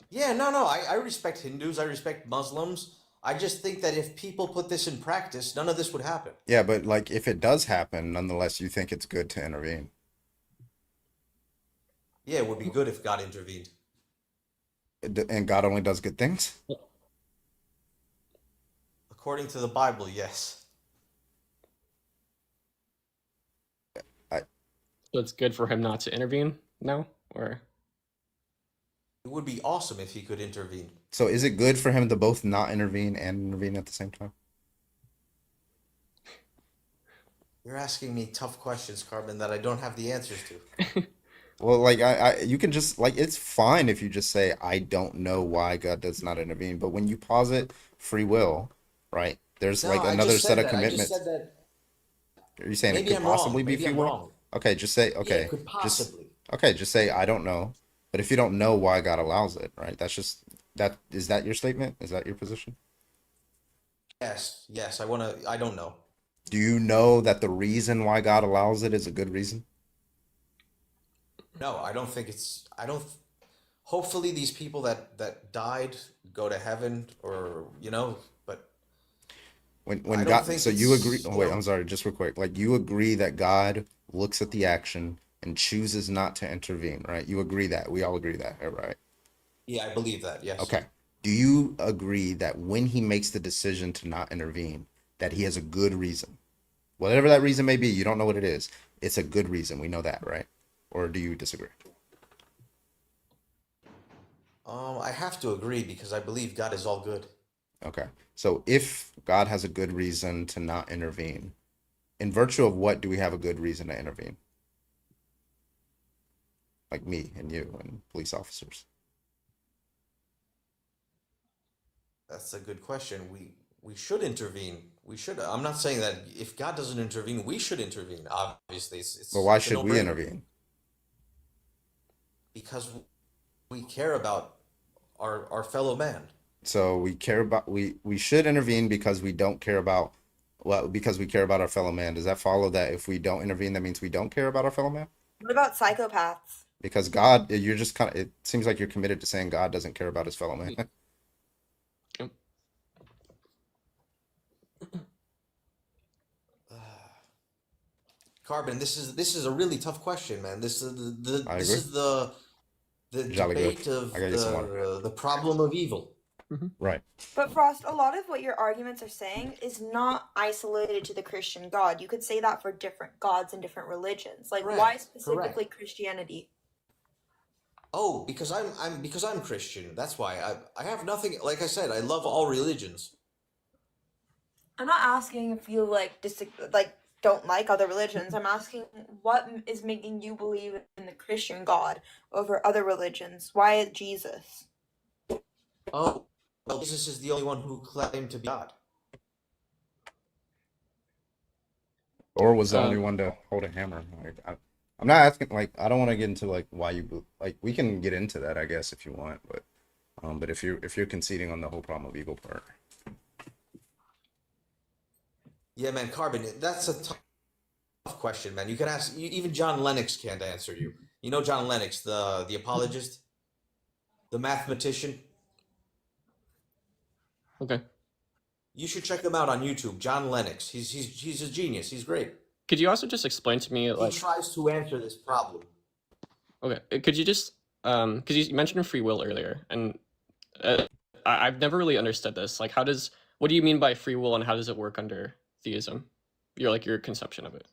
Yeah, no. I respect Hindus. I respect Muslims. I just think that if people put this in practice, none of this would happen. Yeah, but like if it does happen, nonetheless, you think it's good to intervene. Yeah, it would be good if God intervened. And God only does good things? According to the Bible, yes. I, So it's good for him not to intervene now, or It would be awesome if he could intervene. so is it good for him to both not intervene and intervene at the same time? You're asking me tough questions, Carbon, that I don't have the answers to. Well, like you can just like it's fine if you just say I don't know why God does not intervene, but when you posit free will, right? There's No, like I another just said set of that. I just commitments. said that. Are you saying it Maybe could I'm wrong. possibly be Maybe free I'm will? wrong. Okay, just say Yeah, it okay. could Just possibly. okay, just say I don't know. But if you don't know why God allows it, right? That's just that is that your statement? Is that your position? Yes. I don't know. Do you know that the reason why God allows it is a good reason? No, I don't think it's. I don't. Hopefully, these people that died go to heaven, or But When I don't God, think so you agree, it's. oh wait, I'm sorry, just real quick. Like you agree that God looks at the action and chooses not to intervene, right? You agree that. We all agree that, right? Yeah, I believe that. Yes. Okay. Do you agree that when he makes the decision to not intervene, that he has a good reason? Whatever that reason may be, you don't know what it is. It's a good reason. We know that, right? Or do you disagree? I have to agree because I believe God is all good. Okay. So if God has a good reason to not intervene, in virtue of what do we have a good reason to intervene? Like me and you and police officers. That's a good question. We should intervene. We should. I'm not saying that if God doesn't intervene, we should intervene. Obviously, But why it's a should we no-brainer intervene? because we care about our fellow man. So we care about we should intervene because we don't care about because we care about our fellow man. Does that follow that if we don't intervene, that means we don't care about our fellow man? What about psychopaths? Because God, you're just kind of, it seems like you're committed to saying God doesn't care about his fellow man. Carbon, this is a really tough question, man. This is I this agree. is the Jolly good. debate of I got you some water. the problem of evil. Right. But Frost, a lot of what your arguments are saying is not isolated to the Christian God. You could say that for different gods and different religions. Like, why Correct. specifically Christianity? Oh, because I'm Christian. That's why I have nothing. Like I said, I love all religions. I'm not asking if you don't like other religions. I'm asking what is making you believe in the Christian God over other religions. Why Jesus? Oh, well, Jesus is the only one who claimed to be God. Or was the only one to hold a hammer. Like, I'm not asking, like, I don't want to get into like why you like. We can get into that, I guess, if you want, but if you're conceding on the whole problem of evil part. Yeah, man, Carbon, that's a tough question, man. You can ask, even John Lennox can't answer you. You know John Lennox, the apologist, the mathematician. Okay. You should check him out on YouTube, John Lennox. He's a genius. He's great. Could you also just explain to me, He tries to answer this problem. Okay, could you just because you mentioned free will earlier, and I've never really understood this. Like, what do you mean by free will, and how does it work under theism? Your conception of it.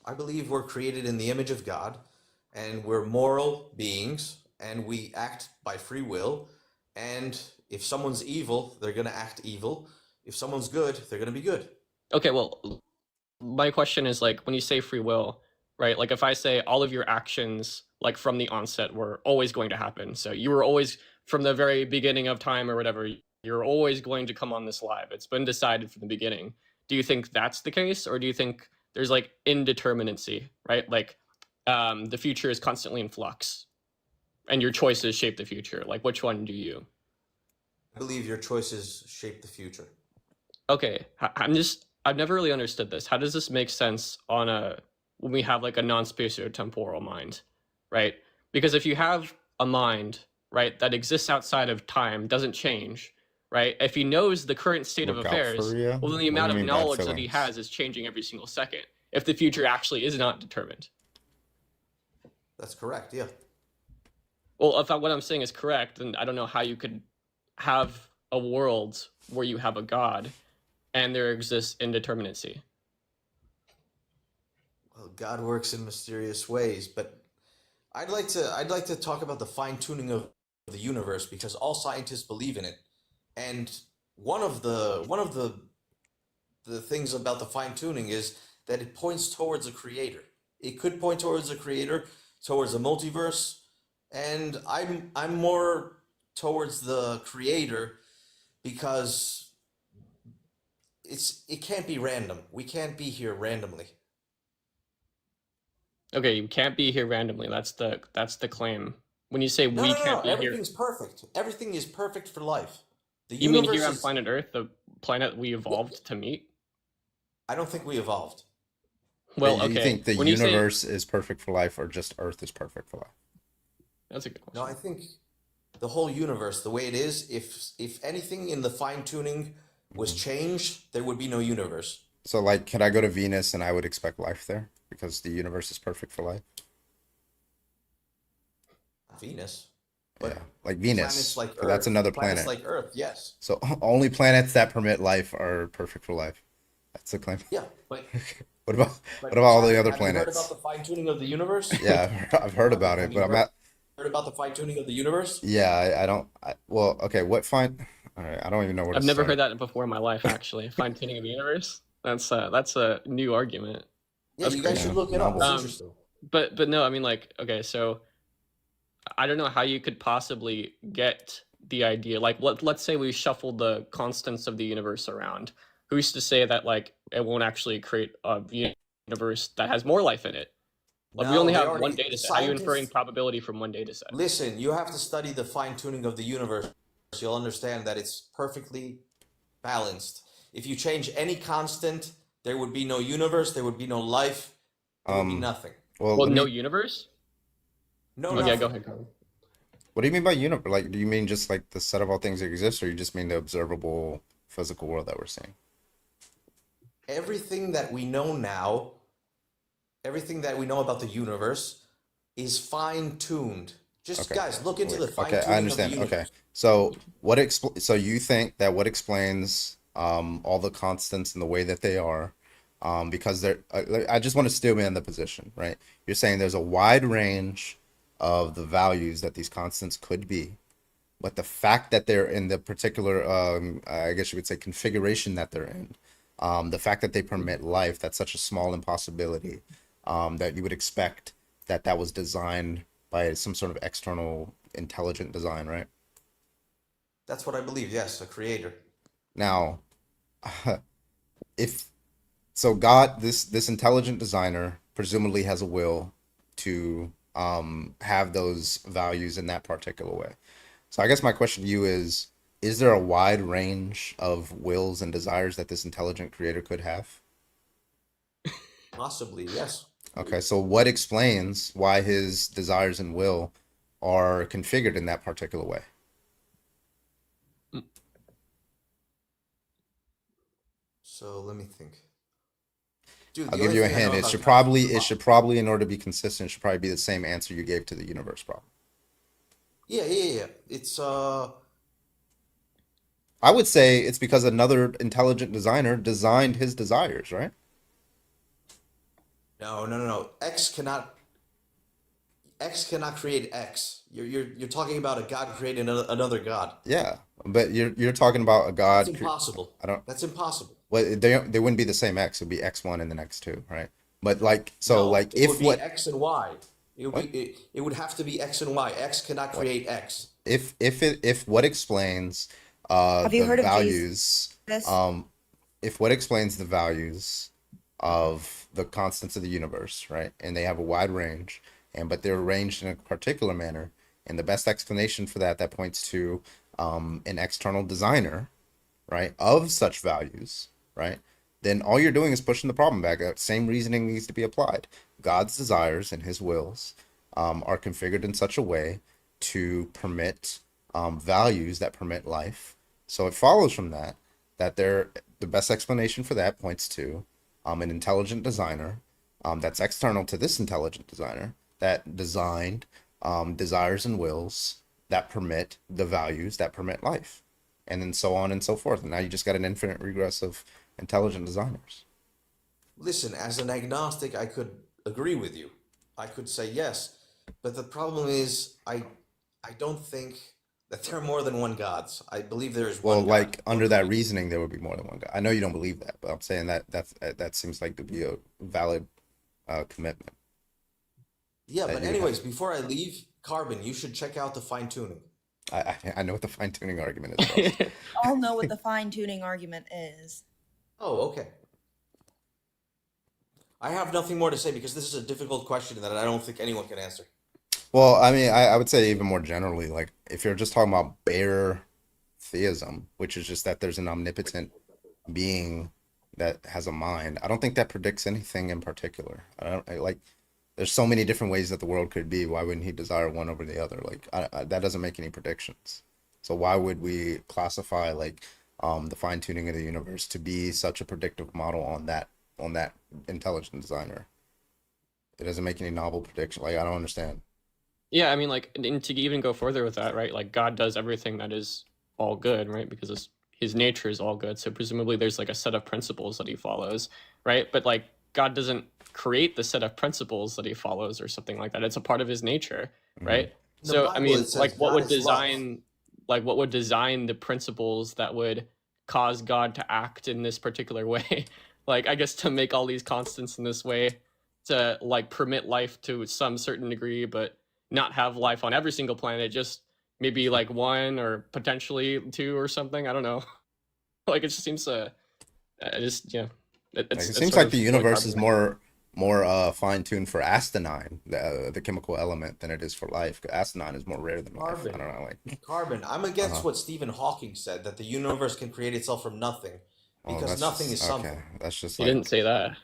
I believe we're created in the image of God, and we're moral beings, and we act by free will. And if someone's evil, they're gonna act evil. If someone's good, they're gonna be good. Okay, well, my question is like when you say free will, right? Like if I say all of your actions, like from the onset, were always going to happen. So you were always from the very beginning of time or whatever. You're always going to come on this live. It's been decided from the beginning. Do you think that's the case, or do you think there's like indeterminacy, right? Like the future is constantly in flux, and your choices shape the future. Like which one do you? I believe your choices shape the future. Okay, I've never really understood this. How does this make sense when we have like a non-spatiotemporal mind, right? Because if you have a mind, right, that exists outside of time, doesn't change, right? If he knows the current state of Look out for affairs, ya? well, then the What do amount you of mean bad knowledge that he feelings? has is changing every single second. If the future actually is not determined. That's correct, yeah. Well, if what I'm saying is correct, then I don't know how you could have a world where you have a God and there exists indeterminacy. Well, God works in mysterious ways, but I'd like to talk about the fine tuning of the universe because all scientists believe in it, and one of the things about the fine tuning is that it points towards a creator. It could point towards a creator, towards a multiverse, and I'm more towards the creator because it can't be random. We can't be here randomly. Okay, you can't be here randomly. That's the claim. When you say No, we no, no, no. can't be here, Everything's perfect. Everything is perfect for life. The you mean here universe on is. planet Earth, the planet we evolved to meet? I don't think we evolved. Well, Do you okay. think the When you say universe is perfect for life, or just Earth is perfect for life? that's a good question. No, I think the whole universe, the way it is, if anything in the fine tuning was changed, there would be no universe. So, like, could I go to Venus and I would expect life there because the universe is perfect for life? Venus. Yeah, like Planets Venus, like 'cause that's Earth. another Planets planet. like Earth, yes. So only planets that permit life are perfect for life. That's the claim. Yeah, but What about but all the Simon, other have you heard about planets? the fine tuning of the universe? Yeah, I've heard about Have it, you but I'm not. heard about the fine tuning of the universe? Yeah, I don't. Well, okay. What fine? All right, I don't even know where to I've never heard start. that before in my life, actually. Fine tuning of the universe. That's a new argument. Yeah, That's you guys crazy. should look it up. It's Novel. interesting. But no, I mean like okay, so I don't know how you could possibly get the idea. Like let's say we shuffle the constants of the universe around. Who's to say that like it won't actually create a universe that has more life in it? Like we No, only they have one already data set. How are you inferring scientists. probability from one data set? Listen, you have to study the fine tuning of the universe. You'll understand that it's perfectly balanced. If you change any constant, there would be no universe, there would be no life, there would be nothing. Well, Well, let no me. universe? No, Okay, yeah, go nothing. ahead, Carmen. What do you mean by universe? Like, do you mean just like the set of all things that exist, or you just mean the observable physical world that we're seeing? Everything that we know now, everything that we know about the universe is fine tuned. Just Okay. guys, look into the fine Okay, I tuning of the understand. universe. Okay. So so you think that what explains all the constants and the way that they are because I just want to steal man the position, right? You're saying there's a wide range of the values that these constants could be, but the fact that they're in the particular I guess you would say configuration that they're in, the fact that they permit life, that's such a small impossibility that you would expect that that was designed by some sort of external intelligent design, right? That's what I believe. Yes, a creator. Now, if so, God, this intelligent designer presumably has a will to have those values in that particular way. So I guess my question to you is there a wide range of wills and desires that this intelligent creator could have? Possibly, yes. Okay, so what explains why his desires and will are configured in that particular way? So let me think. Dude, I'll the give only you a thing I know hint. about God is It should probably, in order to be consistent, should probably be the same answer you gave to the universe problem. Yeah. It's I would say it's because another intelligent designer designed his desires, right? no. X cannot create X. You're talking about a God creating another God. Yeah, but you're talking about a That's God. impossible. I don't. That's impossible. Well, they wouldn't be the same X. It'd be X1 and then X2, right? But like, so No, like, it would if be what X and Y. It would what be it would have to be X and Y. X cannot what create X. if what explains Have you the heard of values Jesus? if what explains the values of the constants of the universe, right? And they have a wide range, and but they're arranged in a particular manner. And the best explanation for that points to an external designer, right, of such values, right? Then all you're doing is pushing the problem back. That same reasoning needs to be applied. God's desires and his wills are configured in such a way to permit values that permit life. So it follows from that the best explanation for that points to an intelligent designer that's external to this intelligent designer that designed desires and wills that permit the values that permit life, and then so on and so forth. And now you just got an infinite regress of intelligent designers. Listen, as an agnostic, I could agree with you. I could say yes, but the problem is, I don't think that there are more than one gods. I believe there is Well, one God. like under that reasoning, there would be more than one God. I know you don't believe that, but I'm saying that seems like to be a valid commitment. Yeah, that but you have. anyways, before I leave, Carbon, you should check out the fine tuning. I know what the fine tuning argument is. Ross. I'll know what the fine tuning argument is. Oh, okay. I have nothing more to say because this is a difficult question that I don't think anyone can answer. Well, I mean, I would say even more generally, like if you're just talking about bare theism, which is just that there's an omnipotent being that has a mind, I don't think that predicts anything in particular. Like there's so many different ways that the world could be. Why wouldn't he desire one over the other? Like that doesn't make any predictions. So why would we classify like the fine tuning of the universe to be such a predictive model on that intelligent designer? It doesn't make any novel prediction. Like I don't understand. Yeah, I mean, like, and to even go further with that, right? Like, God does everything that is all good, right? Because his nature is all good. So presumably there's like a set of principles that he follows, right? But like, God doesn't create the set of principles that he follows or something like that. It's a part of his nature, right? In the So, Bible, I mean, it says like, what God would is love. what would design the principles that would cause God to act in this particular way? Like, I guess to make all these constants in this way to like permit life to some certain degree, but not have life on every single planet, just maybe like one or potentially two or something. I don't know. Like it just seems just yeah. Like, it It's seems sort like of the like universe is arbitrary. more fine-tuned for astenine, the chemical element, than it is for life. 'Cause astenine is more rare than life. I Carbon. don't know, like Carbon. I'm against what Stephen Hawking said, that the universe can create itself from nothing, oh, because that's nothing just is something. okay. That's just He didn't like say that.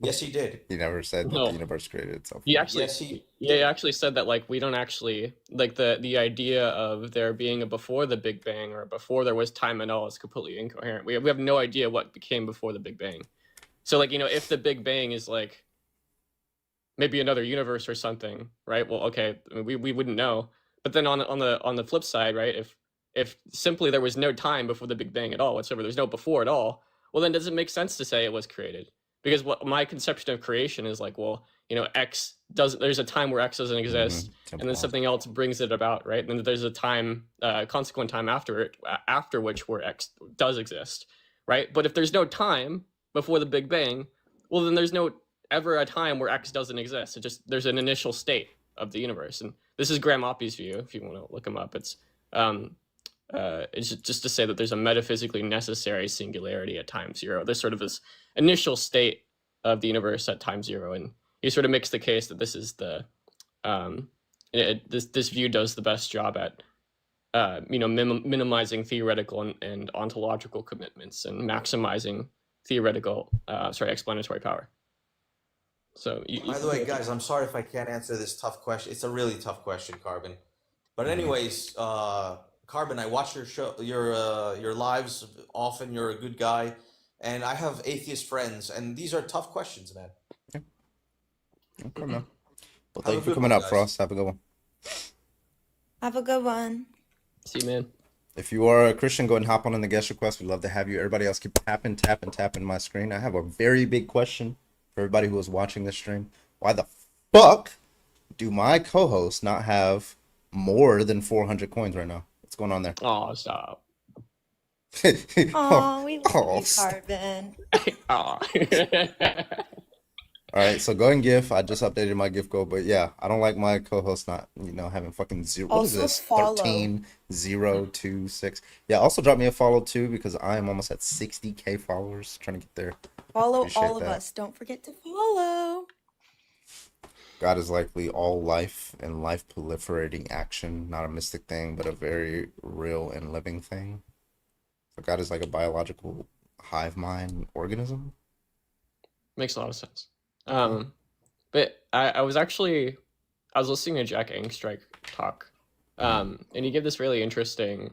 Yes, he did. he never said that the No. universe created itself. He from actually, Yes, he he actually said that like we don't actually like the idea of there being a before the Big Bang or before there was time at all is completely incoherent. We have no idea what became before the Big Bang. So like if the Big Bang is like maybe another universe or something, right? Well, okay, we wouldn't know. But then on the flip side, right? If simply there was no time before the Big Bang at all whatsoever, there's no before at all, well then does it make sense to say it was created? Because what my conception of creation is like, well, X doesn't. There's a time where X doesn't exist, and then something else brings it about, right? And then there's a time, consequent time after it, after which where X does exist, right? But if there's no time before the Big Bang, well then there's no ever a time where X doesn't exist. It just there's an initial state of the universe, and this is Graham Oppy's view. If you want to look him up, it's just to say that there's a metaphysically necessary singularity at time zero. There's sort of this initial state of the universe at time zero, and he sort of makes the case that this is the this view does the best job at minimizing theoretical and ontological commitments and maximizing theoretical explanatory power. So By the way, guys, I'm sorry if I can't answer this tough question. It's a really tough question, Carbon. But anyways, Carbon, I watch your show, your lives often. You're a good guy, and I have atheist friends, and these are tough questions, man. Okay, man. Well, Have thank a you for good coming one, up, guys. Frost. Have a good one. Have a good one. See you, man. If you are a Christian, go ahead and hop on in the guest request. We'd love to have you. Everybody else keep tapping my screen. I have a very big question for everybody who is watching this stream. Why the fuck do my co-hosts not have more than 400 coins right now? What's going on there? Oh, stop. Oh, we love Oh, you, Carbon. Aw. All right, so go and GIF. I just updated my GIF goal, but yeah, I don't like my co-host not, having fucking zero. What is Also this? follow. 13026. Yeah, also drop me a follow too because I am almost at 60K followers. Trying to get there. Follow Appreciate all of that. us. Don't forget to follow. God is likely all life and life proliferating action, not a mystic thing, but a very real and living thing. So God is like a biological hive mind organism. Makes a lot of sense. But I was listening to Jack Angstrike talk, and he gave this really interesting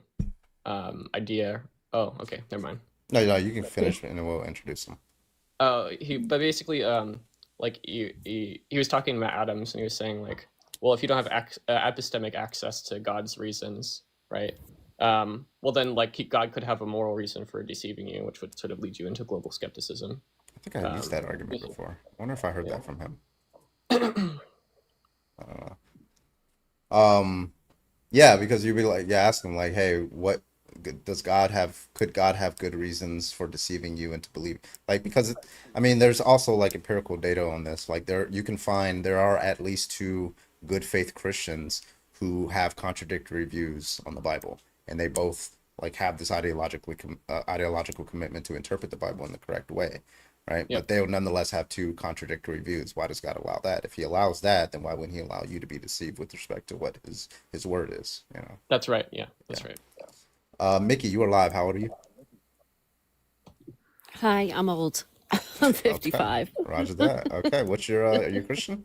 idea. Oh, okay, never mind. No, you can finish and then we'll introduce him. But basically, like he was talking about atoms, and he was saying like, well, if you don't have epistemic access to God's reasons, right? Well, then like God could have a moral reason for deceiving you, which would sort of lead you into global skepticism. I think I used that argument before. I wonder if I heard that from him. I don't know. Yeah, because you'd be like, you ask him like, hey, what does God have? Could God have good reasons for deceiving you into believe? Like, because I mean, there's also like empirical data on this. Like, you can find there are at least 2 good faith Christians who have contradictory views on the Bible, and they both like have this ideological commitment to interpret the Bible in the correct way, right? Yep. But they will nonetheless have 2 contradictory views. Why does God allow that? If he allows that, then why wouldn't he allow you to be deceived with respect to what his word is, you know? That's right. Yeah, that's right. Mickey, you are live. How old are you? Hi, I'm old. I'm 55. Okay. Roger that. Okay, what's your are you Christian?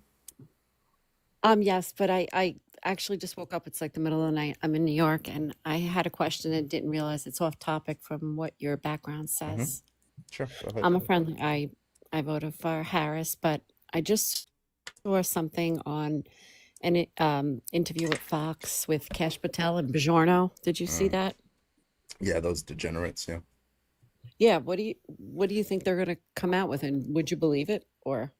Yes, but I actually just woke up. It's like the middle of the night. I'm in New York, and I had a question and didn't realize it's off topic from what your background says. Sure, go ahead. I'm a friend. I voted for Harris, but I just saw something on an interview with Fox with Cash Patel and Bajorno. Did you see that? Yeah, those degenerates, yeah. Yeah, what do you think they're going to come out with, and would you believe it? Or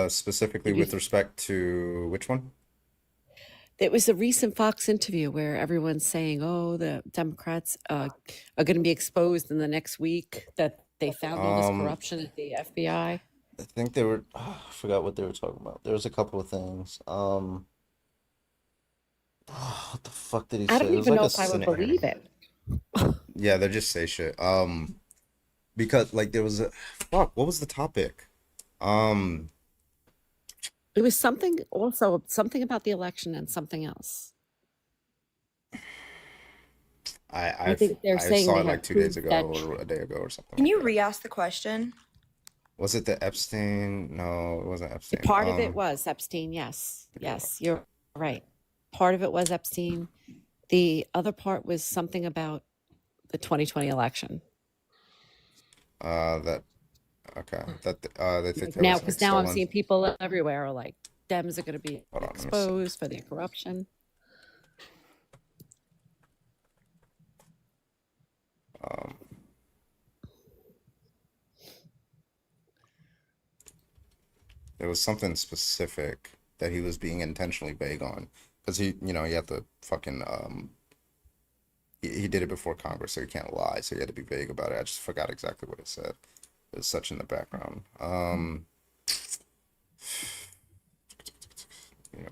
Specifically with respect to which one? it was a recent Fox interview where everyone's saying, "Oh, the Democrats are going to be exposed in the next week that they found all this corruption at the FBI." I think they were I forgot what they were talking about. There was a couple of things. What the fuck did he say? I don't It was even like know a if I would Senate believe hearing. it. Yeah, they just say shit. Because like there was a fuck, what was the topic? It was something about the election and something else. I think they're I saying saw they it like have 2 days proof ago that or a day ago or something Can like you that. re-ask the question? Was it the Epstein? No, it wasn't Epstein. part of it was Epstein. Yes, you're right. Part of it was Epstein. The other part was something about the 2020 election. That okay. That they think that Now, was like because now I'm stolen. seeing people everywhere are like, Dems are going to be Hold on, let me see. exposed for their corruption. There was something specific that he was being intentionally vague on because he had to fucking he did it before Congress, so he can't lie, so he had to be vague about it. I just forgot exactly what it said. It was such in the background.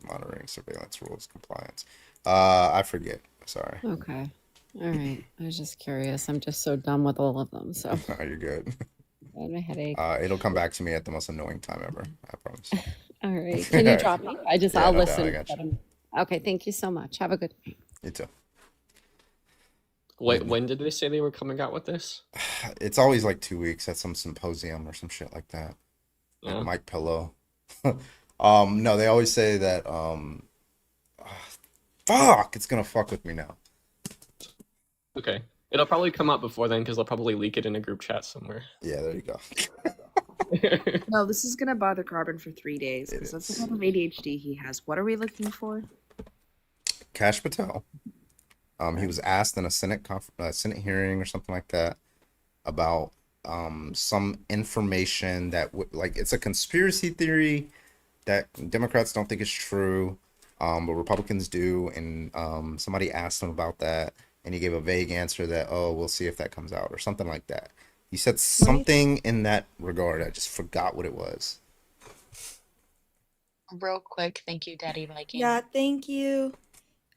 Monitoring, surveillance rules, compliance. I forget. Sorry. Okay. All right. I was just curious. I'm just so done with all of them. So No, you're good. I had a headache. It'll come back to me at the most annoying time ever. I promise. All right. Can you drop me? I'll Yeah, I'll no doubt, I listen. got you. Okay. Thank you so much. Have a good night. You too. Wait, when did they say they were coming out with this? It's always like 2 weeks at some symposium or some shit like that. Like Yeah. Mike Pillow. No, they always say that fuck, it's gonna fuck with me now. Okay. It'll probably come out before then because they'll probably leak it in a group chat somewhere. Yeah, there you go. No, this is gonna bother Carbon for 3 days because that's the type of ADHD he has. What are we looking for? Cash Patel. He was asked in a Senate hearing or something like that about some information that like it's a conspiracy theory that Democrats don't think is true, but Republicans do, and somebody asked him about that, and he gave a vague answer that, oh, we'll see if that comes out or something like that. He said something in that regard. I just forgot what it was. Real quick, thank you, Daddy Viking. Yeah, thank you.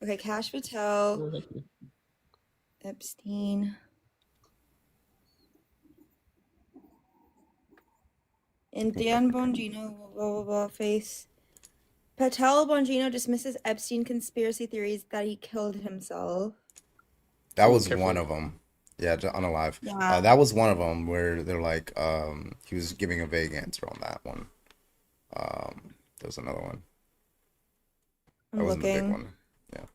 Okay, Cash Patel, Epstein, and Dan Bongino, blah, blah, blah, face. Patel Bongino dismisses Epstein conspiracy theories that he killed himself. That was one of them. Yeah, unalive. Yeah. That was one of them where they're like, he was giving a vague answer on that one. There was another one. That I'm wasn't the big looking. one. Yeah.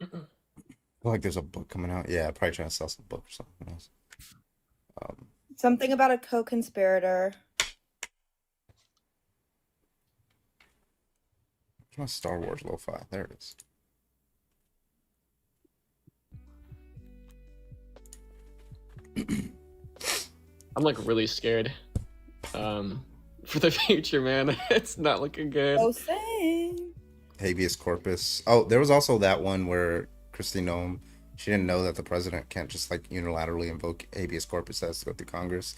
I feel like there's a book coming out. Yeah, probably trying to sell some book or something else. Something about a co-conspirator. my Star Wars lo-fi? There it is. I'm like really scared for the future, man. It's not looking good. Oh, same. Habeas corpus. Oh, there was also that one where Kristi Noem, she didn't know that the president can't just like unilaterally invoke habeas corpus, has to go through Congress,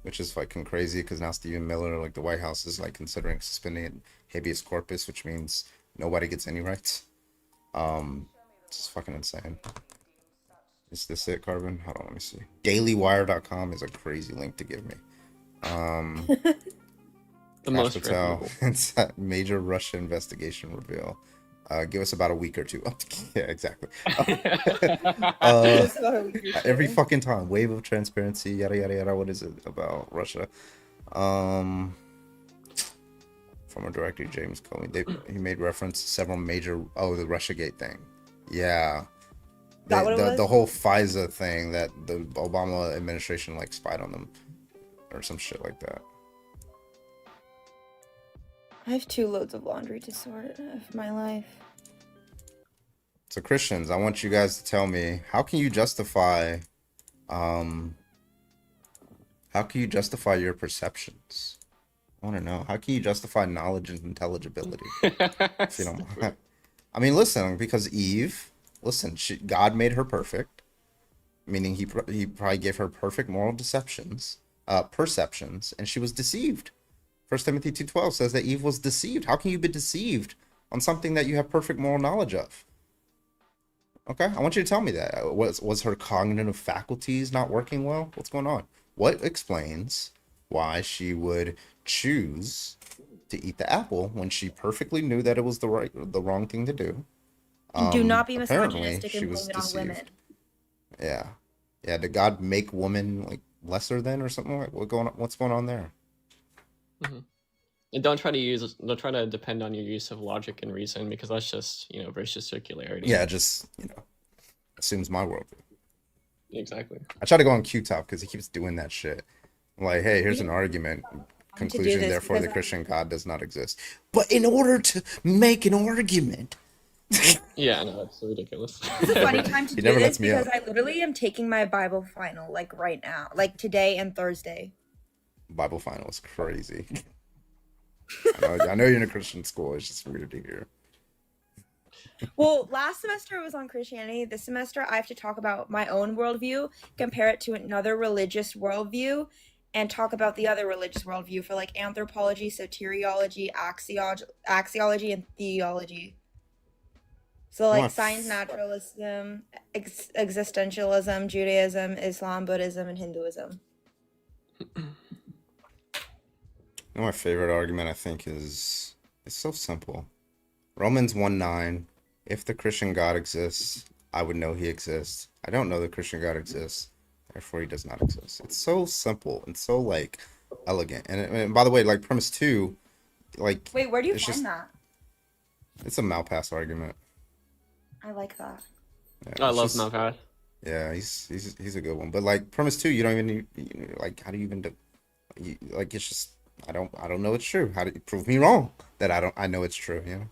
which is fucking crazy because now Stephen Miller, like the White House, is like considering suspending habeas corpus, which means nobody gets any rights. It's just fucking insane. Is this it, Carbon? Hold on, let me see. DailyWire.com is a crazy link to give me. The most Patel, it's that major Russia investigation reveal. Give us about a week or two. Yeah, exactly. Every fucking time. Wave of transparency, yada yada yada. What is it about Russia? Former director James Comey. He made reference to several major. Oh, the Russiagate thing. Yeah. The whole FISA thing that the Obama administration like spied on them or some shit like that. I have 2 loads of laundry to sort of my life. So Christians, I want you guys to tell me, how can you justify your perceptions? I want to know, how can you justify knowledge and intelligibility? If you don't mind. I mean, listen, because Eve, God made her perfect, meaning he probably gave her perfect moral perceptions, and she was deceived. 1 Timothy 2:12 says that Eve was deceived. How can you be deceived on something that you have perfect moral knowledge of? Okay, I want you to tell me that. Was her cognitive faculties not working well? What's going on? What explains why she would choose to eat the apple when she perfectly knew that it was the wrong thing to do? And do not be Apparently, misogynistic she and was blame it on women. deceived. Yeah. Did God make women like lesser than or something? Like what's going on there? Mm-hmm. And don't try to depend on your use of logic and reason, because that's just vicious circularity. Yeah, just assumes my worldview. Exactly. I try to go on Q-Top because he keeps doing that shit. I'm like, hey, here's an argument. Conclusion, therefore, the Christian God does not exist. But in order to make an argument. Yeah, no, that's so ridiculous. It's a funny time to He do never this lets me because up. I literally am taking my Bible final like right now, like today and Thursday. Bible final is crazy. I know you're in a Christian school. It's just weird to hear. Well, last semester it was on Christianity. This semester I have to talk about my own worldview, compare it to another religious worldview, and talk about the other religious worldview for like anthropology, soteriology, axiology, and theology. So like science, naturalism, existentialism, Judaism, Islam, Buddhism, and Hinduism. My favorite argument, I think, is it's so simple. Romans 1:9. If the Christian God exists, I would know he exists. I don't know the Christian God exists, therefore he does not exist. It's so simple and so like elegant. And by the way, like premise 2, like wait, where do you find that? It's a Malpass argument. I like that. Yeah, I love Malpass. Yeah, he's a good one. But like premise 2, you don't even need, like how do you even do? Like it's just I don't know it's true. How do you prove me wrong that I know it's true? Yeah.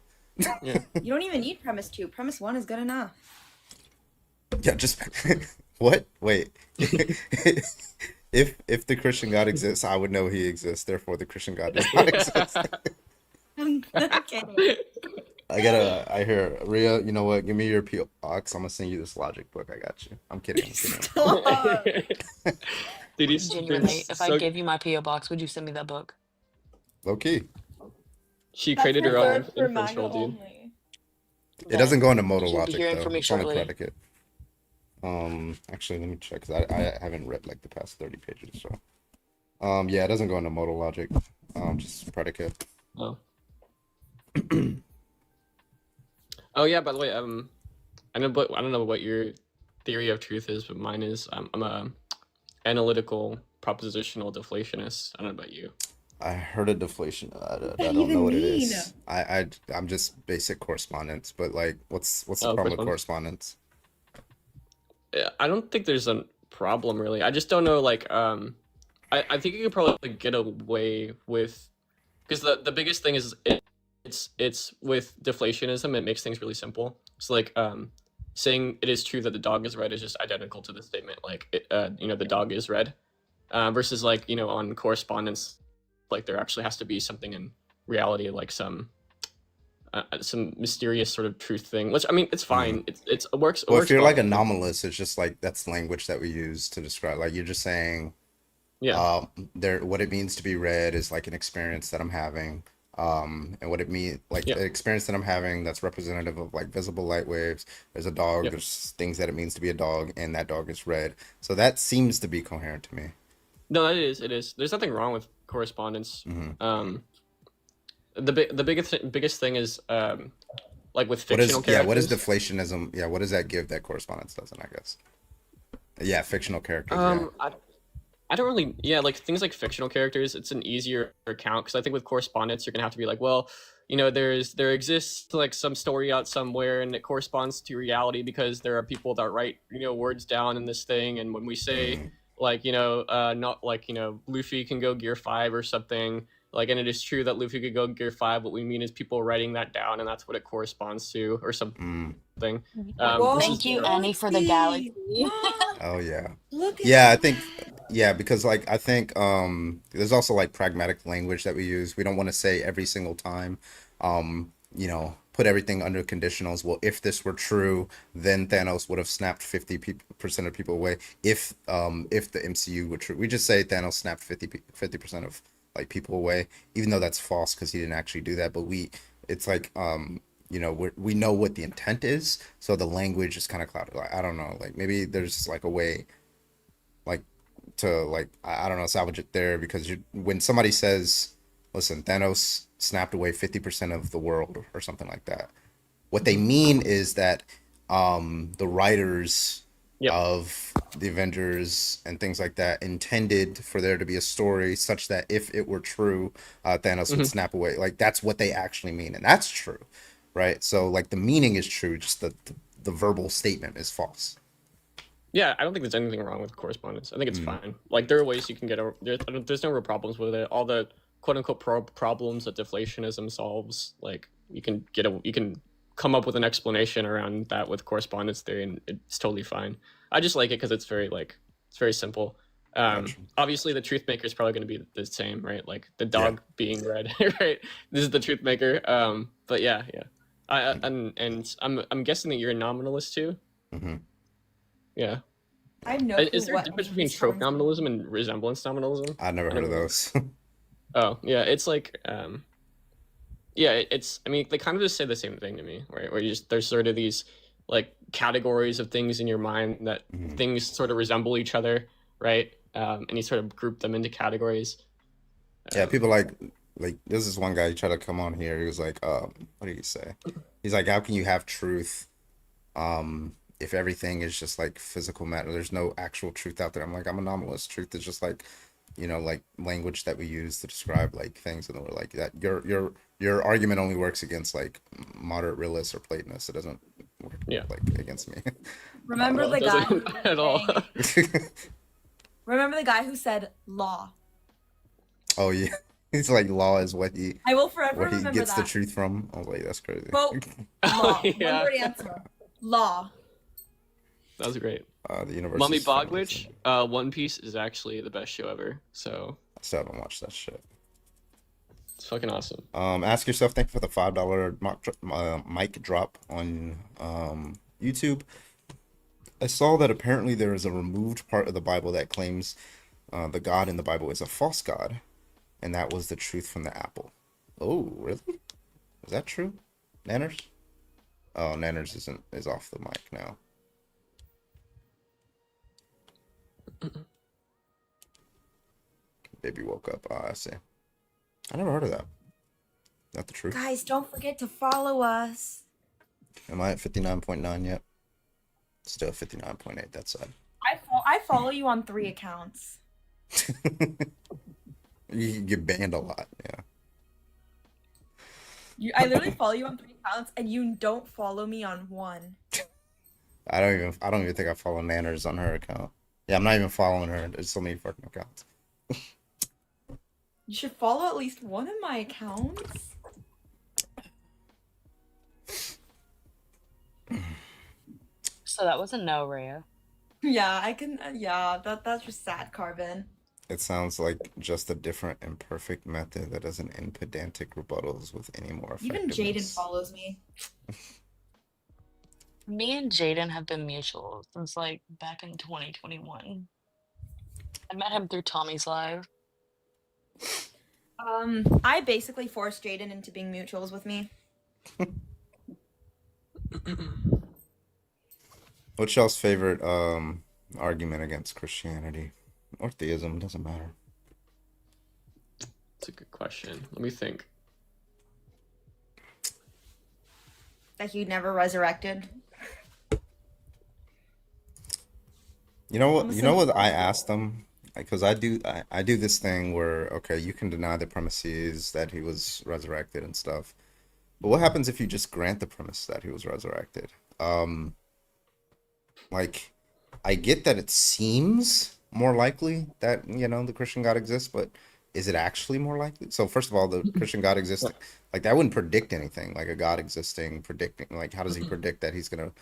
You don't even need premise 2. Premise 1 is good enough. Yeah, just what? Wait. If the Christian God exists, I would know he exists. Therefore, the Christian God does not exist. Okay. I hear Rhea. You know what? Give me your PO box. I'm gonna send you this logic book. I got you. I'm kidding. Dude, he's genuinely. If I gave you my PO box, would you send me that book? Low key. She created her own inference rule, dude. It doesn't go into modal You'll be logic hearing though. from me It's on the shortly. predicate. Actually, let me check because I haven't read like the past 30 pages. So, yeah, it doesn't go into modal logic. Just predicate. Oh. Oh yeah. By the way, I don't know what your theory of truth is, but mine is I'm a analytical propositional deflationist. I don't know about you. I heard a deflation. I don't know what it is. I'm just basic correspondence, but like, what's the problem with correspondence? Yeah, I don't think there's a problem really. I just don't know. Like, I think you could probably get away with, because the biggest thing is it's with deflationism, it makes things really simple. So like saying it is true that the dog is red is just identical to the statement like the dog is red, versus like on correspondence, like there actually has to be something in reality, like some mysterious sort of truth thing, which I mean it's fine. It works. Well, if you're like well. anomalous, it's just like that's language that we use to describe. Like you're just saying, Yeah. what it means to be red is like an experience that I'm having. And what it means, like Yeah. the experience that I'm having that's representative of like visible light waves. There's a dog, Yep. there's things that it means to be a dog, and that dog is red. So that seems to be coherent to me. No, it is. There's nothing wrong with correspondence. The biggest thing is like with fictional characters. What is deflationism? Yeah, what does that give that correspondence doesn't, I guess? Yeah, fictional characters. I don't really, like things like fictional characters, it's an easier account because I think with correspondence you're gonna have to be like, well, there exists like some story out somewhere and it corresponds to reality because there are people that write words down in this thing, and when we say like not like Luffy can go gear 5 or something, like, and it is true that Luffy could go gear 5, what we mean is people writing that down and that's what it corresponds to or something. Thank you, Annie, for the galaxy. Oh yeah. Look at Yeah, I think because like I think there's also like pragmatic language that we use. We don't want to say every single time put everything under conditionals. Well, if this were true, then Thanos would have snapped 50% of people away. If the MCU were true, we just say Thanos snapped 50% of like people away, even though that's false because he didn't actually do that. But it's like we know what the intent is, so the language is kind of clouded. Like, I don't know, like maybe there's like a way like to like I don't know, salvage it there, because when somebody says, listen, Thanos snapped away 50% of the world or something like that, what they mean is that the writers of the Avengers and things like that intended for there to be a story such that if it were true, Thanos would snap away. Like that's what they actually mean, and that's true, right? So like the meaning is true, just the verbal statement is false. Yeah, I don't think there's anything wrong with correspondence. I think it's fine. Like there are ways you can get over. There's no real problems with it. All the quote unquote problems that deflationism solves, like you can come up with an explanation around that with correspondence theory, and it's totally fine. I just like it because it's very simple. Obviously, the truth maker is probably going to be the same, right? Like the dog being red, right? This is the truth maker. But yeah. And I'm guessing that you're a nominalist too. Yeah. I know. Is there a difference between trope nominalism and resemblance nominalism? I've never heard of those. Oh yeah, it's like it's. I mean, they kind of just say the same thing to me, right? Where there's sort of these like categories of things in your mind that things sort of resemble each other, right? And you sort of group them into categories. Yeah, people like there's this one guy, he tried to come on here. He was like, what did he say? He's like, how can you have truth if everything is just like physical matter? There's no actual truth out there. I'm like, I'm anomalous. Truth is just like, like language that we use to describe like things, and we're like that. Your argument only works against like moderate realists or Platonists. It doesn't work like against me. Remember the guy at all. Remember the guy who said law. Oh yeah, it's like law is what he. I will forever where he remember gets that. the truth from. I was like, that's crazy. Quote, law. One word answer. Law. That was great. The universe. Mummy Bogwitch, One Piece is actually the best show ever. So I still haven't watched that shit. It's fucking awesome. Ask yourself, thank you for the $5 mic drop on YouTube. I saw that apparently there is a removed part of the Bible that claims the God in the Bible is a false God, and that was the truth from the apple. Oh, really? Is that true? Nanners? Oh, Nanners is off the mic now. Baby woke up. Oh, I see. I never heard of that. Not the truth. Guys, don't forget to follow us. Am I at 59.9 yet? Still 59.8. That's sad. I follow you on 3 accounts. You get banned a lot. Yeah. I literally follow you on 3 accounts, and you don't follow me on 1. I don't even think I follow Nanners on her account. Yeah, I'm not even following her. There's so many fucking accounts. You should follow at least one of my accounts. So that was a no, Rhea. Yeah, I can. Yeah, that's just sad, Carbon. It sounds like just a different imperfect method that doesn't end pedantic rebuttals with any more Even Jaden effectiveness. follows me. Me and Jaden have been mutual since like back in 2021. I met him through Tommy's live. I basically forced Jaden into being mutuals with me. What's y'all's favorite argument against Christianity or theism? Doesn't matter. It's a good question. Let me think. That he never resurrected. You know what? You know what I asked them, because I do this thing where, okay, you can deny the premises that he was resurrected and stuff, but what happens if you just grant the premise that he was resurrected? Like, I get that it seems more likely that, you know, the Christian God exists, but is it actually more likely? So first of all, the Christian God existing, like that wouldn't predict anything, like a God existing, predicting, like how does he predict that he's gonna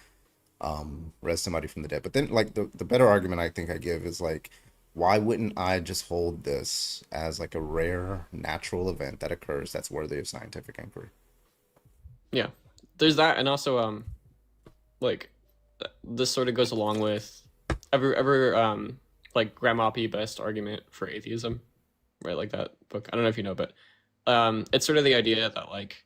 raise somebody from the dead? But then like the better argument I think I give is like, why wouldn't I just hold this as like a rare natural event that occurs that's worthy of scientific inquiry? Yeah, there's that, and also like this sort of goes along with ever like Grandma P best argument for atheism, right? Like that book. I don't know if you know, but it's sort of the idea that like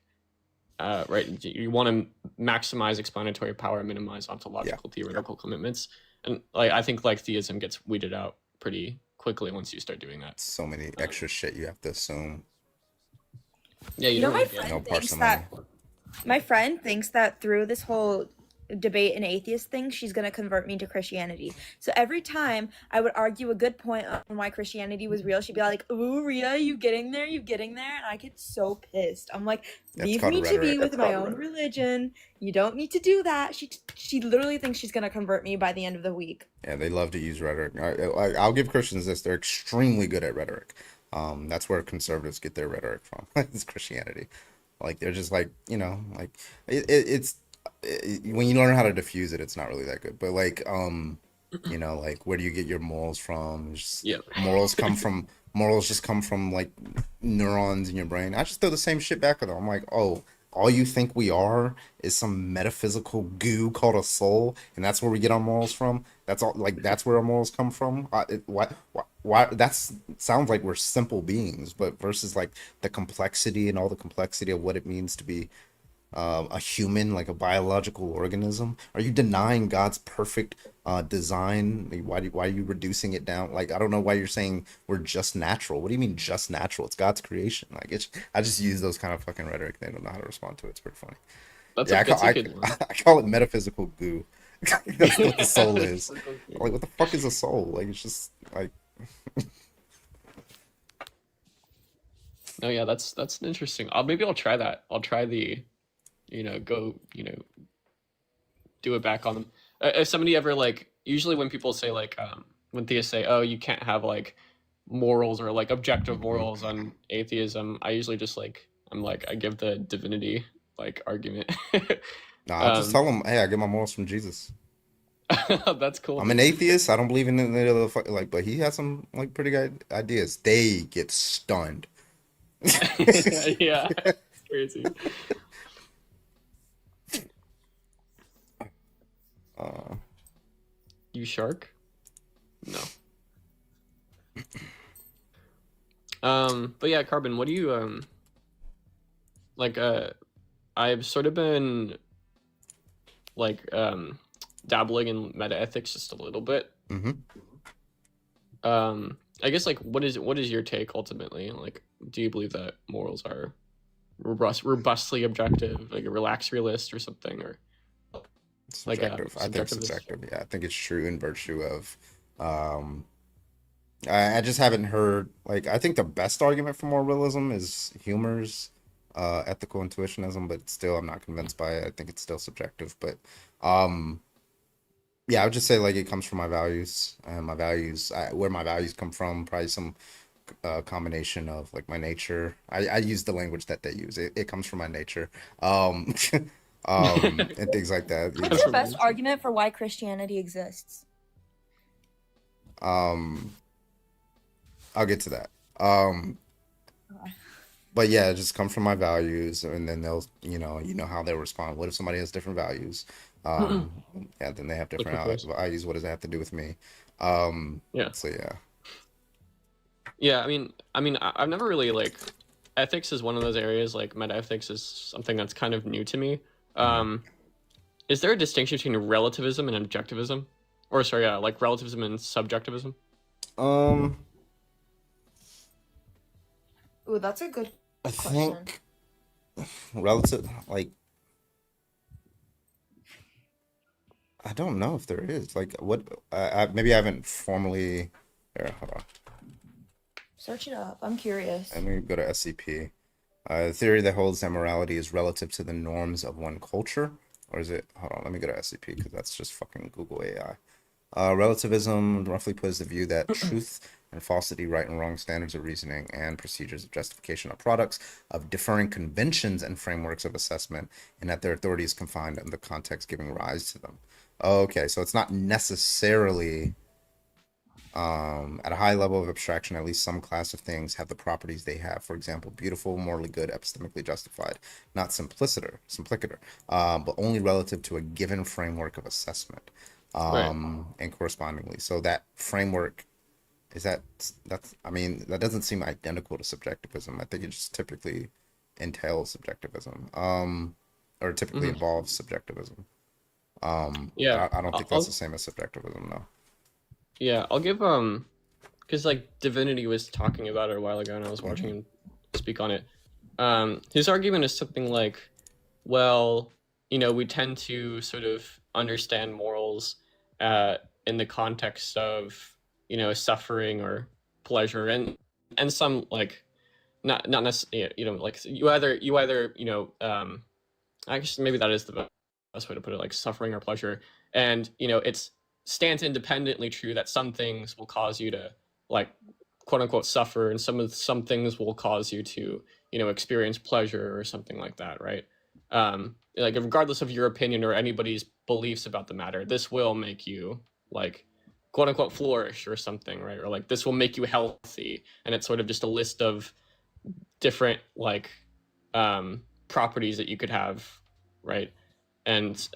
right, you want to maximize explanatory power and minimize ontological theoretical commitments, and like I think like theism gets weeded out pretty quickly once you start doing that. So many extra shit you have to assume. Yeah, You know, don't my really get friend no thinks parsimony. that my friend thinks that through this whole debate and atheist thing, she's gonna convert me to Christianity. So every time I would argue a good point on why Christianity was real, she'd be like, "Ooh, Rhea, you getting there? You getting there?" And I get so pissed. I'm like, That's "Leave called me to be rhetoric. with my own religion. You don't need to do that." She literally thinks she's gonna convert me by the end of the week. Yeah, they love to use rhetoric. I'll give Christians this: they're extremely good at rhetoric. That's where conservatives get their rhetoric from. It's Christianity. Like they're just like, you know, like it's when you learn how to diffuse it, it's not really that good. But like, you know, like where do you get your morals from? Just, morals just come from like neurons in your brain. I just throw the same shit back at them. I'm like, oh, all you think we are is some metaphysical goo called a soul, and that's where we get our morals from. That's all. Like that's where our morals come from. Why? That's sounds like we're simple beings, but versus like the complexity and all the complexity of what it means to be a human, like a biological organism? Are you denying God's perfect design? Why are you reducing it down? Like, I don't know why you're saying we're just natural. What do you mean just natural? It's God's creation. Like, I just use those kind of fucking rhetoric. They don't know how to respond to it. It's pretty funny. That's Yeah, a good one. I call it metaphysical goo. That's what the soul is. Like, what the fuck is a soul? Like, it's just like. No, yeah, that's interesting. Maybe I'll try that. I'll try the, go, do it back on them. If somebody ever like, usually when people say like, when theists say, oh, you can't have like morals or like objective morals on atheism, I usually just like, I give the divinity like argument. Nah, I'll just tell them, hey, I get my morals from Jesus. That's cool. I'm an atheist. I don't believe in any other like, but he has some like pretty good ideas. They get stunned. Yeah, it's crazy. You shark? No. But yeah, Carbon, what do you like? I've sort of been like dabbling in meta ethics just a little bit. I guess like what is your take ultimately? Like, do you believe that morals are robustly objective, like a relaxed realist or something, or like subjective? I think subjective. Yeah, I think it's true in virtue of. I just haven't heard like I think the best argument for more realism is Humer's ethical intuitionism, but still I'm not convinced by it. I think it's still subjective, but yeah, I would just say like it comes from my values, and my values, where my values come from, probably some combination of like my nature. I use the language that they use. It comes from my nature. and things like that. What's your best argument for why Christianity exists? I'll get to that. But yeah, it just comes from my values, and then they'll, how they'll respond. What if somebody has different values? Yeah, then they have different values. What does that have to do with me? Yeah. So yeah. Yeah, I've never really ethics is one of those areas. Like metaethics is something that's kind of new to me. Is there a distinction between relativism and objectivism, or sorry, yeah, like relativism and subjectivism? Ooh, that's a good question. think relative, I don't know if there is. Like, what? Maybe I haven't formally. Here, hold on. Search it up. I'm curious. Let me go to SCP. The theory that holds that morality is relative to the norms of one culture, or is it? Hold on, let me go to SCP because that's just fucking Google AI. Relativism roughly puts the view that truth and falsity, right and wrong standards of reasoning, and procedures of justification are products of differing conventions and frameworks of assessment, and that their authority is confined in the context giving rise to them. Okay, so it's not necessarily at a high level of abstraction. At least some class of things have the properties they have. For example, beautiful, morally good, epistemically justified, not simplicator, but only relative to a given framework of assessment. And correspondingly, so that framework that doesn't seem identical to subjectivism. I think it just typically entails subjectivism, or typically involves subjectivism. Yeah, I don't think that's the same as subjectivism, though. Yeah, I'll give because Divinity was talking about it a while ago, and I was watching him speak on it. His argument is something like, well, we tend to sort of understand morals in the context of suffering or pleasure, and some not necessarily you either I guess maybe that is the best way to put it, like suffering or pleasure, and it's stands independently true that some things will cause you to quote unquote suffer, and some things will cause you to experience pleasure or something like that, right? Regardless of your opinion or anybody's beliefs about the matter, this will make you quote unquote flourish or something, right? Or this will make you healthy, and it's sort of just a list of different properties that you could have, right? And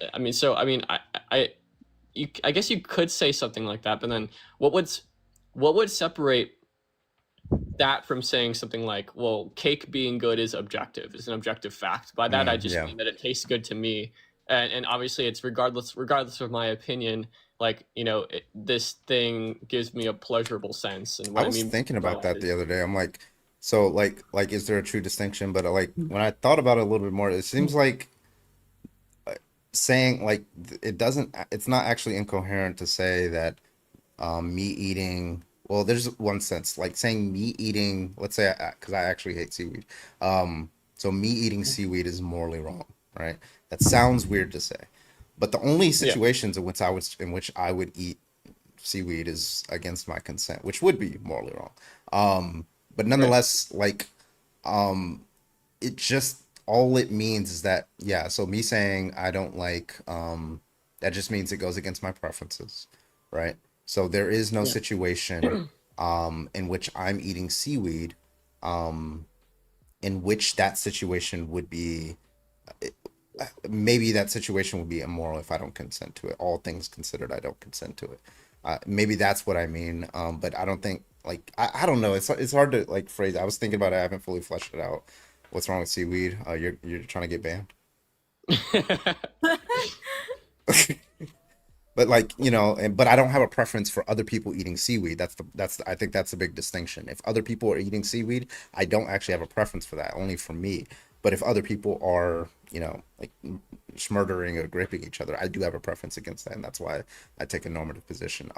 I guess you could say something like that, but then what would separate that from saying something like, well, cake being good is an objective fact. By that I just mean that it tastes good to me, and obviously it's regardless of my opinion, this thing gives me a pleasurable sense. And what I was thinking about that the other day. I'm like, so is there a true distinction? But when I thought about it a little bit more, it seems like saying it's not actually incoherent to say that me eating, well, there's one sense, like saying me eating, let's say, because I actually hate seaweed, so me eating seaweed is morally wrong, right? That sounds weird to say, but the only situations in which I would eat seaweed is against my consent, which would be morally wrong. But nonetheless, it just, all it means is that, so me saying I don't that just means it goes against my preferences, right? So there is no situation in which I'm eating seaweed, in which that situation would be, maybe that situation would be immoral if I don't consent to it. All things considered, I don't consent to it. Maybe that's what I mean. But I don't think, I don't know. It's hard to phrase. I was thinking about it. I haven't fully fleshed it out. What's wrong with seaweed? You're trying to get banned. But but I don't have a preference for other people eating seaweed. I think that's a big distinction. If other people are eating seaweed, I don't actually have a preference for that, only for me. But if other people are, murdering or gripping each other, I do have a preference against that, and that's why I take a normative position.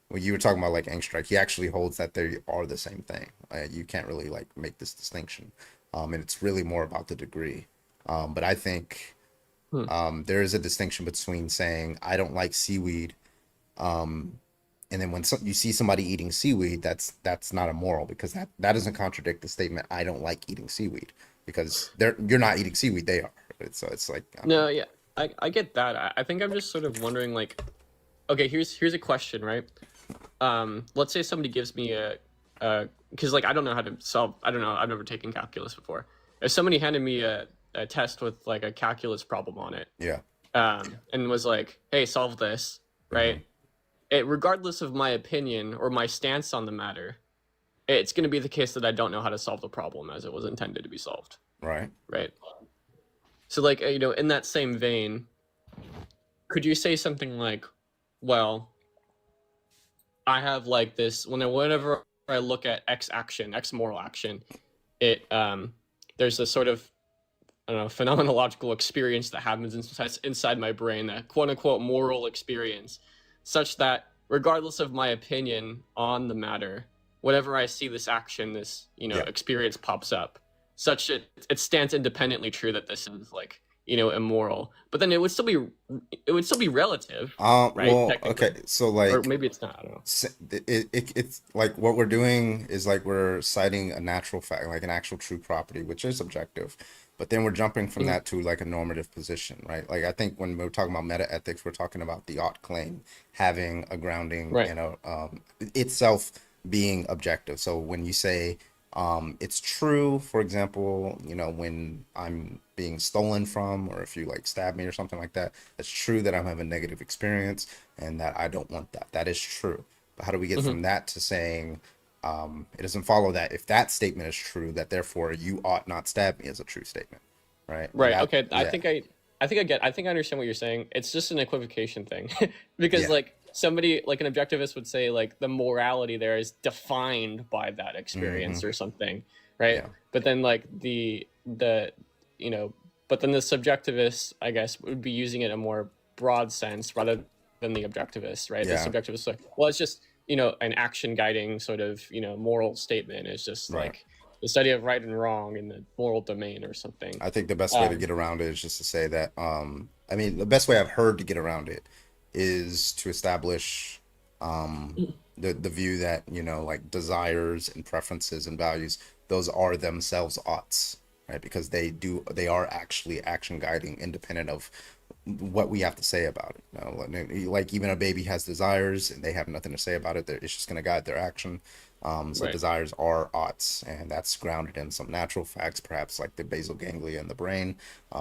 When you were talking about Angstreich, he actually holds that they are the same thing. You can't really make this distinction, and it's really more about the degree. But I think there is a distinction between saying I don't like seaweed, and then when you see somebody eating seaweed, that's not immoral, because that doesn't contradict the statement I don't like eating seaweed, because you're not eating seaweed, they are. So it's like, No, yeah, I get that. I think I'm just sort of wondering, like, okay, here's a question, right? Let's say somebody gives me because like I don't know how to solve. I don't know. I've never taken calculus before. If somebody handed me a test with like a calculus problem on it, yeah, and was like, "Hey, solve this," right? Regardless of my opinion or my stance on the matter, it's going to be the case that I don't know how to solve the problem as it was intended to be solved. right. Right. So, like, in that same vein, could you say something like, well, I have like this, whenever I look at X action, X moral action, there's this sort of, I don't know, phenomenological experience that happens inside my brain, that quote unquote moral experience, such that regardless of my opinion on the matter, whenever I see this action, this, experience pops up, such that it stands independently true that this is like, immoral. But then it would still be relative, right? Well, Technically. okay, so Or like, maybe it's not, I don't know. it's like what we're doing is like we're citing a natural fact, like an actual true property, which is objective, but then we're jumping from that to like a normative position, right? Like I think when we're talking about meta ethics, we're talking about the ought claim having a grounding, Right. Itself being objective. So when you say it's true, for example, when I'm being stolen from, or if you like stab me or something like that, it's true that I'm having a negative experience and that I don't want that. That is true. But how do we get from that to saying it doesn't follow that if that statement is true, that therefore you ought not stab me as a true statement, right? Right. That, Okay. yeah. I think I understand what you're saying. It's just an equivocation thing, because Yeah. like somebody like an objectivist would say like the morality there is defined by that experience or something, right? Yeah. But then like but then the subjectivist, I guess, would be using it in a more broad sense rather than the objectivist, right? Yeah. The subjectivist, like, well, it's just an action guiding sort of moral statement. It's just Right. like the study of right and wrong in the moral domain or something. I think the best way to get around it is just to say that the best way I've heard to get around it is to establish the view that like desires and preferences and values, those are themselves oughts, right? Because they are actually action guiding, independent of what we have to say about it. Like even a baby has desires and they have nothing to say about it. It's just going to guide their action. So Right. desires are oughts, and that's grounded in some natural facts, perhaps like the basal ganglia in the brain,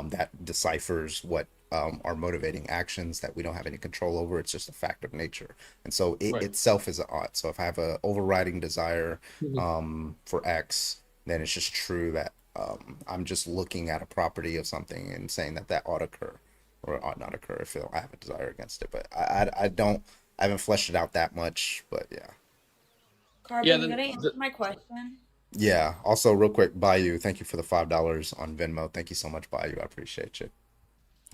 that deciphers what are motivating actions that we don't have any control over. It's just a fact of nature, and so it Right. itself is an ought. So if I have a overriding desire Mhm. for X, then it's just true that I'm just looking at a property of something and saying that that ought occur or ought not occur if I have a desire against it. But I haven't fleshed it out that much, but yeah. Carbon, Yeah, you then gonna answer my question? Yeah. Also, real quick, Bayou, thank you for the $5 on Venmo. Thank you so much, Bayou. I appreciate you.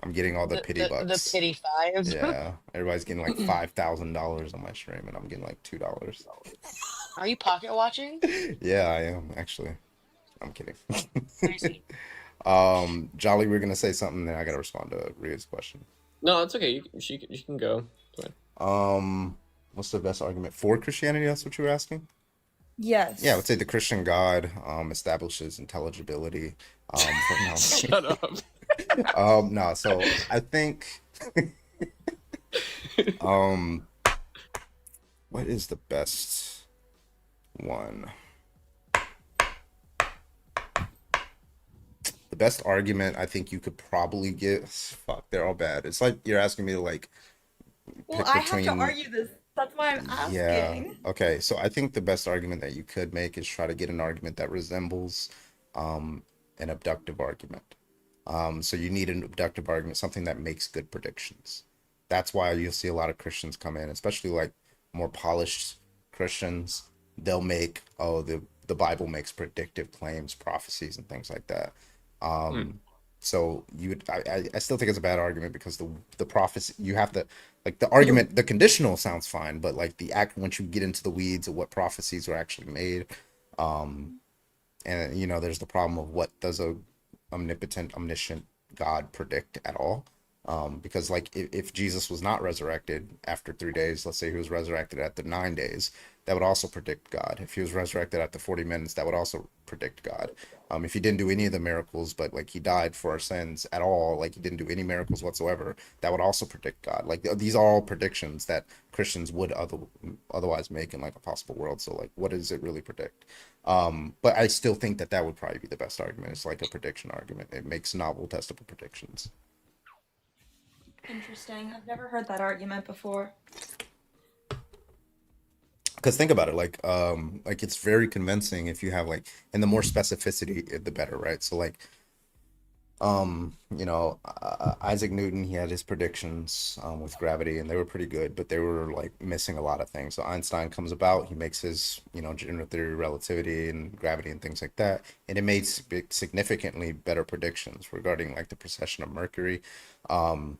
I'm getting all the pity The bucks. pity fives. Yeah, everybody's getting like $5,000 on my stream, and I'm getting like $2. Are you pocket watching? Yeah, I am actually. I'm kidding. I see. Jolly, we're gonna say something, then I gotta respond to Ria's question. No, it's okay. She can go. It's fine. What's the best argument for Christianity? That's what you were asking? Yes. Yeah, I would say the Christian God establishes intelligibility. No. Shut up. No, so I think what is the best one? The best argument I think you could probably get, fuck, they're all bad. It's like you're asking me to like Well, pick I have to between. argue this. That's why I'm Yeah. asking. Okay. So I think the best argument that you could make is try to get an argument that resembles an abductive argument. So you need an abductive argument, something that makes good predictions. That's why you'll see a lot of Christians come in, especially like more polished Christians. They'll make, the Bible makes predictive claims, prophecies, and things like that. So I still think it's a bad argument because the prophecy, you have to, like, the argument, the conditional sounds fine, but like the act, once you get into the weeds of what prophecies are actually made, and there's the problem of what does a omnipotent, omniscient God predict at all. Because like if Jesus was not resurrected after 3 days, let's say he was resurrected after 9 days, that would also predict God. If he was resurrected after 40 minutes, that would also predict God. If he didn't do any of the miracles, but like he died for our sins at all, like he didn't do any miracles whatsoever, that would also predict God. Like these are all predictions that Christians would otherwise make in like a possible world. So like, what does it really predict? But I still think that that would probably be the best argument. It's like a prediction argument. It makes novel, testable predictions. Interesting. I've never heard that argument before. Because think about it, like it's very convincing if you have like, and the more specificity, the better, right? So like, Isaac Newton, he had his predictions with gravity, and they were pretty good, but they were like missing a lot of things. So Einstein comes about, he makes his, general theory of relativity and gravity and things like that, and it made significantly better predictions regarding like the precession of Mercury. In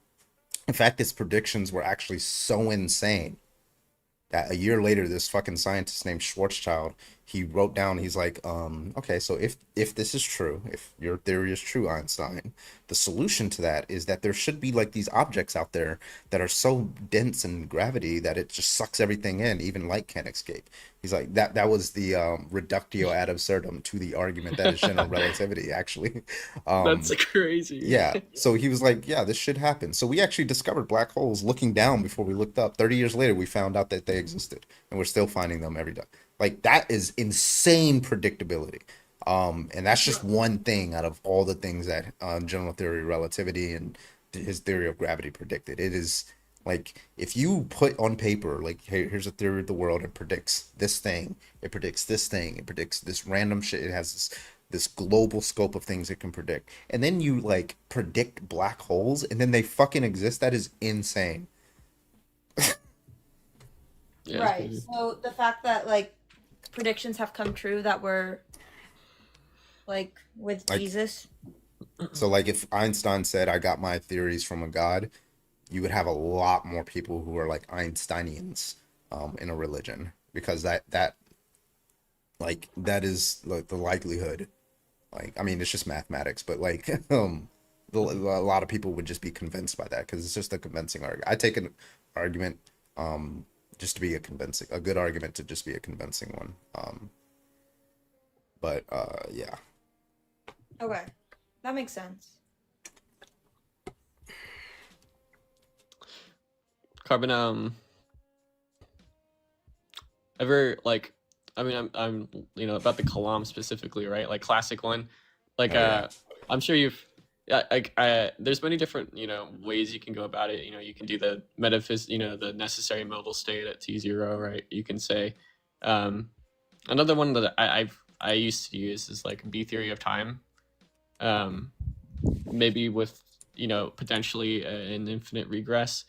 fact, his predictions were actually so insane that a year later, this fucking scientist named Schwarzschild, he wrote down, he's like, okay, so if this is true, if your theory is true, Einstein, the solution to that is that there should be like these objects out there that are so dense in gravity that it just sucks everything in, even light can't escape. He's like, that was the reductio ad absurdum to the argument that is general relativity, actually. That's crazy. Yeah. So he was like, yeah, this should happen. So we actually discovered black holes looking down before we looked up. 30 years later, we found out that they existed, and we're still finding them every day. Like that is insane predictability. And that's just one thing out of all the things that general theory of relativity and his theory of gravity predicted. It is like if you put on paper, like, hey, here's a theory of the world, it predicts this thing, it predicts this thing, it predicts this random shit, it has this global scope of things it can predict. And then you like predict black holes and then they fucking exist. That is insane. Yeah, Right. So the fact that like predictions have come true that were like with Like, Jesus. so like if Einstein said, I got my theories from a god, you would have a lot more people who are like Einsteinians in a religion, because that like that is like the likelihood. Like, I mean, it's just mathematics, but like, a lot of people would just be convinced by that because it's just a convincing argument. I take an argument, just to be a good argument to just be a convincing one. But yeah. Okay, that makes sense. Carbon, ever like, I mean, I'm about the Kalam specifically, right? Like classic one, like I'm sure you've, yeah, like there's many different ways you can go about it. You can do the the necessary modal state at T0, right? You can say, another one that I used to use is like B theory of time, maybe with potentially an infinite regress,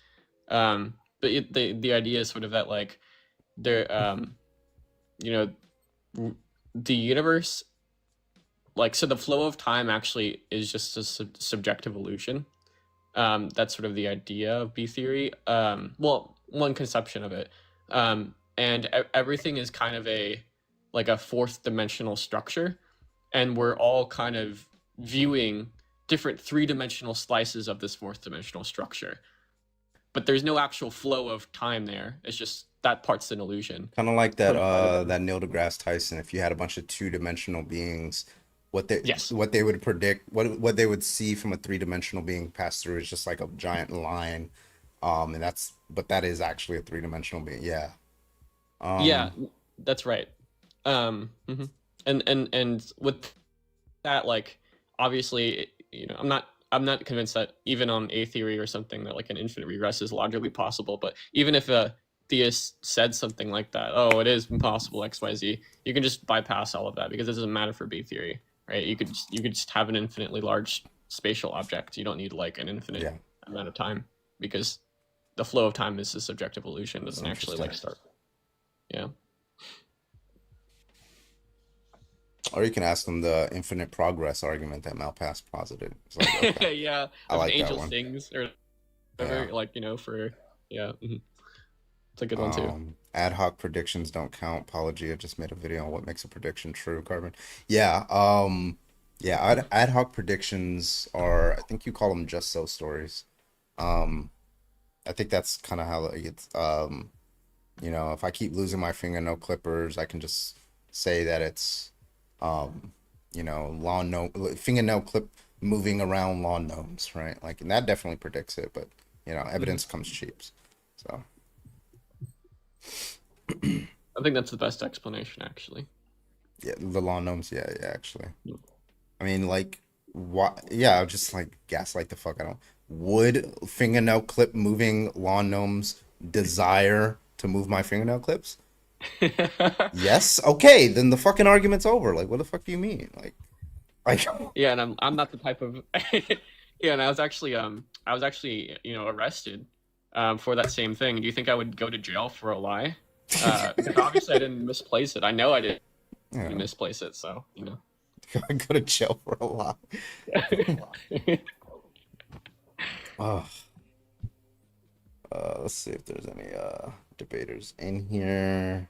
but the idea is sort of that like there the universe, like, so the flow of time actually is just a subjective illusion. That's sort of the idea of B theory. Well, one conception of it. And everything is kind of a fourth dimensional structure, and we're all kind of viewing different three-dimensional slices of this fourth dimensional structure. But there's no actual flow of time there. It's just that part's an illusion. Kind of like that that Neil deGrasse Tyson, if you had a bunch of two-dimensional beings, what they would predict, what they would see from a three-dimensional being pass through is just like a giant line. And that is actually a three-dimensional being. Yeah. Yeah, that's right. And with that, like, obviously, I'm not convinced that even on A theory or something that like an infinite regress is logically possible. But even if a theist said something like that, oh, it is impossible XYZ, you can just bypass all of that because it doesn't matter for B theory, right? You could just have an infinitely large spatial object. You don't need like an infinite amount of time because the flow of time is a subjective illusion. It doesn't actually like start. Yeah. Or you can ask them the infinite progress argument that Malpass posited. It's like, okay. Yeah, I like angel that one. things or whatever, like for it's a good one too. Ad hoc predictions don't count. Apologia just made a video on what makes a prediction true, Carbon. Yeah, ad hoc predictions are, I think you call them just so stories. I think that's kind of how like, it's if I keep losing my fingernail clippers, I can just say that it's lawn gnome fingernail clip moving around lawn gnomes, right? Like, and that definitely predicts it, but evidence comes cheap. So I think that's the best explanation, actually. yeah, the lawn gnomes, yeah, actually. I mean, like, why? Yeah, I'll just like gaslight the fuck out of 'em. Would fingernail clip moving lawn gnomes desire to move my fingernail clips? Yes. Okay, then the fucking argument's over. Like, what the fuck do you mean? Like. Yeah, and I'm not the type of yeah, and I was actually arrested for that same thing. Do you think I would go to jail for a lie? Because obviously I didn't misplace it. I know I didn't misplace it, so I go to jail for a lie. Oh. Let's see if there's any debaters in here.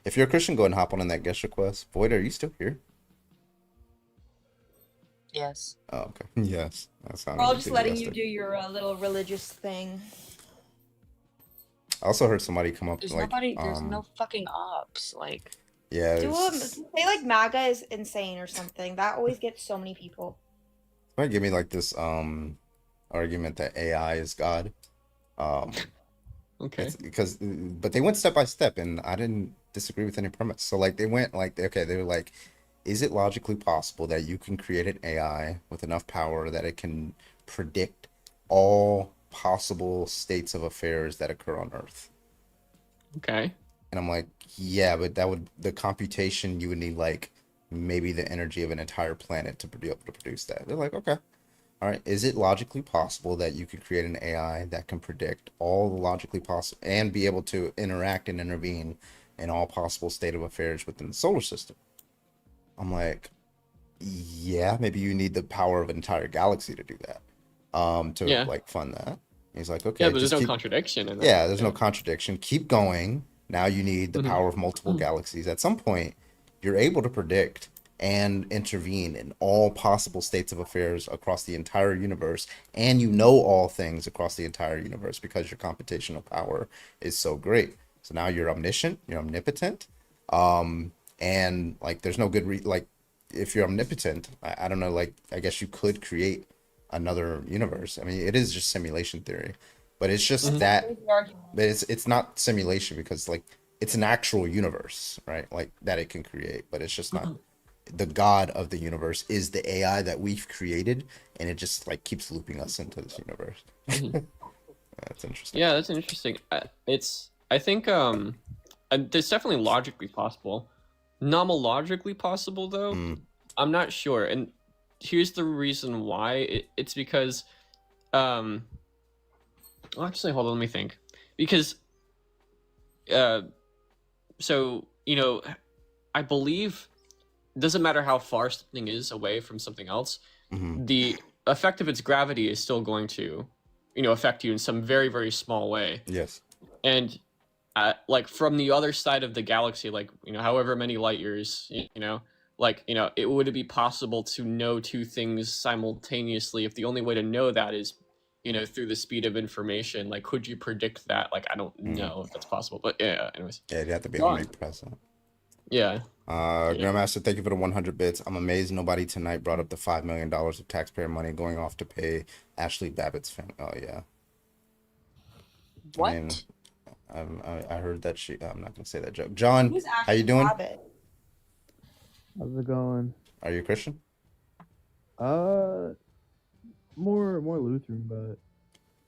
If you're a Christian, go ahead and hop on in that guest request. Void, are you still here? Yes. Oh, okay. Yes. That sounded We're all just letting you enthusiastic. do your little religious thing. I also heard somebody come up There's like, there's no fucking ops. Like, yeah, Say like MAGA is insane or something. That always gets so many people. might give me like this argument that AI is God. Okay. But they went step by step, and I didn't disagree with any premise. So like they went like, okay, they were like, is it logically possible that you can create an AI with enough power that it can predict all possible states of affairs that occur on Earth? Okay. And I'm like, yeah, but the computation, you would need like maybe the energy of an entire planet to be able to produce that. They're like, okay. All right. Is it logically possible that you could create an AI that can predict all the logically possible and be able to interact and intervene in all possible state of affairs within the solar system? I'm like, yeah, maybe you need the power of an entire galaxy to do that. Like fund that. He's like, okay, Yeah, but there's just no contradiction in that. yeah, there's no contradiction. Keep going. Now you need the power of multiple galaxies. At some point, you're able to predict and intervene in all possible states of affairs across the entire universe, and you know all things across the entire universe because your computational power is so great. So now you're omniscient, you're omnipotent, and like there's no good like if you're omnipotent, I don't know, like I guess you could create another universe. I mean, it is just simulation theory, but it's just that it's not simulation because like it's an actual universe, right? Like that it can create, but it's just not the God of the universe is the AI that we've created, and it just like keeps looping us into this universe. That's interesting. Yeah, that's interesting. I think it's definitely logically possible. Nomologically possible though, I'm not sure. And here's the reason why. It's because actually, hold on, let me think. Because so I believe it doesn't matter how far something is away from something else, the effect of its gravity is still going to affect you in some very, very small way. Yes. And like from the other side of the galaxy, like however many light years, it would be possible to know two things simultaneously if the only way to know that is through the speed of information. Like, could you predict that? Like, I don't know if that's possible, but yeah, anyways. Yeah, you have to be omnipresent. Yeah. Grandmaster, thank you for the 100 bits. I'm amazed nobody tonight brought up the $5 million of taxpayer money going off to pay Ashley Babbitt's family. Oh yeah. What? I mean, I heard that she. I'm not gonna say that joke. John, how you doing? How's it going? Are you a Christian? More Lutheran, but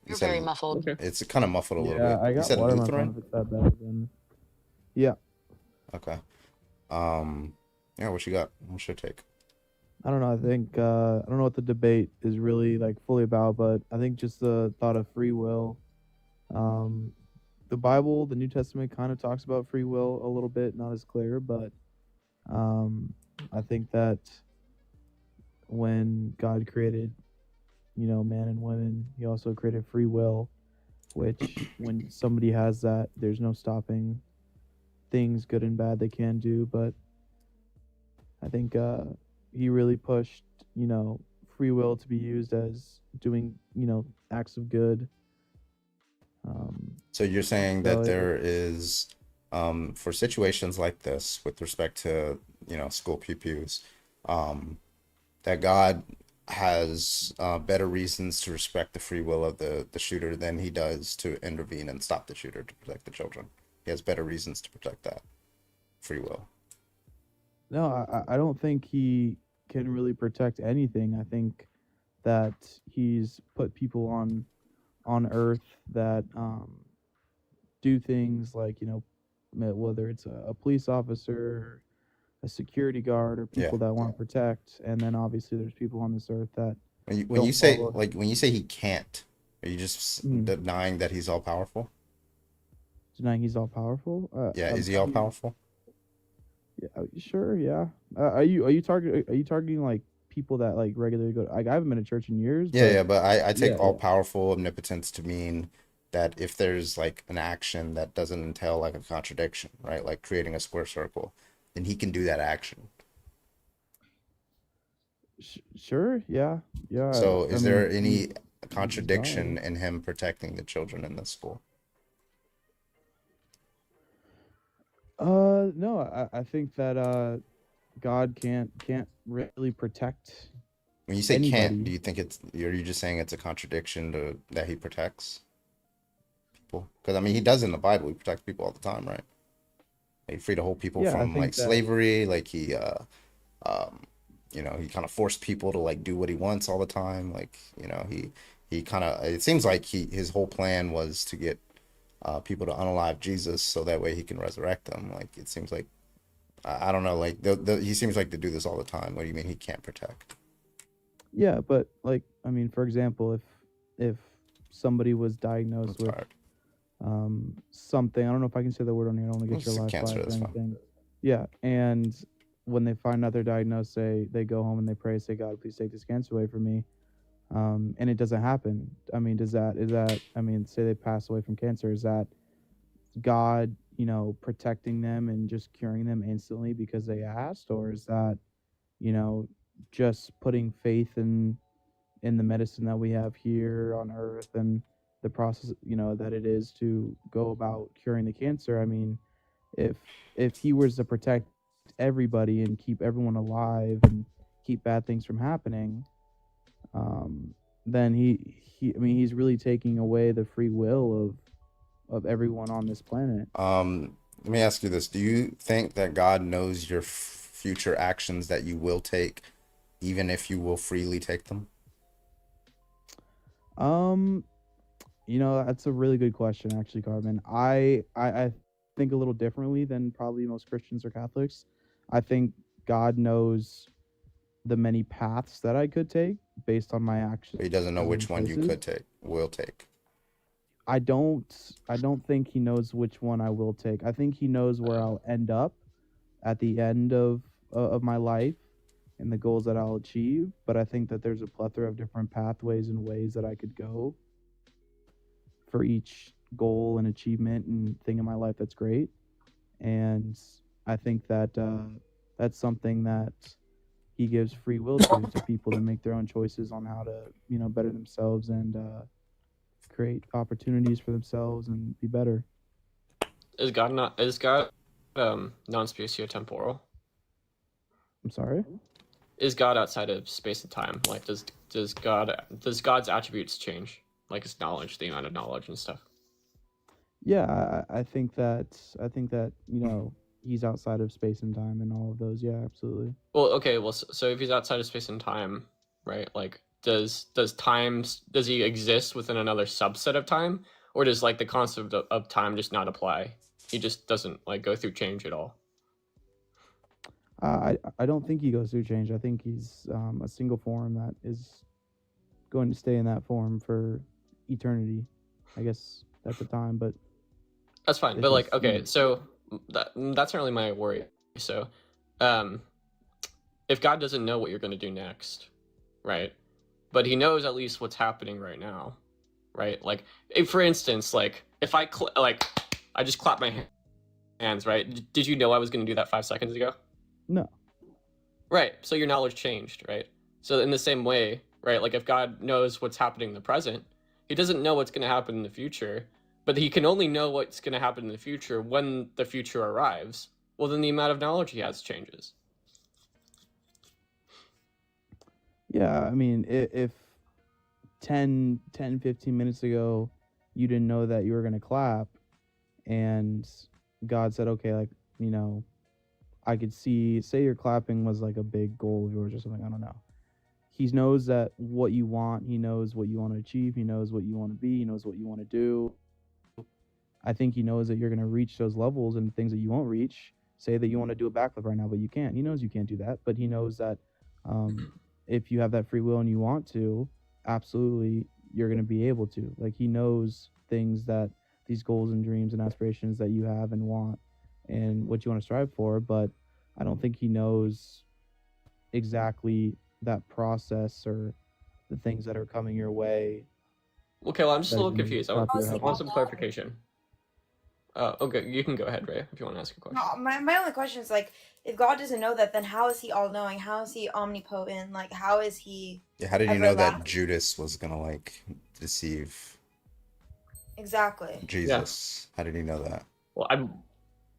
You're very muffled. It's kind of muffled a little bit. I You got said water in my Lutheran? phone if it's that bad. Then yeah. Okay. Yeah. What you got? What's your take? I don't know. I think I don't know what the debate is really like fully about, but I think just the thought of free will. The Bible, the New Testament, kind of talks about free will a little bit, not as clear, but I think that when God created, man and women, He also created free will, which when somebody has that, there's no stopping things, good and bad, they can do. But I think He really pushed, free will to be used as doing, acts of good. So you're saying So that there is, for situations like this, with respect to, school pew-pews, that God has better reasons to respect the free will of the shooter than he does to intervene and stop the shooter to protect the children. He has better reasons to protect that free will. No, I don't think he can really protect anything. I think that he's put people on Earth that do things like, whether it's a police officer, a security guard, or Yeah. people that want to protect, and then obviously there's people on this earth that When you don't say follow. when you say he can't, are you just denying that he's all powerful? Denying he's all powerful. Yeah, is he all powerful? Yeah, sure, yeah. Are you targeting like people that like regularly go? Like I haven't been to church in years. Yeah, but I take yeah, all powerful omnipotence to mean that if there's like an action that doesn't entail like a contradiction, right? Like creating a square circle, then he can do that action. Sure, yeah. So I is mean, there he's any God. contradiction in him protecting the children in this school? No, I think that God can't really protect When you say can't, anybody. do you think are you just saying it's a contradiction to that he protects people? Because I mean, he does in the Bible. He protects people all the time, right? He freed a whole people Yeah, I from think like that slavery. Like he he kind of forced people to like do what he wants all the time. Like, he kind of, it seems like his whole plan was to get people to unalive Jesus so that way he can resurrect them. Like, it seems like, I don't know, like he seems like to do this all the time. What do you mean he can't protect? Yeah, but like I mean, for example, if somebody was diagnosed with something, I don't know if I can say the word on here, I don't want to get your life Cancer, back or that's fine. anything. Yeah, and when they find out they're diagnosed, they go home and they pray, say, God, please take this cancer away from me. And it doesn't happen. I mean, is that I mean, say they pass away from cancer, is that God, protecting them and just curing them instantly because they asked, or is that, just putting faith in the medicine that we have here on earth and the process, that it is to go about curing the cancer? I mean, if he was to protect everybody and keep everyone alive and keep bad things from happening, then I mean, he's really taking away the free will of everyone on this planet. Let me ask you this. Do you think that God knows your future actions that you will take, even if you will freely take them? That's a really good question, actually, Carmen. I think a little differently than probably most Christians or Catholics. I think God knows the many paths that I could take based on my actions. But he doesn't know and which one you choices. could take, will take. I don't think he knows which one I will take. I think he knows where I'll end up at the end of my life and the goals that I'll achieve, but I think that there's a plethora of different pathways and ways that I could go for each goal and achievement and thing in my life that's great. And I think that that's something that he gives free will to people to make their own choices on how to, better themselves and create opportunities for themselves and be better. Is God non-spatiotemporal? I'm sorry? Is God outside of space and time? Like, does God's attributes change? Like his knowledge, the amount of knowledge and stuff. Yeah, I think that he's outside of space and time and all of those. Yeah, absolutely. Well, okay. Well, so if he's outside of space and time, right? Like, does he exist within another subset of time, or does like the concept of time just not apply? He just doesn't like go through change at all. I don't think he goes through change. I think he's a single form that is going to stay in that form for eternity. I guess at the time, but that's fine. But like, okay, so that's not really my worry. So, if God doesn't know what you're going to do next, right? But he knows at least what's happening right now, right? Like, if, for instance, like if I just clap my hands, right? Did you know I was going to do that 5 seconds ago? No. Right. So your knowledge changed, right? So in the same way, right? Like if God knows what's happening in the present, he doesn't know what's going to happen in the future, but he can only know what's going to happen in the future when the future arrives. Well, then the amount of knowledge he has changes. Yeah, I mean, if 10, 15 minutes ago you didn't know that you were going to clap, and God said, okay, like, you know, I could see, say your clapping was like a big goal of yours or something, I don't know. He knows that what you want, he knows what you want to achieve, he knows what you want to be, he knows what you want to do. I think he knows that you're going to reach those levels and things that you won't reach. Say that you want to do a backflip right now, but you can't. He knows you can't do that, but he knows that if you have that free will and you want to, absolutely, you're going to be able to. Like, he knows things that these goals and dreams and aspirations that you have and want and what you want to strive for, but I don't think he knows exactly that process or the things that are coming your way. Okay, well, I'm just a that little can confused. I stop your want health. some clarification. Okay, you can go ahead, Ray, if you want to ask a question. No, my only question is like, if God doesn't know that, then how is he all knowing? How is he omnipotent? Like, how is he? Yeah, how did you know that everlasting? Judas was gonna like deceive Exactly. Jesus? How did he know that? Well,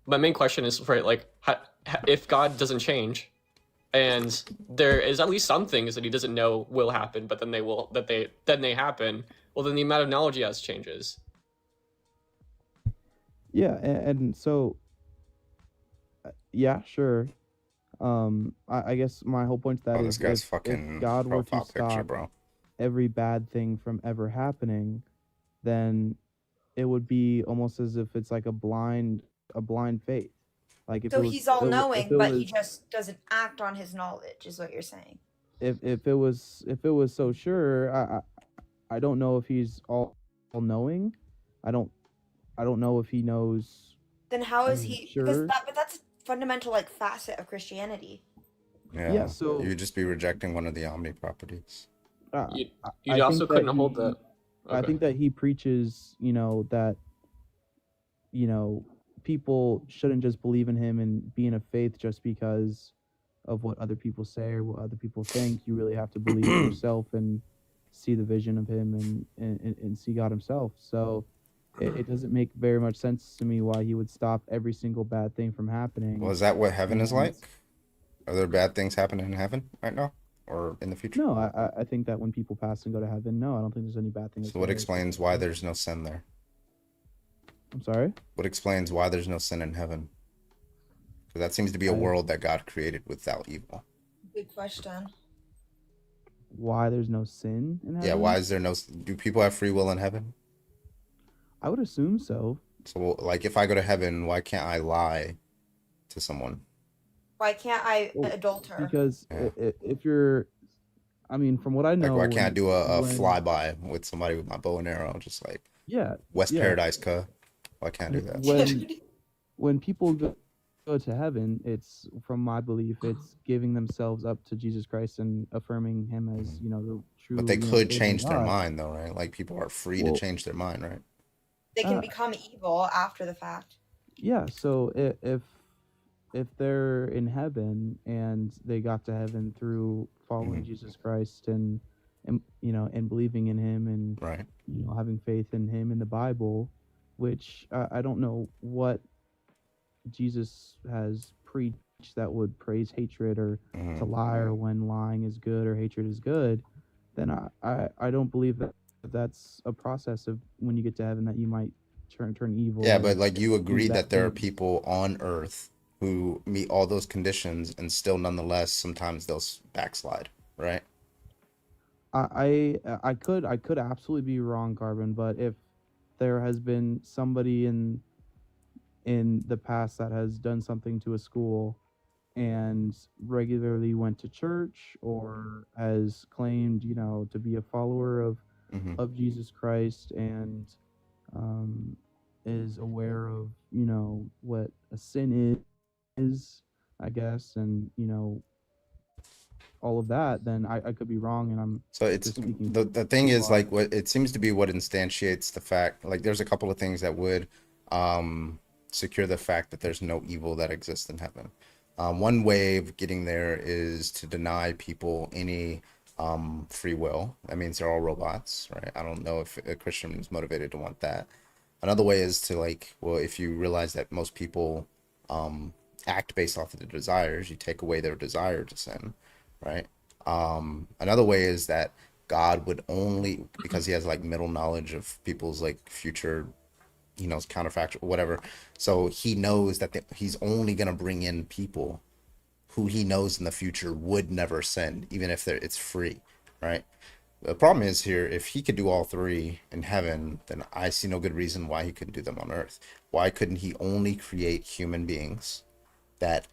my main question is, right, like, if God doesn't change, and there is at least some things that he doesn't know will happen, but then they happen, well, then the amount of knowledge he has changes. Yeah, and so, yeah, sure. I guess my whole point to that Oh, is this guy's if fucking God were to profile picture, stop bro. every bad thing from ever happening, then it would be almost as if it's like a blind faith. Like if So it was, he's all if knowing, it but he was, just doesn't act on his knowledge, is what you're saying. if it was so sure, I don't know if he's all knowing. I don't know if he knows. Then how I is mean, he? Because sure. that's a fundamental like facet of Christianity. Yeah, so- you would just be rejecting one of the omni properties. You I also think that couldn't hold that. I think that he preaches, that, people shouldn't just believe in him and be in a faith just because of what other people say or what other people think. You really have to believe it yourself and see the vision of him and see God himself. So it doesn't make very much sense to me why he would stop every single bad thing from happening. Well, is that what heaven is And- like? Are there bad things happening in heaven right now or in the future? No, I think that when people pass and go to heaven, no, I don't think there's any bad things. So what explains why there's no sin there? I'm sorry? What explains why there's no sin in heaven? Because that seems to be a world that God created without evil. Good question. Why there's no sin in heaven? Yeah, why is there no... Do people have free will in heaven? I would assume so. So, like, if I go to heaven, why can't I lie to someone? Why can't I adulter? Because if you're, I mean, from what I know, Like, why can't I do a when- flyby with somebody with my bow and arrow? Just like West yeah. Paradise, cuh. Why can't I do that? When people go to heaven, it's, from my belief, it's giving themselves up to Jesus Christ and affirming him as, the true. But they you know, could saving change their God. mind, though, right? Like, people are free Well- to change their mind, right? They can become evil after the fact. Yeah. So if they're in heaven and they got to heaven through following Jesus Christ and believing in him and right, having faith in him in the Bible, which I don't know what Jesus has preached that would praise hatred or to lie, or when lying is good or hatred is good, then I don't believe that that's a process of when you get to heaven that you might turn evil. Yeah, or but like you do agree bad that there are things. people on Earth who meet all those conditions and still nonetheless sometimes they'll backslide, right? I could absolutely be wrong, Carbon, but if there has been somebody in the past that has done something to a school and regularly went to church or has claimed, to be a follower of Jesus Christ and is aware of, what a sin is, I guess, and all of that, then I could be wrong, and I'm So it's just speaking the thing is broad. like what it seems to be what instantiates the fact, like there's a couple of things that would secure the fact that there's no evil that exists in heaven. One way of getting there is to deny people any free will. That means they're all robots, right? I don't know if a Christian is motivated to want that. Another way is to like, well, if you realize that most people act based off of their desires, you take away their desire to sin, right? Another way is that God would only, because he has like middle knowledge of people's like future, he knows counterfactual, whatever. So he knows that he's only going to bring in people who he knows in the future would never sin, even if it's free, right? The problem is here, if he could do all three in heaven, then I see no good reason why he couldn't do them on earth. Why couldn't he only create human beings that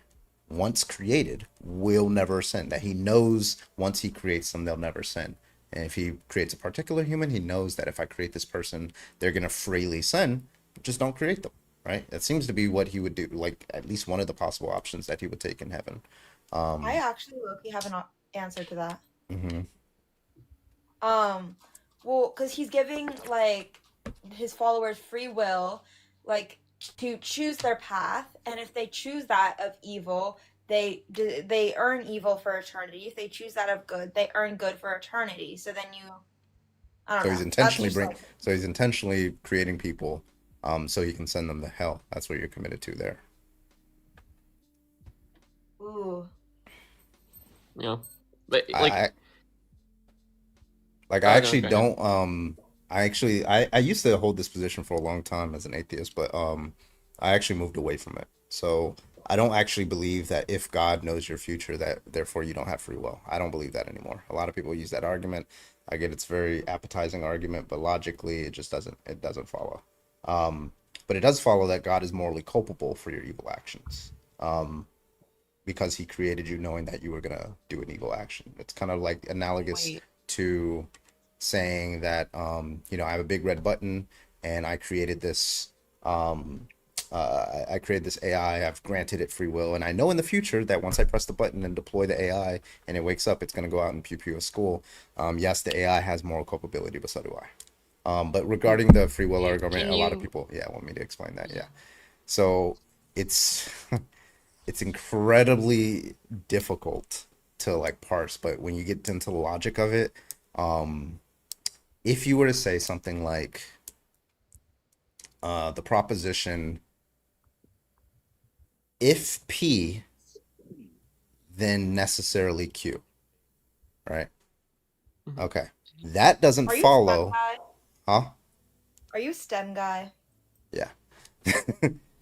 once created will never sin, that he knows once he creates them, they'll never sin? And if he creates a particular human, he knows that if I create this person, they're going to freely sin, just don't create them, right? That seems to be what he would do, like at least one of the possible options that he would take in heaven. I actually look, have an answer to that. Mm-hmm. Well, because he's giving like his followers free will, like to choose their path, and if they choose that of evil, they earn evil for eternity. If they choose that of good, they earn good for eternity. So then I don't So know. he's intentionally so he's intentionally creating people, so he can send them to hell. That's what you're committed to there. Ooh. Yeah, but I Oh, actually go ahead. don't I used to hold this position for a long time as an atheist, but I actually moved away from it. So I don't actually believe that if God knows your future, that therefore you don't have free will. I don't believe that anymore. A lot of people use that argument. I get it's a very appetizing argument, but logically it just doesn't follow. But it does follow that God is morally culpable for your evil actions. Because he created you knowing that you were gonna do an evil action. It's kind of like analogous to saying that I have a big red button and I created this I created this AI, I've granted it free will, and I know in the future that once I press the button and deploy the AI and it wakes up, it's going to go out and pew pew a school. Yes, the AI has moral culpability, but so do I. But regarding the free will argument, a lot of people want me to explain that. Yeah. So it's it's incredibly difficult to like parse, but when you get into the logic of it, if you were to say something like the proposition, if P, then necessarily Q, right? Okay, that doesn't Are you follow. STEM guy? Huh? Are you STEM guy? Yeah.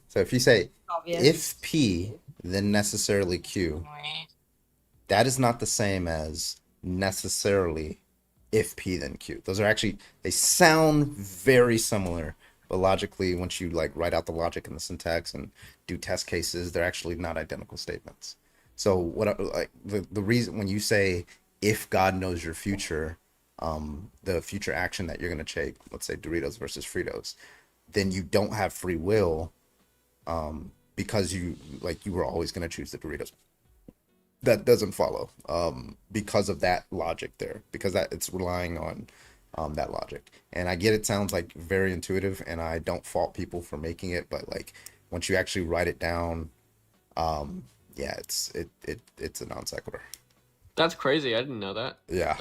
So if you say Obvious. if P, then necessarily Q, that is not the same as necessarily if P then Q. Those are actually, they sound very similar, but logically, once you like write out the logic and the syntax and do test cases, they're actually not identical statements. So what like the reason when you say if God knows your future, the future action that you're going to take, let's say Doritos versus Fritos, then you don't have free will, because you were always going to choose the Doritos. That doesn't follow, because of that logic there, because that it's relying on that logic. And I get it sounds like very intuitive, and I don't fault people for making it, but like once you actually write it down, it's a non sequitur. That's crazy. I didn't know that. Yeah.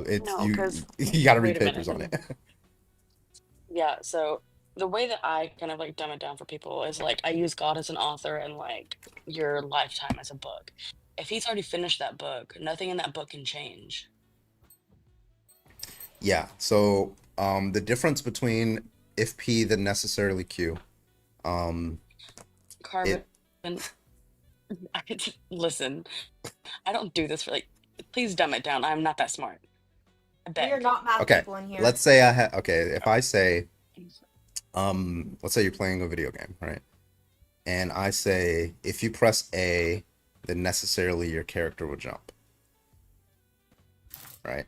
It's No, 'cause- you got to read wait a minute. papers on it. Yeah, so the way that I kind of like dumb it down for people is like I use God as an author and like your lifetime as a book. If he's already finished that book, nothing in that book can change. Yeah. So the difference between if P then necessarily Q, Carbon, listen, I don't do this for like, please dumb it down. I'm not that smart. I We are beg. not math okay, people in here. let's say if I say, let's say you're playing a video game, right? And I say, if you press A, then necessarily your character will jump. Right?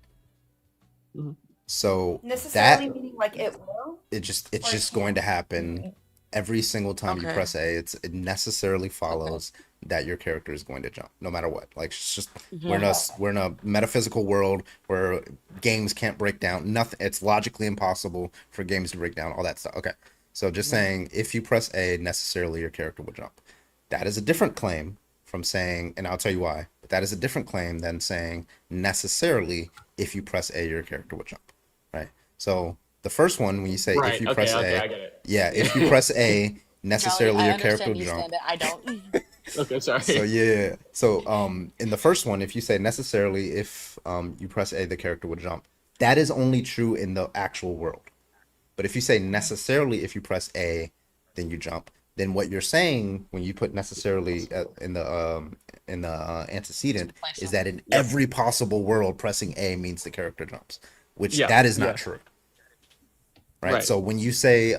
So Necessarily that meaning like it will? it's Or just it going to can't? happen every single time you Okay. press A. It necessarily follows that your character is going to jump, no matter what. Like it's just we're in a metaphysical world where games can't break down. Nothing. It's logically impossible for games to break down all that stuff. Okay, so just saying if you press A, necessarily your character will jump. That is a different claim from saying, and I'll tell you why. But that is a different claim than saying necessarily if you press A, your character will jump, right? So the first one, when you say if Right. you Okay. press Okay. A, I get it. yeah, if you press A, Jolly, necessarily I your character understand will you jump. stand it. I don't. Okay. So Sorry. yeah, so in the first one, if you say necessarily if you press A, the character will jump, that is only true in the actual world. But if you say necessarily if you press A, then you jump, then what you're saying when you put necessarily in the antecedent is that in Yep. every possible world, pressing A means the character jumps, which Yeah. that is not Yeah. true, right? Right. So when you say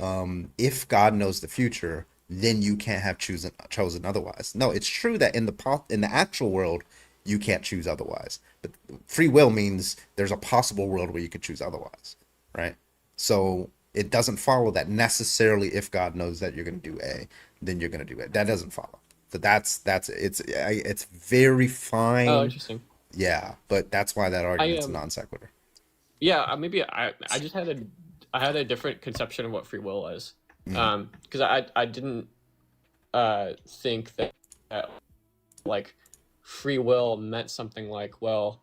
if God knows the future, then you can't have chosen otherwise. No, it's true that in the actual world you can't choose otherwise, but free will means there's a possible world where you could choose otherwise, right? So it doesn't follow that necessarily if God knows that you're going to do A, then you're going to do it. That doesn't follow. So it's very Oh, fine. interesting. Yeah, but that's why that I argument's a non sequitur. Yeah, maybe I just had a different conception of what free will is. Because I didn't think that like free will meant something like, well,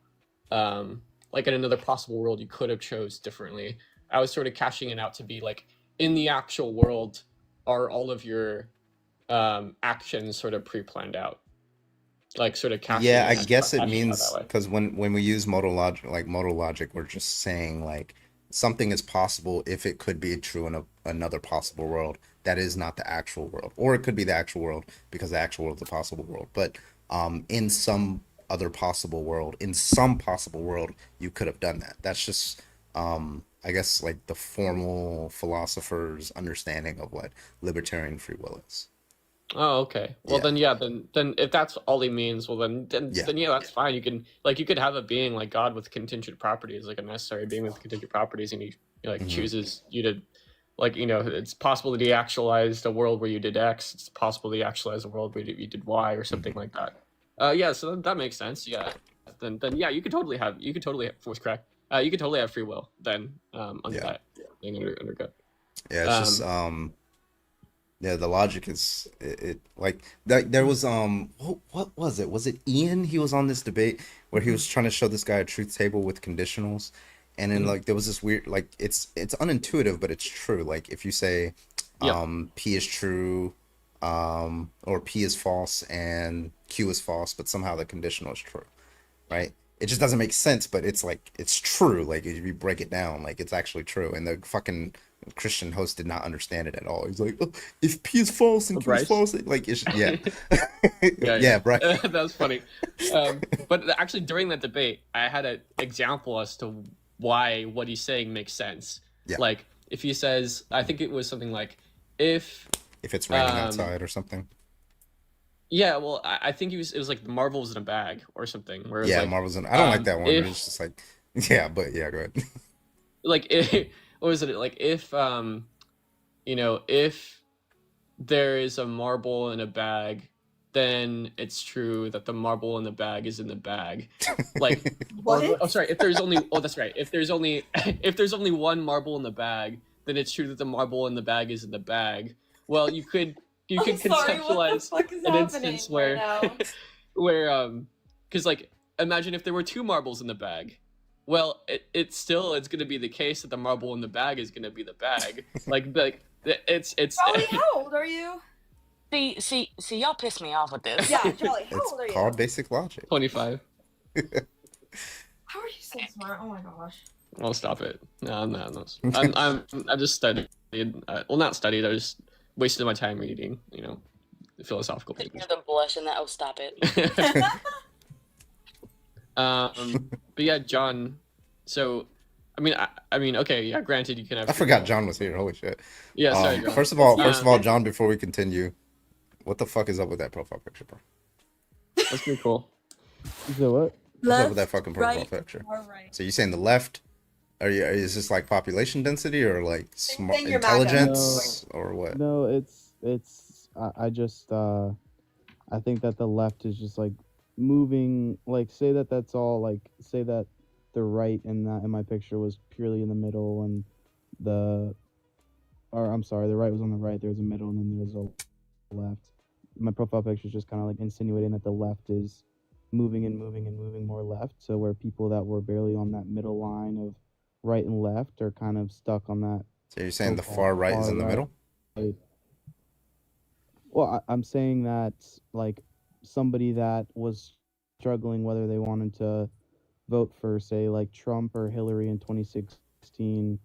like in another possible world you could have chose differently. I was sort of cashing it out to be like, in the actual world are all of your actions sort of pre-planned out, like sort of cashing Yeah, I it guess it cashing it out means that way. because when we use modal logic, we're just saying like something is possible if it could be true in another possible world that is not the actual world, or it could be the actual world because the actual world is a possible world. But in some possible world, you could have done that. That's just I guess like the formal philosopher's understanding of what libertarian free will is. Oh, okay. Well, Yeah. then if that's all he means, well, then yeah, that's fine. You could have a being like God with contingent properties, like a necessary being with contingent properties, and he like chooses you to, like, it's possible that he actualized a world where you did X. It's possible that he actualized a world where you did Y or something like that. Yeah, so that makes sense. Yeah. Then yeah, you could totally have voice crack. You could totally have free will then under that thing under God. Yeah, it's just yeah, the logic is it like that. There was what was it? Was it Ian? He was on this debate where he was trying to show this guy a truth table with conditionals, and then like there was this weird like it's unintuitive, but it's true. Like if you say P is true, or P is false and Q is false, but somehow the conditional is true, right? It just doesn't make sense, but it's like it's true. Like if you break it down, like it's actually true. And the fucking Christian host did not understand it at all. He's like, oh, if P is false and Q is Bryce? false, like it's yeah, yeah, right. That was funny. But actually, during that debate, I had an example as to why what he's saying makes sense. Yeah. Like if he says, I think it was something like, if it's raining outside or something. Yeah, well, I think it was like the marbles in a bag or something. Where it was like, marbles in. I don't like that one. If, it's just like yeah, but yeah, go ahead. Like what was it like if if there is a marble in a bag, then it's true that the marble in the bag is in the bag. Like What? Oh, sorry. If there's only that's right. If there's only one marble in the bag, then it's true that the marble in the bag is in the bag. Well, you could conceptualize an instance where where because like imagine if there were two marbles in the bag. Well, it's going to be the case that the marble in the bag is going to be the bag. like it's Jolly, how old are you? See, y'all piss me off with this. Yeah, Jolly, how It's old are you? called basic logic. 25. How are you so smart? Oh my gosh. I'll stop it. No. I just studied. Well, not studied. I just wasted my time reading. Philosophical Hear papers. the blush and that. Oh, stop it. But yeah, John. So, I mean, okay, yeah. Granted, you can have. I forgot John was here. Holy shit. Yeah, sorry. John. First of all, John. Before we continue, what the fuck is up with that profile picture, bro? That's pretty cool. You said what? What's up with that fucking profile picture? Right. So you saying the left? Is this like population density or like smart Think you're MAGA. intelligence or what? No, it's I just I think that the left is just like moving, like say that that's all, like say that the right in my picture was purely in the middle and the right was on the right, there was a middle, and then there was a left. My profile picture is just kind of like insinuating that the left is moving and moving and moving more left. So where people that were barely on that middle line of right and left are kind of stuck on that. So you're saying the so-called far right is far in the middle? right. Well, I'm saying that like somebody that was struggling whether they wanted to vote for, say, like Trump or Hillary in 2016,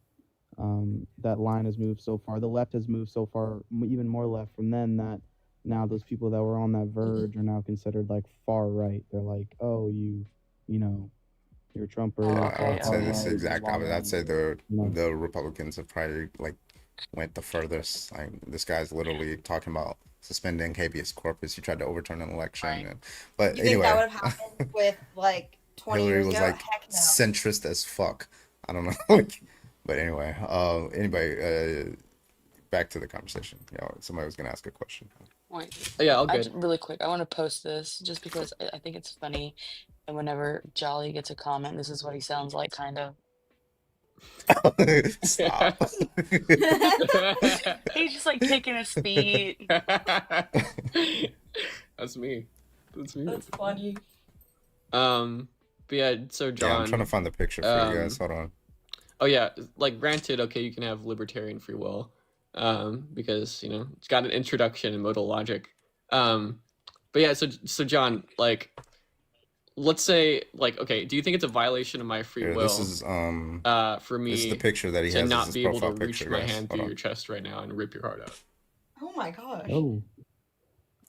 that line has moved so far. The left has moved so far, even more left from then, that now those people that were on that verge are now considered like far right. They're like, oh, you know, you're Trump or you're I would far say this right, exact blah, opposite. blah, I'd say you know. the Republicans have probably like went the furthest. Like this guy's literally talking about suspending habeas corpus. He tried to overturn an election, but You think that anyway, would have happened with like 20 Hillary years was ago? like Heck no. centrist as fuck. I don't know. Like, but anyway, back to the conversation. Somebody was gonna ask a question. Wait, Yeah, all good. really quick, I want to post this just because I think it's funny. And whenever Jolly gets a comment, this is what he sounds like, kind of. Stop. He's just like kicking his feet. That's me. That's me. That's funny. But yeah, so John. Yeah, I'm trying to find the picture for you guys. Hold on. Oh yeah, like granted, okay, you can have libertarian free will, because it's got an introduction in modal logic. But yeah, so John, like, let's say, like, okay, do you think it's a violation of my free will? This is for me. This is the picture that he to has not as his be able to profile reach picture, my guys. hand Hold through on. your chest right now and rip your heart out. Oh my gosh.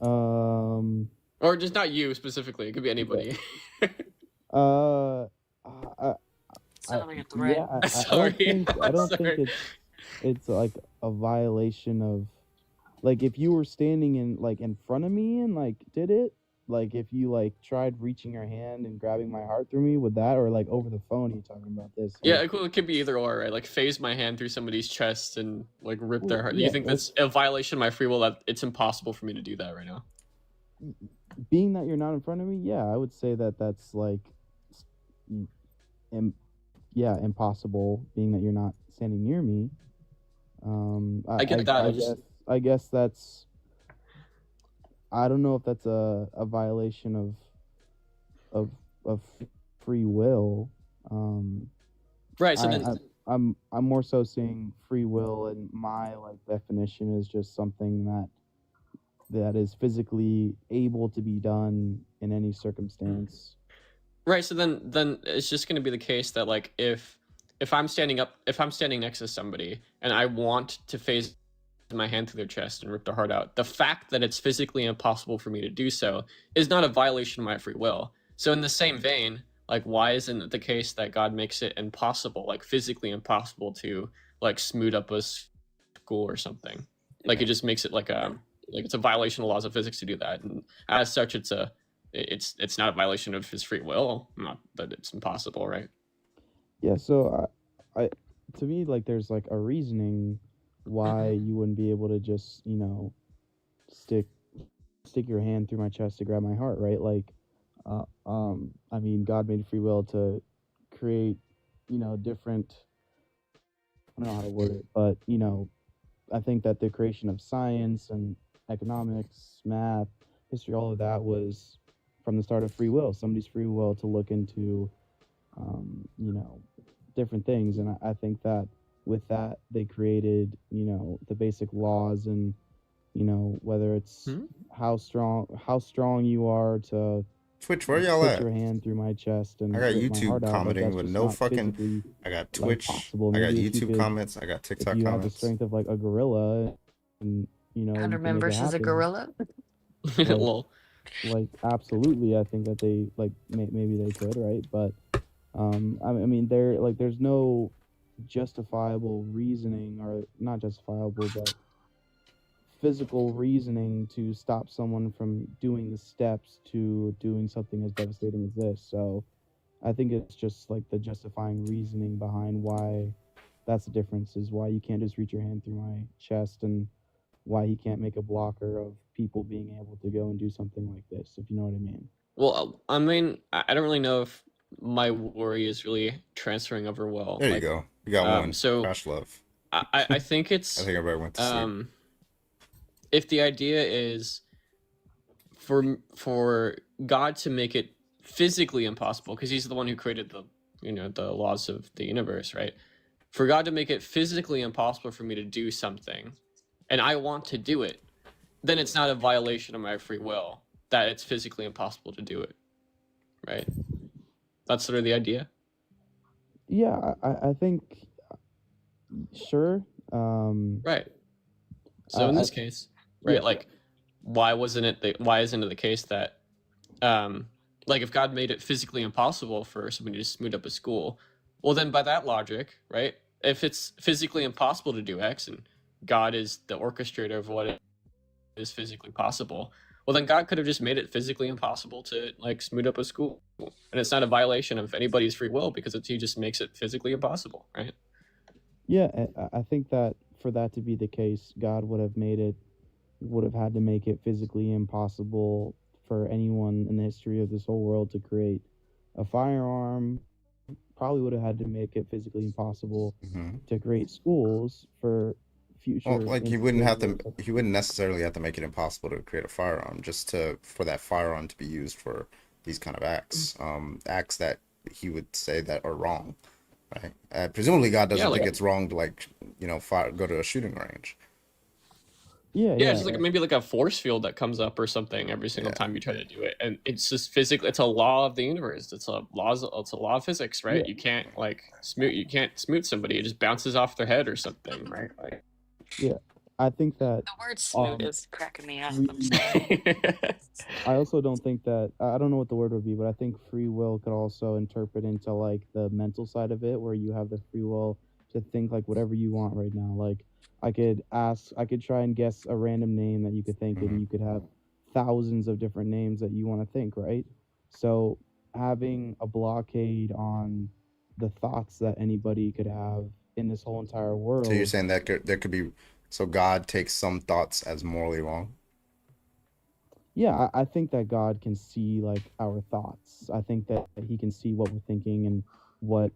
Oh. Or just not you specifically. It could be anybody. Sounding like a threat. Yeah, I Sorry. don't Sorry. think it's like a violation of, like, if you were standing in front of me and like did it, like if you like tried reaching your hand and grabbing my heart through me, with that, or like over the phone, are you talking about this? Yeah, it could be either or, right? Like phase my hand through somebody's chest and like rip their heart. Do you yeah, think that's a violation of my free will, that it's impossible for me to do that right now? Being that you're not in front of me, yeah, I would say that that's like, impossible. Being that you're not standing near me, I get that. I guess that's. I don't know if that's a violation of free will. Right. So then, I'm more so saying free will, and my like definition is just something that is physically able to be done in any circumstance. right. So then it's just going to be the case that like if I'm standing next to somebody and I want to phase my hand through their chest and rip their heart out, the fact that it's physically impossible for me to do so is not a violation of my free will. So in the same vein, like, why isn't it the case that God makes it impossible, like physically impossible, to like smoot up a school or something? Like, it just makes it like it's a violation of laws of physics to do that, and as such, it's not a violation of his free will. Not that it's impossible, right? Yeah. So I to me, like, there's like a reasoning why you wouldn't be able to just stick your hand through my chest to grab my heart, right? Like, I mean, God made free will to create, different. I don't know how to word it, but I think that the creation of science and economics, math, history, all of that was from the start of free will. Somebody's free will to look into, different things, and I think that with that they created, the basic laws, and whether it's how strong you are to Twitch, where y'all put at? your hand through my chest and I got rip my YouTube heart out. Like, commenting that's with just no not fucking. physically, I got like, Twitch. possible. I got Maybe if you YouTube could, comments. I got if TikTok you have the comments. strength of like a gorilla, and you can 100 Men make it versus a happen. gorilla. Lol. Like absolutely, I think that they like maybe they could, right? But I mean, there's no justifiable reasoning, or not justifiable, but physical reasoning to stop someone from doing the steps to doing something as devastating as this. So I think it's just like the justifying reasoning behind why that's the difference, is why you can't just reach your hand through my chest, and why he can't make a blocker of people being able to go and do something like this, if you know what I mean. Well, I mean, I don't really know if my worry is really transferring over well. There you go. You got one. So Crash love. I think it's. I think everybody went to sleep. If the idea is for God to make it physically impossible, because he's the one who created the laws of the universe, right? For God to make it physically impossible for me to do something, and I want to do it, then it's not a violation of my free will that it's physically impossible to do it, right? That's sort of the idea. Yeah, I think sure. Right. So in I this case, right, yeah. like, why isn't it the case that, like, if God made it physically impossible for somebody to smoot up a school, well, then by that logic, right, if it's physically impossible to do X and God is the orchestrator of what is physically possible, well, then God could have just made it physically impossible to, like, smoot up a school, and it's not a violation of anybody's free will because he just makes it physically impossible, right? Yeah, I think that for that to be the case, God would have had to make it physically impossible for anyone in the history of this whole world to create a firearm. Probably would have had to make it physically impossible to create schools for future. Well, like he wouldn't individuals. necessarily have to make it impossible to create a firearm just for that firearm to be used for these kind of acts, acts that he would say that are wrong, right? Presumably God doesn't think it's wrong to, like, go to a shooting range. Yeah, it's just like maybe like a force field that comes up or something every single time you try to do it, and it's just physically, it's a law of the universe. It's a law of physics, right? Yeah. You can't smoot somebody. It just bounces off their head or something, right? Like, yeah, I think that The word smoot is cracking me up. I also don't think that I don't know what the word would be, but I think free will could also interpret into, like, the mental side of it, where you have the free will to think like whatever you want right now. Like, I could try and guess a random name that you could think, and you could have thousands of different names that you want to think, right? So having a blockade on the thoughts that anybody could have in this whole entire world. So you're saying that there could be, so God takes some thoughts as morally wrong? Yeah, I think that God can see, like, our thoughts. I think that he can see what we're thinking and what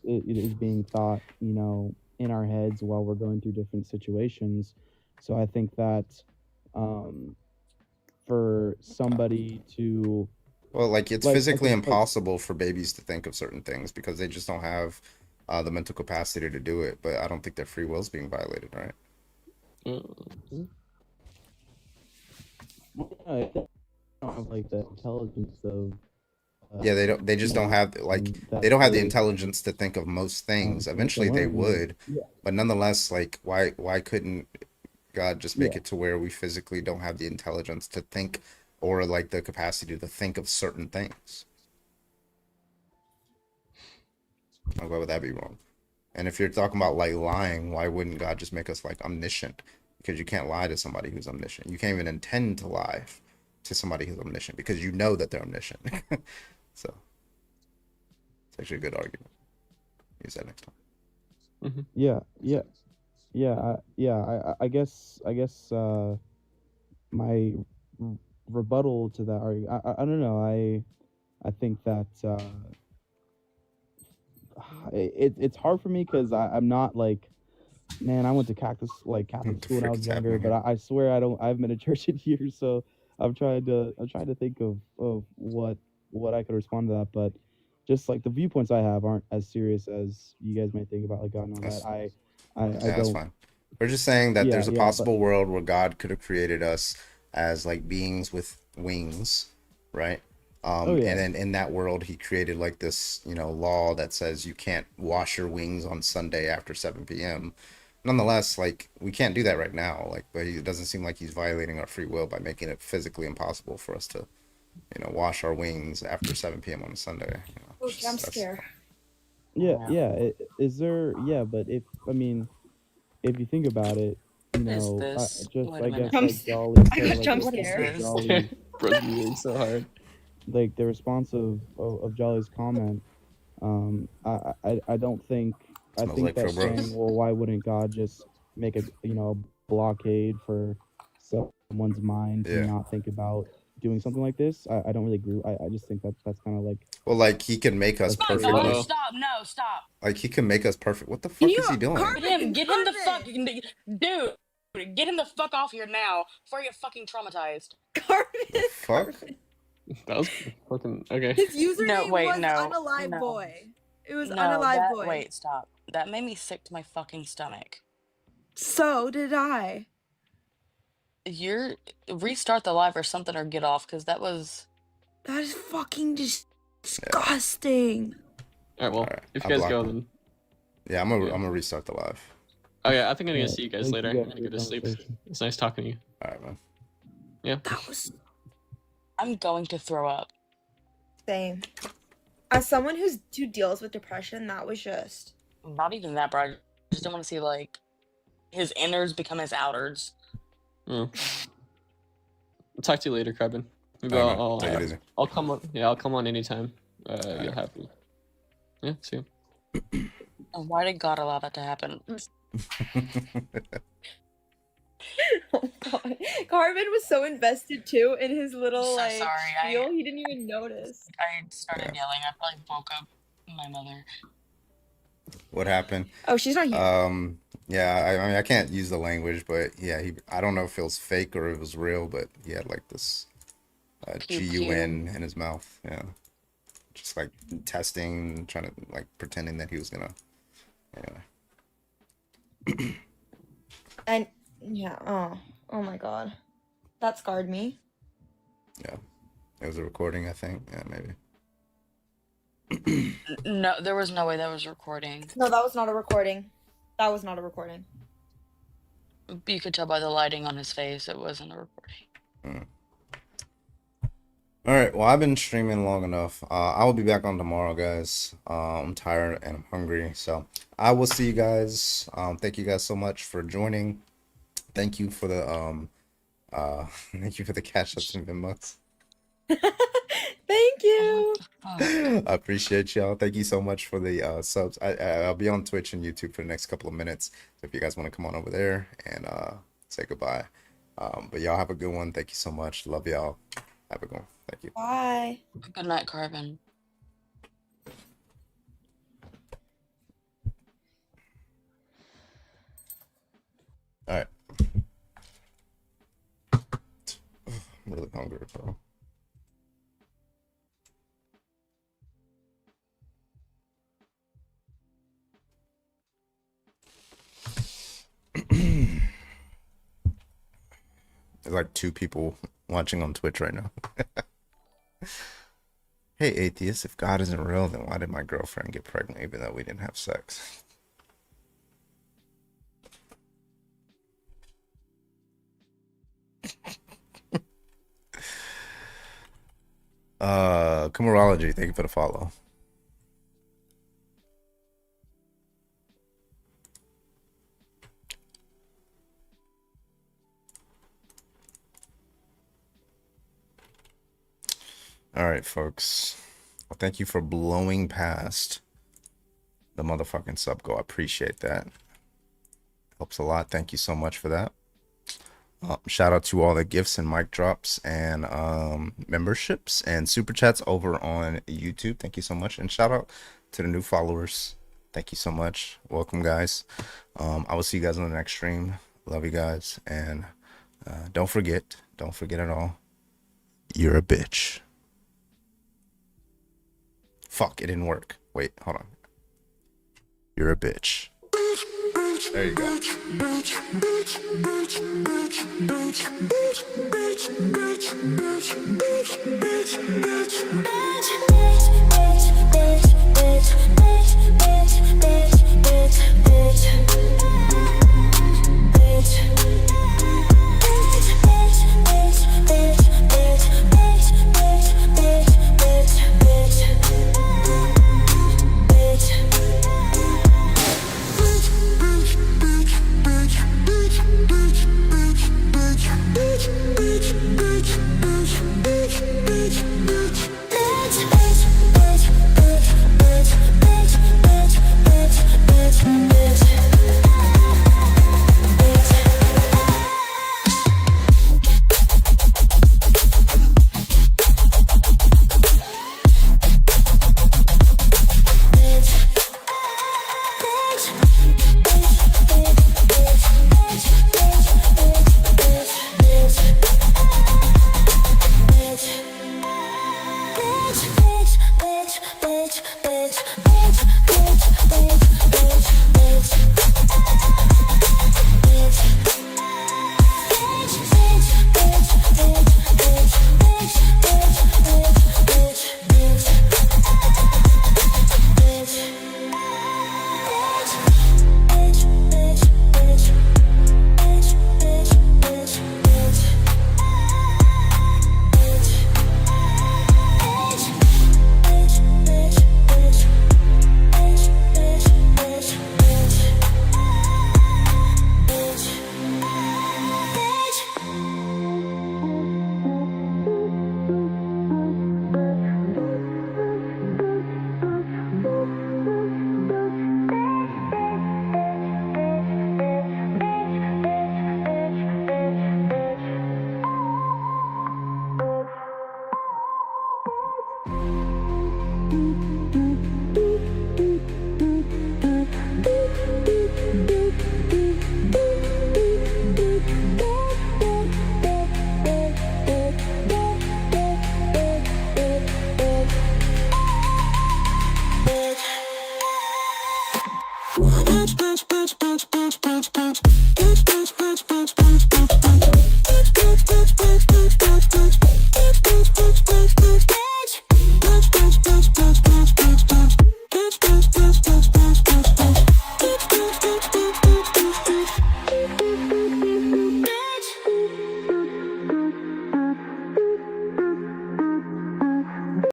is being thought, in our heads while we're going through different situations. So I think that for somebody to, well, like, it's physically impossible for babies to think of certain things because they just don't have the mental capacity to do it. But I don't think their free will is being violated, right? They don't have, like, the intelligence of. Yeah, they don't. They just don't have, like, they don't have the intelligence to think of most things. Eventually, they would, but nonetheless, like, why couldn't God just make it to where we physically don't have the intelligence to think, or, like, the capacity to think of certain things? Like, why would that be wrong? And if you're talking about, like, lying, why wouldn't God just make us, like, omniscient? Because you can't lie to somebody who's omniscient. You can't even intend to lie to somebody who's omniscient because you know that they're omniscient. So it's actually a good argument. Use that next time. I guess my rebuttal to that argument, I don't know. I think that it's hard for me because I'm not, like, man, I went to Catholic school when I was younger, but I swear I haven't been to church in years, so I'm trying to think of what I could respond to that, but just, like, the viewpoints I have aren't as serious as you guys might think about, like, God and all that. I that's don't. fine. We're just saying that there's a possible world where God could have created us as, like, beings with wings, right? And then in that world, he created, like, this, law that says you can't wash your wings on Sunday after 7 p.m. Nonetheless, like, we can't do that right now, like, but it doesn't seem like he's violating our free will by making it physically impossible for us to, wash our wings after 7 p.m. on a Sunday. Oh, jump scare. Is there? Yeah, but if you think about it, this? just Wait a I guess, minute. like, Jolly I said, got like, jump what scared. Jolly, Bro's moving so hard. like, the response of Jolly's comment, I don't think. I Smells think like that Phil Bros. saying, well, why wouldn't God just make a blockade for someone's mind to not think about doing something like this? I don't really agree. I just think that's kind of like. Well, like, he can make us perfectly. No, stop. Like, he can make us perfect. What the fuck is he doing? Get him the fuck, dude. Get him the fuck off here now before I get fucking traumatized. The fuck? That was fucking okay. His username No, wait, was no, unalive no. boy. It was No, unalive boy. wait, stop. That made me sick to my fucking stomach. So did I. Restart the live or something or get off, because that was... That is fucking disgusting. Alright, well, if you I guys go, blocked then... Yeah, I'm gonna restart the live. Oh yeah, I think I'm gonna Yeah, see you guys thank later. you I'm guys gonna for go the to sleep. conversation. It's nice talking to you. Alright, man. Yeah. That was I'm going to throw up. same. As someone who deals with depression, that was just Not even that, bro. I just don't want to see, like, his innards become his outers. Oh. I'll talk to you later, Carbon. Maybe Alright, man. Take it easy. I'll come on. Yeah, I'll come on anytime. You'll have me. Yeah, see you. And why did God allow that to happen? oh god. Carmen was so invested too in his little So like sorry, spiel, he didn't even notice. I started yelling. I probably woke up my mother. What happened? Oh, she's not here. Yeah, I mean, I can't use the language, but yeah, I don't know if it was fake or it was real, but he had like this GUN in his mouth. Yeah, just like testing, trying to like pretending that he was gonna. Anyway. And yeah, oh my god, that scarred me. Yeah, it was a recording, I think. Yeah, maybe. No, there was no way that was recording. No, that was not a recording. That was not a recording. You could tell by the lighting on his face it wasn't a recording. All right, well, I've been streaming long enough. I will be back on tomorrow, guys. I'm tired and I'm hungry, so I will see you guys. Thank you guys so much for joining. Thank you for the thank you for the cash ups and Venmos. Thank you. I appreciate y'all. Thank you so much for the subs. I'll be on Twitch and YouTube for the next couple of minutes. So if you guys want to come on over there and say goodbye. But y'all have a good one. Thank you so much. Love y'all. Have a good one. Thank you. Bye. Good night, Carbon. All right. I'm really hungry, bro. There's like 2 people watching on Twitch right now. Hey, atheist, if God isn't real, then why did my girlfriend get pregnant even though we didn't have sex? Comorology, thank you for the follow. All right, folks. Well, thank you for blowing past the motherfucking sub goal. I appreciate that. Helps a lot. Thank you so much for that. Shout out to all the gifts and mic drops and memberships and super chats over on YouTube. Thank you so much. And shout out to the new followers. Thank you so much. Welcome, guys. I will see you guys on the next stream. Love you guys. And don't forget at all, you're a bitch. Fuck, it didn't work. Wait, hold on. You're a bitch. There you go.